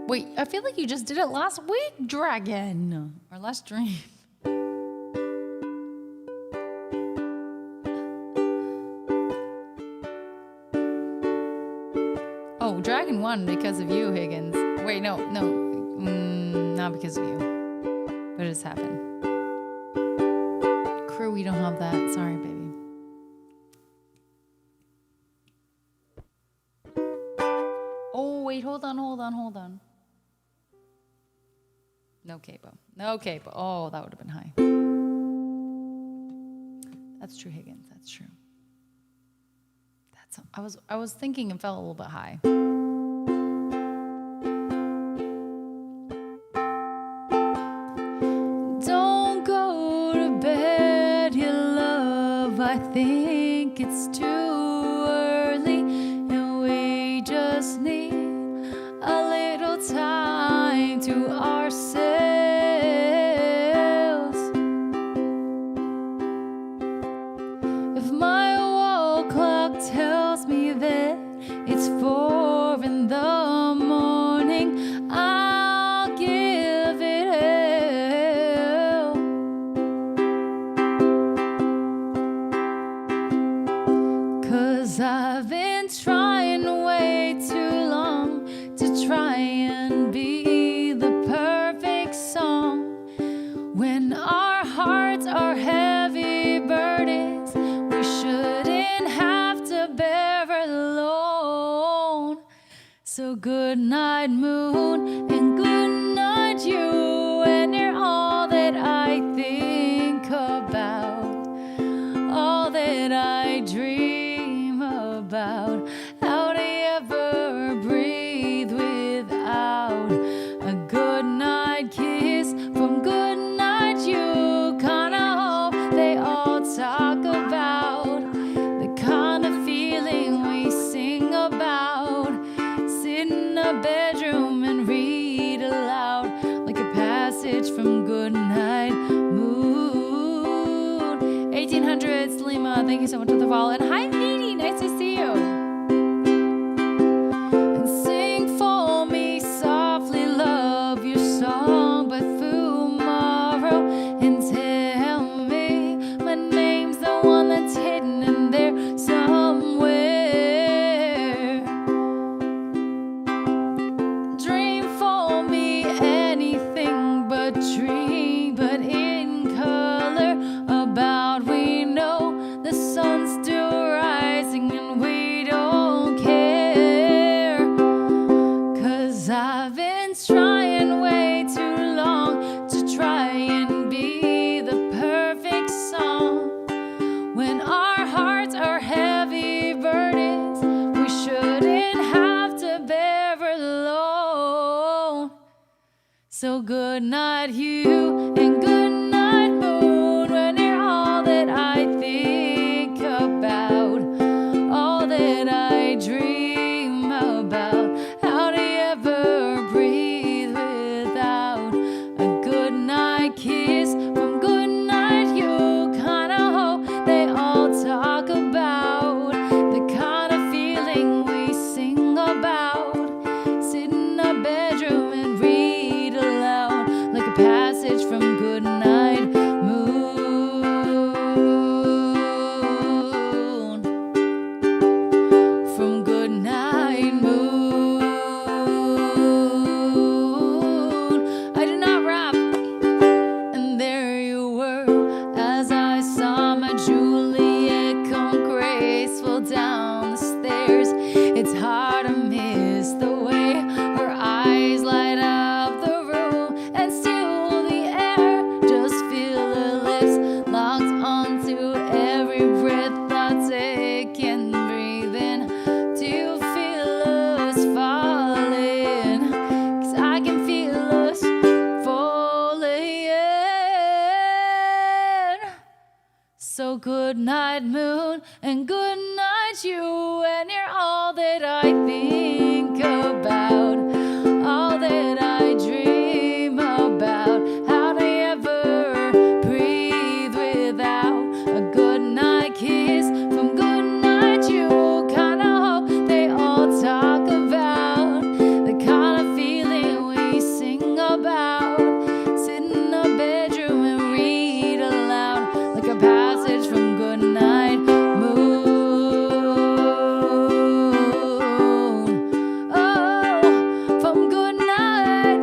A: Wait, I feel like you just did it last week, Dragon. Or last stream. Oh, Dragon won because of you, Higgins. Wait, no. Not because of you. But it just happened. Crew, we don't have that. Sorry, baby. Oh, wait, hold on. No capo. Oh, that would have been high. That's true, Higgins. That's true. I was thinking it felt a little bit high. Don't go to bed, your love. I think it's too early, and we just need a little time to ourselves. If my wall clock tells me that it's 4 in the morning, I'll give it hell. 'Cause I've been trying way too long to try and be the perfect song. When our hearts are heavy burdens we shouldn't have to bear alone. So good night, moon, and good night, you. And you're all that I think about, all that I dream about. How do you ever breathe without a good night kiss from good night, you? Kinda hope they all talk about the kind of feeling we sing about. Sit in a bedroom and read aloud like a passage from Good Night Moon. 1800s, Lima, thank you so much for the follow. And hi, Nini, nice to see you. And sing for me softly, love your song by tomorrow. And tell me my name's the one that's hidden in there somewhere. Dream for me anything but dream, but in color about we know the sun's still rising and we don't care. 'Cause I've been trying way too long to try and be the perfect song. When our hearts are heavy burdens we shouldn't have to bear alone. So good night, you, and good night, moon. When you're all that I think about, all that I dream about. How do you ever breathe without a good night kiss from good night, you? Kinda hope they all talk about the kind of feeling we sing about. Sit in a bedroom and read aloud like a passage from Good Night Moon. From Good Night Moon. I do not rap. And there you were, as I saw my Juliet come graceful down the stairs. It's hard to miss the way her eyes light up the room and steal the air. Just feel her lips locked onto every breath I take and breathe in. Do you feel us falling? 'Cause I can feel us falling. So good night, moon, and good night, you. And you're all that I think about, all that I dream about. How do you ever breathe without a good night kiss from good night, you? Kinda hope they all talk about the kind of feeling we sing about. Sit in a bedroom and read aloud like a passage from Good Night Moon. Oh, from Good Night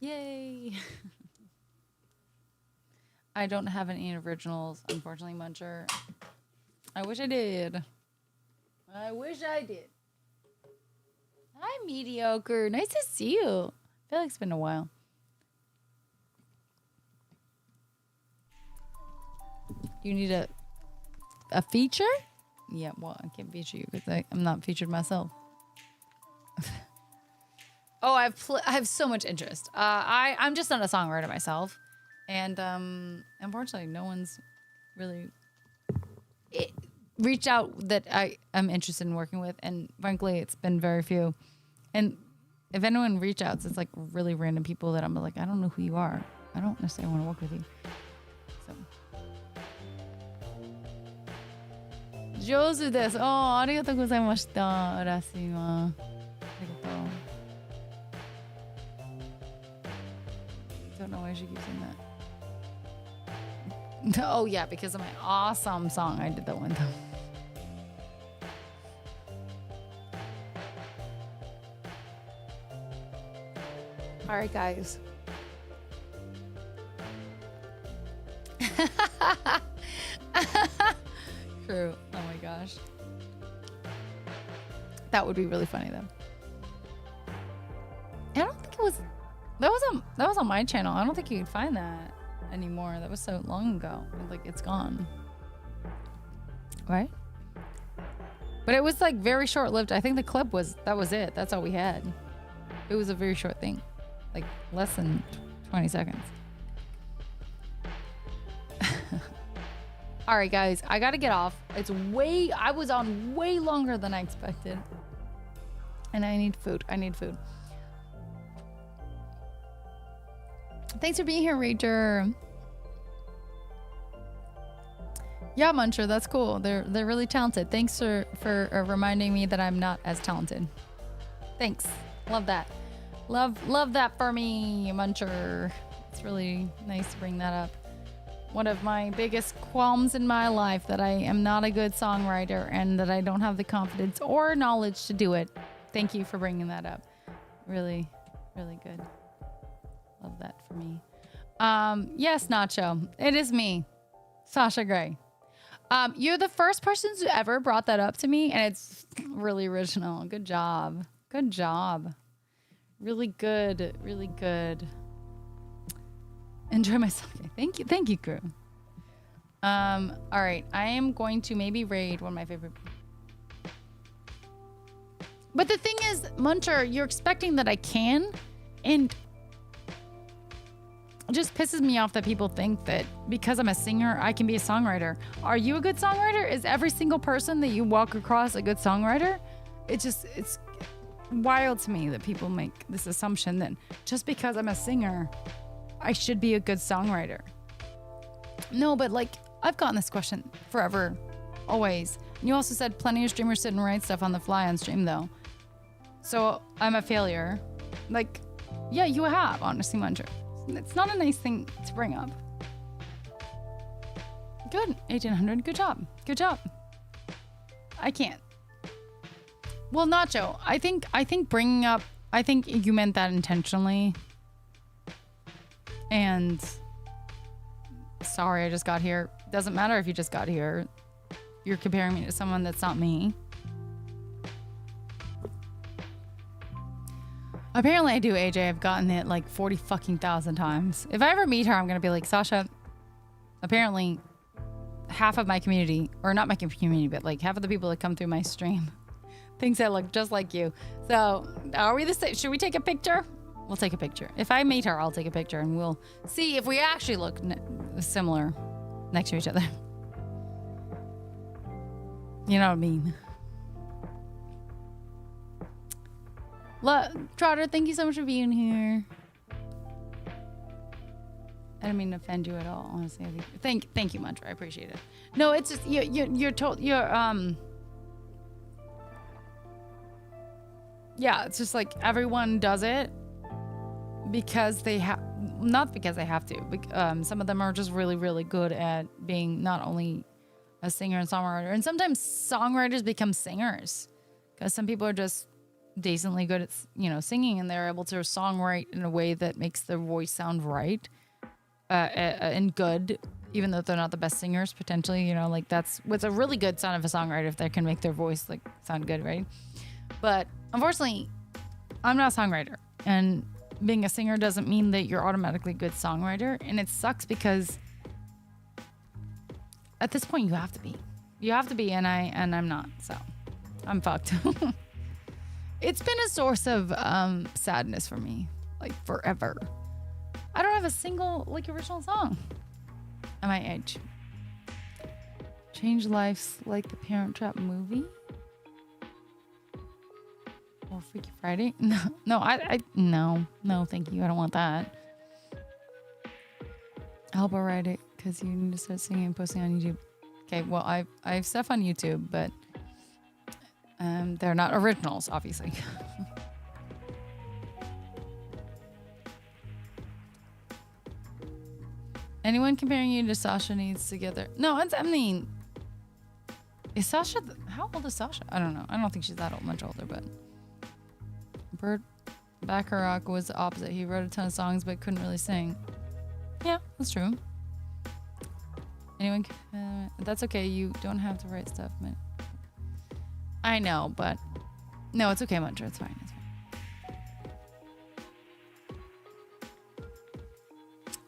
A: Yay. I don't have any originals, unfortunately, Muncher. I wish I did. I wish I did. Hi, Mediocre. Nice to see you. I feel like it's been a while. You need a feature? Yeah, well, I can't feature you because I'm not featured myself. Oh, I have so much interest. I'm just not a songwriter myself, and unfortunately, no one's really reached out that I'm interested in working with, and frankly, it's been very few. And if anyone reaches out, it's like really random people that I'm like, I don't know who you are. I don't necessarily want to work with you. So. 上手です。ありがとうございました。嬉しいわ。ありがとう。Don't know why she keeps saying that. Oh yeah, because of my awesome song. I did that one time. All right, guys. True. Oh my gosh. That would be really funny though. I don't think it was that was on my channel. I don't think you can find that anymore. That was so long ago. Like it's gone. Right? But it was like very short-lived. I think the clip that was it. That's all we had. It was a very short thing. Like less than 20 seconds. All right, guys, I gotta get off. I was on way longer than I expected. And I need food. Thanks for being here, Rager. Yeah, Muncher, that's cool. They're really talented. Thanks for reminding me that I'm not as talented. Thanks. Love that. Love that for me, Muncher. It's really nice to bring that up. One of my biggest qualms in my life, that I am not a good songwriter and that I don't have the confidence or knowledge to do it. Thank you for bringing that up. Really, really good. Love that for me. Yes, Nacho, it is me, Sasha Gray. You're the first person who ever brought that up to me, and it's really original. Good job. Good job. Really good. Really good. Enjoy myself. Thank you. Thank you, crew. All right. I am going to maybe raid one of my favorite people. But the thing is, Muncher, you're expecting that I can, and it just pisses me off that people think that because I'm a singer, I can be a songwriter. Are you a good songwriter? Is every single person that you walk across a good songwriter? It's wild to me that people make this assumption that just because I'm a singer, I should be a good songwriter. No, but like, I've gotten this question forever, always. And you also said plenty of streamers sit and write stuff on the fly on stream though. So I'm a failure. Like, yeah, you have, honestly, Muncher. It's not a nice thing to bring up. Good, 1800, good job. Good job. I can't. Well, Nacho, I think bringing up, I think you meant that intentionally. And sorry, I just got here. Doesn't matter if you just got here. You're comparing me to someone that's not me. Apparently I do, AJ. I've gotten it like 40 fucking thousand times. If I ever meet her, I'm going to be like, Sasha, apparently half of my community, or not my community, but like half of the people that come through my stream thinks I look just like you. So are we the same? Should we take a picture? We'll take a picture. If I meet her, I'll take a picture and we'll see if we actually look similar next to each other. You know what I mean? Trotter, thank you so much for being here. I didn't mean to offend you at all, honestly. Thank you, Muncher. I appreciate it. No, it's just you're told yeah, it's just like everyone does it because they have, not because they have to, but some of them are just really, really good at being not only a singer and songwriter, and sometimes songwriters become singers because some people are just decently good at, singing, and they're able to songwrite in a way that makes their voice sound right and good, even though they're not the best singers, potentially, like that's what's a really good sign of a songwriter, if they can make their voice like sound good, right? But unfortunately, I'm not a songwriter, and being a singer doesn't mean that you're automatically a good songwriter, and it sucks because at this point you have to be, and I'm not, so I'm fucked. It's been a source of sadness for me, like forever. I don't have a single like original song at my age. Change lives like the Parent Trap movie or Freaky Friday? No, no, thank you. I don't want that. Help her write it because you need to start singing and posting on YouTube. Okay, well I have stuff on YouTube, but they're not originals, obviously. Anyone comparing you to Sasha needs to get there. No, is Sasha, how old is Sasha? I don't know. I don't think she's that old, much older, but. Burt Bacharach was the opposite. He wrote a ton of songs, but couldn't really sing. Yeah, that's true. Anyone, that's okay. You don't have to write stuff, man. I know, but no, it's okay, Muncher. It's fine. It's fine.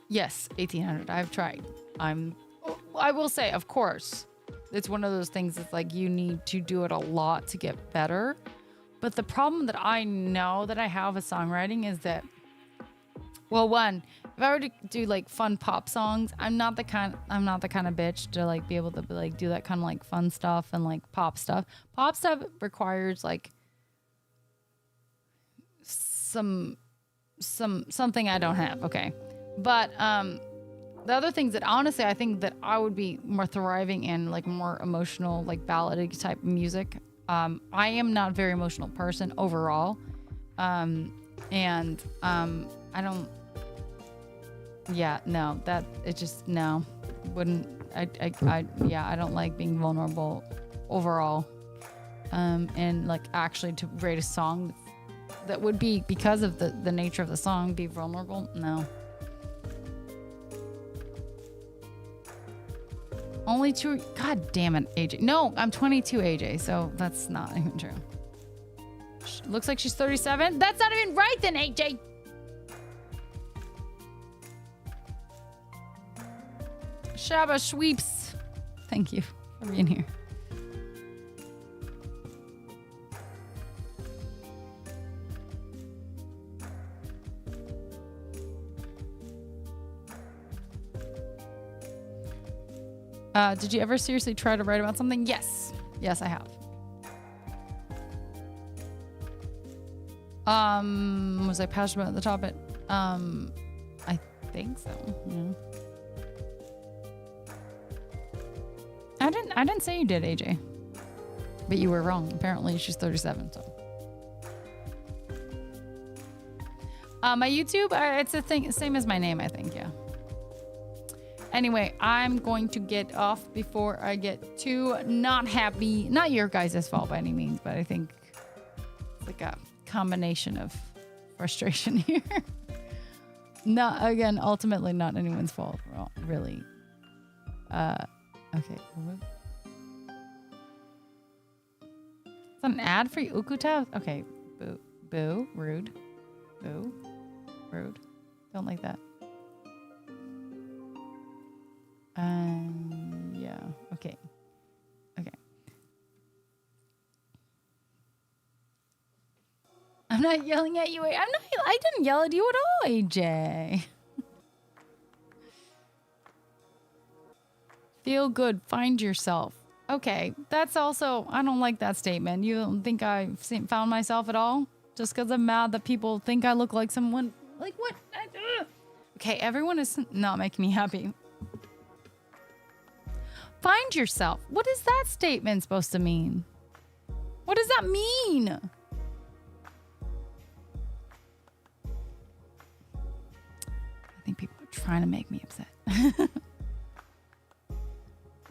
A: Yes, 1800. I've tried. I will say, of course, it's one of those things that's like you need to do it a lot to get better. But the problem that I know that I have with songwriting is that, well, one, if I were to do like fun pop songs, I'm not the kind of bitch to like be able to like do that kind of like fun stuff and like pop stuff. Pop stuff requires like something I don't have. Okay. But the other things that honestly I think that I would be more thriving in, like more emotional, like ballady type music. I am not a very emotional person overall. I don't, yeah, no, that, it just, no, wouldn't, I don't like being vulnerable overall. And like actually to write a song that would be, because of the nature of the song, be vulnerable, no. Only two. God damn it, AJ. No, I'm 22, AJ. So that's not even true. Looks like she's 37. That's not even right then, AJ. Shabba Sweeps. Thank you for being here. Did you ever seriously try to write about something? Yes. Yes, I have. Was I passionate about the topic? I think so. Yeah. I didn't say you did, AJ. But you were wrong. Apparently she's 37, so. My YouTube, it's a thing, same as my name, I think, yeah. Anyway, I'm going to get off before I get too not happy. Not your guys' fault by any means, but I think it's like a combination of frustration here. Not, again, ultimately not anyone's fault, really. Okay. Is that an ad for Ukuta? Okay. Boo. Boo. Rude. Boo. Rude. Don't like that. Yeah. Okay. Okay. I'm not yelling at you. I didn't yell at you at all, AJ. Feel good. Find yourself. Okay. That's also, I don't like that statement. You don't think I've found myself at all? Just because I'm mad that people think I look like someone. Like what? Okay. Everyone is not making me happy. Find yourself. What is that statement supposed to mean? What does that mean? I think people are trying to make me upset.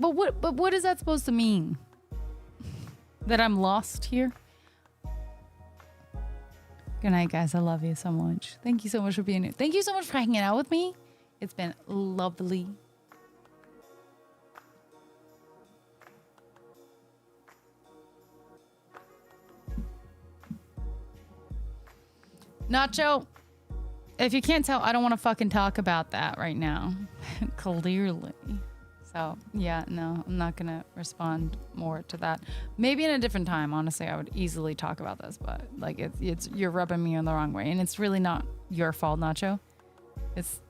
A: But what is that supposed to mean? That I'm lost here? Good night, guys. I love you so much. Thank you so much for being here. Thank you so much for hanging out with me. It's been lovely. Nacho, if you can't tell, I don't want to fucking talk about that right now. Clearly. So, yeah, no, I'm not going to respond more to that. Maybe in a different time. Honestly, I would easily talk about this, but like it's you're rubbing me in the wrong way, and it's really not your fault, Nacho. It's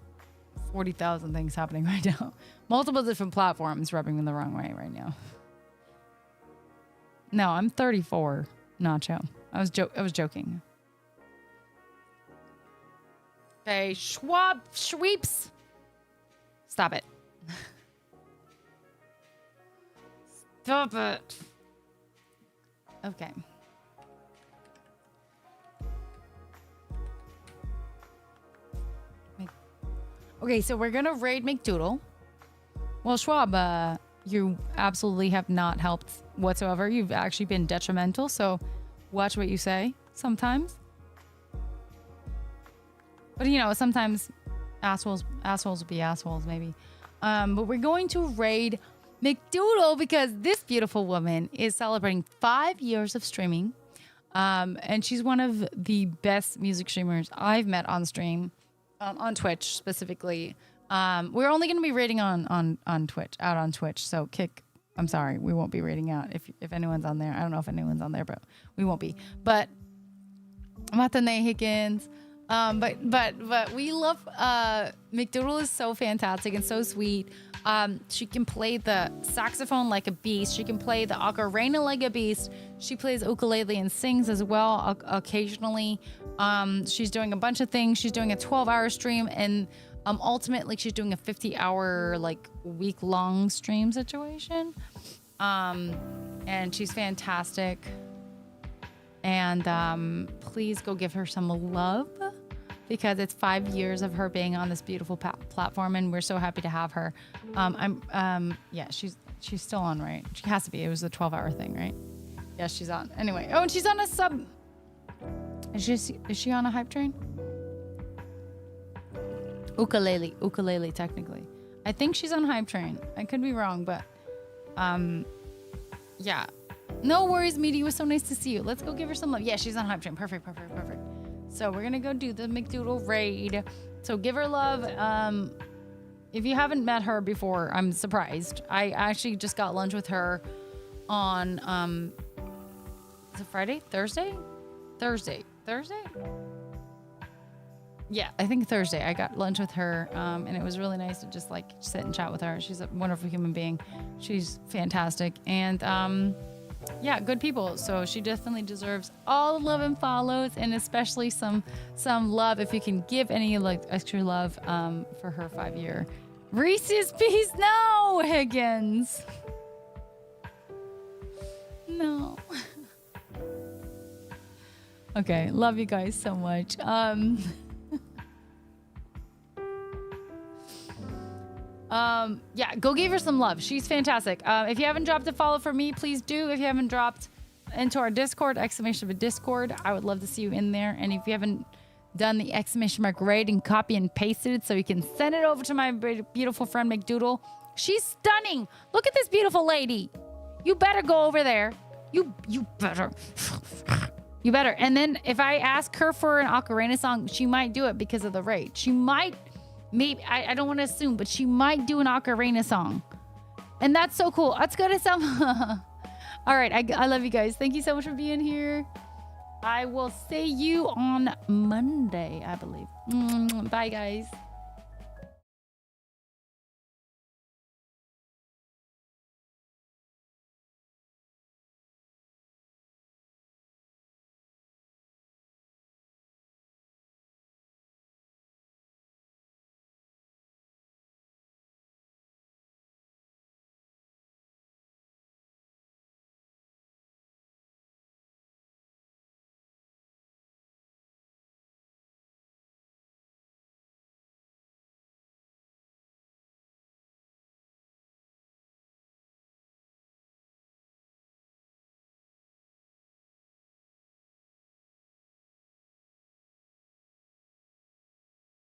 A: 40,000 things happening right now. Multiple different platforms rubbing me the wrong way right now. No, I'm 34, Nacho. I was joking. Okay, Schweeps. Stop it. Stop it. Okay. Okay, so we're gonna raid McDoodle. Well, Schwab, you absolutely have not helped whatsoever. You've actually been detrimental, so watch what you say sometimes. But you know, sometimes assholes will be assholes, maybe. But we're going to raid McDoodle because this beautiful woman is celebrating 5 years of streaming. And she's one of the best music streamers I've met on stream, on Twitch specifically. We're only going to be raiding on Twitch. So I'm sorry, we won't be raiding out if anyone's on there. I don't know if anyone's on there, but we won't be. But Matane Higgins. But we love McDoodle is so fantastic and so sweet. She can play the saxophone like a beast. She can play the ocarina like a beast. She plays ukulele and sings as well occasionally. She's doing a bunch of things. She's doing a 12-hour stream, and ultimately she's doing a 50-hour like week-long stream situation. And she's fantastic. And please go give her some love because it's 5 years of her being on this beautiful platform, and we're so happy to have her. Yeah, she's still on, right? She has to be. It was a 12-hour thing, right? Yeah, she's on. Anyway, oh, and she's on a sub. Is she on a hype train? Ukulele, technically. I think she's on hype train. I could be wrong, but yeah. No worries, Meaty. It was so nice to see you. Let's go give her some love. Yeah, she's on hype train. Perfect. So we're gonna go do the McDoodle raid. So give her love. If you haven't met her before, I'm surprised. I actually just got lunch with her on is it Friday? Thursday? Yeah, I think Thursday. I got lunch with her, and it was really nice to just like sit and chat with her. She's a wonderful human being. She's fantastic, and yeah, good people. So she definitely deserves all the love and follows, and especially some love if you can give any like extra love for her 5-year Reese's Piece. No, Higgins. No. Okay, love you guys so much. Yeah, go give her some love. She's fantastic. If you haven't dropped a follow for me, please do. If you haven't dropped into our Discord, !Discord, I would love to see you in there. And if you haven't done the ! Raid and copy and pasted it so you can send it over to my beautiful friend McDoodle. She's stunning. Look at this beautiful lady. You better go over there. You better. You better. And then if I ask her for an ocarina song, she might do it because of the raid. She might. Maybe, I don't want to assume, but she might do an ocarina song. And that's so cool. Let's go to some. All right. I love you guys. Thank you so much for being here. I will see you on Monday, I believe. Bye, guys.